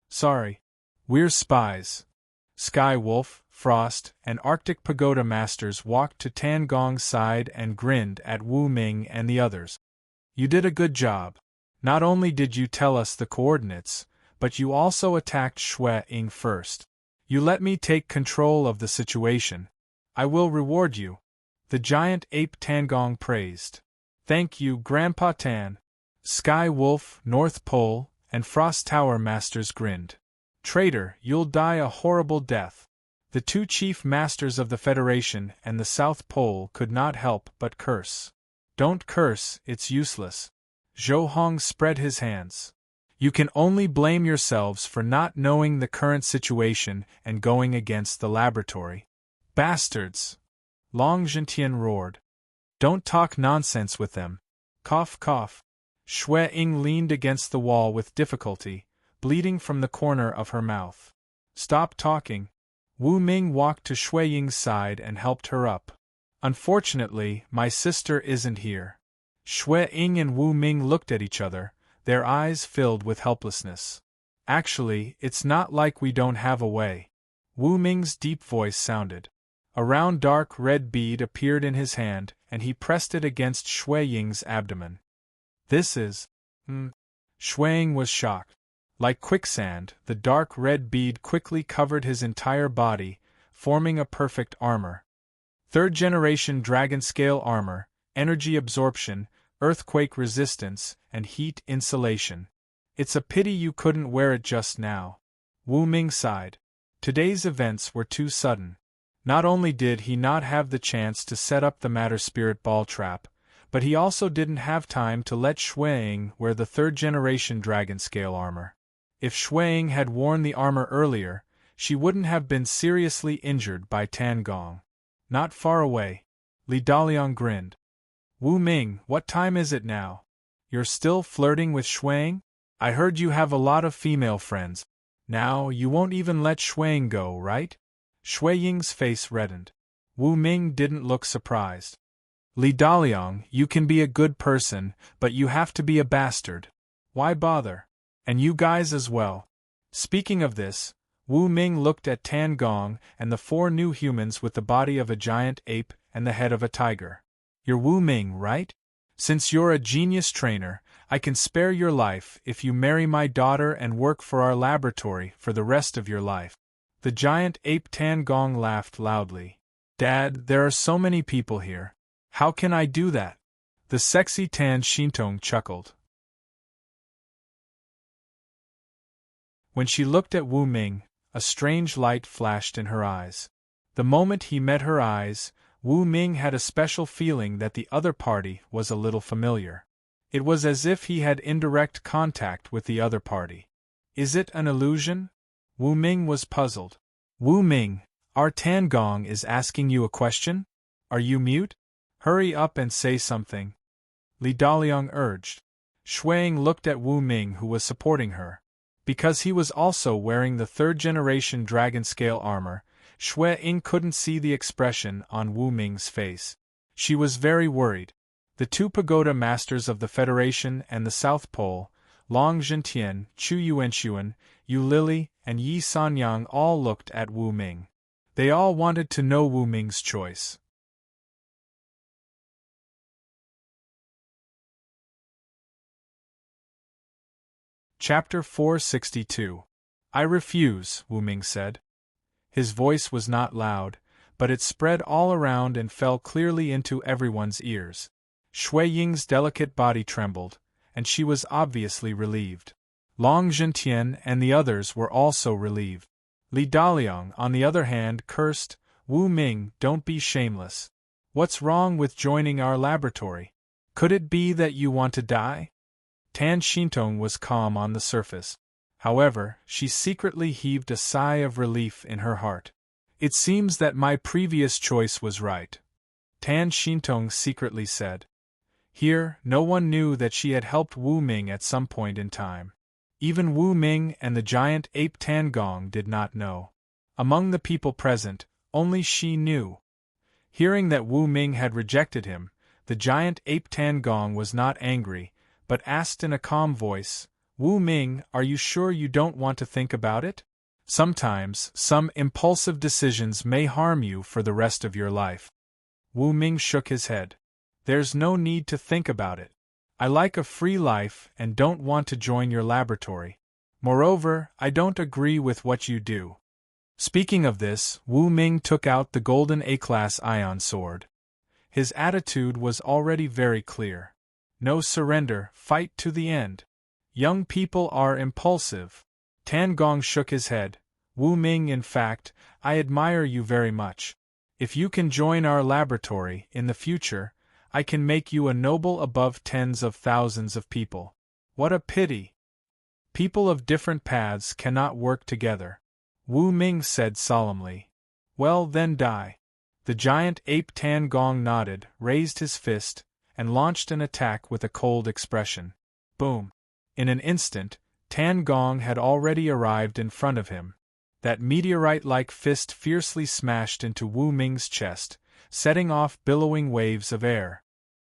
Sorry. We're spies. Sky Wolf, Frost, and Arctic Pagoda Masters walked to Tan Gong's side and grinned at Wu Ming and the others. You did a good job. Not only did you tell us the coordinates, but you also attacked Shui Ying first. You let me take control of the situation. I will reward you. The giant ape Tan Gong praised. Thank you, Grandpa Tan. Sky Wolf, North Pole, and Frost Tower Masters grinned. Traitor, you'll die a horrible death. The two chief masters of the Federation and the South Pole could not help but curse. Don't curse, it's useless. Zhou Hong spread his hands. You can only blame yourselves for not knowing the current situation and going against the laboratory. Bastards! Long Zhentian roared. Don't talk nonsense with them. Cough cough. Shui Ying leaned against the wall with difficulty, bleeding from the corner of her mouth. Stop talking. Wu Ming walked to Shui Ying's side and helped her up. Unfortunately, my sister isn't here. Shui Ying and Wu Ming looked at each other, their eyes filled with helplessness. Actually, it's not like we don't have a way. Wu Ming's deep voice sounded. A round dark red bead appeared in his hand, and he pressed it against Shui Ying's abdomen. This is… Shui Ying was shocked. Like quicksand, the dark red bead quickly covered his entire body, forming a perfect armor. Third-generation dragon-scale armor, energy absorption, earthquake resistance, and heat insulation. It's a pity you couldn't wear it just now. Wu Ming sighed. Today's events were too sudden. Not only did he not have the chance to set up the Matter Spirit Ball trap, but he also didn't have time to let Shui Ying wear the third-generation dragon-scale armor. If Shui Ying had worn the armor earlier, she wouldn't have been seriously injured by Tan Gong. Not far away. Li Daliang grinned. Wu Ming, what time is it now? You're still flirting with Shui Ying? I heard you have a lot of female friends. Now, you won't even let Shui Ying go, right? Shui Ying's face reddened. Wu Ming didn't look surprised. Li Daliang, you can be a good person, but you have to be a bastard. Why bother? And you guys as well. Speaking of this, Wu Ming looked at Tan Gong and the four new humans with the body of a giant ape and the head of a tiger. You're Wu Ming, right? Since you're a genius trainer, I can spare your life if you marry my daughter and work for our laboratory for the rest of your life. The giant ape Tan Gong laughed loudly. Dad, there are so many people here. How can I do that? The sexy Tan Shintong chuckled. When she looked at Wu Ming, a strange light flashed in her eyes. The moment he met her eyes, Wu Ming had a special feeling that the other party was a little familiar. It was as if he had indirect contact with the other party. Is it an illusion? Wu Ming was puzzled. Wu Ming, our Tan Gong is asking you a question? Are you mute? Hurry up and say something. Li Daliang urged. Shui Ying looked at Wu Ming, who was supporting her. Because he was also wearing the third-generation dragon-scale armor, Shui Ying couldn't see the expression on Wu Ming's face. She was very worried. The two pagoda masters of the Federation and the South Pole, Long Zhentian, Chu Yuanxuan, Yu Lili, and Yi Sanyang all looked at Wu Ming. They all wanted to know Wu Ming's choice. Chapter 462. I refuse, Wu Ming said. His voice was not loud, but it spread all around and fell clearly into everyone's ears. Shui Ying's delicate body trembled, and she was obviously relieved. Long Zhentian and the others were also relieved. Li Daliang, on the other hand, cursed, "Wu Ming, don't be shameless. What's wrong with joining our laboratory? Could it be that you want to die?" Tan Xintong was calm on the surface. However, she secretly heaved a sigh of relief in her heart. "It seems that my previous choice was right," Tan Xintong secretly said. Here, no one knew that she had helped Wu Ming at some point in time. Even Wu Ming and the giant ape Tan Gong did not know. Among the people present, only she knew. Hearing that Wu Ming had rejected him, the giant ape Tan Gong was not angry, but asked in a calm voice, "Wu Ming, are you sure you don't want to think about it? Sometimes, some impulsive decisions may harm you for the rest of your life." Wu Ming shook his head. "There's no need to think about it. I like a free life and don't want to join your laboratory. Moreover, I don't agree with what you do." Speaking of this, Wu Ming took out the golden A-class ion sword. His attitude was already very clear. No surrender, fight to the end. Young people are impulsive. Tan Gong shook his head. "Wu Ming, in fact, I admire you very much. If you can join our laboratory in the future, I can make you a noble above tens of thousands of people. What a pity! People of different paths cannot work together," Wu Ming said solemnly. "Well then, die." The giant ape Tan Gong nodded, raised his fist, and launched an attack with a cold expression. Boom! In an instant, Tan Gong had already arrived in front of him. That meteorite-like fist fiercely smashed into Wu Ming's chest, setting off billowing waves of air.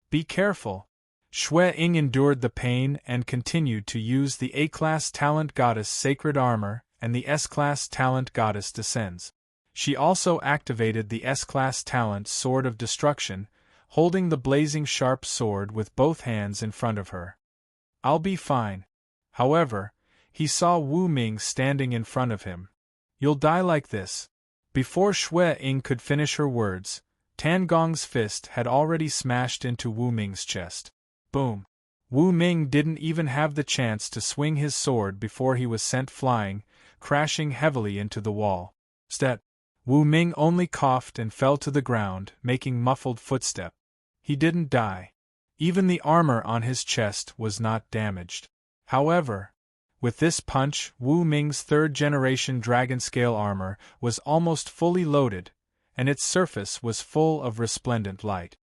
"Be careful." Xue Ying endured the pain and continued to use the A-class Talent Goddess Sacred Armor and the S-class Talent Goddess Descends. She also activated the S-class Talent Sword of Destruction, holding the blazing sharp sword with both hands in front of her. "I'll be fine." However, he saw Wu Ming standing in front of him. "You'll die like this." Before Xue Ying could finish her words, Tan Gong's fist had already smashed into Wu Ming's chest. Boom! Wu Ming didn't even have the chance to swing his sword before he was sent flying, crashing heavily into the wall. Step! Wu Ming only coughed and fell to the ground, making muffled footsteps. He didn't die. Even the armor on his chest was not damaged. However, with this punch, Wu Ming's third-generation dragon-scale armor was almost fully loaded, and its surface was full of resplendent light.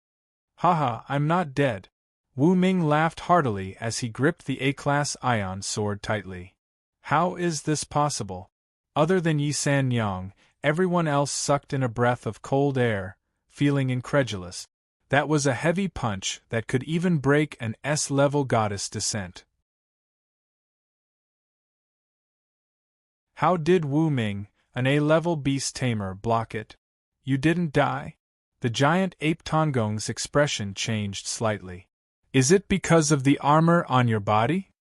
"Haha, I'm not dead." Wu Ming laughed heartily as he gripped the A-class ion sword tightly. "How is this possible?" Other than Yi San Yang, everyone else sucked in a breath of cold air, feeling incredulous. That was a heavy punch that could even break an S-level goddess descent. How did Wu Ming, an A-level beast tamer, block it? "You didn't die?" The giant ape Tongong's expression changed slightly. "Is it because of the armor on your body?"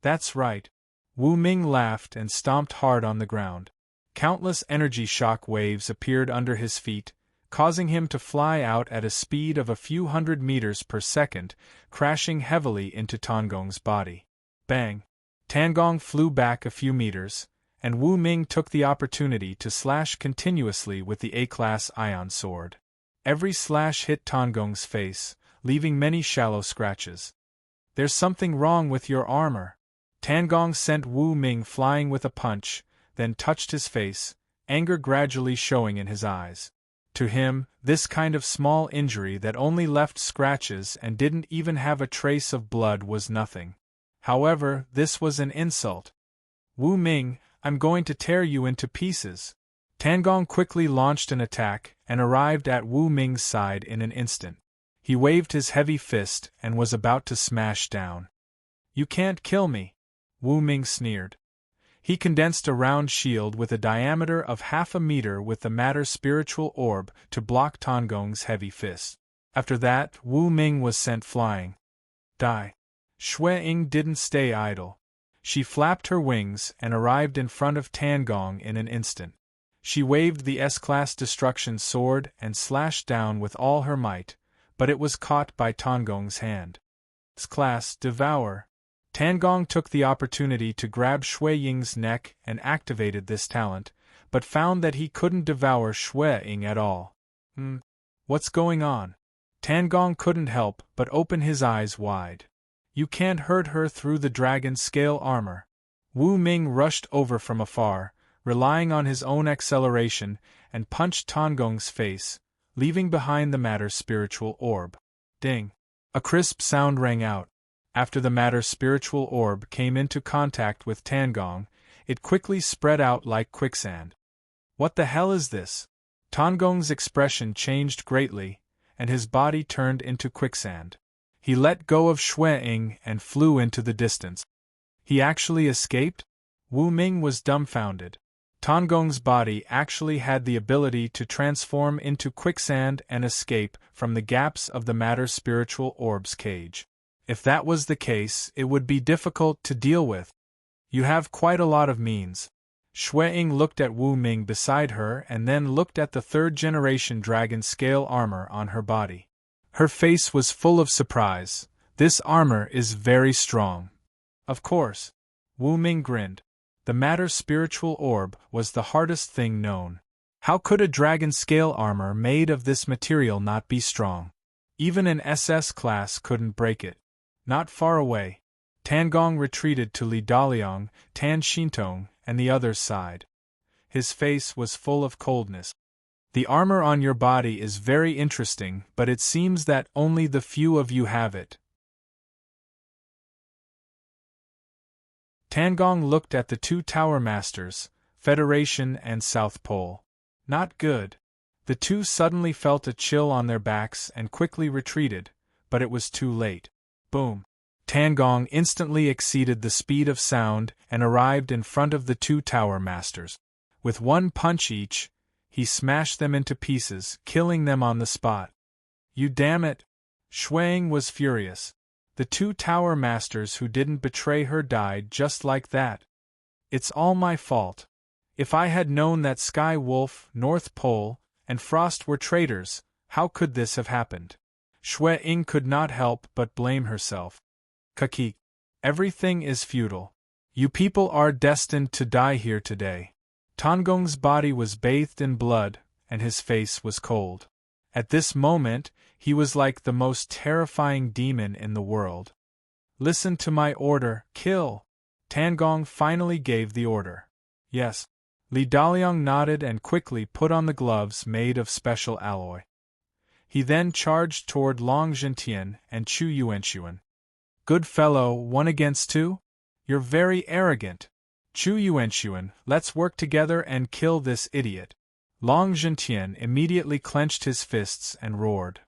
"That's right." Wu Ming laughed and stomped hard on the ground. Countless energy shock waves appeared under his feet, causing him to fly out at a speed of a few hundred meters per second, crashing heavily into Tongong's body. Bang! Tangong flew back a few meters, and Wu Ming took the opportunity to slash continuously with the A-class ion sword. Every slash hit Tongong's face, leaving many shallow scratches. "There's something wrong with your armor." Tangong sent Wu Ming flying with a punch, then touched his face, anger gradually showing in his eyes. To him, this kind of small injury that only left scratches and didn't even have a trace of blood was nothing. However, this was an insult. "Wu Ming, I'm going to tear you into pieces." Tangong quickly launched an attack and arrived at Wu Ming's side in an instant. He waved his heavy fist and was about to smash down. "You can't kill me," Wu Ming sneered. He condensed a round shield with a diameter of 0.5 meter with the matter spiritual orb to block Tongong's heavy fist. After that, Wu Ming was sent flying. Die. Xue Ying didn't stay idle. She flapped her wings and arrived in front of Tangong in an instant. She waved the S-class destruction sword and slashed down with all her might, but it was caught by Tongong's hand. S-class devour. Tangong took the opportunity to grab Shui Ying's neck and activated this talent, but found that he couldn't devour Shui Ying at all. What's going on? Tangong couldn't help but open his eyes wide. You can't hurt her through the dragon scale armor. Wu Ming rushed over from afar, relying on his own acceleration, and punched Tangong's face, leaving behind the matter's spiritual orb. Ding! A crisp sound rang out. After the matter's spiritual orb came into contact with Tangong, it quickly spread out like quicksand. What the hell is this? Tangong's expression changed greatly, and his body turned into quicksand. He let go of Shui Ying and flew into the distance. He actually escaped? Wu Ming was dumbfounded. Tangong's body actually had the ability to transform into quicksand and escape from the gaps of the matter's spiritual orb's cage. If that was the case, it would be difficult to deal with. You have quite a lot of means. Shui Ying looked at Wu Ming beside her and then looked at the third-generation dragon scale armor on her body. Her face was full of surprise. This armor is very strong. Of course. Wu Ming grinned. The matter's spiritual orb was the hardest thing known. How could a dragon scale armor made of this material not be strong? Even an SS class couldn't break it. Not far away, Tangong retreated to Li Daliang, Tan Xintong, and the other's side. His face was full of coldness. The armor on your body is very interesting, but it seems that only the few of you have it. Tangong looked at the two Tower Masters, Federation and South Pole. Not good. The two suddenly felt a chill on their backs and quickly retreated, but it was too late. Boom! Tangong instantly exceeded the speed of sound and arrived in front of the two Tower Masters. With one punch each, he smashed them into pieces, killing them on the spot. You damn it! Shui Ying was furious. The two Tower Masters who didn't betray her died just like that. It's all my fault. If I had known that Sky Wolf, North Pole, and Frost were traitors, how could this have happened? Shui Ying could not help but blame herself. Kaki. Everything is futile. You people are destined to die here today. Tangong's body was bathed in blood, and his face was cold. At this moment, he was like the most terrifying demon in the world. Listen to my order, kill! Tangong finally gave the order. Yes. Li Daliang nodded and quickly put on the gloves made of special alloy. He then charged toward Long Zhentian and Chu Yuanxuan. Good fellow, 1 against 2? You're very arrogant. Chu Yuanxuan, let's work together and kill this idiot. Long Zhentian immediately clenched his fists and roared.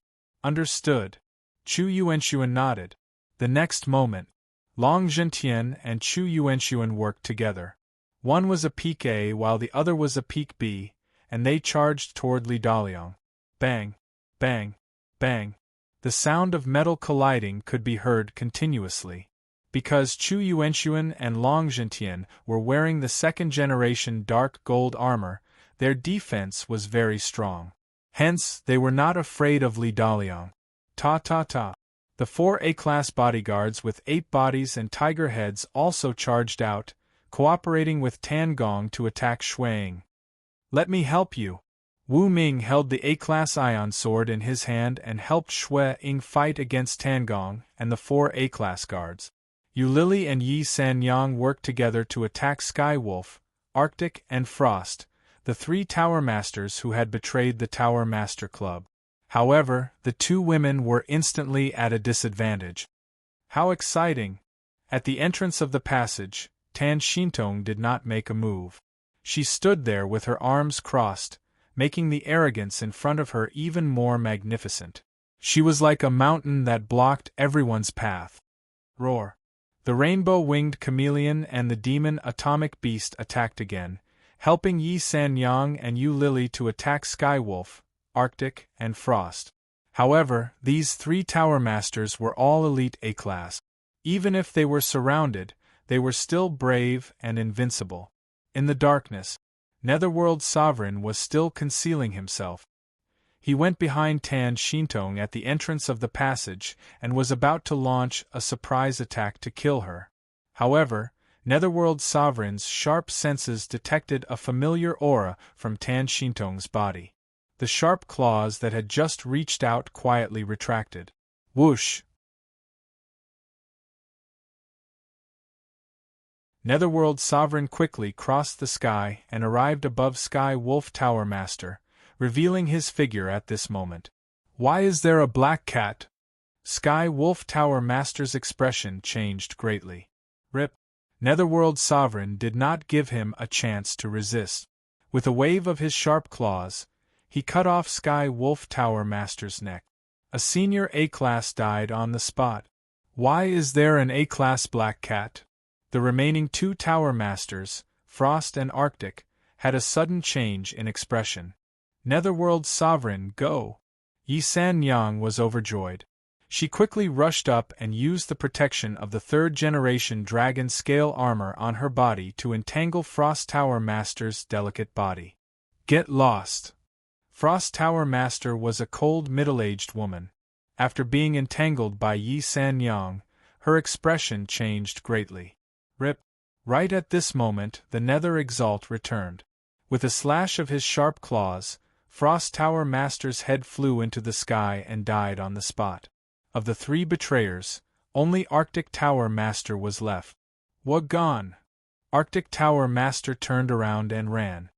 Understood. Chu Yuanxuan nodded. The next moment, Long Zhentian and Chu Yuanxuan worked together. One was a peak A while the other was a peak B, and they charged toward Li Daliang. Bang! Bang! Bang! The sound of metal colliding could be heard continuously. Because Chu Yuanxuan and Long Zhentian were wearing the second-generation dark gold armor, their defense was very strong. Hence, they were not afraid of Li Daliang. Ta-ta-ta. The 4 A-class bodyguards with 8 bodies and tiger heads also charged out, cooperating with Tangong to attack Shui Ying. Let me help you. Wu Ming held the A-class ion sword in his hand and helped Shui Ying fight against Tangong and the 4 A-class guards. Yu Lili and Yi Sanyang worked together to attack Sky Wolf, Arctic and Frost, the 3 Tower Masters who had betrayed the Tower Master Club. However, the 2 women were instantly at a disadvantage. How exciting! At the entrance of the passage, Tan Xintong did not make a move. She stood there with her arms crossed, making the arrogance in front of her even more magnificent. She was like a mountain that blocked everyone's path. Roar! The rainbow-winged chameleon and the demon atomic beast attacked again, helping Yi Sanyang and Yu Lili to attack Sky Wolf, Arctic, and Frost. However, these 3 Tower Masters were all elite A-class. Even if they were surrounded, they were still brave and invincible. In the darkness, Netherworld Sovereign was still concealing himself. He went behind Tan Xintong at the entrance of the passage and was about to launch a surprise attack to kill her. However, Netherworld Sovereign's sharp senses detected a familiar aura from Tan Shintong's body. The sharp claws that had just reached out quietly retracted. Whoosh! Netherworld Sovereign quickly crossed the sky and arrived above Sky Wolf Tower Master, revealing his figure at this moment. Why is there a black cat? Sky Wolf Tower Master's expression changed greatly. Rip. Netherworld Sovereign did not give him a chance to resist. With a wave of his sharp claws, he cut off Sky Wolf Tower Master's neck. A senior A-class died on the spot. Why is there an A-class black cat? The remaining two Tower Masters, Frost and Arctic, had a sudden change in expression. Netherworld Sovereign, go! Yi San Yang was overjoyed. She quickly rushed up and used the protection of the third-generation dragon scale armor on her body to entangle Frost Tower Master's delicate body. Get lost! Frost Tower Master was a cold middle-aged woman. After being entangled by Yi San Yang, her expression changed greatly. Rip. Right at this moment the Nether Exalt returned. With a slash of his sharp claws, Frost Tower Master's head flew into the sky and died on the spot. Of the three betrayers, only Arctic Tower Master was left. What gone? Arctic Tower Master turned around and ran.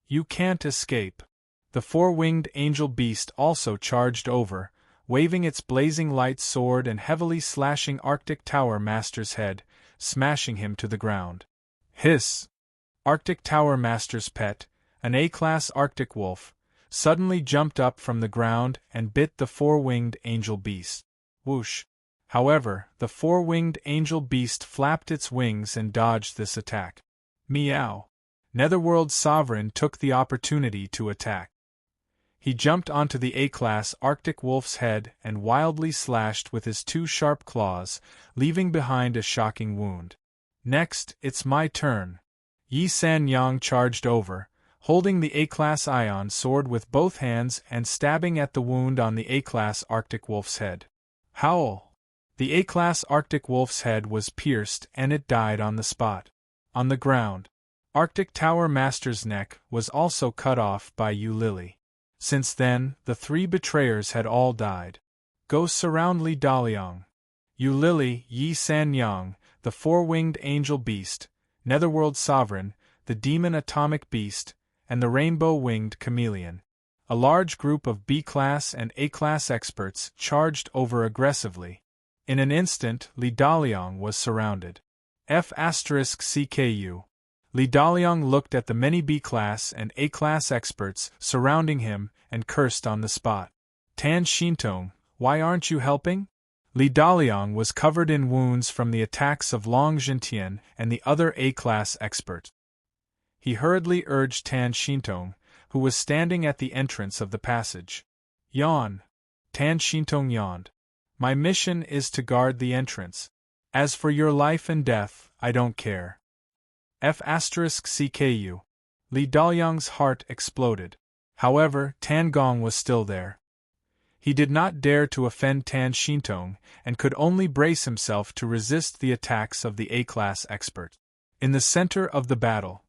You can't escape. The four-winged angel beast also charged over, waving its blazing light sword and heavily slashing Arctic Tower Master's head, smashing him to the ground. Hiss! Arctic Tower Master's pet, an A-class Arctic wolf, suddenly jumped up from the ground and bit the four-winged angel beast. Whoosh! However, the four-winged angel beast flapped its wings and dodged this attack. Meow! Netherworld Sovereign took the opportunity to attack. He jumped onto the A-class Arctic wolf's head and wildly slashed with his two sharp claws, leaving behind a shocking wound. Next, it's my turn. Yi San Yang charged over, holding the A-class ion sword with both hands and stabbing at the wound on the A-class Arctic wolf's head. Howl! The A-class Arctic wolf's head was pierced and it died on the spot. On the ground, Arctic Tower Master's neck was also cut off by Yu Lily. Since then, the three betrayers had all died. Go surround Li Daliang. Yu Lily, Yi San Yang, the four-winged angel beast, Netherworld Sovereign, the demon atomic beast, and the rainbow-winged chameleon. A large group of B-class and A-class experts charged over aggressively. In an instant, Li Daliang was surrounded. F***CKU. Li Daliang looked at the many B-class and A-class experts surrounding him and cursed on the spot. Tan Shintong, why aren't you helping? Li Daliang was covered in wounds from the attacks of Long Zhentian and the other A-class expert. He hurriedly urged Tan Shintong, who was standing at the entrance of the passage. Yawn. Tan Shintong yawned. My mission is to guard the entrance. As for your life and death, I don't care. F***CKU. Li Daliang's heart exploded. However, Tan Gong was still there. He did not dare to offend Tan Shintong and could only brace himself to resist the attacks of the A-class expert. In the center of the battle,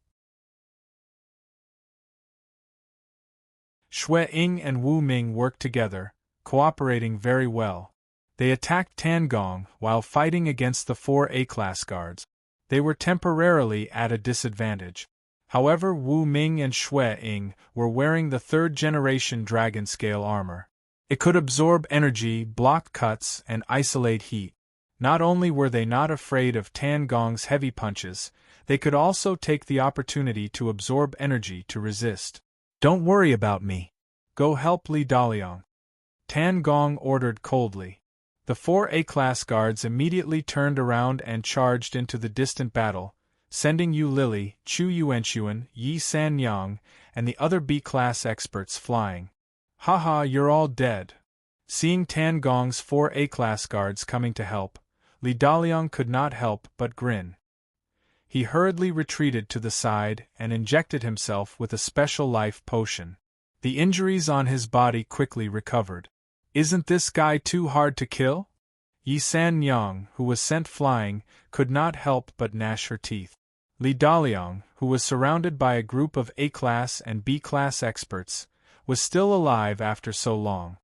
Xue Ying and Wu Ming worked together, cooperating very well. They attacked Tan Gong while fighting against the four A-class guards. They were temporarily at a disadvantage. However, Wu Ming and Xue Ying were wearing the third-generation dragon scale armor. It could absorb energy, block cuts, and isolate heat. Not only were they not afraid of Tan Gong's heavy punches, they could also take the opportunity to absorb energy to resist. Don't worry about me. Go help Li Daliang. Tan Gong ordered coldly. The four A-class guards immediately turned around and charged into the distant battle, sending Yu Lily, Chu Yuanxuan, Yi San Yang, and the other B-class experts flying. Haha, you're all dead. Seeing Tan Gong's four A-class guards coming to help, Li Daliang could not help but grin. He hurriedly retreated to the side and injected himself with a special life potion. The injuries on his body quickly recovered. Isn't this guy too hard to kill? Yi San Yang, who was sent flying, could not help but gnash her teeth. Li Daliang, who was surrounded by a group of A-class and B-class experts, was still alive after so long.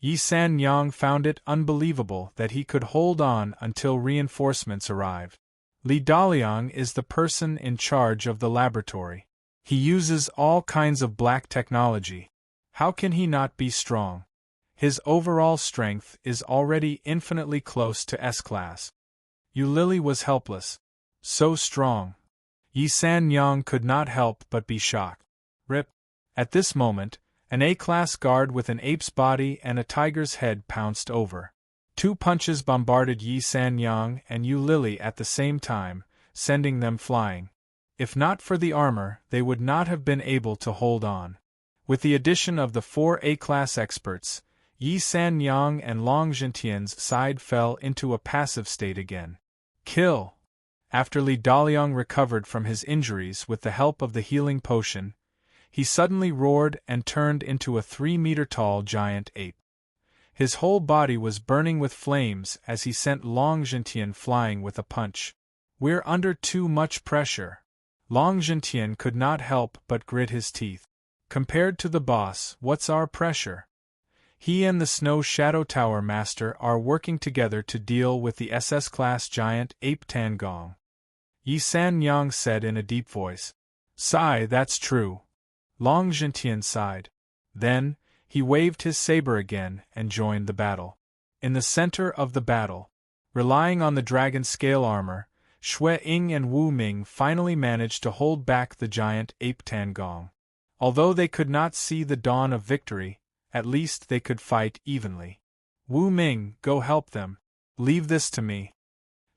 Yi San Yang found it unbelievable that he could hold on until reinforcements arrived. Li Daliang is the person in charge of the laboratory. He uses all kinds of black technology. How can he not be strong? His overall strength is already infinitely close to S-class. Yu Lily was helpless. So strong. Yi San Yang could not help but be shocked. Rip. At this moment, an A-class guard with an ape's body and a tiger's head pounced over. 2 punches bombarded Yi San Yang and Yu Lily at the same time, sending them flying. If not for the armor, they would not have been able to hold on. With the addition of the 4 A-class experts, Yi San Yang and Long Zhentian's side fell into a passive state again. Kill! After Li Daliang recovered from his injuries with the help of the healing potion, he suddenly roared and turned into a 3-meter-tall giant ape. His whole body was burning with flames as he sent Long Zhentian flying with a punch. We're under too much pressure. Long Zhentian could not help but grit his teeth. Compared to the boss, what's our pressure? He and the Snow Shadow Tower Master are working together to deal with the SS-class giant ape Tan Gong. Yi San Yang said in a deep voice. Sigh, that's true. Long Zhentian sighed. Then, he waved his saber again and joined the battle. In the center of the battle, relying on the dragon scale armor, Xue Ying and Wu Ming finally managed to hold back the giant ape Tan Gong. Although they could not see the dawn of victory, at least they could fight evenly. Wu Ming, go help them. Leave this to me.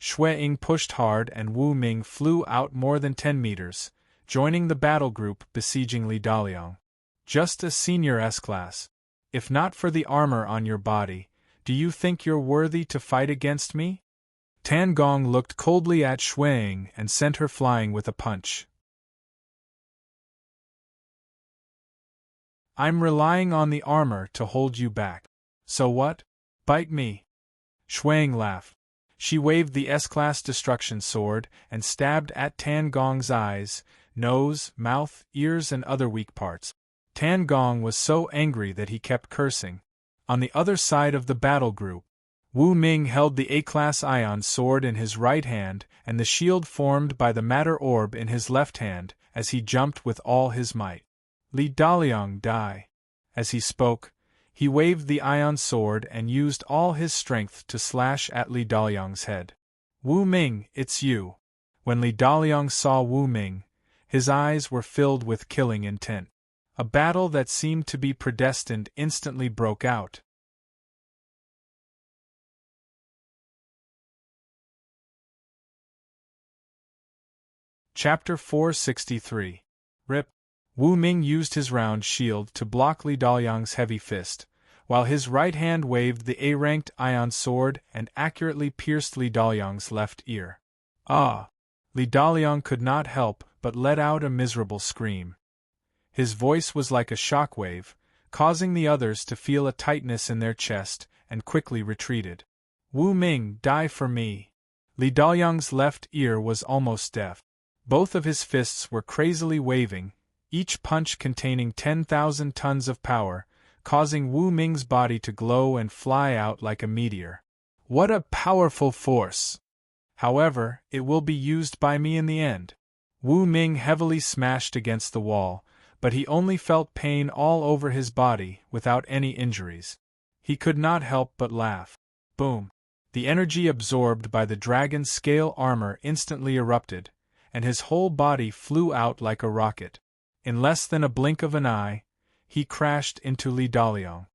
Xue Ying pushed hard and Wu Ming flew out more than 10 meters, joining the battle group besieging Li Daliang. Just a senior S-class. If not for the armor on your body, do you think you're worthy to fight against me? Tan Gong looked coldly at Xue Ying and sent her flying with a punch. I'm relying on the armor to hold you back. So what? Bite me. Xue Ying laughed. She waved the S-class destruction sword and stabbed at Tan Gong's eyes, nose, mouth, ears and other weak parts. Tan Gong was so angry that he kept cursing. On the other side of the battle group, Wu Ming held the A-class ion sword in his right hand and the shield formed by the matter orb in his left hand as he jumped with all his might. Li Daliang, die. As he spoke, he waved the ion sword and used all his strength to slash at Li Daliang's head. Wu Ming, it's you. When Li Daliang saw Wu Ming, his eyes were filled with killing intent. A battle that seemed to be predestined instantly broke out. Chapter 463. Rip. Wu Ming used his round shield to block Li Daliang's heavy fist, while his right hand waved the A-ranked ion sword and accurately pierced Li Daliang's left ear. Ah! Li Daliang could not help but let out a miserable scream. His voice was like a shockwave, causing the others to feel a tightness in their chest and quickly retreated. Wu Ming, die for me. Li Daliang's left ear was almost deaf. Both of his fists were crazily waving, each punch containing 10,000 tons of power, causing Wu Ming's body to glow and fly out like a meteor. What a powerful force! However, it will be used by me in the end. Wu Ming heavily smashed against the wall, but he only felt pain all over his body without any injuries. He could not help but laugh. Boom! The energy absorbed by the dragon's scale armor instantly erupted, and his whole body flew out like a rocket. In less than a blink of an eye, he crashed into Li Daliang.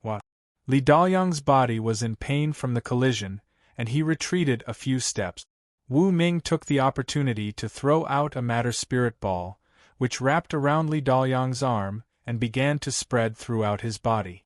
What? Li Daliang's body was in pain from the collision, and he retreated a few steps. Wu Ming took the opportunity to throw out a matter spirit ball, which wrapped around Li Daliang's arm and began to spread throughout his body.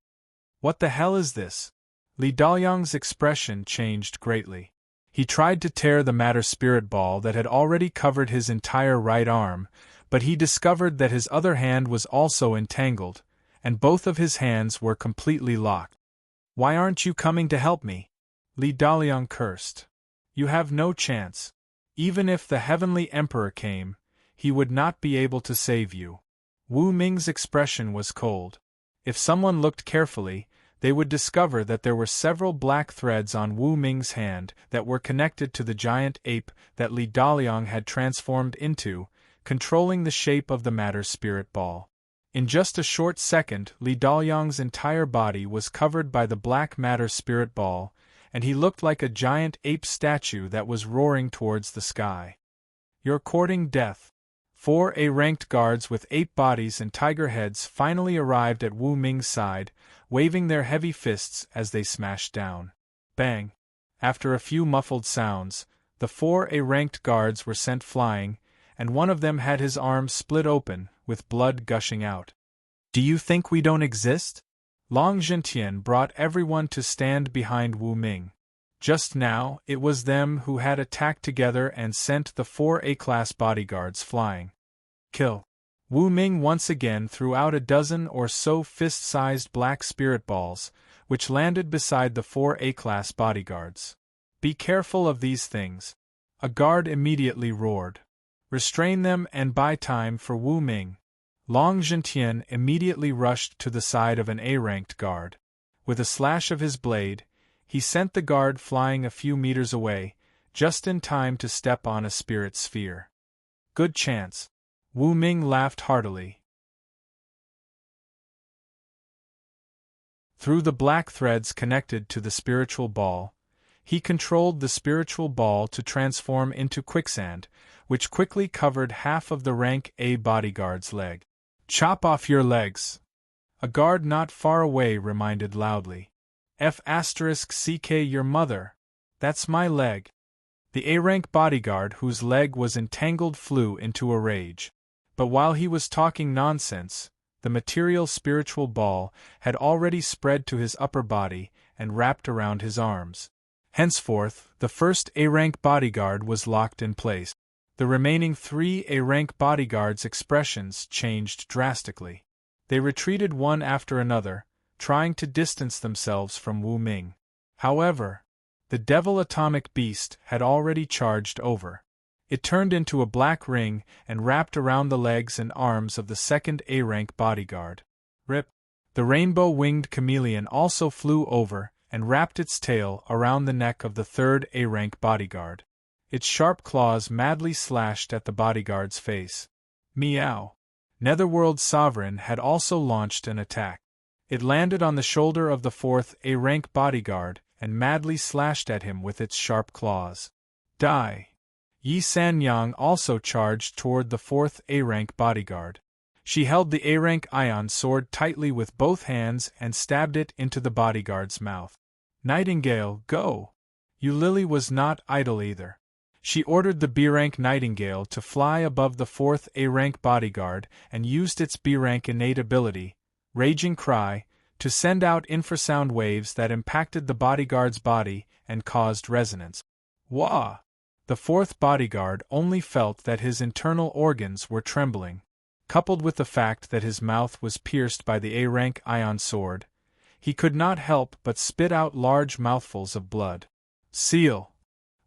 What the hell is this? Li Daliang's expression changed greatly. He tried to tear the matter spirit ball that had already covered his entire right arm, but he discovered that his other hand was also entangled, and both of his hands were completely locked. Why aren't you coming to help me? Li Daliang cursed. You have no chance. Even if the Heavenly Emperor came, he would not be able to save you. Wu Ming's expression was cold. If someone looked carefully, they would discover that there were several black threads on Wu Ming's hand that were connected to the giant ape that Li Daliang had transformed into, controlling the shape of the matter spirit ball. In just a short second, Li Daliang's entire body was covered by the black matter spirit ball, and he looked like a giant ape statue that was roaring towards the sky. You're courting death. 4 A-ranked guards with ape bodies and tiger heads finally arrived at Wu Ming's side, waving their heavy fists as they smashed down. Bang! After a few muffled sounds, the 4 A-ranked guards were sent flying, and one of them had his arm split open, with blood gushing out. Do you think we don't exist? Long Zhentian brought everyone to stand behind Wu Ming. Just now, it was them who had attacked together and sent the 4 A-class bodyguards flying. Kill. Wu Ming once again threw out a dozen or so fist-sized black spirit balls, which landed beside the 4 A-class bodyguards. Be careful of these things. A guard immediately roared. Restrain them and buy time for Wu Ming. Long Zhentian immediately rushed to the side of an A-ranked guard. With a slash of his blade, he sent the guard flying a few meters away, just in time to step on a spirit sphere. Good chance. Wu Ming laughed heartily. Through the black threads connected to the spiritual ball, he controlled the spiritual ball to transform into quicksand, which quickly covered half of the rank A bodyguard's leg. Chop off your legs! A guard not far away reminded loudly. F***ck your mother. That's my leg. The A-rank bodyguard whose leg was entangled flew into a rage. But while he was talking nonsense, the material spiritual ball had already spread to his upper body and wrapped around his arms. Henceforth, the first A-rank bodyguard was locked in place. The remaining 3 A-rank bodyguards' expressions changed drastically. They retreated one after another, trying to distance themselves from Wu Ming. However, the devil atomic beast had already charged over. It turned into a black ring and wrapped around the legs and arms of the second A-rank bodyguard. Rip! The rainbow-winged chameleon also flew over and wrapped its tail around the neck of the third A-rank bodyguard. Its sharp claws madly slashed at the bodyguard's face. Meow! Netherworld Sovereign had also launched an attack. It landed on the shoulder of the 4th A-rank bodyguard and madly slashed at him with its sharp claws. Die! Yi Sanyang also charged toward the 4th A-rank bodyguard. She held the A-rank ion sword tightly with both hands and stabbed it into the bodyguard's mouth. Nightingale, go! Eulili was not idle either. She ordered the B-rank Nightingale to fly above the 4th A-rank bodyguard and used its B-rank innate ability, Raging Cry, to send out infrasound waves that impacted the bodyguard's body and caused resonance. Wah! The 4th bodyguard only felt that his internal organs were trembling. Coupled with the fact that his mouth was pierced by the A-rank ion sword, he could not help but spit out large mouthfuls of blood. Seal!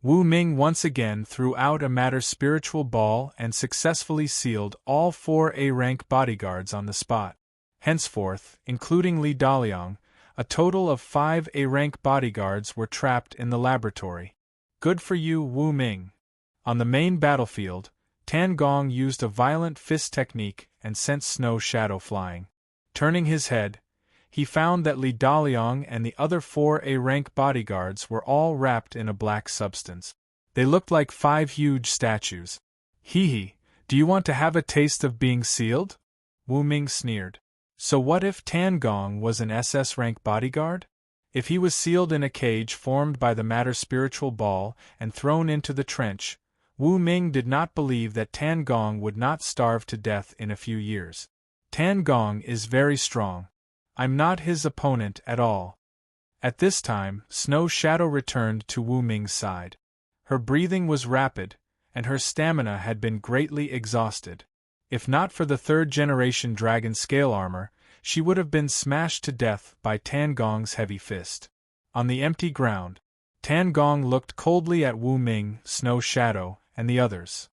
Wu Ming once again threw out a matter spiritual ball and successfully sealed all 4 A-rank bodyguards on the spot. Henceforth, including Li Daliang, a total of 5 A-rank bodyguards were trapped in the laboratory. Good for you, Wu Ming. On the main battlefield, Tan Gong used a violent fist technique and sent Snow Shadow flying. Turning his head, he found that Li Daliang and the other 4 A-rank bodyguards were all wrapped in a black substance. They looked like 5 huge statues. Hee, do you want to have a taste of being sealed? Wu Ming sneered. So what if Tan Gong was an SS-rank bodyguard? If he was sealed in a cage formed by the matter spiritual ball and thrown into the trench, Wu Ming did not believe that Tan Gong would not starve to death in a few years. Tan Gong is very strong. I'm not his opponent at all. At this time, Snow Shadow returned to Wu Ming's side. Her breathing was rapid, and her stamina had been greatly exhausted. If not for the 3rd-generation dragon scale armor, she would have been smashed to death by Tan Gong's heavy fist. On the empty ground, Tan Gong looked coldly at Wu Ming, Snow Shadow, and the others.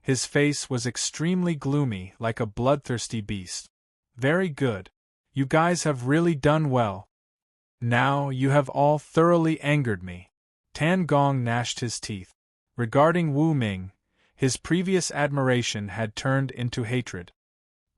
His face was extremely gloomy, like a bloodthirsty beast. Very good. You guys have really done well. Now you have all thoroughly angered me. Tan Gong gnashed his teeth. Regarding Wu Ming, his previous admiration had turned into hatred.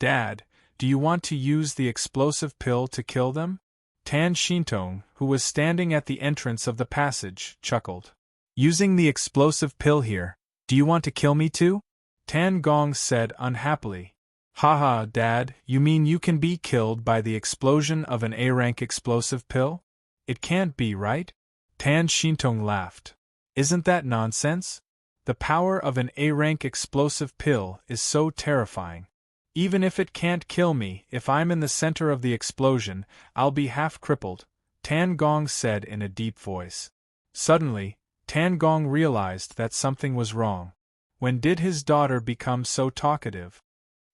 Dad, do you want to use the explosive pill to kill them? Tan Shintong, who was standing at the entrance of the passage, chuckled. Using the explosive pill here, do you want to kill me too? Tan Gong said unhappily. Haha, Dad, you mean you can be killed by the explosion of an A-rank explosive pill? It can't be, right? Tan Shintong laughed. Isn't that nonsense? The power of an A-rank explosive pill is so terrifying. Even if it can't kill me, if I'm in the center of the explosion, I'll be half crippled, Tan Gong said in a deep voice. Suddenly, Tan Gong realized that something was wrong. When did his daughter become so talkative?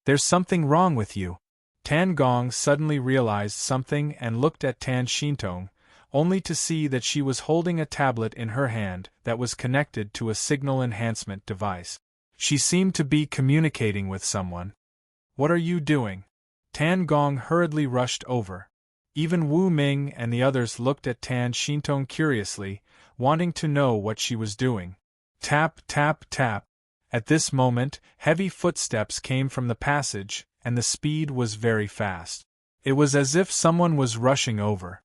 There's something wrong with you. Tan Gong suddenly realized something and looked at Tan Shintong, only to see that she was holding a tablet in her hand that was connected to a signal enhancement device. She seemed to be communicating with someone. What are you doing? Tan Gong hurriedly rushed over. Even Wu Ming and the others looked at Tan Shintong curiously, wanting to know what she was doing. Tap, tap, tap. At this moment, heavy footsteps came from the passage, and the speed was very fast. It was as if someone was rushing over.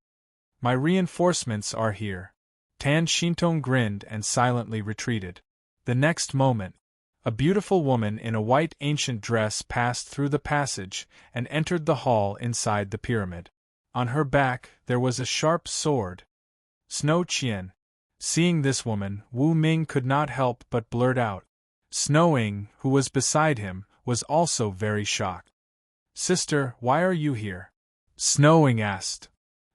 My reinforcements are here. Tan Shintong grinned and silently retreated. The next moment, a beautiful woman in a white ancient dress passed through the passage and entered the hall inside the pyramid. On her back, there was a sharp sword. Snow Qian. Seeing this woman, Wu Ming could not help but blurt out. Snowing, who was beside him, was also very shocked. Sister, why are you here? Snowing asked.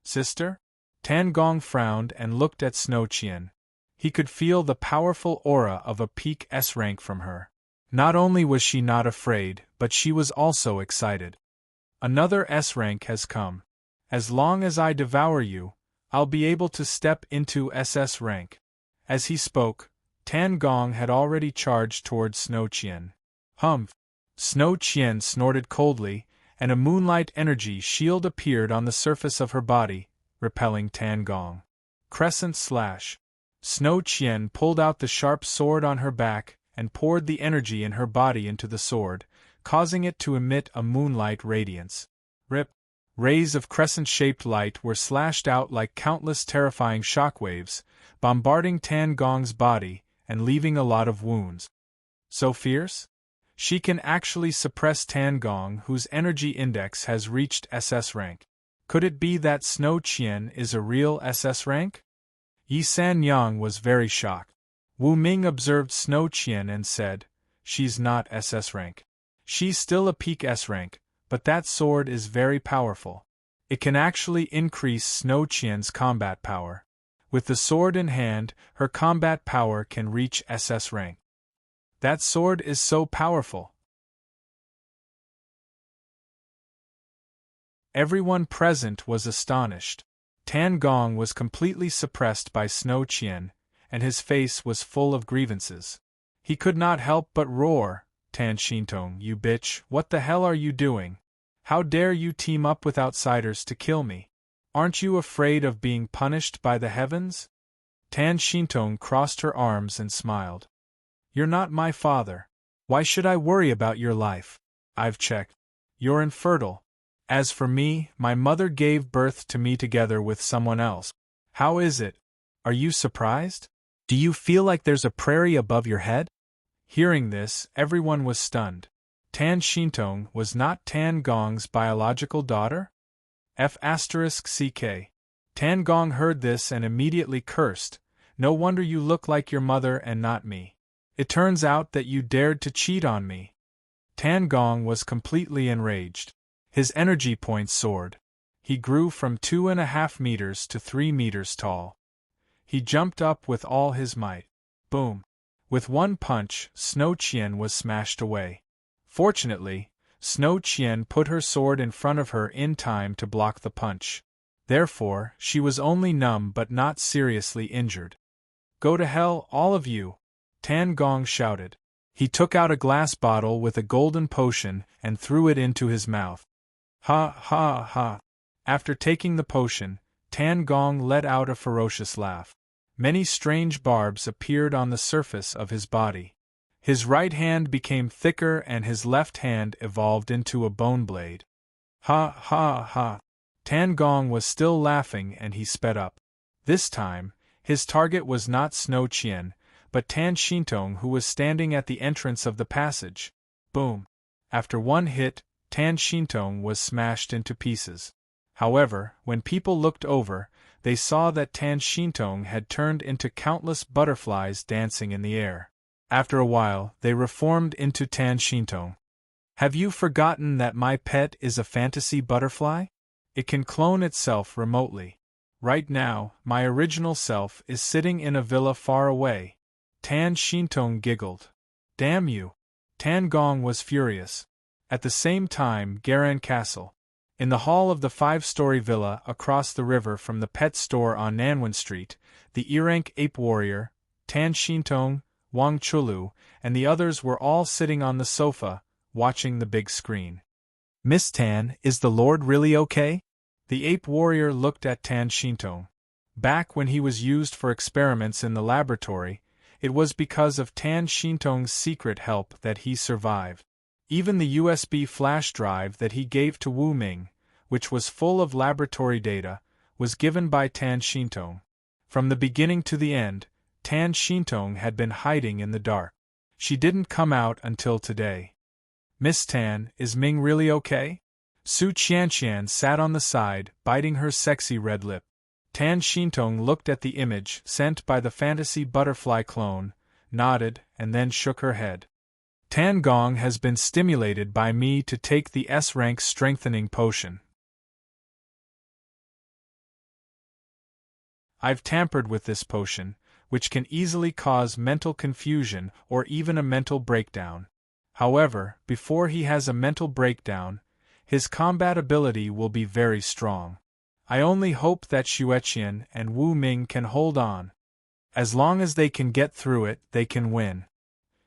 Sister? Tan Gong frowned and looked at Snow Qian. He could feel the powerful aura of a peak S rank from her. Not only was she not afraid, but she was also excited. Another S rank has come. As long as I devour you, I'll be able to step into SS rank. As he spoke, Tan Gong had already charged towards Snow Qian. Humph! Snow Qian snorted coldly, and a moonlight energy shield appeared on the surface of her body, repelling Tan Gong. Crescent slash. Snow Qian pulled out the sharp sword on her back and poured the energy in her body into the sword, causing it to emit a moonlight radiance. Rip! Rays of crescent-shaped light were slashed out like countless terrifying shockwaves, bombarding Tan Gong's body and leaving a lot of wounds. So fierce? She can actually suppress Tan Gong, whose energy index has reached SS rank. Could it be that Snow Qian is a real SS rank? Yi San Yang was very shocked. Wu Ming observed Snow Qian and said, She's not SS rank. She's still a peak S rank, but that sword is very powerful. It can actually increase Snow Qian's combat power. With the sword in hand, her combat power can reach SS rank. That sword is so powerful. Everyone present was astonished. Tan Gong was completely suppressed by Snow Qian, and his face was full of grievances. He could not help but roar, Tan Shintong, you bitch, what the hell are you doing? How dare you team up with outsiders to kill me? Aren't you afraid of being punished by the heavens? Tan Shintong crossed her arms and smiled. You're not my father. Why should I worry about your life? I've checked. You're infertile. As for me, my mother gave birth to me together with someone else. How is it? Are you surprised? Do you feel like there's a prairie above your head? Hearing this, everyone was stunned. Tan Shintong was not Tan Gong's biological daughter? F***ck. Tan Gong heard this and immediately cursed. No wonder you look like your mother and not me. It turns out that you dared to cheat on me. Tan Gong was completely enraged. His energy points soared. He grew from 2.5 meters to 3 meters tall. He jumped up with all his might. Boom! With one punch, Snow Qian was smashed away. Fortunately, Snow Qian put her sword in front of her in time to block the punch. Therefore, she was only numb but not seriously injured. "Go to hell, all of you!" Tan Gong shouted. He took out a glass bottle with a golden potion and threw it into his mouth. Ha ha ha! After taking the potion, Tan Gong let out a ferocious laugh. Many strange barbs appeared on the surface of his body. His right hand became thicker and his left hand evolved into a bone blade. Ha ha ha! Tan Gong was still laughing and he sped up. This time, his target was not Snow Qian, but Tan Shintong, who was standing at the entrance of the passage. Boom! After one hit, Tan Shintong was smashed into pieces. However, when people looked over, they saw that Tan Shintong had turned into countless butterflies dancing in the air. After a while, they reformed into Tan Shintong. "Have you forgotten that my pet is a fantasy butterfly? It can clone itself remotely. Right now, my original self is sitting in a villa far away." Tan Shintong giggled. "Damn you!" Tan Gong was furious. At the same time, Garan Castle. In the hall of the 5-story villa across the river from the pet store on Nanwan Street, the E-rank ape warrior, Tan Shintong, Wang Chulu, and the others were all sitting on the sofa, watching the big screen. "Miss Tan, is the Lord really okay?" The ape warrior looked at Tan Shintong. Back when he was used for experiments in the laboratory, it was because of Tan Shintong's secret help that he survived. Even the USB flash drive that he gave to Wu Ming, which was full of laboratory data, was given by Tan Shintong. From the beginning to the end, Tan Shintong had been hiding in the dark. She didn't come out until today. "Miss Tan, is Ming really okay?" Su Qianqian sat on the side, biting her sexy red lip. Tan Shintong looked at the image sent by the fantasy butterfly clone, nodded, and then shook her head. "Tan Gong has been stimulated by me to take the S-rank strengthening potion. I've tampered with this potion, which can easily cause mental confusion or even a mental breakdown. However, before he has a mental breakdown, his combat ability will be very strong. I only hope that Xueqian and Wu Ming can hold on. As long as they can get through it, they can win."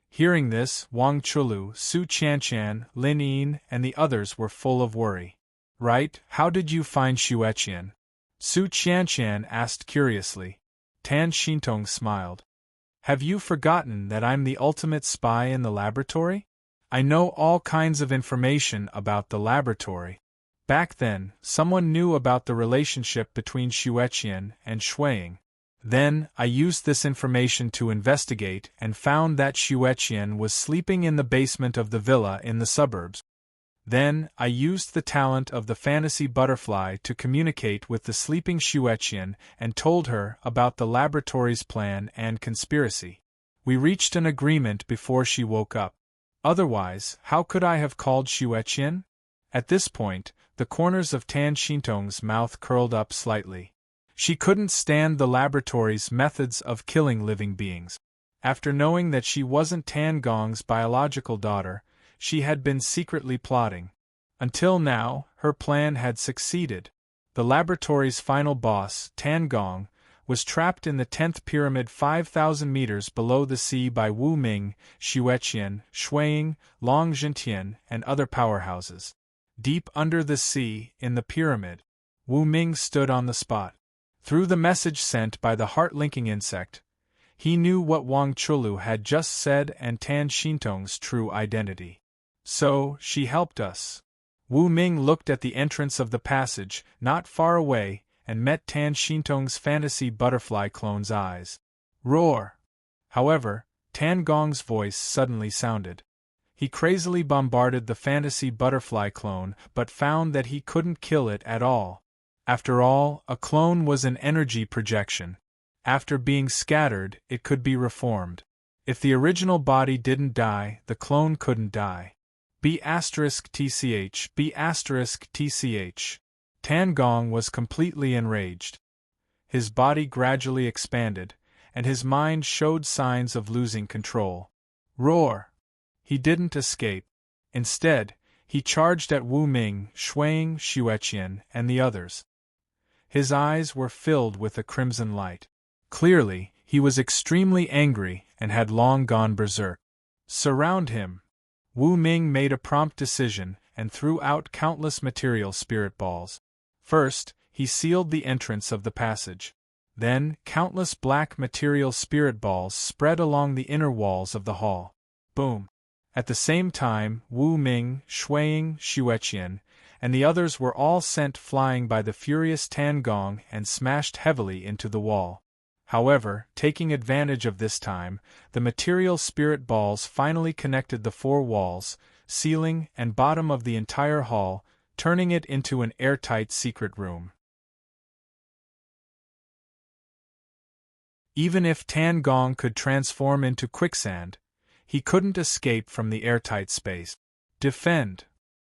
Hearing this, Wang Chulu, Su Qianqian, Lin Yin, and the others were full of worry. "Right, how did you find Xueqian?" Su Qianqian asked curiously. Tan Shintong smiled. "Have you forgotten that I'm the ultimate spy in the laboratory? I know all kinds of information about the laboratory. Back then, someone knew about the relationship between Xueqian and Shuiying. Then, I used this information to investigate and found that Xueqian was sleeping in the basement of the villa in the suburbs. Then, I used the talent of the fantasy butterfly to communicate with the sleeping Xueqian and told her about the laboratory's plan and conspiracy. We reached an agreement before she woke up. Otherwise, how could I have called Xueqian?" At this point, the corners of Tan Shintong's mouth curled up slightly. She couldn't stand the laboratory's methods of killing living beings. After knowing that she wasn't Tan Gong's biological daughter, she had been secretly plotting. Until now, her plan had succeeded. The laboratory's final boss, Tan Gong, was trapped in the 10th pyramid 5,000 meters below the sea by Wu Ming, Xueqian, Shuiying, Long Zhentian, and other powerhouses. Deep under the sea, in the pyramid, Wu Ming stood on the spot. Through the message sent by the heart-linking insect, he knew what Wang Chulu had just said and Tan Shintong's true identity. "So, she helped us." Wu Ming looked at the entrance of the passage, not far away, and met Tan Shintong's fantasy butterfly clone's eyes. Roar! However, Tan Gong's voice suddenly sounded. He crazily bombarded the fantasy butterfly clone but found that he couldn't kill it at all. After all, a clone was an energy projection. After being scattered, it could be reformed. If the original body didn't die, the clone couldn't die. B*TCH, B*TCH. Tan Gong was completely enraged. His body gradually expanded, and his mind showed signs of losing control. Roar! He didn't escape. Instead, he charged at Wu Ming, Shuiying, Xueqian, and the others. His eyes were filled with a crimson light. Clearly, he was extremely angry and had long gone berserk. Surround him. Wu Ming made a prompt decision and threw out countless material spirit balls. First, he sealed the entrance of the passage. Then, countless black material spirit balls spread along the inner walls of the hall. Boom! At the same time, Wu Ming, Shuiying, Xueqian, and the others were all sent flying by the furious Tan Gong and smashed heavily into the wall. However, taking advantage of this time, the material spirit balls finally connected the four walls, ceiling, and bottom of the entire hall, turning it into an airtight secret room. Even if Tan Gong could transform into quicksand, he couldn't escape from the airtight space. Defend!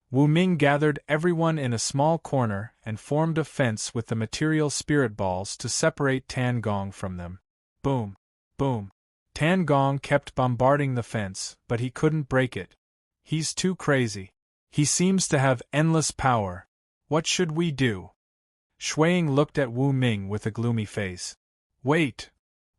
Wu Ming gathered everyone in a small corner and formed a fence with the material spirit balls to separate Tan Gong from them. Boom! Boom! Tan Gong kept bombarding the fence, but he couldn't break it. He's too crazy. He seems to have endless power. What should we do? Shuiying looked at Wu Ming with a gloomy face. Wait!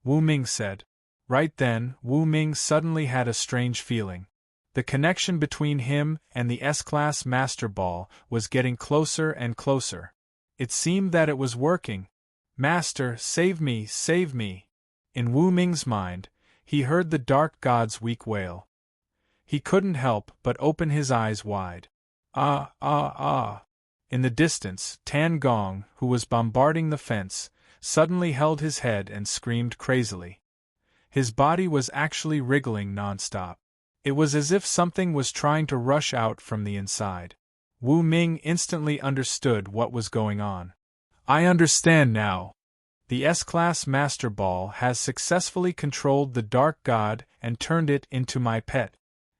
Wu Ming said. Right then, Wu Ming suddenly had a strange feeling. The connection between him and the S-Class Master Ball was getting closer and closer. It seemed that it was working. Master, save me, save me! In Wu Ming's mind, he heard the Dark God's weak wail. He couldn't help but open his eyes wide. Ah, ah, ah! In the distance, Tan Gong, who was bombarding the fence, suddenly held his head and screamed crazily. His body was actually wriggling non-stop. It was as if something was trying to rush out from the inside. Wu Ming instantly understood what was going on. I understand now. The S-Class Master Ball has successfully controlled the Dark God and turned it into my pet.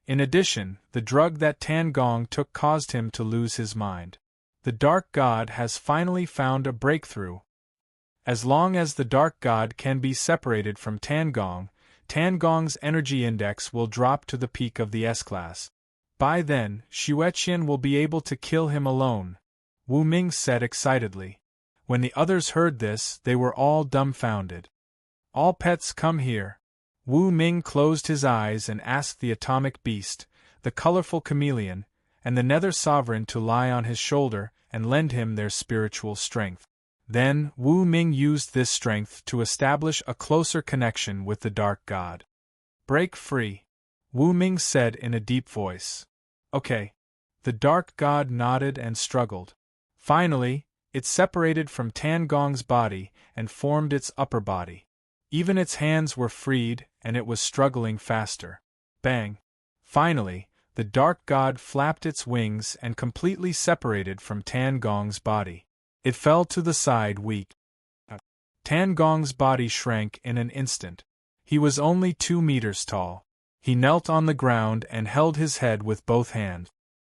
In addition, the drug that Tan Gong took caused him to lose his mind. The Dark God has finally found a breakthrough. As long as the Dark God can be separated from Tan Gong's energy index will drop to the peak of the S-Class. By then, Xueqian will be able to kill him alone, Wu Ming said excitedly. When the others heard this, they were all dumbfounded. All pets come here. Wu Ming closed his eyes and asked the atomic beast, the colorful chameleon, and the nether sovereign to lie on his shoulder and lend him their spiritual strength. Then, Wu Ming used this strength to establish a closer connection with the Dark God. Break free, Wu Ming said in a deep voice. Okay. The Dark God nodded and struggled. Finally, it separated from Tan Gong's body and formed its upper body. Even its hands were freed, and it was struggling faster. Bang! Finally, the Dark God flapped its wings and completely separated from Tan Gong's body. It fell to the side weak. Tan Gong's body shrank in an instant. He was only 2 meters tall. He knelt on the ground and held his head with both hands.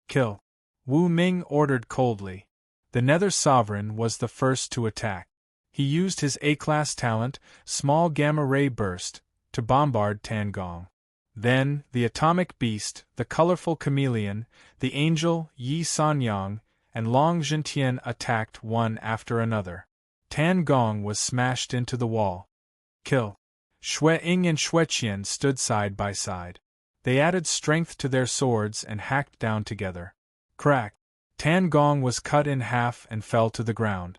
Kill! Wu Ming ordered coldly. The Nether Sovereign was the first to attack. He used his A-class talent, Small Gamma Ray Burst, to bombard Tan Gong. Then, the Atomic Beast, the Colorful Chameleon, the Angel, Yi Sanyang, and Long Zhentian attacked one after another. Tan Gong was smashed into the wall. Kill! Shuiying and Xueqian stood side by side. They added strength to their swords and hacked down together. Crack! Tan Gong was cut in half and fell to the ground.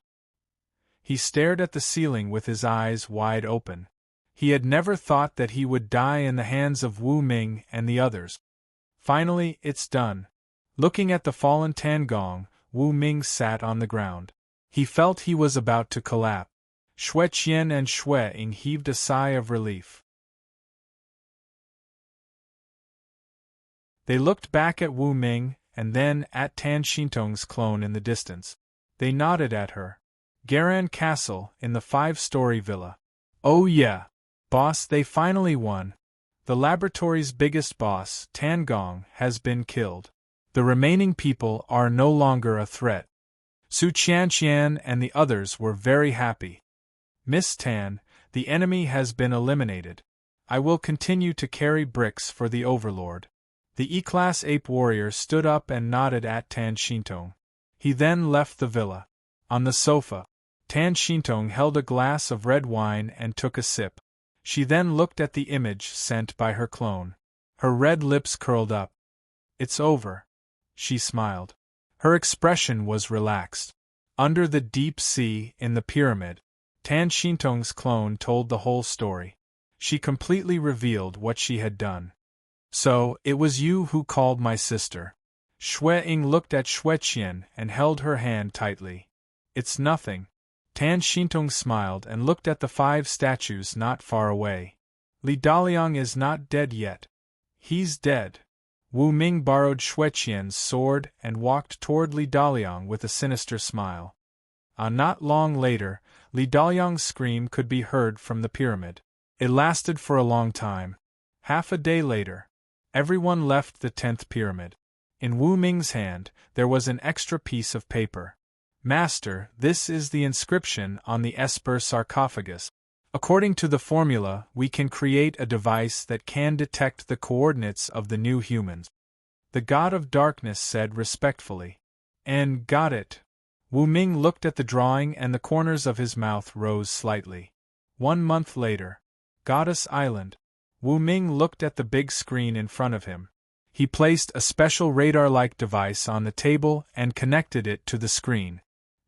He stared at the ceiling with his eyes wide open. He had never thought that he would die in the hands of Wu Ming and the others. Finally, it's done. Looking at the fallen Tan Gong, Wu Ming sat on the ground. He felt he was about to collapse. Xueqian and Shuiying heaved a sigh of relief. They looked back at Wu Ming, and then at Tan Xintong's clone in the distance. They nodded at her. Garan Castle, in the 5-story villa. Oh yeah! Boss, they finally won. The laboratory's biggest boss, Tan Gong, has been killed. The remaining people are no longer a threat. Su Qianqian and the others were very happy. Miss Tan, the enemy has been eliminated. I will continue to carry bricks for the Overlord. The E-Class Ape Warrior stood up and nodded at Tan Xintong. He then left the villa. On the sofa, Tan Shintong held a glass of red wine and took a sip. She then looked at the image sent by her clone. Her red lips curled up. "It's over," she smiled. Her expression was relaxed. Under the deep sea, in the pyramid, Tan Shintong's clone told the whole story. She completely revealed what she had done. "So, it was you who called my sister." Xue Ying looked at Xue Qian and held her hand tightly. "It's nothing." Tan Shintong smiled and looked at the 5 statues not far away. "Li Daliang is not dead yet. He's dead." Wu Ming borrowed Xue Qian's sword and walked toward Li Daliang with a sinister smile. Not long later, Li Daliang's scream could be heard from the pyramid. It lasted for a long time. Half a day later, everyone left the 10th pyramid. In Wu Ming's hand, there was an extra piece of paper. "Master, this is the inscription on the Esper sarcophagus. According to the formula, we can create a device that can detect the coordinates of the new humans." The God of Darkness said respectfully. "And got it." Wu Ming looked at the drawing and the corners of his mouth rose slightly. 1 month later. Goddess Island. Wu Ming looked at the big screen in front of him. He placed a special radar-like device on the table and connected it to the screen.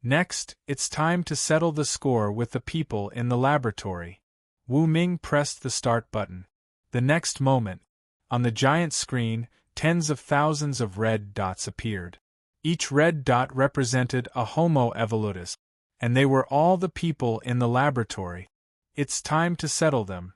"Next, it's time to settle the score with the people in the laboratory." Wu Ming pressed the start button. The next moment, on the giant screen, tens of thousands of red dots appeared. Each red dot represented a Homo evolutus, and they were all the people in the laboratory. "It's time to settle them."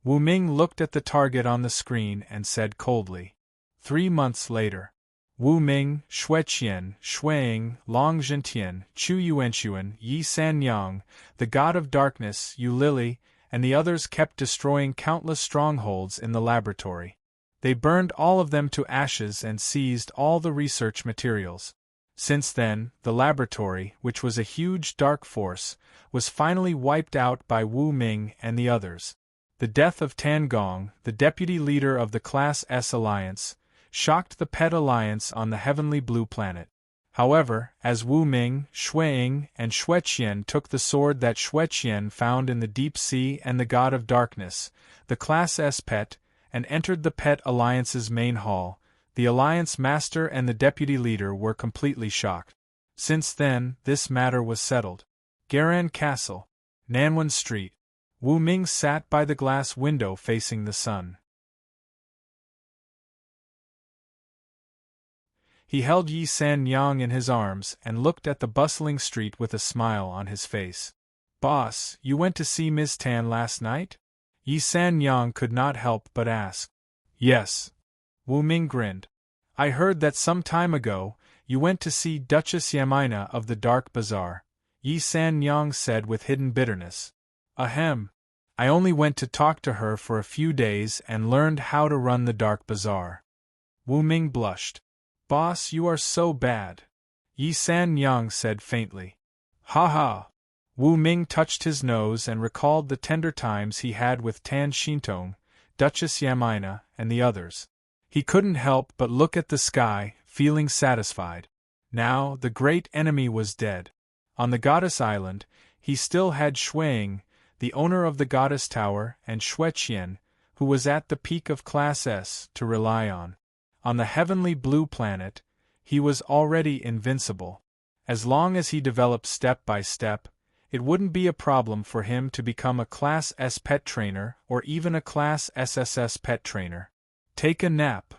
Wu Ming looked at the target on the screen and said coldly. 3 months later. Wu Ming, Xue Qian, Xue Ying, Long Zhentian, Chu Yuanxuan, Yi Sanyang, the God of Darkness, Yu Lily, and the others kept destroying countless strongholds in the laboratory. They burned all of them to ashes and seized all the research materials. Since then, the laboratory, which was a huge dark force, was finally wiped out by Wu Ming and the others. The death of Tan Gong, the deputy leader of the Class S Alliance, shocked the Pet Alliance on the heavenly blue planet. However, as Wu Ming, Xue Ying, and Xue Qian took the sword that Xue Qian found in the deep sea and the God of Darkness, the Class S Pet, and entered the Pet Alliance's main hall, the Alliance Master and the Deputy Leader were completely shocked. Since then, this matter was settled. Garan Castle, Nanwan Street. Wu Ming sat by the glass window facing the sun. He held Yi Sanyang in his arms and looked at the bustling street with a smile on his face. "Boss, you went to see Ms. Tan last night?" Yi Sanyang could not help but ask. "Yes." Wu Ming grinned. "I heard that some time ago, you went to see Duchess Yamina of the Dark Bazaar," Yi Sanyang said with hidden bitterness. "Ahem. I only went to talk to her for a few days and learned how to run the Dark Bazaar." Wu Ming blushed. "Boss, you are so bad," Yi Sanyang said faintly. "Ha ha." Wu Ming touched his nose and recalled the tender times he had with Tan Shintong, Duchess Yamina, and the others. He couldn't help but look at the sky, feeling satisfied. Now, the great enemy was dead. On the Goddess Island, he still had Xue Ying, the owner of the Goddess Tower, and Xue Qian, who was at the peak of Class S, to rely on. On the heavenly blue planet, he was already invincible. As long as he developed step by step, it wouldn't be a problem for him to become a Class S pet trainer or even a Class SSS pet trainer. "Take a nap."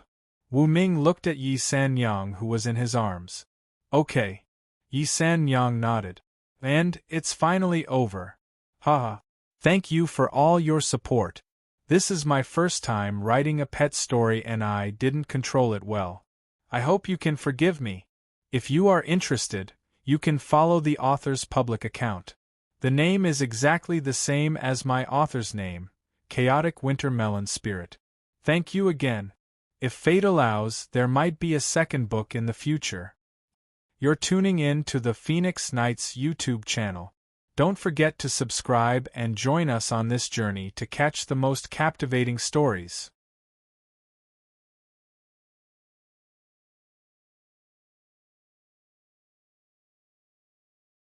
Wu Ming looked at Yi Sanyang, who was in his arms. "Okay." Yi Sanyang nodded. "And it's finally over. Haha. Thank you for all your support. This is my first time writing a pet story and I didn't control it well. I hope you can forgive me. If you are interested, you can follow the author's public account. The name is exactly the same as my author's name, Chaotic Winter Melon Spirit. Thank you again. If fate allows, there might be a second book in the future. You're tuning in to the Phoenix Nights YouTube channel. Don't forget to subscribe and join us on this journey to catch the most captivating stories.